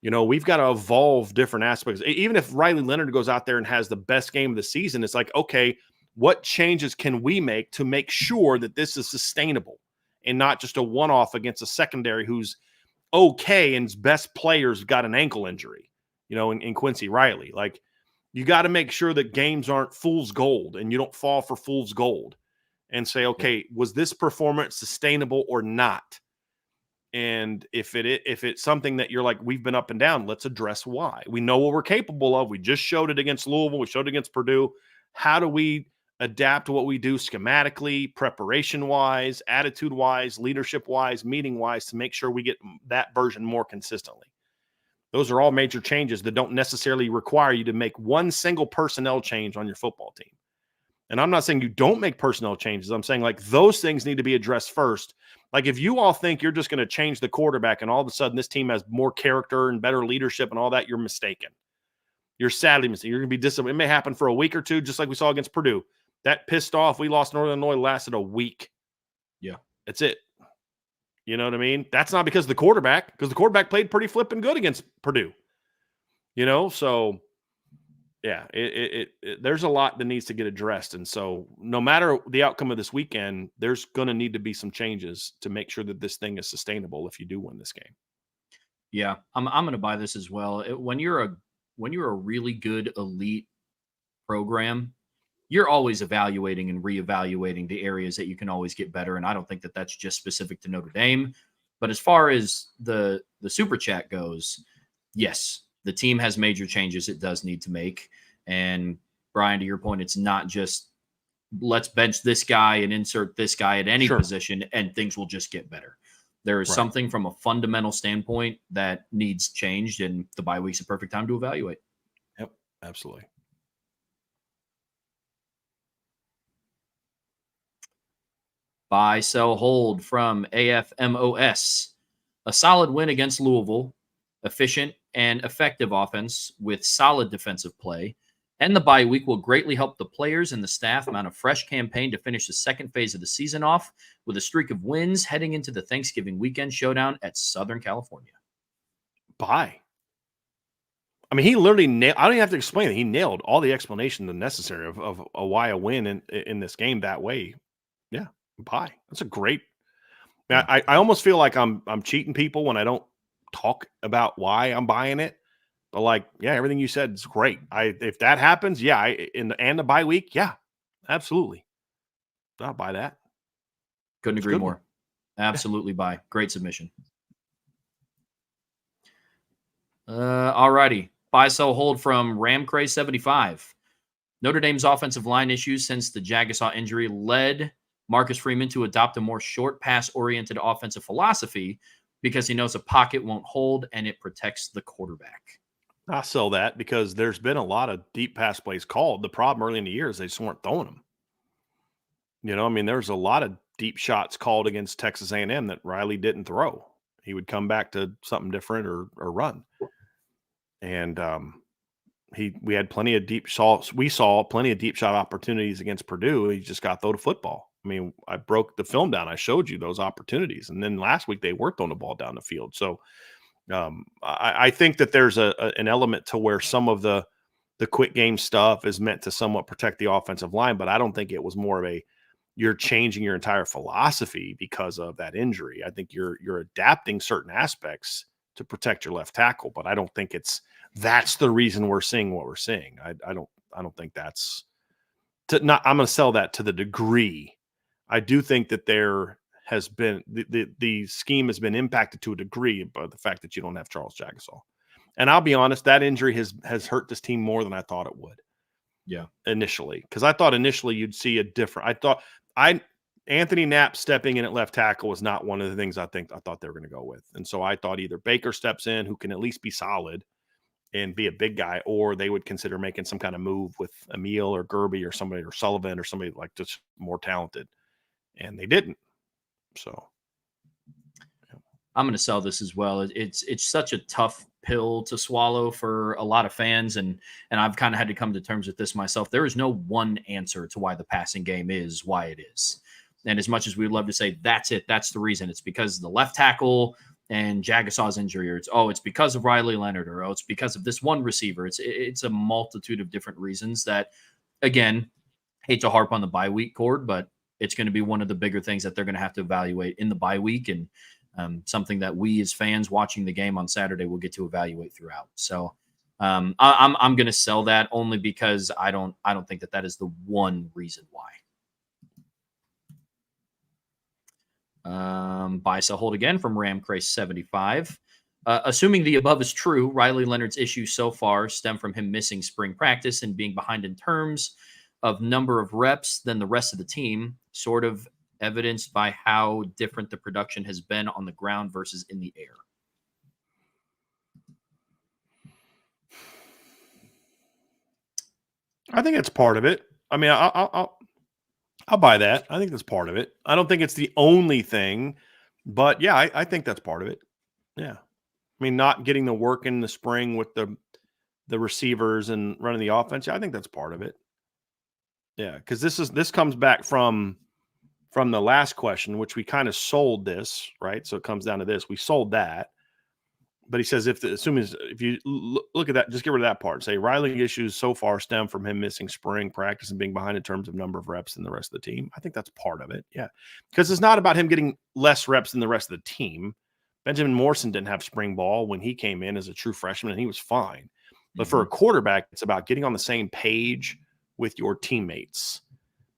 We've got to evolve different aspects. Even if Riley Leonard goes out there and has the best game of the season, it's like, okay, what changes can we make to make sure that this is sustainable and not just a one-off against a secondary who's okay and his best players got an ankle injury, in Quincy Riley. Like, you got to make sure that games aren't fool's gold and you don't fall for fool's gold and say, okay, was this performance sustainable or not? And if it's something that you're like, we've been up and down, let's address why. We know what we're capable of. We just showed it against Louisville. We showed it against Purdue. How do we adapt to what we do schematically, preparation-wise, attitude-wise, leadership-wise, meeting-wise, to make sure we get that version more consistently? Those are all major changes that don't necessarily require you to make one single personnel change on your football team. And I'm not saying you don't make personnel changes. I'm saying, like, those things need to be addressed first. Like, if you all think you're just going to change the quarterback and all of a sudden this team has more character and better leadership and all that, you're mistaken. You're sadly mistaken. You're going to be disappointed. It may happen for a week or two, just like we saw against Purdue. That pissed off, we lost Northern Illinois, lasted a week. Yeah. That's it. You know what I mean? That's not because of the quarterback, because the quarterback played pretty flipping good against Purdue. So yeah, there's a lot that needs to get addressed. And so no matter the outcome of this weekend, there's going to need to be some changes to make sure that this thing is sustainable if you do win this game. Yeah, I'm going to buy this as well. When you're a really good elite program, you're always evaluating and reevaluating the areas that you can always get better. And I don't think that that's just specific to Notre Dame. But as far as the super chat goes, yes, the team has major changes it does need to make. And Bryan, to your point, it's not just let's bench this guy and insert this guy at any position and things will just get better. There is something from a fundamental standpoint that needs changed, and the bye week's a perfect time to evaluate. Yep, absolutely. Buy, sell, hold from AFMOS. A solid win against Louisville, efficient and effective offense with solid defensive play, and the bye week will greatly help the players and the staff mount a fresh campaign to finish the second phase of the season off with a streak of wins heading into the Thanksgiving weekend showdown at Southern California. Buy. I mean, he literally nailed, I don't even have to explain it. He nailed all the explanation necessary of why a win in this game that way. Yeah. Buy. That's a great. I almost feel like I'm cheating people when I don't talk about why I'm buying it. But like, yeah, everything you said is great. If that happens, yeah, and the bye week, yeah, absolutely. I'll buy that. Couldn't agree more. Absolutely buy. Great submission. All righty. Buy, sell, hold from RamCray75. Notre Dame's offensive line issues since the Jagasaw injury led Marcus Freeman to adopt a more short pass-oriented offensive philosophy because he knows a pocket won't hold and it protects the quarterback. I sell that because there's been a lot of deep pass plays called. The problem early in the year is they just weren't throwing them. I mean, there's a lot of deep shots called against Texas A&M that Riley didn't throw. He would come back to something different or run. And we had plenty of deep shots. We saw plenty of deep shot opportunities against Purdue. He just got to throw the football. I mean, I broke the film down. I showed you those opportunities. And then last week they were throwing the ball down the field. So I think that there's an element to where some of the quick game stuff is meant to somewhat protect the offensive line, but I don't think it was more of you're changing your entire philosophy because of that injury. I think you're adapting certain aspects to protect your left tackle, but I don't think that's the reason we're seeing what we're seeing. I don't think that's I'm going to sell that to the degree. I do think that there has been the scheme has been impacted to a degree by the fact that you don't have Charles Jagasaw. And I'll be honest, that injury has hurt this team more than I thought it would. Yeah. Initially. Because I thought initially you'd see a different Anthony Knapp stepping in at left tackle was not one of the things I thought they were going to go with. And so I thought either Baker steps in, who can at least be solid and be a big guy, or they would consider making some kind of move with Emil or Gerby or somebody or Sullivan or somebody like just more talented. And they didn't. So I'm going to sell this as well. It's such a tough pill to swallow for a lot of fans, and I've kind of had to come to terms with this myself. There is no one answer to why the passing game is why it is. And as much as we'd love to say that's it, that's the reason, it's because of the left tackle and Jagasaw's injury, or it's because of Riley Leonard, or it's because of this one receiver. It's a multitude of different reasons that, again, hate to harp on the bye week cord, but it's going to be one of the bigger things that they're going to have to evaluate in the bye week, and something that we as fans watching the game on Saturday will get to evaluate throughout. So I'm going to sell that only because I don't think that is the one reason why. Buy, sell, hold again from RamCray75. Assuming the above is true, Riley Leonard's issues so far stem from him missing spring practice and being behind in terms of number of reps than the rest of the team, sort of evidenced by how different the production has been on the ground versus in the air. I think it's part of it. I mean, I'll buy that. I think that's part of it. I don't think it's the only thing, but yeah, I think that's part of it. Yeah. I mean, not getting the work in the spring with the receivers and running the offense. Yeah, I think that's part of it. Yeah. Cause this comes back from the last question, which we kind of sold this, right? So it comes down to this. We sold that. But he says, if you look at that, just get rid of that part. Say Riley issues so far stem from him missing spring practice and being behind in terms of number of reps than the rest of the team. I think that's part of it. Yeah. Because it's not about him getting less reps than the rest of the team. Benjamin Morrison didn't have spring ball when he came in as a true freshman, and he was fine. But for a quarterback, it's about getting on the same page with your teammates.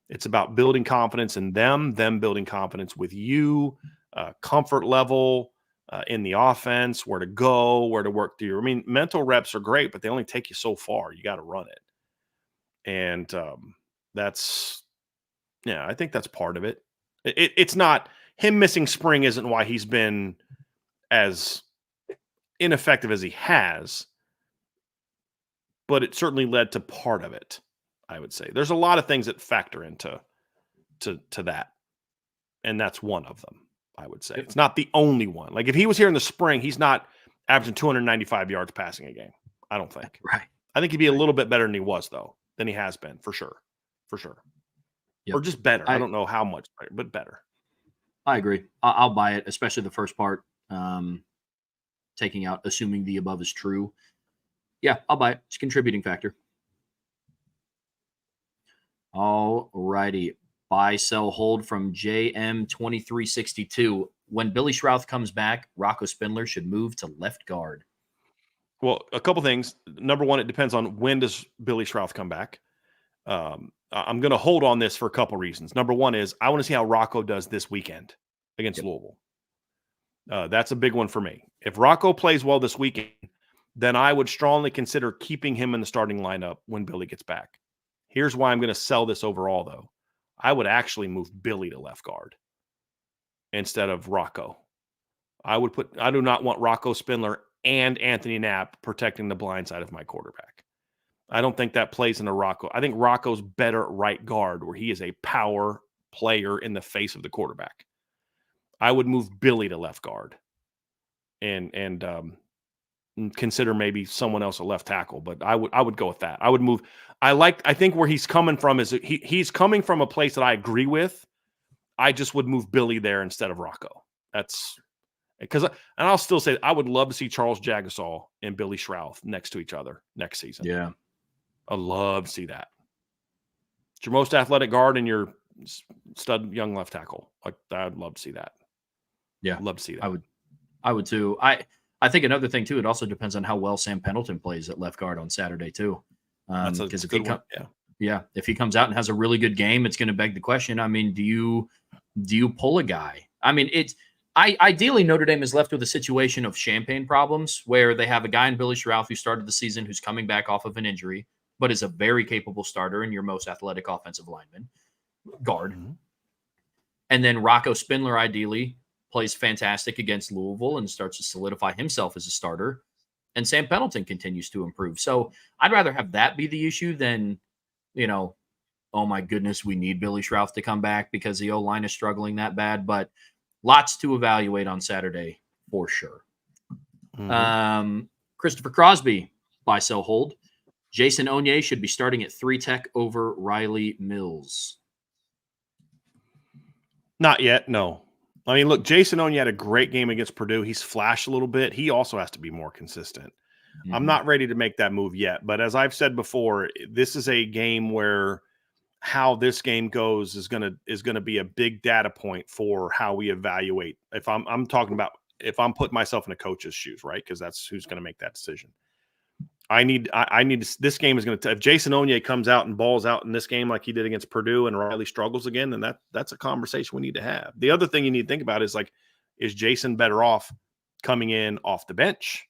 It's about building confidence in them building confidence with you, comfort level, in the offense, where to go, where to work through. I mean, mental reps are great, but they only take you so far. You got to run it. And I think that's part of it. It's not him missing spring isn't why he's been as ineffective as he has, but it certainly led to part of it, I would say. There's a lot of things that factor into that, and that's one of them. I would say it's not the only one. Like if he was here in the spring, he's not averaging 295 yards passing a game. I don't think. Right. I think he'd be a little bit better than he was, though, than he has been for sure. Yep. Or just better. I don't know how much, but better. I agree. I'll buy it, especially the first part. Taking out, assuming the above is true. Yeah, I'll buy it. It's a contributing factor. All righty. Buy, sell, hold from JM2362. When Billy Schrouth comes back, Rocco Spindler should move to left guard. Well, a couple things. Number one, it depends on when does Billy Schrouth come back. I'm going to hold on this for a couple reasons. Number one is I want to see how Rocco does this weekend against Louisville. That's a big one for me. If Rocco plays well this weekend, then I would strongly consider keeping him in the starting lineup when Billy gets back. Here's why I'm going to sell this overall, though. I would actually move Billy to left guard instead of Rocco. I do not want Rocco Spindler and Anthony Knapp protecting the blind side of my quarterback. I don't think that plays into Rocco. I think Rocco's better at right guard, where he is a power player in the face of the quarterback. I would move Billy to left guard and consider maybe someone else a left tackle, but I would go with that. I would move. I think where he's coming from is he's coming from a place that I agree with. I just would move Billy there instead of Rocco. That's because, and I'll still say I would love to see Charles Jagasol and Billy Schrouth next to each other next season. Yeah. I'd love to see that. It's your most athletic guard and your stud young left tackle. Like, I'd love to see that. Yeah. I'd love to see that. I would too. I think another thing too, it also depends on how well Sam Pendleton plays at left guard on Saturday too. Because if he comes out and has a really good game, it's going to beg the question. I mean, do you pull a guy? I mean, ideally Notre Dame is left with a situation of champagne problems where they have a guy in Billy Schrouth who started the season who's coming back off of an injury, but is a very capable starter and your most athletic offensive lineman guard. Mm-hmm. And then Rocco Spindler ideally plays fantastic against Louisville and starts to solidify himself as a starter. And Sam Pendleton continues to improve. So I'd rather have that be the issue than, oh my goodness, we need Billy Schrouth to come back because the O-line is struggling that bad. But lots to evaluate on Saturday for sure. Mm-hmm. Christopher Crosby, buy, sell, hold. Jason Onye should be starting at 3 tech over Riley Mills. Not yet, no. I mean, look, Jason Onye had a great game against Purdue. He's flashed a little bit. He also has to be more consistent. Mm-hmm. I'm not ready to make that move yet. But as I've said before, this is a game where how this game goes is gonna be a big data point for how we evaluate. If I'm talking about if I'm putting myself in a coach's shoes, right? Because that's who's going to make that decision. I need this game is going to, if Jason Onye comes out and balls out in this game like he did against Purdue and Riley struggles again, then that's a conversation we need to have. The other thing you need to think about is is Jason better off coming in off the bench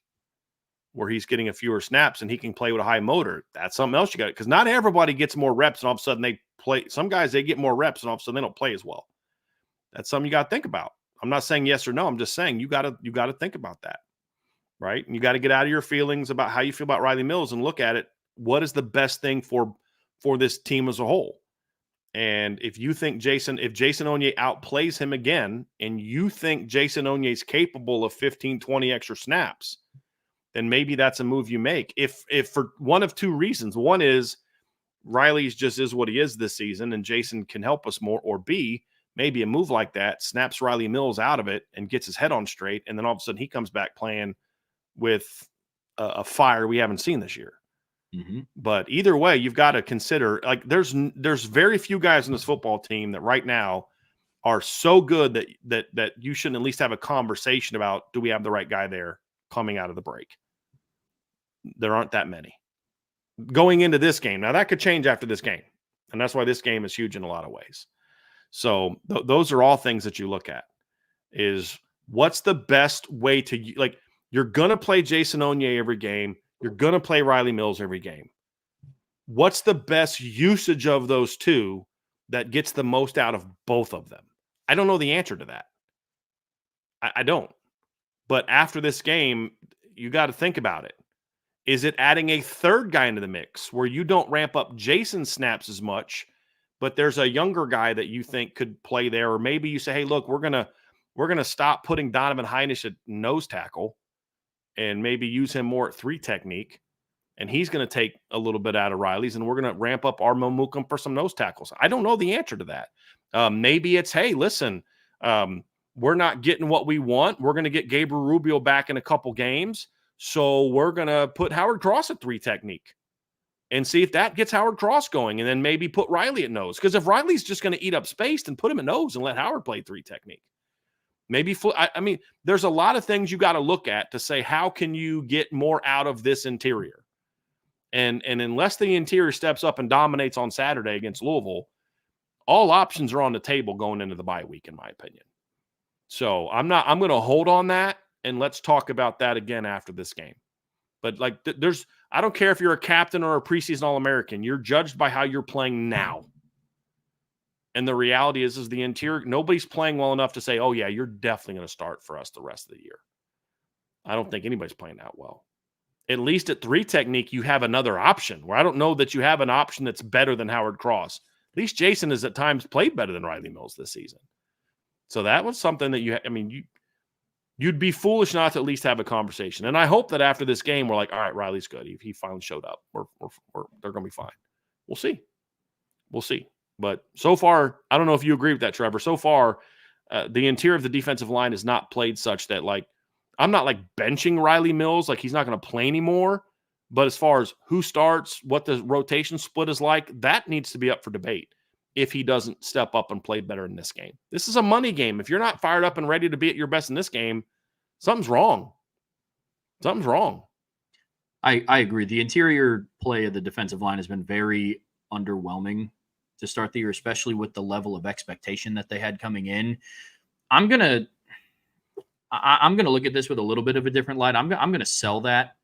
where he's getting a fewer snaps and he can play with a high motor? That's something else you got, because not everybody gets more reps and all of a sudden they play. Some guys, they get more reps and all of a sudden they don't play as well. That's something you got to think about. I'm not saying yes or no. I'm just saying you got to think about that. Right. And you got to get out of your feelings about how you feel about Riley Mills and look at it. What is the best thing for this team as a whole? And if you think Jason Onye outplays him again, and you think Jason Onye is capable of 15, 20 extra snaps, then maybe that's a move you make. If for one of two reasons, one is Riley's just is what he is this season and Jason can help us more, or B, maybe a move like that snaps Riley Mills out of it and gets his head on straight. And then all of a sudden he comes back playing with a fire we haven't seen this year. Mm-hmm. But either way, you've got to consider, there's very few guys in this football team that right now are so good that you shouldn't at least have a conversation about, do we have the right guy there coming out of the break? There aren't that many going into this game. Now that could change after this game. And that's why this game is huge in a lot of ways. So those are all things that you look at, is what's the best way to, you're going to play Jason Onye every game. You're going to play Riley Mills every game. What's the best usage of those two that gets the most out of both of them? I don't know the answer to that. I don't. But after this game, you got to think about it. Is it adding a third guy into the mix where you don't ramp up Jason's snaps as much, but there's a younger guy that you think could play there? Or maybe you say, hey, look, we're going to stop putting Donovan Heinisch at nose tackle and maybe use him more at 3 technique, and he's going to take a little bit out of Riley's, and we're going to ramp up our Momukum for some nose tackles. I don't know the answer to that. Maybe it's, hey, listen, we're not getting what we want. We're going to get Gabriel Rubio back in a couple games, so we're going to put Howard Cross at 3 technique and see if that gets Howard Cross going, and then maybe put Riley at nose. Because if Riley's just going to eat up space, then put him at nose and let Howard play 3 technique. Maybe, I mean, there's a lot of things you got to look at to say, how can you get more out of this interior? And unless the interior steps up and dominates on Saturday against Louisville, all options are on the table going into the bye week, in my opinion. So I'm going to hold on that, and let's talk about that again after this game. But like, I don't care if you're a captain or a preseason All-American. You're judged by how you're playing now. And the reality is the interior, nobody's playing well enough to say, oh, yeah, you're definitely going to start for us the rest of the year. I don't think anybody's playing that well. At least at 3 technique, you have another option where I don't know that you have an option that's better than Howard Cross. At least Jason has at times played better than Riley Mills this season. So that was something that you'd be foolish not to at least have a conversation. And I hope that after this game, we're like, all right, Riley's good. He finally showed up. They're going to be fine. We'll see. We'll see. But so far, I don't know if you agree with that, Trevor. So far, the interior of the defensive line has not played such that, like, I'm not like benching Riley Mills, like he's not going to play anymore. But as far as who starts, what the rotation split is like, that needs to be up for debate if he doesn't step up and play better in this game. This is a money game. If you're not fired up and ready to be at your best in this game, something's wrong. Something's wrong. I agree. The interior play of the defensive line has been very underwhelming to start the year, especially with the level of expectation that they had coming in. I'm gonna look at this with a little bit of a different light. I'm gonna sell that,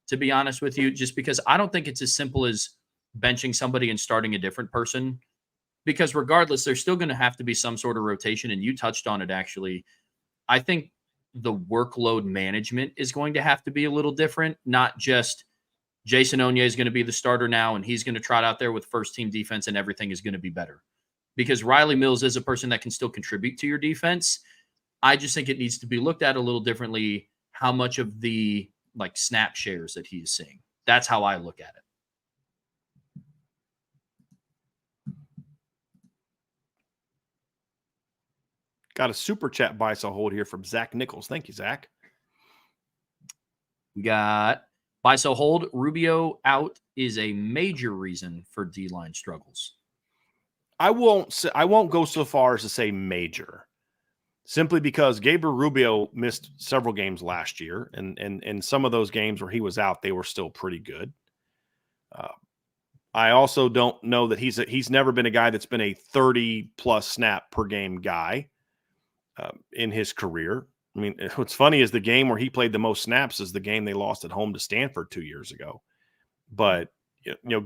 to be honest with you, just because I don't think it's as simple as benching somebody and starting a different person. Because regardless, there's still going to have to be some sort of rotation, and you touched on it actually. I think the workload management is going to have to be a little different, not just Jason Onye is going to be the starter now, and he's going to trot out there with first-team defense, and everything is going to be better. Because Riley Mills is a person that can still contribute to your defense. I just think it needs to be looked at a little differently, how much of the like snap shares that he is seeing. That's how I look at it. Got a super chat buy so hold here from Zach Nichols. Thank you, Zach. We got buy so hold. Rubio out is a major reason for D-line struggles. I won't go so far as to say major, simply because Gabriel Rubio missed several games last year, and some of those games where he was out, they were still pretty good. I also don't know that he's never been a guy that's been a 30-plus snap per game guy in his career. I mean, what's funny is the game where he played the most snaps is the game they lost at home to Stanford 2 years ago. But,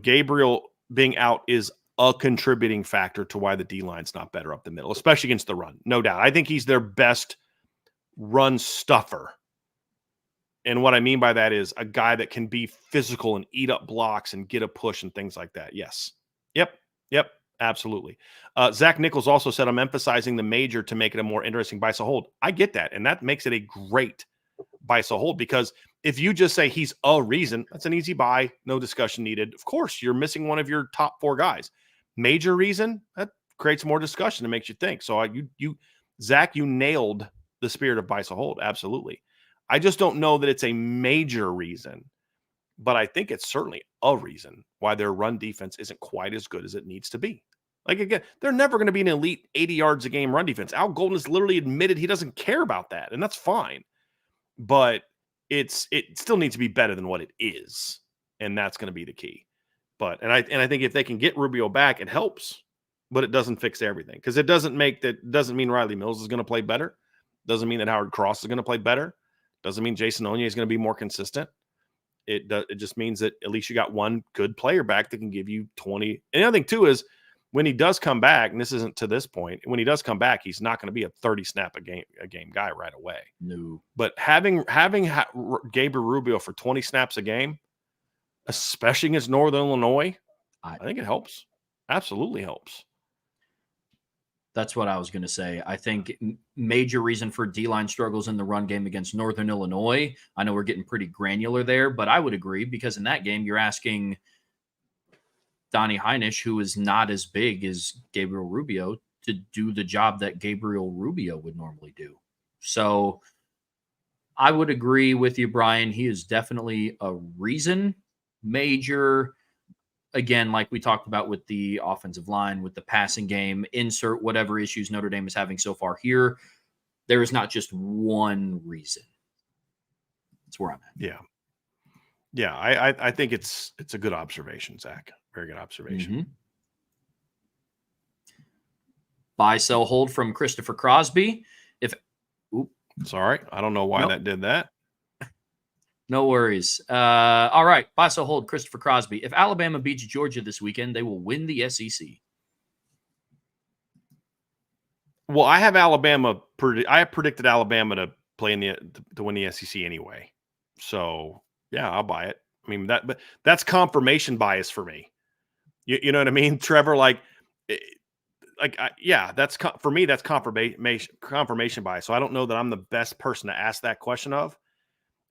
Gabriel being out is a contributing factor to why the D-line's not better up the middle, especially against the run. No doubt. I think he's their best run stuffer. And what I mean by that is a guy that can be physical and eat up blocks and get a push and things like that. Yes. Yep. Absolutely. Zach Nichols also said, I'm emphasizing the major to make it a more interesting buy so hold. I get that. And that makes it a great buy so hold, because if you just say he's a reason, that's an easy buy. No discussion needed. Of course, you're missing one of your top 4 guys. Major reason, that creates more discussion and makes you think. So Zach, you nailed the spirit of buy so hold. Absolutely. I just don't know that it's a major reason, but I think it's certainly a reason why their run defense isn't quite as good as it needs to be. Like, again, they're never going to be an elite 80 yards a game run defense. Al Golden has literally admitted he doesn't care about that, and that's fine. But it still needs to be better than what it is, and that's going to be the key. But I think if they can get Rubio back, it helps, but it doesn't fix everything, because it doesn't mean Riley Mills is going to play better. Doesn't mean that Howard Cross is going to play better. Doesn't mean Jason Onye is going to be more consistent. It just means that at least you got one good player back that can give you 20. And the other thing too is when he does come back, and this isn't to this point, when he does come back, he's not going to be a 30 snap a game guy right away. No. But having Gabriel Rubio for 20 snaps a game, especially against Northern Illinois, I think it helps. Absolutely helps. That's what I was going to say. I think major reason for D-line struggles in the run game against Northern Illinois. I know we're getting pretty granular there, but I would agree, because in that game, you're asking Donnie Heinisch, who is not as big as Gabriel Rubio, to do the job that Gabriel Rubio would normally do. So I would agree with you, Brian. He is definitely a reason. Major, again, like we talked about with the offensive line, with the passing game, insert whatever issues Notre Dame is having so far here. There is not just one reason. That's where I'm at. Yeah. I think it's a good observation, Zach. Very good observation. Mm-hmm. Buy, sell, hold from Christopher Crosby. Sorry, I don't know why that did that. No worries. All right. Buy, sell, hold. Christopher Crosby. If Alabama beats Georgia this weekend, they will win the SEC. Well, I have Alabama. I have predicted Alabama to play to win the SEC anyway. So yeah, I'll buy it. I mean but that's confirmation bias for me. You know what I mean, Trevor? That's for me. That's confirmation bias. So I don't know that I'm the best person to ask that question of.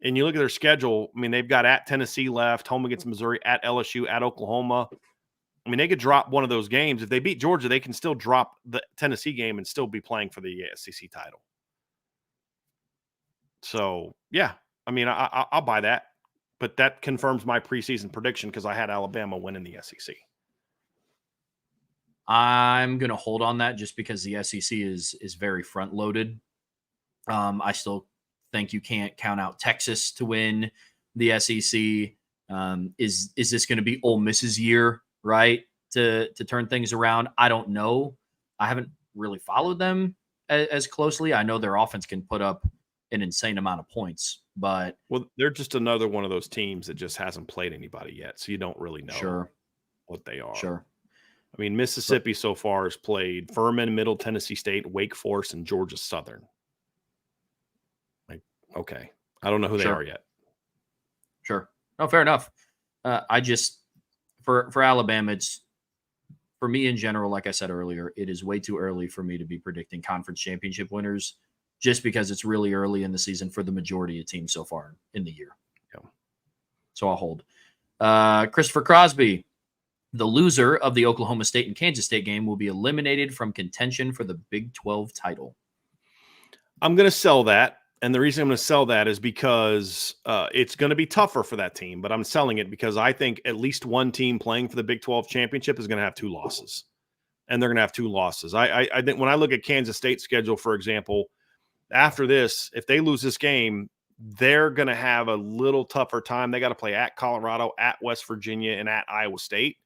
And you look at their schedule. I mean, they've got at Tennessee left, home against Missouri, at LSU, at Oklahoma. I mean, they could drop one of those games. If they beat Georgia, they can still drop the Tennessee game and still be playing for the SEC title. So, yeah, I mean, I'll buy that. But that confirms my preseason prediction because I had Alabama winning the SEC. I'm going to hold on that just because the SEC is very front-loaded. I still think you can't count out Texas to win the SEC. Is this going to be Ole Miss's year, right, to turn things around? I don't know. I haven't really followed them as closely. I know their offense can put up an insane amount of points, but they're just another one of those teams that just hasn't played anybody yet, so you don't really know what they are. Sure. I mean, Mississippi so far has played Furman, Middle Tennessee State, Wake Forest, and Georgia Southern. Okay. I don't know who they are yet. Sure. No, fair enough. I just, for Alabama, it's, for me in general, like I said earlier, it is way too early for me to be predicting conference championship winners just because it's really early in the season for the majority of teams so far in the year. Yeah. So I'll hold. Christopher Crosby, the loser of the Oklahoma State and Kansas State game will be eliminated from contention for the Big 12 title. I'm going to sell that. And the reason I'm going to sell that is because it's going to be tougher for that team, but I'm selling it because I think at least one team playing for the Big 12 championship is going to have 2 losses. And they're going to have 2 losses. I think when I look at Kansas State's schedule, for example, after this, if they lose this game, they're going to have a little tougher time. They got to play at Colorado, at West Virginia, and at Iowa State.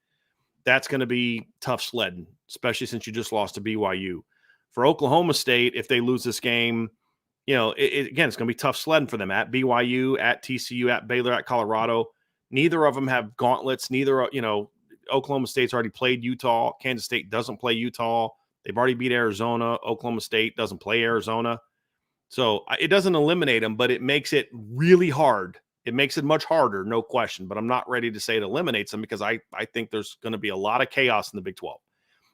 That's going to be tough sledding, especially since you just lost to BYU. For Oklahoma State, if they lose this game, again, it's going to be tough sledding for them at BYU, at TCU, at Baylor, at Colorado. Neither of them have gauntlets. Oklahoma State's already played Utah. Kansas State doesn't play Utah. They've already beat Arizona. Oklahoma State doesn't play Arizona. So it doesn't eliminate them, but it makes it really hard. It makes it much harder, no question. But I'm not ready to say it eliminates them because I think there's going to be a lot of chaos in the Big 12.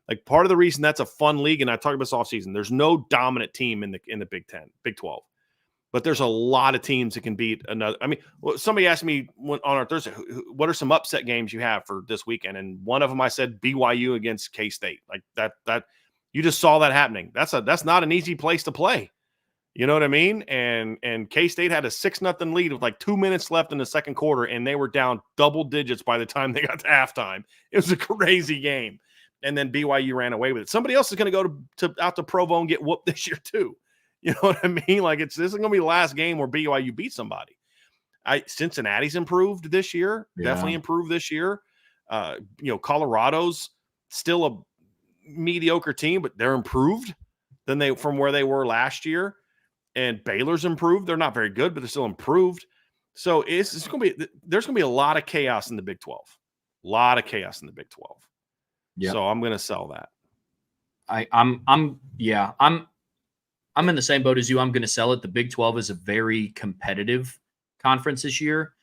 Like part of the reason that's a fun league, and I talked about this offseason, there's no dominant team in the Big 10, Big 12. But there's a lot of teams that can beat another. I mean, somebody asked me on our Thursday, what are some upset games you have for this weekend? And one of them I said BYU against K-State. Like that you just saw that happening. That's not an easy place to play. You know what I mean? And K-State had a 6-0 lead with like 2 minutes left in the second quarter, and they were down double digits by the time they got to halftime. It was a crazy game. And then BYU ran away with it. Somebody else is going to go out to Provo and get whooped this year too. You know what I mean? Like this is going to be the last game where BYU beat somebody. Cincinnati's improved this year, definitely improved this year. Colorado's still a mediocre team, but they're improved from where they were last year. And Baylor's improved. They're not very good, but they're still improved. So there's going to be a lot of chaos in the Big 12. A lot of chaos in the Big 12. Yep. So I'm going to sell that. I'm in the same boat as you. I'm going to sell it. The Big 12 is a very competitive conference this year,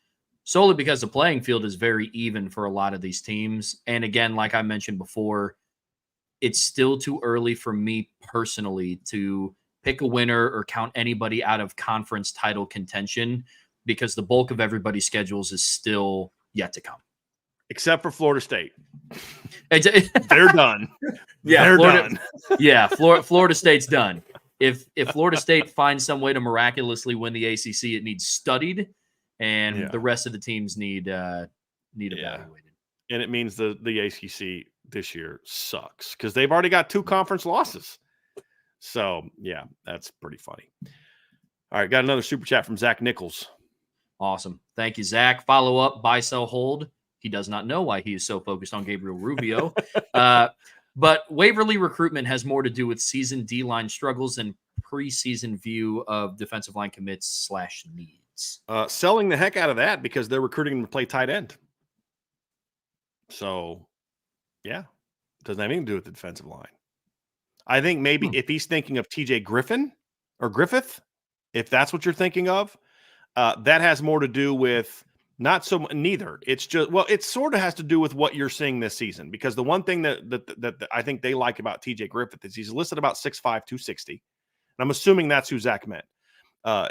solely because the playing field is very even for a lot of these teams. And again, like I mentioned before, it's still too early for me personally to pick a winner or count anybody out of conference title contention because the bulk of everybody's schedules is still yet to come. Except for Florida State. They're done. Yeah, they're done. Yeah, Florida State's done. If Florida State finds some way to miraculously win the ACC, it needs studied, and the rest of the teams need evaluated. And it means the ACC this year sucks because they've already got 2 conference losses. So, yeah, that's pretty funny. All right, got another super chat from Zach Nichols. Awesome. Thank you, Zach. Follow up, buy, sell, hold. He does not know why he is so focused on Gabriel Rubio. But Waverly recruitment has more to do with season D-line struggles and preseason view of defensive line commits /needs. defense. Selling the heck out of that because they're recruiting him to play tight end. So, yeah, doesn't have anything to do with the defensive line. I think maybe if he's thinking of TJ Griffin or Griffith, if that's what you're thinking of, that has more to do with not so neither. It's just, well, it sort of has to do with what you're seeing this season, because the one thing that I think they like about TJ Griffith is he's listed about 6'5", 260. And I'm assuming that's who Zach meant.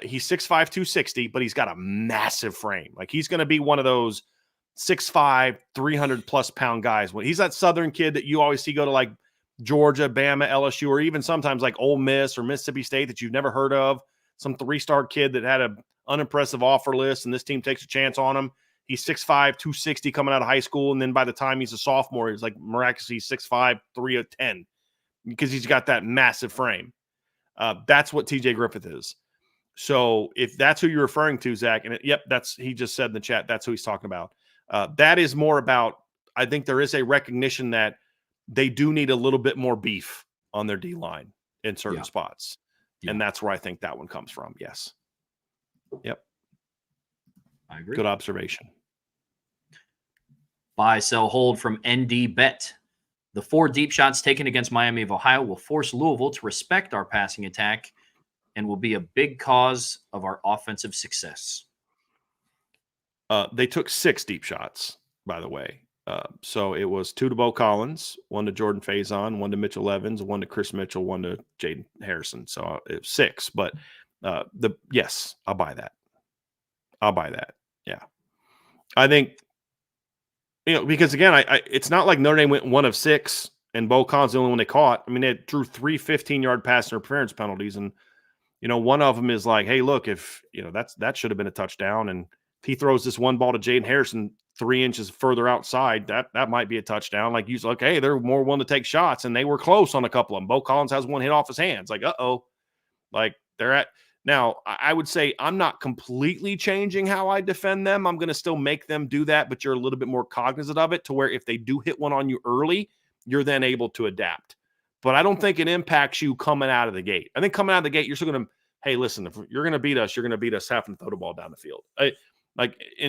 He's 6'5", 260, but he's got a massive frame. Like, he's going to be one of those 6'5", 300+ pound guys. When he's that Southern kid that you always see go to like Georgia, Bama, LSU, or even sometimes like Ole Miss or Mississippi State that you've never heard of. Some 3-star kid that had an unimpressive offer list, and this team takes a chance on him. He's 6'5", 260 coming out of high school, and then by the time he's a sophomore, he's like miraculously 6'5", 310 because he's got that massive frame. That's what TJ Griffith is. So if that's who you're referring to, Zach, and he just said in the chat, that's who he's talking about. That is more about, I think there is a recognition that they do need a little bit more beef on their D-line in certain spots. Yeah. And that's where I think that one comes from. Yes. Yep. I agree. Good observation. Buy, sell, hold from ND Bet. The 4 deep shots taken against Miami of Ohio will force Louisville to respect our passing attack and will be a big cause of our offensive success. They took 6 deep shots, by the way. So it was 2 to Bo Collins, 1 to Jordan Faison, 1 to Mitchell Evans, 1 to Chris Mitchell, 1 to Jaden Harrison. So it was 6. But yes, I'll buy that. Yeah. I think, because again, it's not like Notre Dame went 1 of 6 and Bo Collins the only one they caught. I mean, they drew 3 15-yard pass interference penalties, and one of them is like, hey, look, if that should have been a touchdown, and if he throws this one ball to Jaden Harrison 3 inches further outside, that might be a touchdown. Like, you're like, hey, they're more willing to take shots, and they were close on a couple of them. Bo Collins has one hit off his hands. Like, like they're at. Now, I would say I'm not completely changing how I defend them. I'm going to still make them do that, but you're a little bit more cognizant of it, to where if they do hit one on you early, you're then able to adapt. But I don't think it impacts you coming out of the gate. I think coming out of the gate, you're still going to, hey, listen, if you're going to beat us, you're going to beat us having to throw the ball down the field.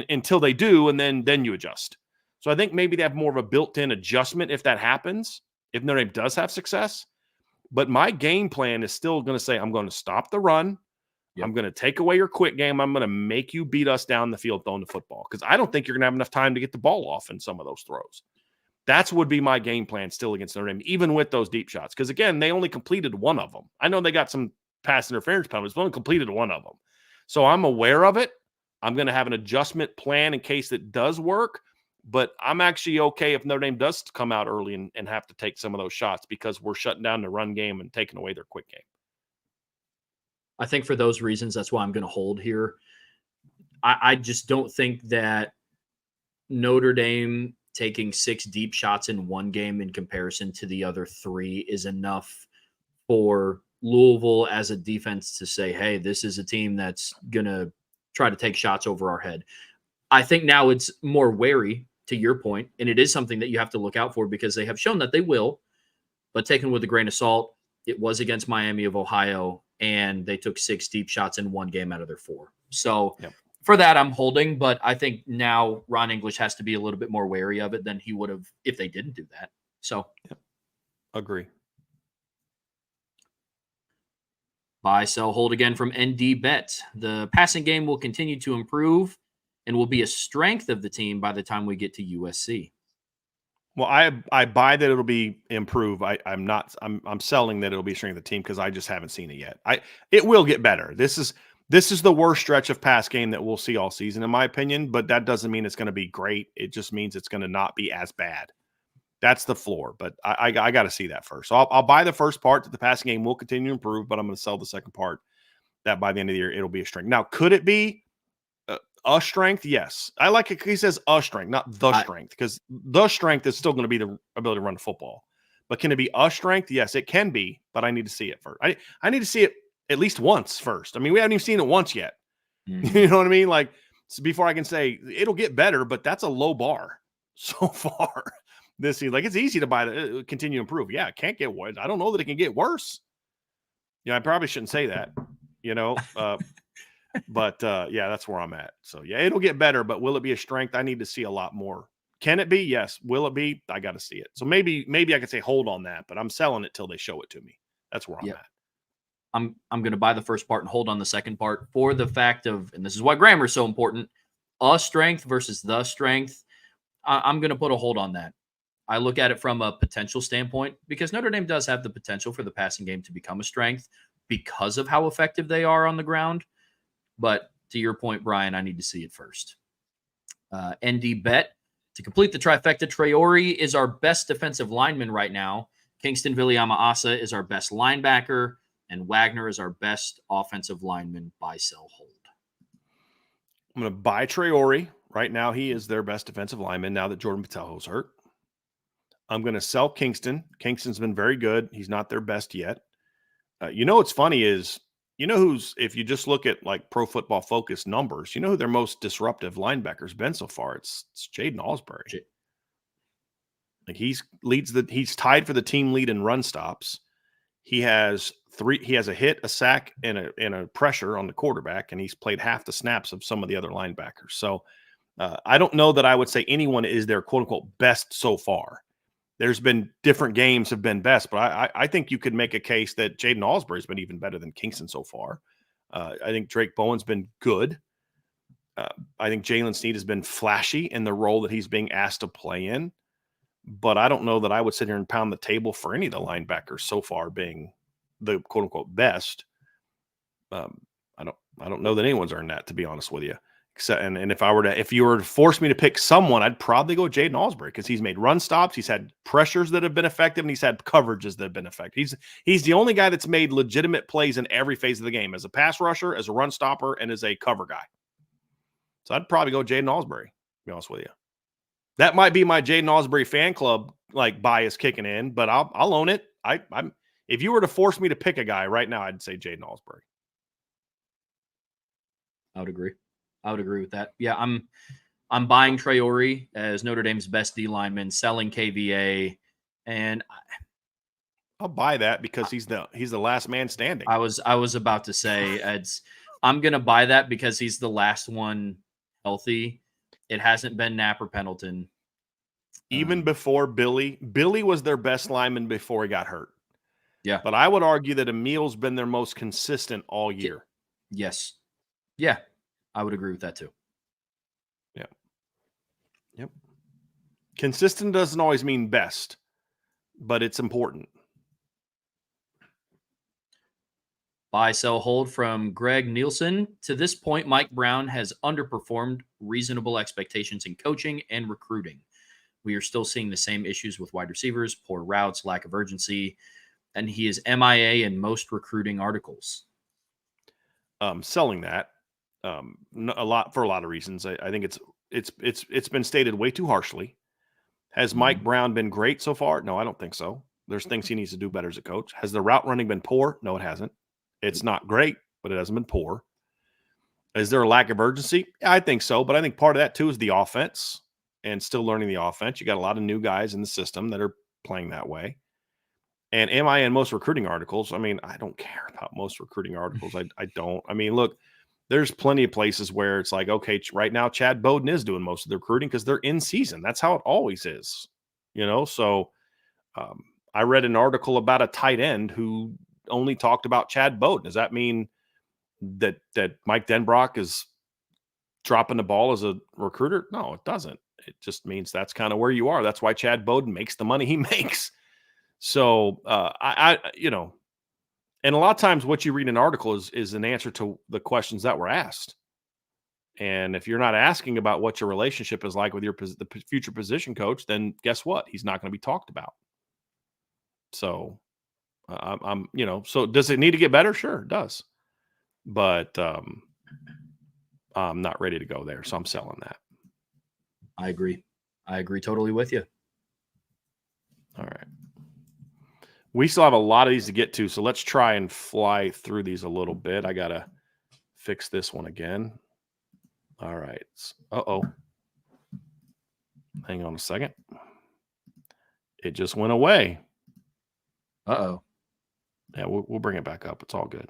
Until they do, and then you adjust. So I think maybe they have more of a built-in adjustment if that happens, if Notre Dame does have success. But my game plan is still going to say, I'm going to stop the run. Yep. I'm going to take away your quick game. I'm going to make you beat us down the field throwing the football, because I don't think you're going to have enough time to get the ball off in some of those throws. That's would be my game plan still against Notre Dame, even with those deep shots. Because, again, they only completed 1 of them. I know they got some pass interference penalties, but only completed 1 of them. So I'm aware of it. I'm going to have an adjustment plan in case it does work. But I'm actually okay if Notre Dame does come out early and have to take some of those shots, because we're shutting down the run game and taking away their quick game. I think for those reasons, that's why I'm going to hold here. I just don't think that Notre Dame taking 6 deep shots in one game in comparison to the other 3 is enough for Louisville as a defense to say, hey, this is a team that's going to try to take shots over our head. I think now it's more wary, to your point, and it is something that you have to look out for, because they have shown that they will, but taken with a grain of salt. It was against Miami of Ohio, and they took 6 deep shots in one game out of their 4. So for that, I'm holding, but I think now Ron English has to be a little bit more wary of it than he would have if they didn't do that. So agree. Buy, sell, hold again from ND Bet. The passing game will continue to improve and will be a strength of the team by the time we get to USC. Well, I buy that it'll be improved. I'm selling that it'll be a strength of the team, because I just haven't seen it yet. It will get better. This is the worst stretch of pass game that we'll see all season, in my opinion, but that doesn't mean it's going to be great. It just means it's going to not be as bad. That's the floor, but I got to see that first. So I'll buy the first part that the passing game will continue to improve, but I'm going to sell the second part that by the end of the year, it'll be a strength. Now, could it be a strength? Yes. I like it. He says a strength, not the strength, because the strength is still going to be the ability to run the football. But can it be a strength? Yes, it can be, but I need to see it first. I need to see it at least once first. I mean, we haven't even seen it once yet. Mm-hmm. You know what I mean? Like, so before I can say it'll get better, but that's a low bar so far this season. Like, it's easy to buy to continue to improve. Yeah, it can't get worse. I don't know that it can get worse. I probably shouldn't say that, But yeah, that's where I'm at. So yeah, it'll get better, but will it be a strength? I need to see a lot more. Can it be? Yes. Will it be? I got to see it. So maybe I could say hold on that, but I'm selling it till they show it to me. That's where I'm Yep. at. I'm going to buy the first part and hold on the second part for the fact of, and this is why grammar is so important, a strength versus the strength. I'm going to put a hold on that. I look at it from a potential standpoint because Notre Dame does have the potential for the passing game to become a strength because of how effective they are on the ground. But to your point, Brian, I need to see it first. ND Bet, to complete the trifecta, Traore is our best defensive lineman right now. Kingston Viliama-Asa is our best linebacker. And Wagner is our best offensive lineman. Buy, sell, hold. I'm going to buy Traore. Right now, he is their best defensive lineman now that Jordan Pateljo's hurt. I'm going to sell Kingston. Kingston's been very good. He's not their best yet. What's funny is, who's, if you just look at like Pro Football Focus numbers, who their most disruptive linebacker's been so far? It's Jaden Osbury. Like he's tied for the team lead in run stops. He has a hit, a sack, and a pressure on the quarterback, and he's played half the snaps of some of the other linebackers. So I don't know that I would say anyone is their quote unquote best so far. There's been different games have been best, but I think you could make a case that Jaden Osbury's been even better than Kingston so far. I think Drake Bowen's been good. I think Jalen Sneed has been flashy in the role that he's being asked to play in. But I don't know that I would sit here and pound the table for any of the linebackers so far being the quote unquote best. I don't know that anyone's earned that, to be honest with you. And if you were to force me to pick someone, I'd probably go Jaden Osbury because he's made run stops, he's had pressures that have been effective, and he's had coverages that have been effective. He's the only guy that's made legitimate plays in every phase of the game, as a pass rusher, as a run stopper, and as a cover guy. So I'd probably go Jaden Osbury, to be honest with you. That might be my Jaden Osbury fan club like bias kicking in, but I'll own it. I'm if you were to force me to pick a guy right now, I'd say Jaden Osbury. I would agree. I would agree with that. Yeah, I'm buying Traore as Notre Dame's best D lineman, selling KVA, and I'll buy that because he's the last man standing. I was about to say I'm gonna buy that because he's the last one healthy. It hasn't been Knapp or Pendleton. Even before Billy was their best lineman before he got hurt. Yeah. But I would argue that Emil's been their most consistent all year. Yes. Yeah. I would agree with that too. Yeah. Yep. Consistent doesn't always mean best, but it's important. Buy, sell, hold from Greg Nielsen. To this point, Mike Brown has underperformed reasonable expectations in coaching and recruiting. We are still seeing the same issues with wide receivers, poor routes, lack of urgency, and he is MIA in most recruiting articles. Selling that a lot for a lot of reasons. I think it's been stated way too harshly. Has Mike Brown been great so far? No, I don't think so. There's things he needs to do better as a coach. Has the route running been poor? No, it hasn't. It's not great, but it hasn't been poor. Is there a lack of urgency? Yeah, I think so, but I think part of that too is the offense and still learning the offense. You got a lot of new guys in the system that are playing that way. And am I in most recruiting articles? I mean, I don't care about most recruiting articles. I don't. I mean, look, there's plenty of places where it's like, okay, right now Chad Bowden is doing most of the recruiting because they're in season. That's how it always is, So I read an article about a tight end who only talked about Chad Bowden. Does that mean that Mike Denbrock is dropping the ball as a recruiter? No, it doesn't. It just means that's kind of where you are. That's why Chad Bowden makes the money he makes. So and a lot of times what you read in an article is an answer to the questions that were asked. And if you're not asking about what your relationship is like with the future position coach, then guess what? He's not going to be talked about. So so does it need to get better? Sure, it does. But I'm not ready to go there. So I'm selling that. I agree. I agree totally with you. All right. We still have a lot of these to get to, so let's try and fly through these a little bit. I got to fix this one again. All right. Uh-oh. Hang on a second. It just went away. Uh-oh. Yeah, we'll bring it back up. It's all good.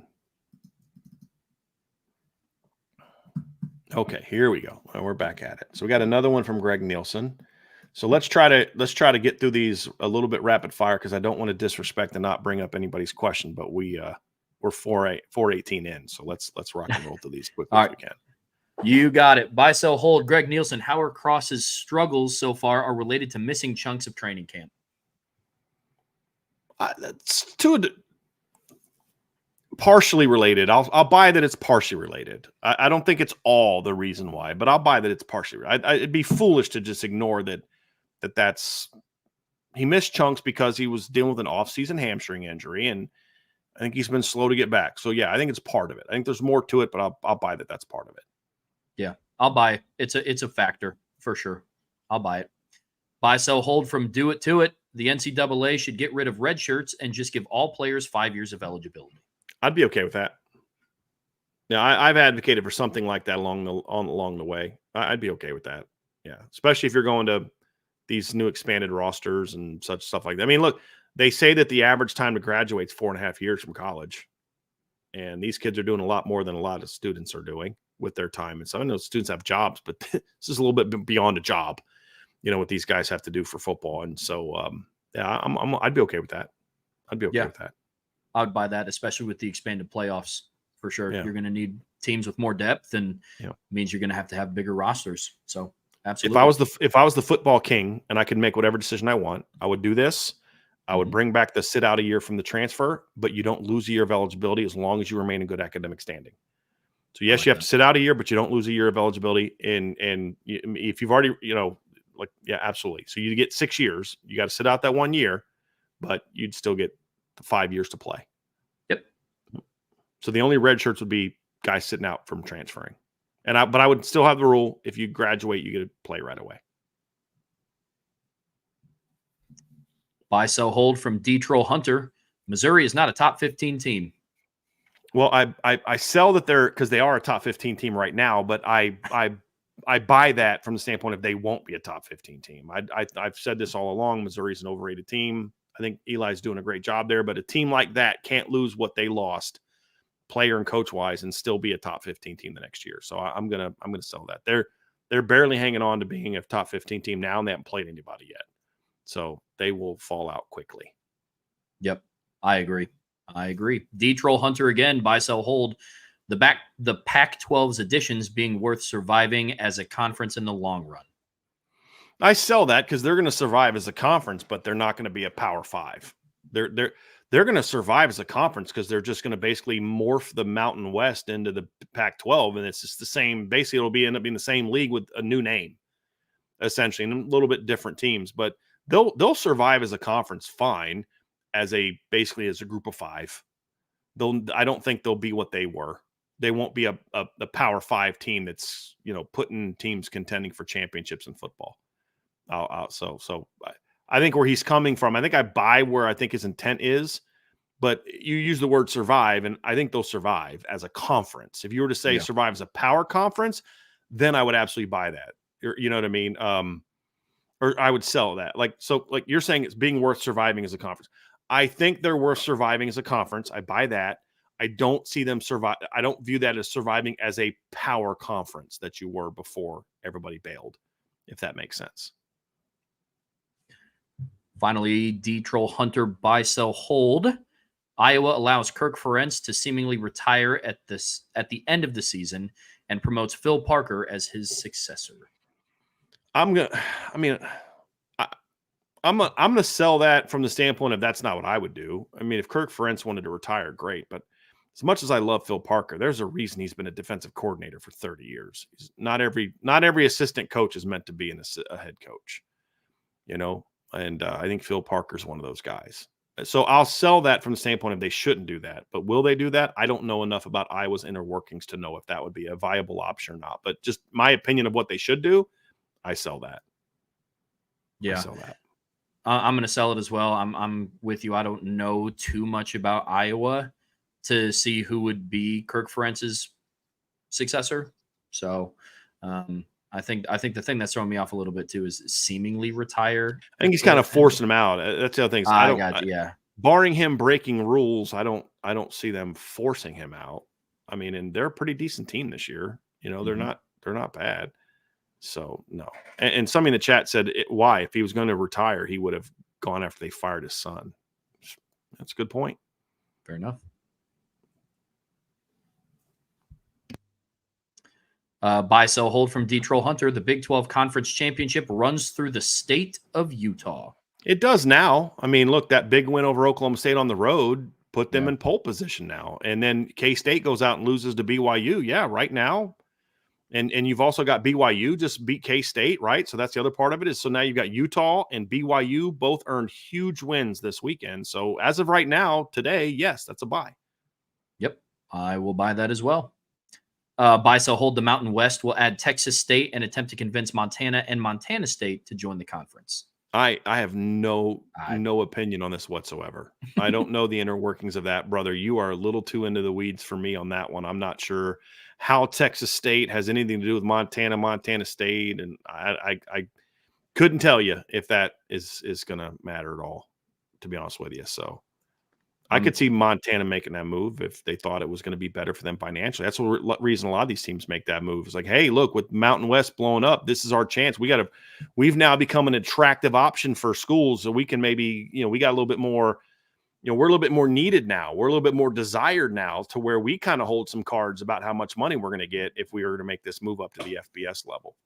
Okay, here we go. Well, we're back at it. So we got another one from Greg Nielsen. So let's try to get through these a little bit rapid fire because I don't want to disrespect and not bring up anybody's question, but we're 418 in. So let's rock and roll through these quickly All as right. we can. You got it. Buy, sell, hold. Greg Nielsen, how are Cross's struggles so far are related to missing chunks of training camp? That's partially related. I'll buy that it's partially related. I don't think it's all the reason why, but I'll buy that it's partially. It'd be foolish to just ignore that's he missed chunks because he was dealing with an off-season hamstring injury, and I think he's been slow to get back. So yeah, I think it's part of it. I think there's more to it, but I'll buy that that's part of it. Yeah, I'll buy it. It's a factor for sure. I'll buy it. Buy, sell, hold from Do It To It. The NCAA should get rid of red shirts and just give all players 5 years of eligibility. I'd be okay with that. Yeah, I've advocated for something like that along the way. I'd be okay with that. Yeah, especially if you're going to these new expanded rosters and such stuff like that. I mean, look, they say that the average time to graduate is 4.5 years from college, and these kids are doing a lot more than a lot of students are doing with their time. And so I know students have jobs, but this is a little bit beyond a job, what these guys have to do for football. And so, yeah, I'd be okay with that. I'd be okay with that. I would buy that, especially with the expanded playoffs for sure. Yeah. You're going to need teams with more depth, and means you're going to have bigger rosters. So absolutely. If I was the football king and I could make whatever decision I want, I would do this. I would bring back the sit out a year from the transfer, but you don't lose a year of eligibility as long as you remain in good academic standing. So yes, you have to sit out a year, but you don't lose a year of eligibility. And if you've already, absolutely. So you get 6 years. You got to sit out that 1 year, but you'd still get 5 years to play. Yep. So the only red shirts would be guys sitting out from transferring. But I would still have the rule: if you graduate, you get to play right away. Buy, sell, hold from D-Troll Hunter. Missouri is not a top 15 team. Well, I sell that because they are a top 15 team right now, but I buy that from the standpoint of they won't be a top 15 team. I've said this all along. Missouri's an overrated team. I think Eli's doing a great job there, but a team like that can't lose what they lost player and coach wise and still be a top 15 team the next year. So I'm gonna sell that. They're barely hanging on to being a top 15 team now, and they haven't played anybody yet. So they will fall out quickly. Yep. I agree. D-Troll Hunter again, buy, sell, hold. The Pac-12's additions being worth surviving as a conference in the long run. I sell that because they're going to survive as a conference, but they're not going to be a Power 5. They're going to survive as a conference because they're just going to basically morph the Mountain West into the Pac-12, and it's just the same. Basically, it'll end up being the same league with a new name, essentially, and a little bit different teams. But they'll survive as a conference fine, as a group of 5. I don't think they'll be what they were. They won't be a Power 5 team that's putting teams contending for championships in football. So I think where he's coming from, I think I buy where I think his intent is, but you use the word survive, and I think they'll survive as a conference. If you were to say survive as a power conference, then I would absolutely buy that. You know what I mean? Or I would sell that. Like you're saying it's being worth surviving as a conference. I think they're worth surviving as a conference. I buy that. I don't see them survive. I don't view that as surviving as a power conference that you were before everybody bailed, if that makes sense. Finally, D-Troll Hunter, buy, sell, hold. Iowa allows Kirk Ferentz to seemingly retire at the end of the season and promotes Phil Parker as his successor. I'm gonna sell that from the standpoint of that's not what I would do. I mean, if Kirk Ferentz wanted to retire, great. But as much as I love Phil Parker, there's a reason he's been a defensive coordinator for 30 years. Not every assistant coach is meant to be a head coach, And I think Phil Parker's one of those guys. So I'll sell that from the standpoint of they shouldn't do that. But will they do that? I don't know enough about Iowa's inner workings to know if that would be a viable option or not. But just my opinion of what they should do, I sell that. Yeah. I sell that. I'm going to sell it as well. I'm with you. I don't know too much about Iowa to see who would be Kirk Ferentz's successor. So I think the thing that's throwing me off a little bit too is seemingly retire. I think he's kind of forcing him out. That's the other thing. Barring him breaking rules, I don't see them forcing him out. I mean, and they're a pretty decent team this year. They're They're not bad. So no. And somebody in the chat said, why? If he was going to retire, he would have gone after they fired his son. That's a good point. Fair enough. Buy, sell, hold from D-Troll Hunter. The Big 12 Conference Championship runs through the state of Utah. It does now. I mean, look, that big win over Oklahoma State on the road put them in pole position now. And then K-State goes out and loses to BYU. Yeah, right now. And you've also got BYU just beat K-State, right? So that's the other part of it is so now you've got Utah and BYU both earned huge wins this weekend. So as of right now, today, yes, that's a buy. Yep, I will buy that as well. Buy, sell, hold. The Mountain West will add Texas State and attempt to convince Montana and Montana State to join the conference. I have no opinion on this whatsoever. I don't know the inner workings of that, brother. You are a little too into the weeds for me on that one. I'm not sure how Texas State has anything to do with Montana State, and I couldn't tell you if that is going to matter at all, to be honest with you. So I could see Montana making that move if they thought it was going to be better for them financially. That's the reason a lot of these teams make that move. It's like, hey, look, with Mountain West blowing up, this is our chance. We've now become an attractive option for schools, so we can maybe, we got a little bit more. We're a little bit more needed now. We're a little bit more desired now to where we kind of hold some cards about how much money we're going to get if we were to make this move up to the FBS level.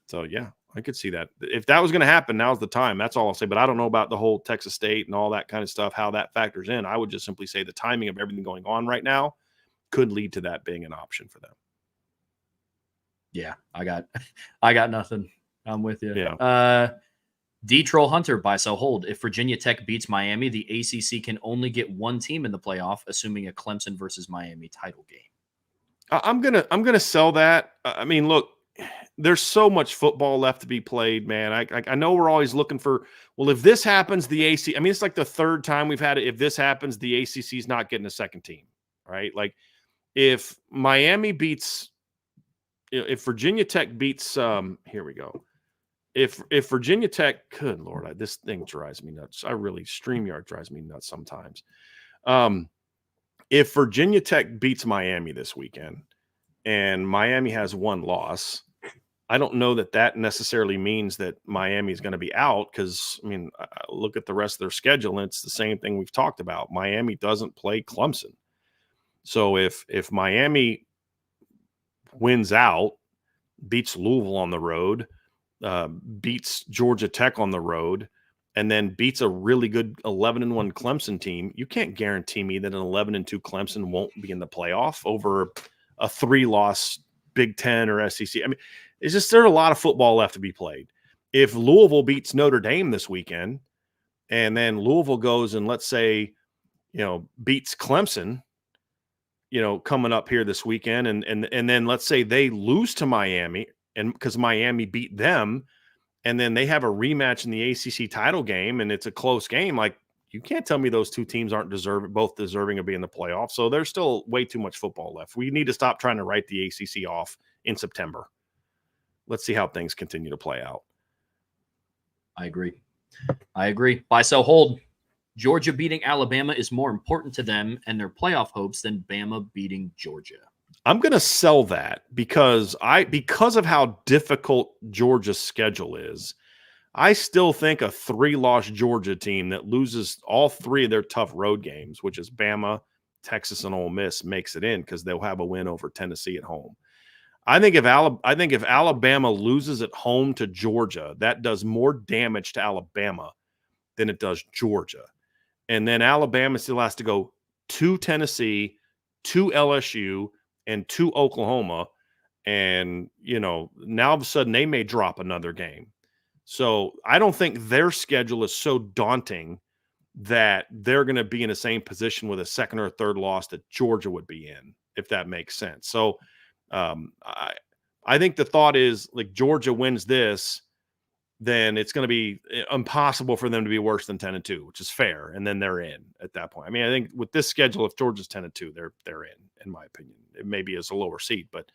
So, yeah, I could see that. If that was going to happen, now's the time. That's all I'll say. But I don't know about the whole Texas State and all that kind of stuff, how that factors in. I would just simply say the timing of everything going on right now could lead to that being an option for them. Yeah, I got nothing. I'm with you. Yeah. D-Troll Hunter, buy, sell, hold. If Virginia Tech beats Miami, the ACC can only get one team in the playoff, assuming a Clemson versus Miami title game. I'm gonna sell that. I mean, look, there's so much football left to be played, man. I know we're always looking for, well, if this happens, the ACC. I mean, it's like the third time we've had it. If this happens, the ACC is not getting a second team, right? Like if Miami beats, if Virginia Tech beats, here we go. If Virginia Tech, good Lord, this thing drives me nuts. Streamyard drives me nuts sometimes. If Virginia Tech beats Miami this weekend and Miami has one loss, I don't know that necessarily means that Miami is going to be out because, I mean, look at the rest of their schedule, and it's the same thing we've talked about. Miami doesn't play Clemson. So if Miami wins out, beats Louisville on the road, beats Georgia Tech on the road, and then beats a really good 11-1 Clemson team, you can't guarantee me that an 11-2 Clemson won't be in the playoff over a 3-loss Big Ten or SEC. I mean, it's just there's a lot of football left to be played. If Louisville beats Notre Dame this weekend, and then Louisville goes and let's say, beats Clemson, coming up here this weekend, and then let's say they lose to Miami, and because Miami beat them, and then they have a rematch in the ACC title game, and it's a close game. Like, you can't tell me those two teams aren't both deserving of being in the playoffs. So there's still way too much football left. We need to stop trying to write the ACC off in September. Let's see how things continue to play out. I agree. Buy, sell, hold. Georgia beating Alabama is more important to them and their playoff hopes than Bama beating Georgia. I'm going to sell that because of how difficult Georgia's schedule is. I still think a 3-loss Georgia team that loses all 3 of their tough road games, which is Bama, Texas, and Ole Miss, makes it in because they'll have a win over Tennessee at home. I think if Alabama loses at home to Georgia, that does more damage to Alabama than it does Georgia. And then Alabama still has to go to Tennessee, to LSU, and to Oklahoma. And, now all of a sudden they may drop another game. So I don't think their schedule is so daunting that they're going to be in the same position with a second or third loss that Georgia would be in, if that makes sense. So I think the thought is, like, Georgia wins this, then it's going to be impossible for them to be worse than 10-2, which is fair. And then they're in at that point. I mean, I think with this schedule, if Georgia's 10-2, they're in my opinion. It maybe is a lower seed, but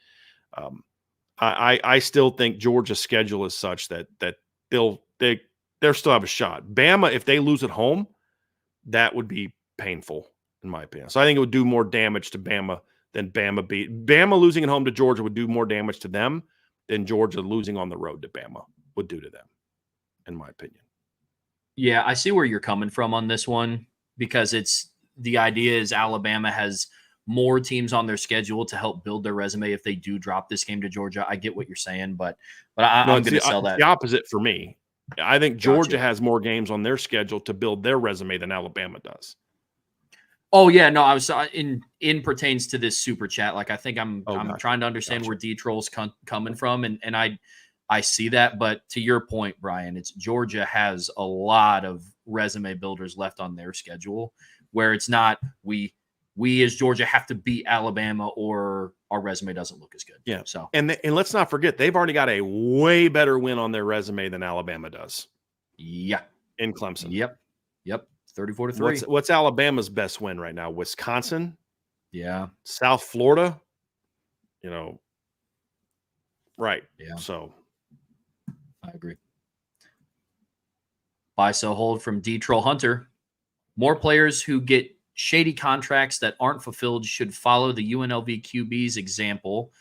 I still think Georgia's schedule is such that they'll still have a shot. Bama, if they lose at home, that would be painful in my opinion. So I think it would do more damage to Bama than Bama losing at home to Georgia would do more damage to them than Georgia losing on the road to Bama would do to them, in my opinion. Yeah, I see where you're coming from on this one, because the idea is Alabama has more teams on their schedule to help build their resume if they do drop this game to Georgia. I get what you're saying, but I'm going to sell that. The opposite for me. I think Georgia Gotcha. has more games on their schedule to build their resume than Alabama does. Oh yeah, no, I was in pertains to this super chat. Like, I think I'm Gotcha. trying to understand where D-Troll's coming from, and I see that. But to your point, Brian, it's Georgia has a lot of resume builders left on their schedule, where it's not we as Georgia have to beat Alabama or our resume doesn't look as good. Yeah. So and let's not forget, they've already got a way better win on their resume than Alabama does. Yeah. In Clemson. Yep. 34-3. What's Alabama's best win right now? Wisconsin? Yeah. South Florida? Right. Yeah. So I agree. Buy, sell, hold from D-Troll Hunter. More players who get shady contracts that aren't fulfilled should follow the UNLV QB's example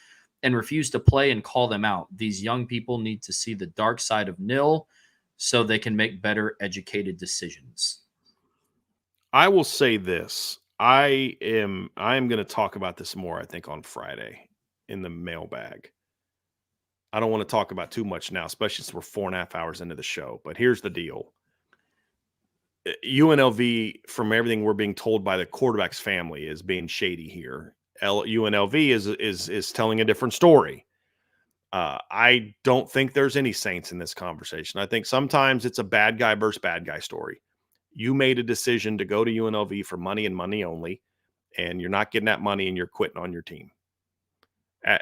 and refuse to play and call them out. These young people need to see the dark side of nil so they can make better educated decisions. I will say this. I'm going to talk about this more, I think, on Friday in the mailbag. I don't want to talk about too much now, especially since we're 4.5 hours into the show. But here's the deal. UNLV, from everything we're being told by the quarterback's family, is being shady here. UNLV is telling a different story. I don't think there's any saints in this conversation. I think sometimes it's a bad guy versus bad guy story. You made a decision to go to UNLV for money and money only, and you're not getting that money and you're quitting on your team.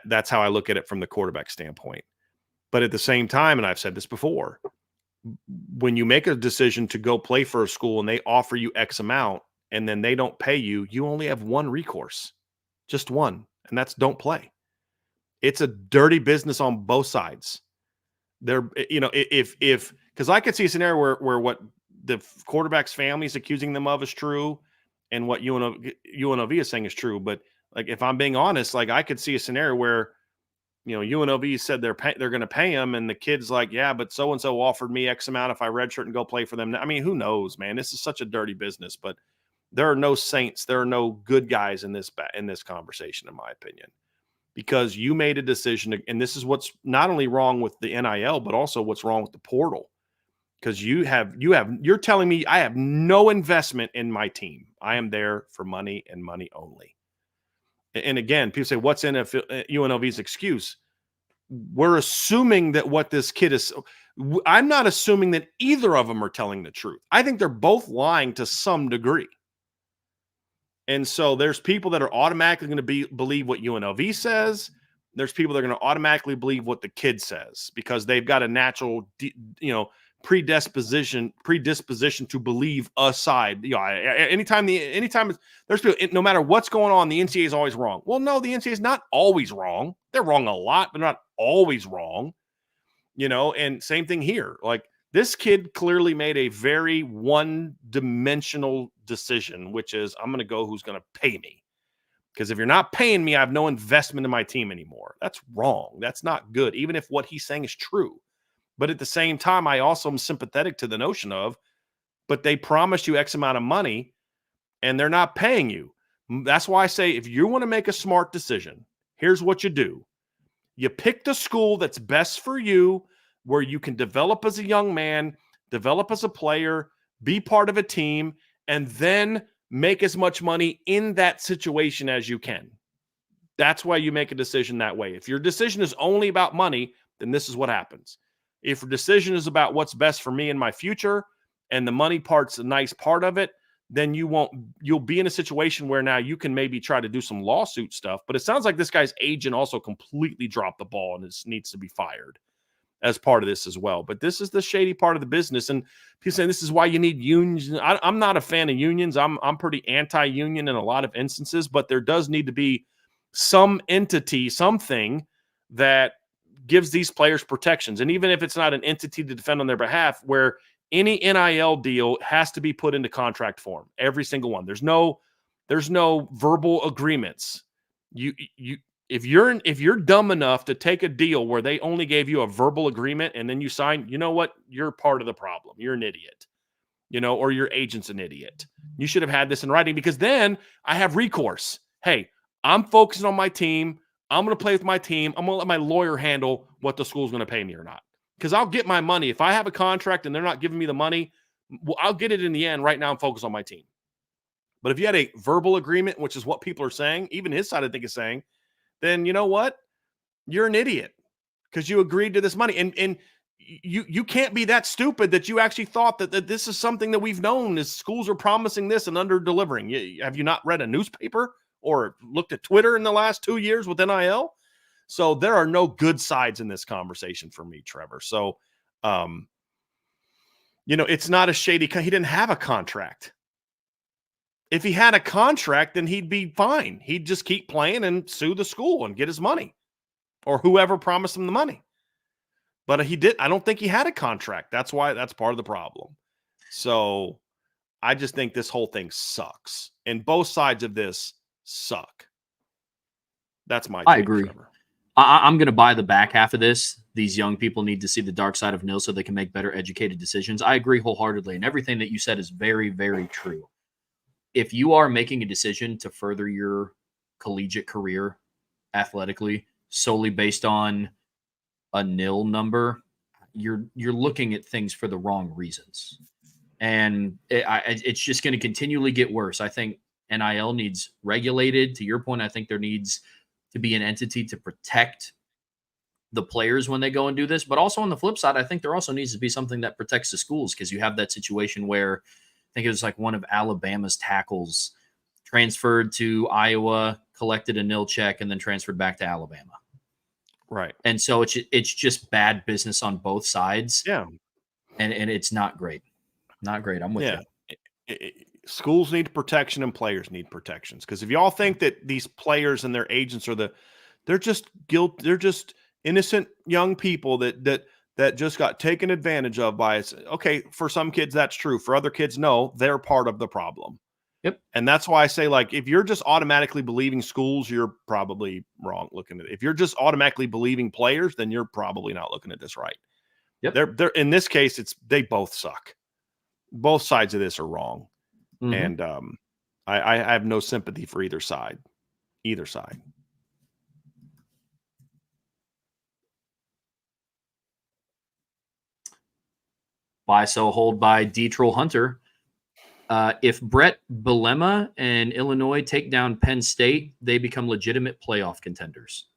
That's how I look at it from the quarterback standpoint. But at the same time, and I've said this before, when you make a decision to go play for a school and they offer you X amount and then they don't pay you, you only have one recourse, just one, and that's don't play. It's a dirty business on both sides. Because I could see a scenario where what the quarterback's family is accusing them of is true and what UNLV is saying is true. But like, if I'm being honest, like I could see a scenario where, UNLV said they're going to pay him, and the kid's like, yeah, but so-and-so offered me X amount if I redshirt and go play for them. I mean, who knows, man? This is such a dirty business, but there are no saints. There are no good guys in this conversation, in my opinion, because you made a decision. And this is what's not only wrong with the NIL, but also what's wrong with the portal. Because you're telling me I have no investment in my team. I am there for money and money only. And again, people say, what's in UNLV's excuse? We're assuming that what this kid is. I'm not assuming that either of them are telling the truth. I think they're both lying to some degree. And so there's people that are automatically going to believe what UNLV says. There's people that are going to automatically believe what the kid says because they've got a natural, predisposition to believe a side. Anytime there's people, no matter what's going on, the NCAA is always wrong. Well, no, the NCAA is not always wrong. They're wrong a lot, but not always wrong. And same thing here. Like, this kid clearly made a very one-dimensional decision, which is I'm going to go who's going to pay me. Because if you're not paying me, I have no investment in my team anymore. That's wrong. That's not good, even if what he's saying is true. But at the same time, I also am sympathetic to the notion of, but they promised you X amount of money and they're not paying you. That's why I say, if you want to make a smart decision, here's what you do. You pick the school that's best for you, where you can develop as a young man, develop as a player, be part of a team, and then make as much money in that situation as you can. That's why you make a decision that way. If your decision is only about money, then this is what happens. If your decision is about what's best for me in my future and the money part's a nice part of it, then you'll be in a situation where now you can maybe try to do some lawsuit stuff. But it sounds like this guy's agent also completely dropped the ball and needs to be fired as part of this as well. But this is the shady part of the business. And people saying this is why you need unions. I'm not a fan of unions. I'm pretty anti-union in a lot of instances, but there does need to be some entity, something that gives these players protections. And even if it's not an entity to defend on their behalf, where any NIL deal has to be put into contract form, every single one. There's no verbal agreements. you if you're dumb enough to take a deal where they only gave you a verbal agreement and then you sign, you know what? You're part of the problem. You're an idiot. Or your agent's an idiot. You should have had this in writing, because then I have recourse. Hey, I'm focusing on my team. I'm going to play with my team. I'm going to let my lawyer handle what the school's going to pay me or not, because I'll get my money. If I have a contract and they're not giving me the money, well, I'll get it in the end. Right now, I'm focused on my team. But if you had a verbal agreement, which is what people are saying, even his side, I think, is saying, then you know what? You're an idiot because you agreed to this money. And you can't be that stupid that you actually thought that this is something that we've known is schools are promising this and under delivering. Have you not read a newspaper or looked at Twitter in the last 2 years with NIL? So there are no good sides in this conversation for me, Trevor. So, it's not a shady. He didn't have a contract. If he had a contract, then he'd be fine. He'd just keep playing and sue the school and get his money, or whoever promised him the money. But he did. I don't think he had a contract. That's part of the problem. So I just think this whole thing sucks. And both sides of this suck. That's my take, I agree. Trevor. I'm going to buy the back half of this. These young people need to see the dark side of nil so they can make better educated decisions. I agree wholeheartedly. And everything that you said is very, very true. If you are making a decision to further your collegiate career athletically solely based on a nil number, you're looking at things for the wrong reasons, and it's just going to continually get worse. I think NIL needs regulated. To your point, I think there needs to be an entity to protect the players when they go and do this. But also on the flip side, I think there also needs to be something that protects the schools, because you have that situation where I think it was like one of Alabama's tackles transferred to Iowa, collected a nil check, and then transferred back to Alabama. Right. And so it's just bad business on both sides. Yeah. And it's not great. Not great. I'm with you. Schools need protection and players need protections. Because if y'all think that these players and their agents they're just they're just innocent young people that just got taken advantage of by it. Okay, for some kids that's true. For other kids, no, they're part of the problem. Yep. And that's why I say, like, if you're just automatically believing schools, you're probably wrong looking at it. If you're just automatically believing players, then you're probably not looking at this right. Yep. They're in this case, they both suck. Both sides of this are wrong. Mm-hmm. And I have no sympathy for either side. Either side. Buy, sell, hold by D-Troll Hunter. If Brett Bielema and Illinois take down Penn State, they become legitimate playoff contenders.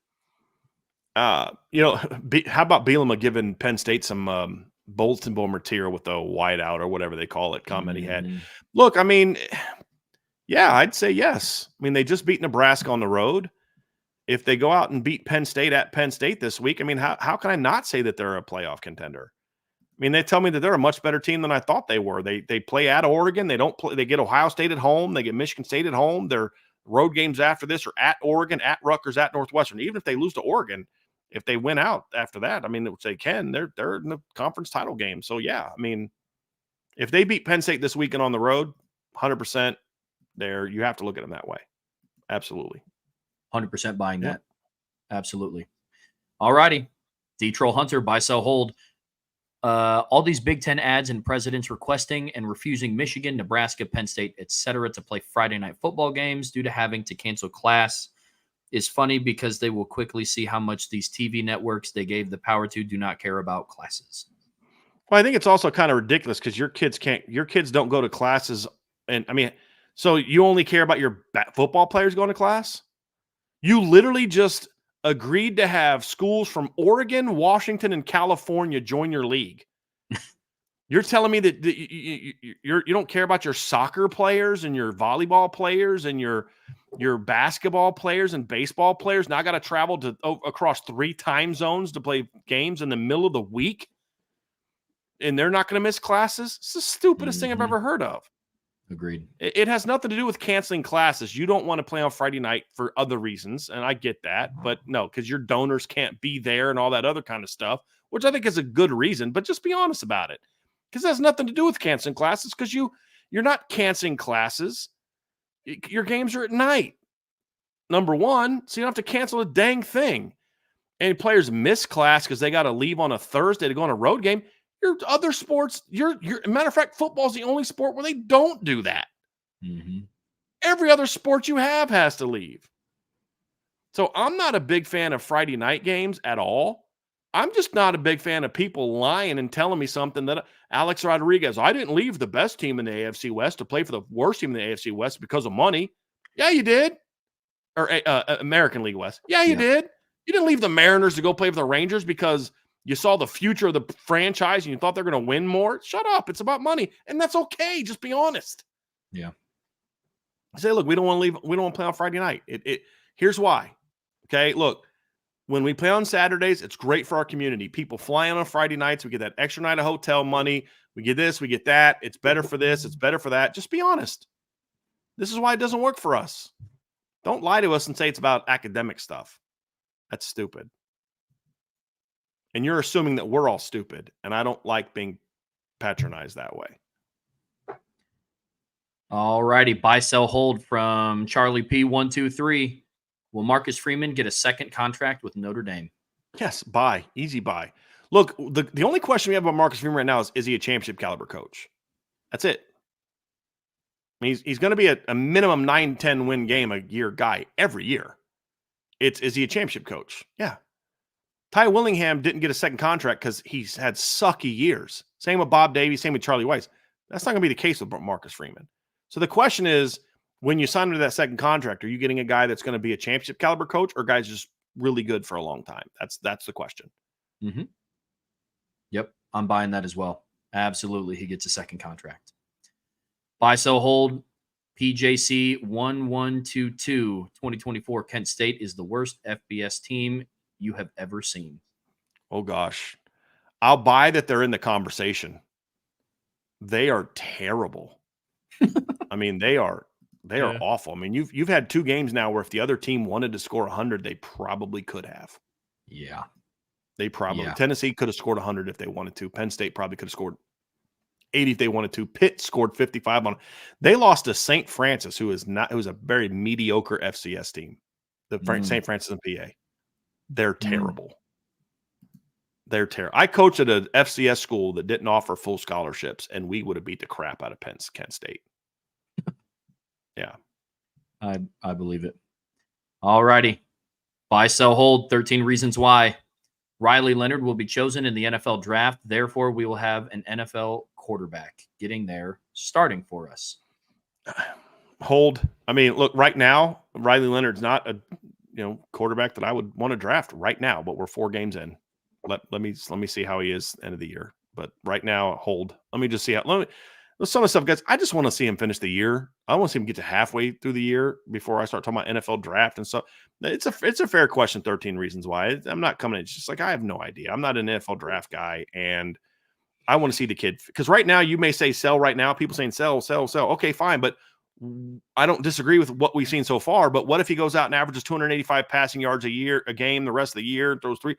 How about Bielema giving Penn State some bulletin board material with the whiteout or whatever they call it comment he had? Look, I mean, yeah, I'd say yes. I mean, they just beat Nebraska on the road. If they go out and beat Penn State at Penn State this week, I mean, how can I not say that they're a playoff contender? I mean, they tell me that they're a much better team than I thought they were. They play at Oregon. They don't play. They get Ohio State at home. They get Michigan State at home. Their road games after this are at Oregon, at Rutgers, at Northwestern. Even if they lose to Oregon, if they win out after that, I mean, which they can, they're in the conference title game. So yeah, I mean, if they beat Penn State this weekend on the road, 100%, you have to look at them that way. Absolutely, 100% buying that. Absolutely. All righty, D-Troll Hunter, buy, sell, hold. All these Big Ten ads and presidents requesting and refusing Michigan, Nebraska, Penn State, etc. to play Friday night football games due to having to cancel class is funny, because they will quickly see how much these TV networks they gave the power to do not care about classes. Well, I think it's also kind of ridiculous because your kids don't go to classes. And I mean, so you only care about your football players going to class? You literally just agreed to have schools from Oregon, Washington, and California join your league. You're telling me that you don't care about your soccer players and your volleyball players and your basketball players and baseball players now got to travel across 3 time zones to play games in the middle of the week, and they're not going to miss classes? It's the stupidest thing I've ever heard of. Agreed. It has nothing to do with canceling classes. You don't want to play on Friday night for other reasons, and I get that. But no, because your donors can't be there and all that other kind of stuff, which I think is a good reason. But just be honest about it, because it has nothing to do with canceling classes, because you're not canceling classes. Your games are at night. number one, so you don't have to cancel a dang thing. And players miss class because they got to leave on a Thursday to go on a road game. Your other sports, matter of fact, football is the only sport where they don't do that. Mm-hmm. Every other sport you have has to leave. So I'm not a big fan of Friday night games at all. I'm just not a big fan of people lying and telling me something that Alex Rodriguez, I didn't leave the best team in the AFC West to play for the worst team in the AFC West because of money. Yeah, you did. Or American League West. Yeah, you did. You didn't leave the Mariners to go play for the Rangers because you saw the future of the franchise and you thought they're going to win more. Shut up. It's about money. And that's okay. Just be honest. Yeah. Say, look, we don't want to leave. We don't want to play on Friday night. Here's why. Okay, look, when we play on Saturdays, it's great for our community. People fly on Friday nights. We get that extra night of hotel money. We get this, we get that. It's better for this. It's better for that. Just be honest. This is why it doesn't work for us. Don't lie to us and say it's about academic stuff. That's stupid. And you're assuming that we're all stupid, and I don't like being patronized that way. All righty. Buy, sell, hold from Charlie P123. Will Marcus Freeman get a second contract with Notre Dame? Yes, buy. Easy buy. Look, the only question we have about Marcus Freeman right now is he a championship caliber coach? That's it. I mean, he's going to be a minimum 9-10 win game a year guy every year. Is he a championship coach? Yeah. Ty Willingham didn't get a second contract because he's had sucky years. Same with Bob Davies, same with Charlie Weiss. That's not going to be the case with Marcus Freeman. So the question is, when you sign into that second contract, are you getting a guy that's going to be a championship caliber coach or a guy's just really good for a long time? That's the question. Mm-hmm. Yep, I'm buying that as well. Absolutely, he gets a second contract. Buy, sell, hold. PJC 1122 2024 Kent State is the worst FBS team you have ever seen. Oh, gosh. I'll buy that they're in the conversation. They are terrible. I mean, they are awful. I mean, you've had two games now where if the other team wanted to score 100, they probably could have. Yeah. They probably. Yeah. Tennessee could have scored 100 if they wanted to. Penn State probably could have scored 80 if they wanted to. Pitt scored 55 on. They lost to St. Francis, who is a very mediocre FCS team. The St. Francis and PA. They're terrible. They're terrible. I coached at an FCS school that didn't offer full scholarships, and we would have beat the crap out of Kent State. Yeah. I believe it. All righty. Buy, sell, hold. 13 reasons why. Riley Leonard will be chosen in the NFL draft. Therefore, we will have an NFL quarterback getting there, starting for us. Hold. I mean, look, right now, Riley Leonard's not a quarterback that I would want to draft right now, but we're 4 games in. Let me see how he is end of the year. But right now, hold. Let me just see how. Some of the stuff, guys. I just want to see him finish the year. I want to see him get to halfway through the year before I start talking about NFL draft and stuff. It's a fair question. 13 reasons why. I'm not coming in. It's just like I have no idea. I'm not an NFL draft guy, and I want to see the kid because right now you may say sell. Right now, people saying sell. Okay, fine, but I don't disagree with what we've seen so far. But what if he goes out and averages 285 passing yards a game the rest of the year, throws 3?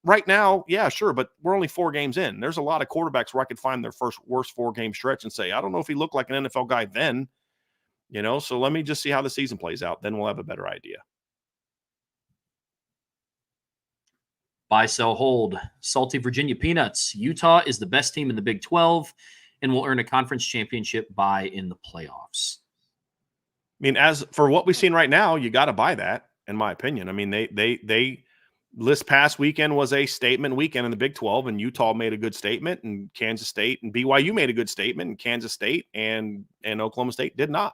Right now, yeah, sure, but we're only 4 games in. There's a lot of quarterbacks where I could find their worst 4-game stretch and say, I don't know if he looked like an NFL guy then, so let me just see how the season plays out. Then we'll have a better idea. Buy, sell, hold. Salty Virginia Peanuts. Utah is the best team in the Big 12 and will earn a conference championship bye in the playoffs. I mean, as for what we've seen right now, you got to buy that, in my opinion. I mean, they this past weekend was a statement weekend in the Big 12, and Utah made a good statement, and Kansas State and BYU made a good statement, and Kansas State and Oklahoma State did not.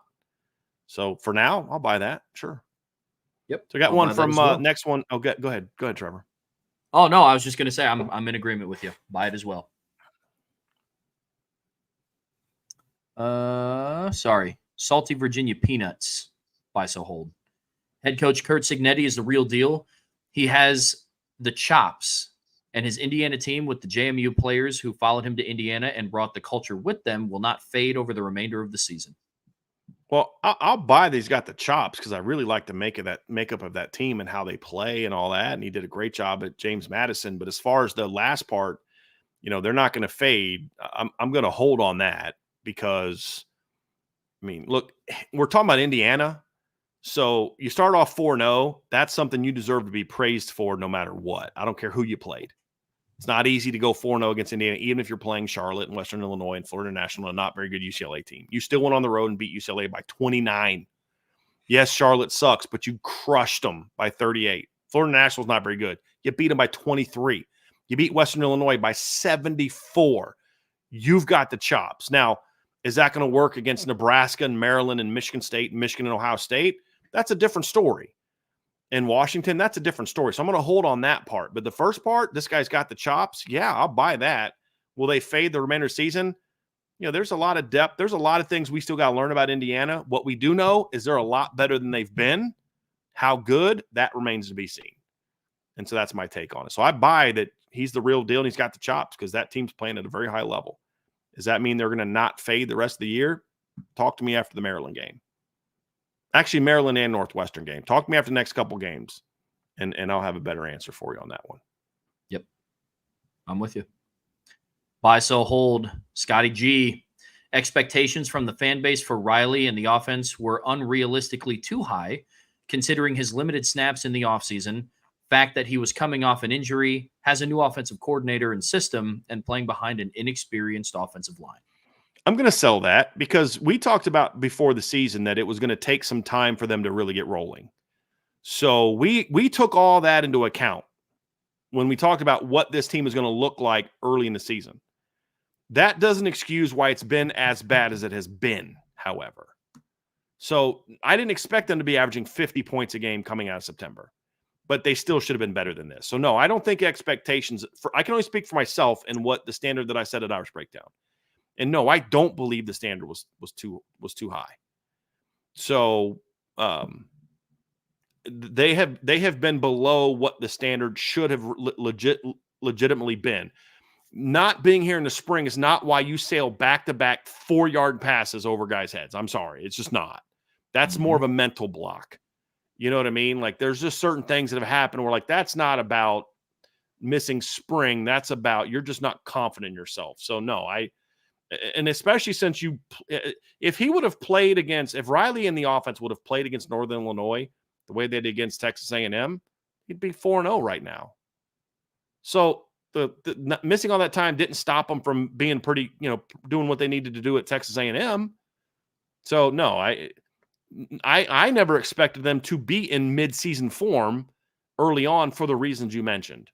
So for now, I'll buy that. Sure. Yep. So I got one from next one. Oh, go ahead. Go ahead, Trevor. Oh, no, I was just going to say I'm in agreement with you. Buy it as well. Sorry. Salty Virginia Peanuts. Buy, sell, hold. Head coach Kurt Cignetti is the real deal. He has the chops, and his Indiana team with the JMU players who followed him to Indiana and brought the culture with them will not fade over the remainder of the season. Well, I'll buy that he's got the chops because I really like the makeup of that team and how they play and all that. And he did a great job at James Madison. But as far as the last part, they're not going to fade. I'm going to hold on that because, I mean, look, we're talking about Indiana. So you start off 4-0. That's something you deserve to be praised for no matter what. I don't care who you played. It's not easy to go 4-0 against Indiana, even if you're playing Charlotte and Western Illinois and Florida National, a not very good UCLA team. You still went on the road and beat UCLA by 29. Yes, Charlotte sucks, but you crushed them by 38. Florida National's not very good. You beat them by 23. You beat Western Illinois by 74. You've got the chops. Now, is that going to work against Nebraska and Maryland and Michigan State and Michigan and Ohio State? That's a different story. In Washington, that's a different story. So I'm going to hold on that part. But the first part, this guy's got the chops. Yeah, I'll buy that. Will they fade the remainder of the season? You know, there's a lot of depth. There's a lot of things we still got to learn about Indiana. What we do know is they're a lot better than they've been. How good, that remains to be seen. And so that's my take on it. So I buy that he's the real deal and he's got the chops because that team's playing at a very high level. Does that mean they're going to not fade the rest of the year? Talk to me after the Maryland game. Actually, Maryland and Northwestern game. Talk to me after the next couple games, and I'll have a better answer for you on that one. Yep. I'm with you. Buy, sell, hold. Scotty G. Expectations from the fan base for Riley and the offense were unrealistically too high, considering his limited snaps in the offseason, fact that he was coming off an injury, has a new offensive coordinator and system, and playing behind an inexperienced offensive line. I'm going to sell that because we talked about before the season that it was going to take some time for them to really get rolling. So we took all that into account when we talked about what this team is going to look like early in the season. That doesn't excuse why it's been as bad as it has been, however. So I didn't expect them to be averaging 50 points a game coming out of September, but they still should have been better than this. So no, I don't think expectations I can only speak for myself and what the standard that I set at Irish Breakdown. And no, I don't believe the standard was too high. So they have been below what the standard should have legitimately been. Not being here in the spring is not why you sail back-to-back 4-yard passes over guys' heads. I'm sorry. It's just not. That's more of a mental block. You know what I mean? Like there's just certain things that have happened where like that's not about missing spring. That's about you're just not confident in yourself. So no, and especially since if he would have played if Riley and the offense would have played against Northern Illinois the way they did against Texas A&M, he'd be 4-0 right now. So the missing all that time didn't stop them from being pretty, doing what they needed to do at Texas A&M. So no, I never expected them to be in mid-season form early on for the reasons you mentioned.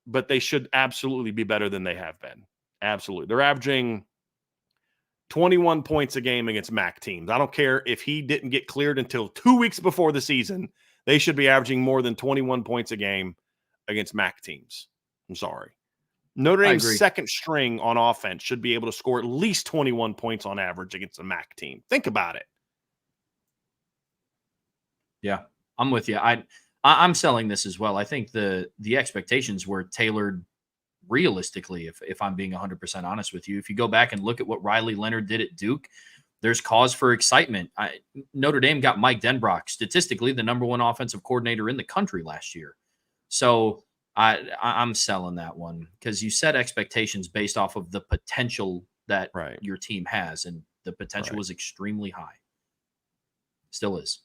But they should absolutely be better than they have been. Absolutely. They're averaging 21 points a game against MAC teams. I don't care if he didn't get cleared until 2 weeks before the season. They should be averaging more than 21 points a game against MAC teams. I'm sorry. Notre Dame's second string on offense should be able to score at least 21 points on average against a MAC team. Think about it. Yeah, I'm with you. I'm selling this as well. I think the expectations were tailored realistically, if I'm being 100% honest with you. If you go back and look at what Riley Leonard did at Duke, there's cause for excitement. Notre Dame got Mike Denbrock, statistically the number one offensive coordinator in the country last year. So I'm selling that one because you set expectations based off of the potential that your team has, and the potential was extremely high. Still is.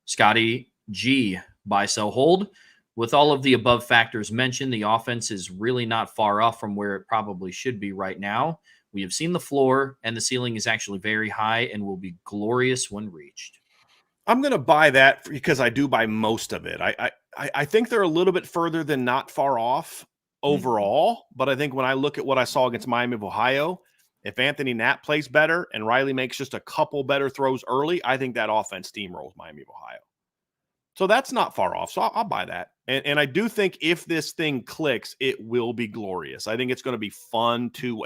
Scotty G, buy, sell, hold. With all of the above factors mentioned, the offense is really not far off from where it probably should be right now. We have seen the floor, and the ceiling is actually very high and will be glorious when reached. I'm going to buy that because I do buy most of it. I think they're a little bit further than not far off overall, but I think when I look at what I saw against Miami of Ohio, if Anthony Knapp plays better and Riley makes just a couple better throws early, I think that offense steamrolls Miami of Ohio. So that's not far off. So I'll buy that. And I do think if this thing clicks, it will be glorious. I think it's going to be fun to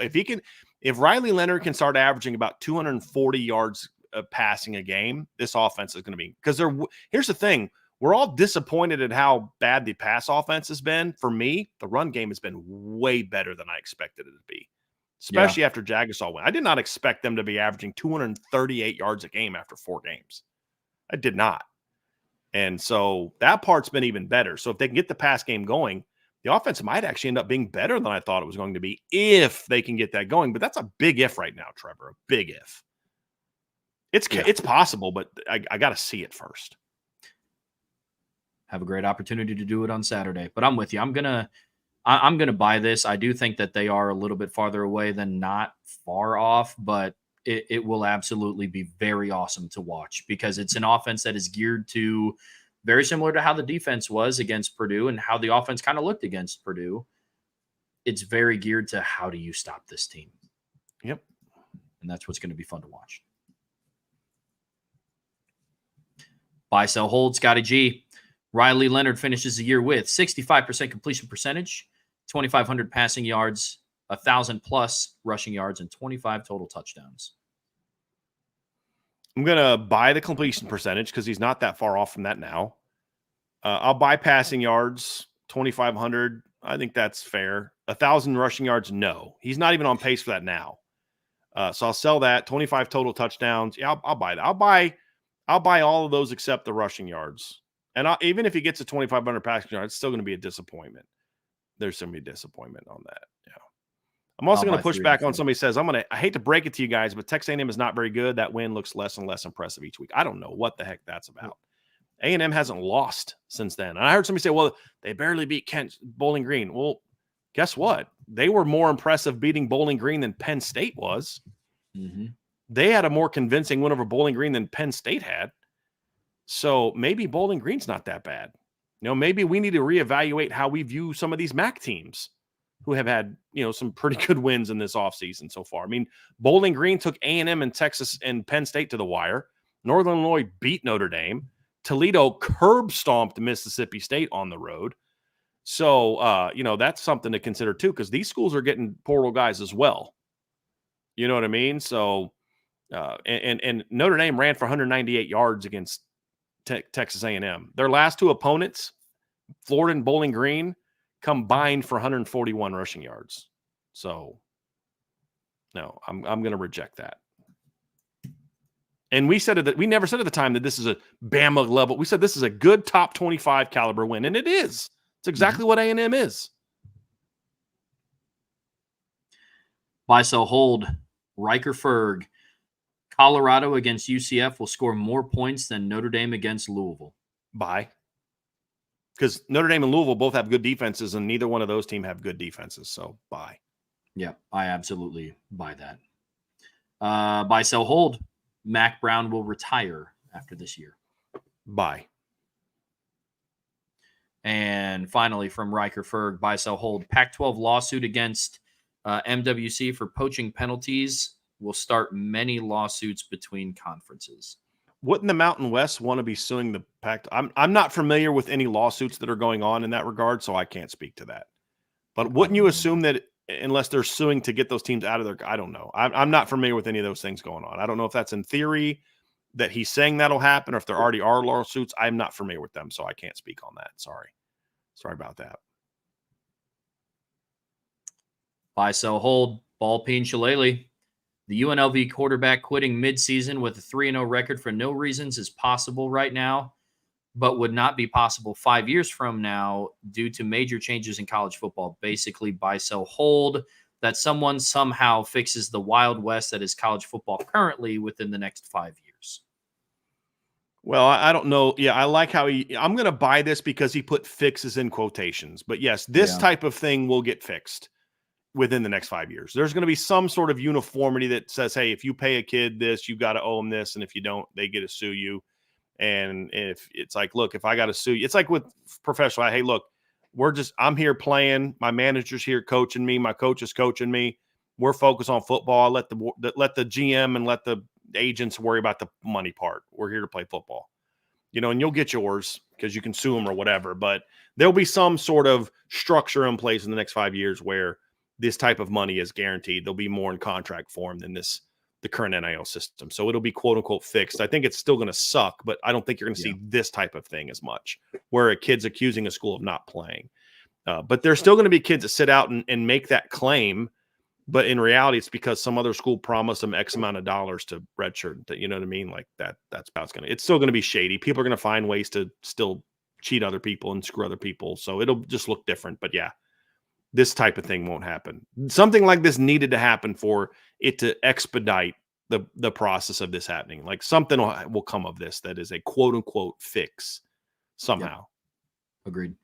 if Riley Leonard can start averaging about 240 yards of passing a game, this offense is going to be, because here's the thing. We're all disappointed at how bad the pass offense has been. For me, the run game has been way better than I expected it to be, especially after Jagasol went. I did not expect them to be averaging 238 yards a game after 4 games. I did not. And so that part's been even better. So if they can get the pass game going, the offense might actually end up being better than I thought it was going to be if they can get that going. But that's a big if right now, Trevor, a big if. It's possible, but I got to see it first. Have a great opportunity to do it on Saturday. But I'm with you. I'm gonna buy this. I do think that they are a little bit farther away than not far off, but it will absolutely be very awesome to watch because it's an offense that is geared to very similar to how the defense was against Purdue and how the offense kind of looked against Purdue. It's very geared to how do you stop this team? Yep. And that's what's going to be fun to watch. Buy, sell, hold, Scotty G. Riley Leonard finishes the year with 65% completion percentage, 2,500 passing yards, 1,000 plus rushing yards, and 25 total touchdowns. I'm going to buy the completion percentage because he's not that far off from that now. I'll buy passing yards, 2,500. I think that's fair. 1,000 rushing yards, no. He's not even on pace for that now. So I'll sell that. 25 total touchdowns. Yeah, I'll buy that. I'll buy all of those except the rushing yards. And even if he gets a 2,500 passing yards, it's still going to be a disappointment. There's going to be disappointment on that. Yeah. I'm also going to push back on somebody says, I hate to break it to you guys, but Texas A&M is not very good. That win looks less and less impressive each week. I don't know what the heck that's about. A&M hasn't lost since then. And I heard somebody say, well, they barely beat Bowling Green. Well, guess what? They were more impressive beating Bowling Green than Penn State was. Mm-hmm. They had a more convincing win over Bowling Green than Penn State had. So maybe Bowling Green's not that bad. Maybe we need to reevaluate how we view some of these MAC teams who have had, some pretty good wins in this offseason so far. I mean, Bowling Green took A&M and Texas and Penn State to the wire. Northern Illinois beat Notre Dame. Toledo curb stomped Mississippi State on the road. So, that's something to consider too, because these schools are getting portal guys as well. You know what I mean? So, and Notre Dame ran for 198 yards against Texas A&M. Their last two opponents, Florida and Bowling Green, combined for 141 rushing yards. So, no, I'm going to reject that. And we never said at the time that this is a Bama level. We said this is a good top 25 caliber win, and it is. It's exactly what A&M is. Buy, sell, hold. Riker Ferg. Colorado against UCF will score more points than Notre Dame against Louisville. Buy. Because Notre Dame and Louisville both have good defenses, and neither one of those teams have good defenses. So, buy. Yeah, I absolutely buy that. Buy, sell, hold. Mac Brown will retire after this year. Buy. And finally, from Riker Ferg, buy, sell, hold. Pac-12 lawsuit against MWC for poaching penalties will start many lawsuits between conferences. Wouldn't the Mountain West want to be suing the Pac? I'm not familiar with any lawsuits that are going on in that regard, so I can't speak to that. But wouldn't you assume that unless they're suing to get those teams out of their, I don't know. I'm not familiar with any of those things going on. I don't know if that's in theory that he's saying that'll happen or if there already are lawsuits. I'm not familiar with them, so I can't speak on that. Sorry about that. Buy, sell, hold. Ball Peen Shillelagh. The UNLV quarterback quitting midseason with a 3-0 record for no reasons is possible right now, but would not be possible 5 years from now due to major changes in college football. Basically, buy, sell, hold, that someone somehow fixes the Wild West that is college football currently within the next 5 years. Well, I don't know. Yeah, I like how I'm going to buy this because he put fixes in quotations. But yes, this type of thing will get fixed within the next 5 years. There's going to be some sort of uniformity that says, hey, if you pay a kid this, you got to owe them this. And if you don't, they get to sue you. And if it's like, look, if I got to sue you, it's like with professional, hey, look, I'm here playing. My manager's here coaching me. My coach is coaching me. We're focused on football. I let the GM and let the agents worry about the money part. We're here to play football, and you'll get yours because you can sue them or whatever. But there'll be some sort of structure in place in the next 5 years where this type of money is guaranteed. There'll be more in contract form than the current NIL system. So it'll be quote unquote fixed. I think it's still going to suck, but I don't think you're going to see this type of thing as much where a kid's accusing a school of not playing. But there's still going to be kids that sit out and make that claim. But in reality, it's because some other school promised them X amount of dollars to redshirt. You know what I mean? Like that's about it's still going to be shady. People are going to find ways to still cheat other people and screw other people. So it'll just look different. But yeah, this type of thing won't happen. Something like this needed to happen for it to expedite the process of this happening. Like something will come of this that is a quote unquote fix somehow. Yep. Agreed.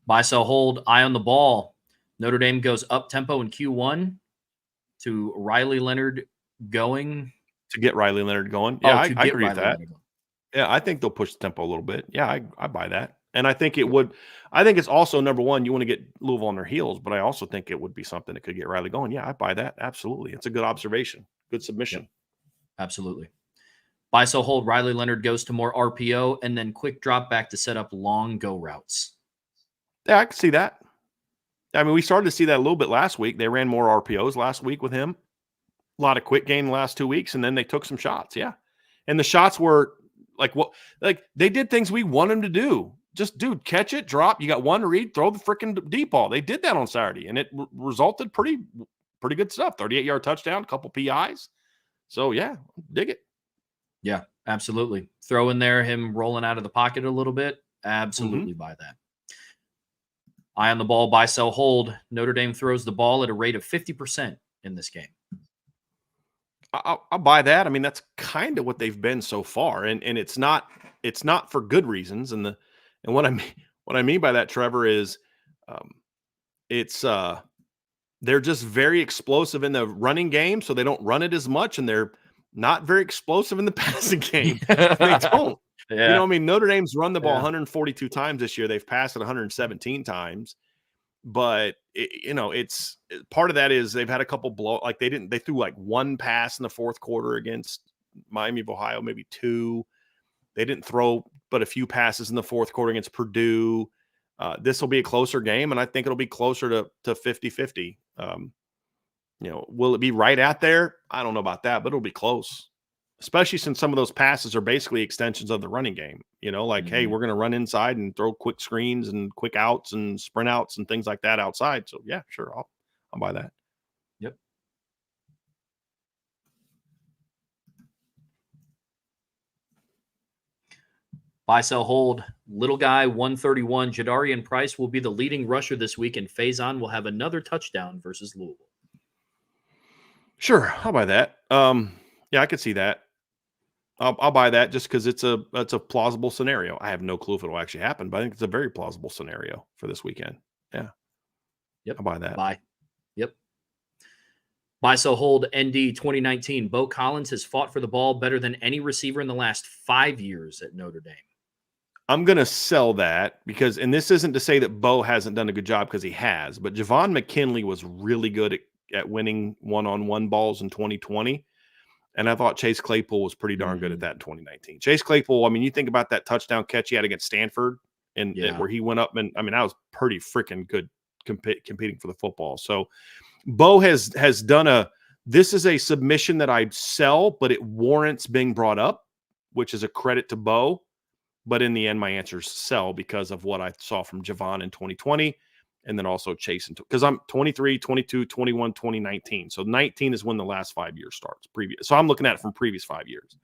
Buy, sell, hold, eye on the ball. Notre Dame goes up tempo in Q1 to Riley Leonard going. To get Riley Leonard going. Yeah, I agree with that. Yeah, I think they'll push the tempo a little bit. Yeah, I buy that. And I think it would. I think it's also, number one, you want to get Louisville on their heels, but I also think it would be something that could get Riley going. Yeah, I buy that. Absolutely. It's a good observation. Good submission. Yep. Absolutely. Buy, sell, hold, Riley Leonard goes to more RPO and then quick drop back to set up long go routes. Yeah, I can see that. I mean, we started to see that a little bit last week. They ran more RPOs last week with him. A lot of quick game the last 2 weeks, and then they took some shots. Yeah. And the shots were like they did things we want them to do. Just, dude, catch it, drop. You got one read, throw the freaking deep ball. They did that on Saturday, and it resulted pretty good stuff. 38-yard touchdown, a couple PIs. So, yeah, dig it. Yeah, absolutely. Throw in there him rolling out of the pocket a little bit. Absolutely buy that. Eye on the ball, buy, sell, hold. Notre Dame throws the ball at a rate of 50% in this game. I'll buy that. I mean, that's kind of what they've been so far, and it's not for good reasons. And what I mean by that, Trevor, is they're just very explosive in the running game, so they don't run it as much, and they're not very explosive in the passing game. They don't. Yeah. You know, I mean, Notre Dame's run the ball 142 times this year. They've passed it 117 times. But, it's part of that is they've had a couple like they threw like one pass in the fourth quarter against Miami of Ohio, maybe two. They didn't throw but a few passes in the fourth quarter against Purdue. This will be a closer game, and I think it'll be closer to 50-50. Will it be right at there? I don't know about that, but it'll be close. Especially since some of those passes are basically extensions of the running game, hey, we're going to run inside and throw quick screens and quick outs and sprint outs and things like that outside. So yeah, sure. I'll buy that. Yep. Buy, sell, hold. Little guy, 131. Jadarian Price will be the leading rusher this week, and Faison will have another touchdown versus Louisville. Sure. I'll buy that. Yeah, I could see that. I'll buy that just because it's a plausible scenario. I have no clue if it'll actually happen, but I think it's a very plausible scenario for this weekend. Yeah. Yep. I'll buy that. Buy. Yep. Buy, sell, hold, ND 2019. Bo Collins has fought for the ball better than any receiver in the last 5 years at Notre Dame. I'm going to sell that because, and this isn't to say that Bo hasn't done a good job because he has, but Javon McKinley was really good at winning one-on-one balls in 2020. And I thought Chase Claypool was pretty darn good at that in 2019. Chase Claypool, I mean, you think about that touchdown catch he had against Stanford and where he went up and, I mean, that was pretty freaking good competing for the football. So Bo has done this is a submission that I sell, but it warrants being brought up, which is a credit to Bo. But in the end, my answer is sell because of what I saw from Javon in 2020. And then also Chase, because I'm 23, 22, 21, 2019. So 19 is when the last 5 years starts. So I'm looking at it from previous 5 years.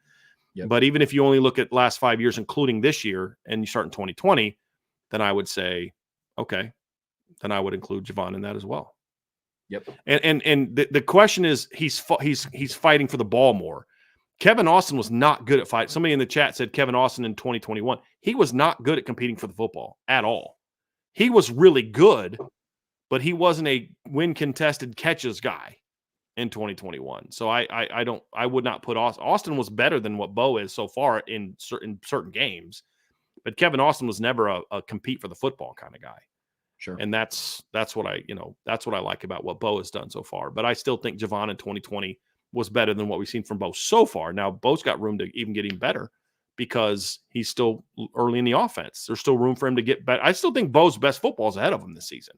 Yep. But even if you only look at last 5 years, including this year, and you start in 2020, then I would say, okay, then I would include Javon in that as well. Yep. And the question is, he's fighting for the ball more. Kevin Austin was not good at fight. Somebody in the chat said Kevin Austin in 2021. He was not good at competing for the football at all. He was really good, but he wasn't a win contested catches guy in 2021. So I would not put Austin. Austin was better than what Bo is so far in certain games, but Kevin Austin was never a compete for the football kind of guy. Sure. And that's what I like about what Bo has done so far. But I still think Javon in 2020 was better than what we've seen from Bo so far. Now Bo's got room to even get him better, because he's still early in the offense. There's still room for him to get better. I still think Bo's best football is ahead of him this season.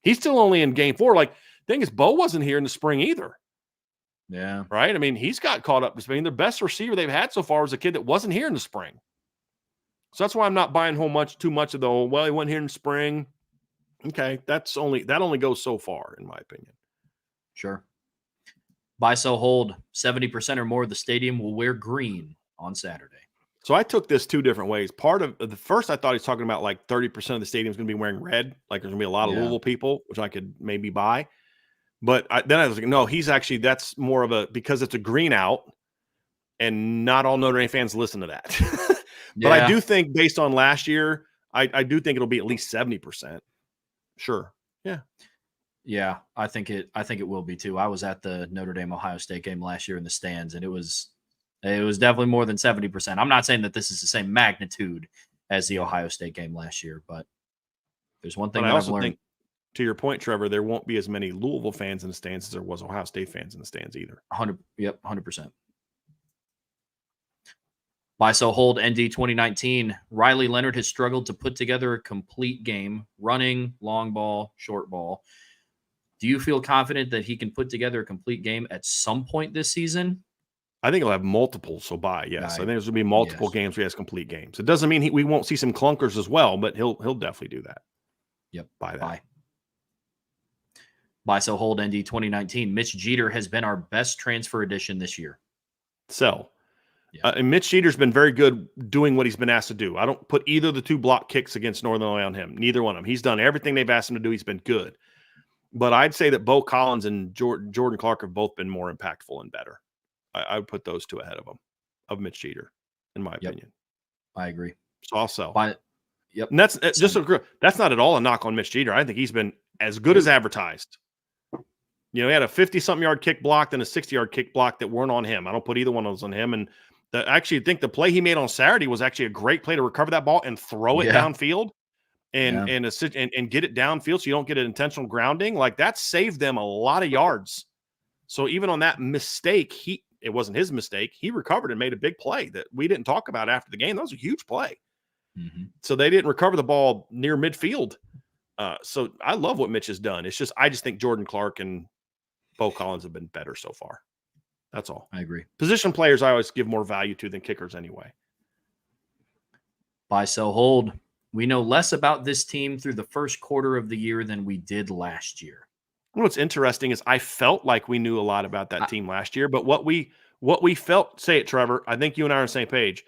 He's still only in game 4. Like, the thing is, Bo wasn't here in the spring either. Yeah. Right? I mean, he's got caught up. I mean, the best receiver they've had so far was a kid that wasn't here in the spring. So that's why I'm not buying too much of the, well, he wasn't here in the spring. Okay, that only goes so far, in my opinion. Sure. Buy, sell, hold. 70% or more of the stadium will wear green on Saturday. So I took this 2 different ways. Part of the first, I thought he's talking about like 30% of the stadium is going to be wearing red. Like there's going to be a lot of Louisville people, which I could maybe buy. But then I was like, no, that's more of because it's a green out, and not all Notre Dame fans listen to that. But I do think based on last year, I do think it'll be at least 70%. Sure. Yeah. Yeah, I think it will be too. I was at the Notre Dame Ohio State game last year in the stands, and it was definitely more than 70%. I'm not saying that this is the same magnitude as the Ohio State game last year, but there's one thing But that I I've also learned. think, to your point, Trevor, there won't be as many Louisville fans in the stands as there was Ohio State fans in the stands either. 100%. Buy, sell, hold, ND 2019. Riley Leonard has struggled to put together a complete game, running, long ball, short ball. Do you feel confident that he can put together a complete game at some point this season? I think he'll have multiple, so yes. I think there's going to be multiple games where he has complete games. It doesn't mean we won't see some clunkers as well, but he'll definitely do that. Yep. Buy that. Buy, sell, hold, ND 2019. Mitch Jeter has been our best transfer addition this year. Sell. And Mitch Jeter's been very good doing what he's been asked to do. I don't put either of the two block kicks against Northern Illinois on him. Neither one of them. He's done everything they've asked him to do. He's been good. But I'd say that Bo Collins and Jordan Clark have both been more impactful and better. I would put those two ahead of Mitch Jeter, in my opinion. I agree. So I'll sell. Yep. And that's not at all a knock on Mitch Jeter. I think he's been as good as advertised. He had a 50-something yard kick blocked and a 60-yard kick block that weren't on him. I don't put either one of those on him. And I actually think the play he made on Saturday was actually a great play to recover that ball and throw it downfield and get it downfield so you don't get an intentional grounding. Like, that saved them a lot of yards. So even on that mistake, it wasn't his mistake. He recovered and made a big play that we didn't talk about after the game. That was a huge play. Mm-hmm. So they didn't recover the ball near midfield. So I love what Mitch has done. I just think Jordan Clark and Bo Collins have been better so far. That's all. I agree. Position players I always give more value to than kickers anyway. Buy, sell, hold. We know less about this team through the first quarter of the year than we did last year. What's interesting is I felt like we knew a lot about that team last year, but what we felt, say it, Trevor, I think you and I are on the same page.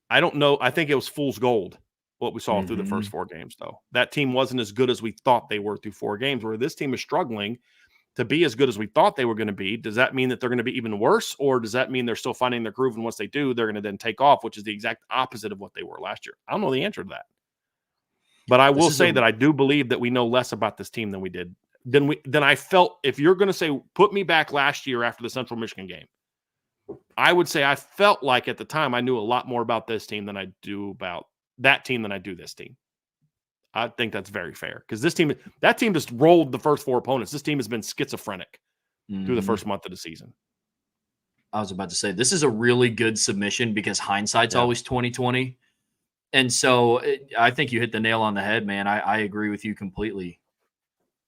I don't know. I think it was fool's gold what we saw through the first 4 games, though. That team wasn't as good as we thought they were through 4 games, where this team is struggling to be as good as we thought they were going to be. Does that mean that they're going to be even worse, or does that mean they're still finding their groove, and once they do, they're going to then take off, which is the exact opposite of what they were last year? I don't know the answer to that. But I will say that I do believe that we know less about this team than we did. Than I felt. If you're going to say, put me back last year after the Central Michigan game, I would say I felt like at the time I knew a lot more about this team than I do about that team than I do this team. I think that's very fair, because that team just rolled the first 4 opponents. This team has been schizophrenic through the first month of the season. I was about to say, this is a really good submission because hindsight's always 20/20. And so I think you hit the nail on the head, man. I agree with you completely.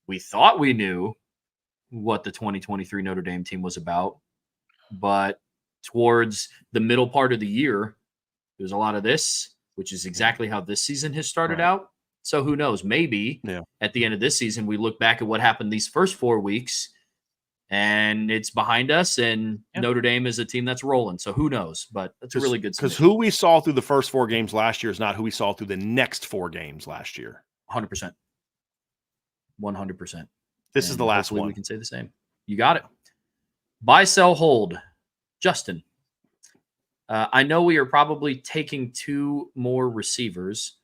We thought we knew what the 2023 Notre Dame team was about, but towards the middle part of the year, there's a lot of this, which is exactly how this season has started out. So who knows? Maybe at the end of this season, we look back at what happened these first 4 weeks and it's behind us, and Notre Dame is a team that's rolling. So who knows? But that's a really good submission. Because who we saw through the first 4 games last year is not who we saw through the next 4 games last year. 100%. 100%. This is the last one. We can say the same. You got it. Buy, sell, hold. Justin, I know we are probably taking 2 more receivers.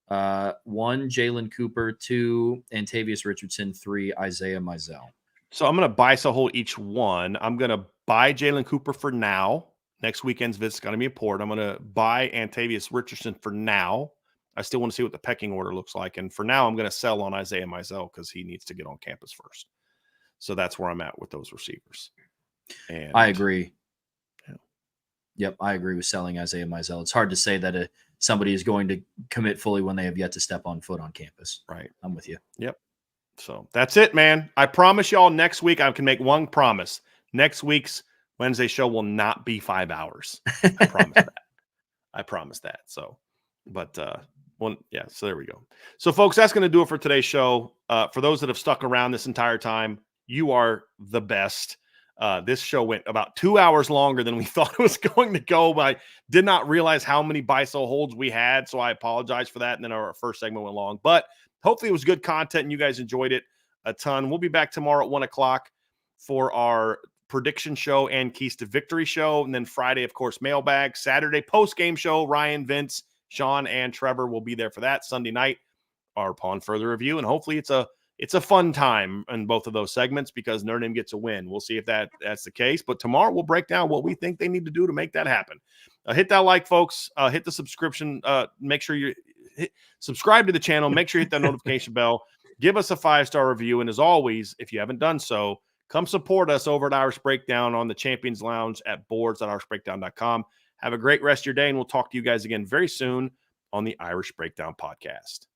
1, Jalen Cooper. 2, Antavius Richardson. 3, Isaiah Mizell. So I'm going to buy, sell, hold each one. I'm going to buy Jalen Cooper for now. Next weekend's visit's going to be important. I'm going to buy Antavius Richardson for now. I still want to see what the pecking order looks like. And for now, I'm going to sell on Isaiah Mizell because he needs to get on campus first. So that's where I'm at with those receivers. And I agree. Yep, I agree with selling Isaiah Mizell. It's hard to say that somebody is going to commit fully when they have yet to step on foot on campus. Right. I'm with you. Yep. So that's it, man. I promise y'all next week, I can make one promise. Next week's Wednesday show will not be 5 hours. I promise that. I promise that. So, but, so there we go. So, folks, that's going to do it for today's show. For those that have stuck around this entire time, you are the best. This show went about 2 hours longer than we thought it was going to go. But I did not realize how many buy-sell holds we had, so I apologize for that. And then our first segment went long. But hopefully it was good content and you guys enjoyed it. a ton. We'll be back tomorrow at 1 o'clock for our prediction show and Keys to Victory show. And then Friday, of course, mailbag. Saturday, post-game show. Ryan, Vince, Sean, and Trevor will be there for that. Sunday night, our Upon Further Review. And hopefully it's a fun time in both of those segments because Notre Dame gets a win. We'll see if that's the case. But tomorrow we'll break down what we think they need to do to make that happen. Hit that like, folks. Hit the subscription. Make sure you subscribe to the channel. Make sure you hit that notification bell. Give us a 5-star review. And as always, if you haven't done so, come support us over at Irish Breakdown on the Champions Lounge at boards.irishbreakdown.com. Have a great rest of your day, and we'll talk to you guys again very soon on the Irish Breakdown podcast.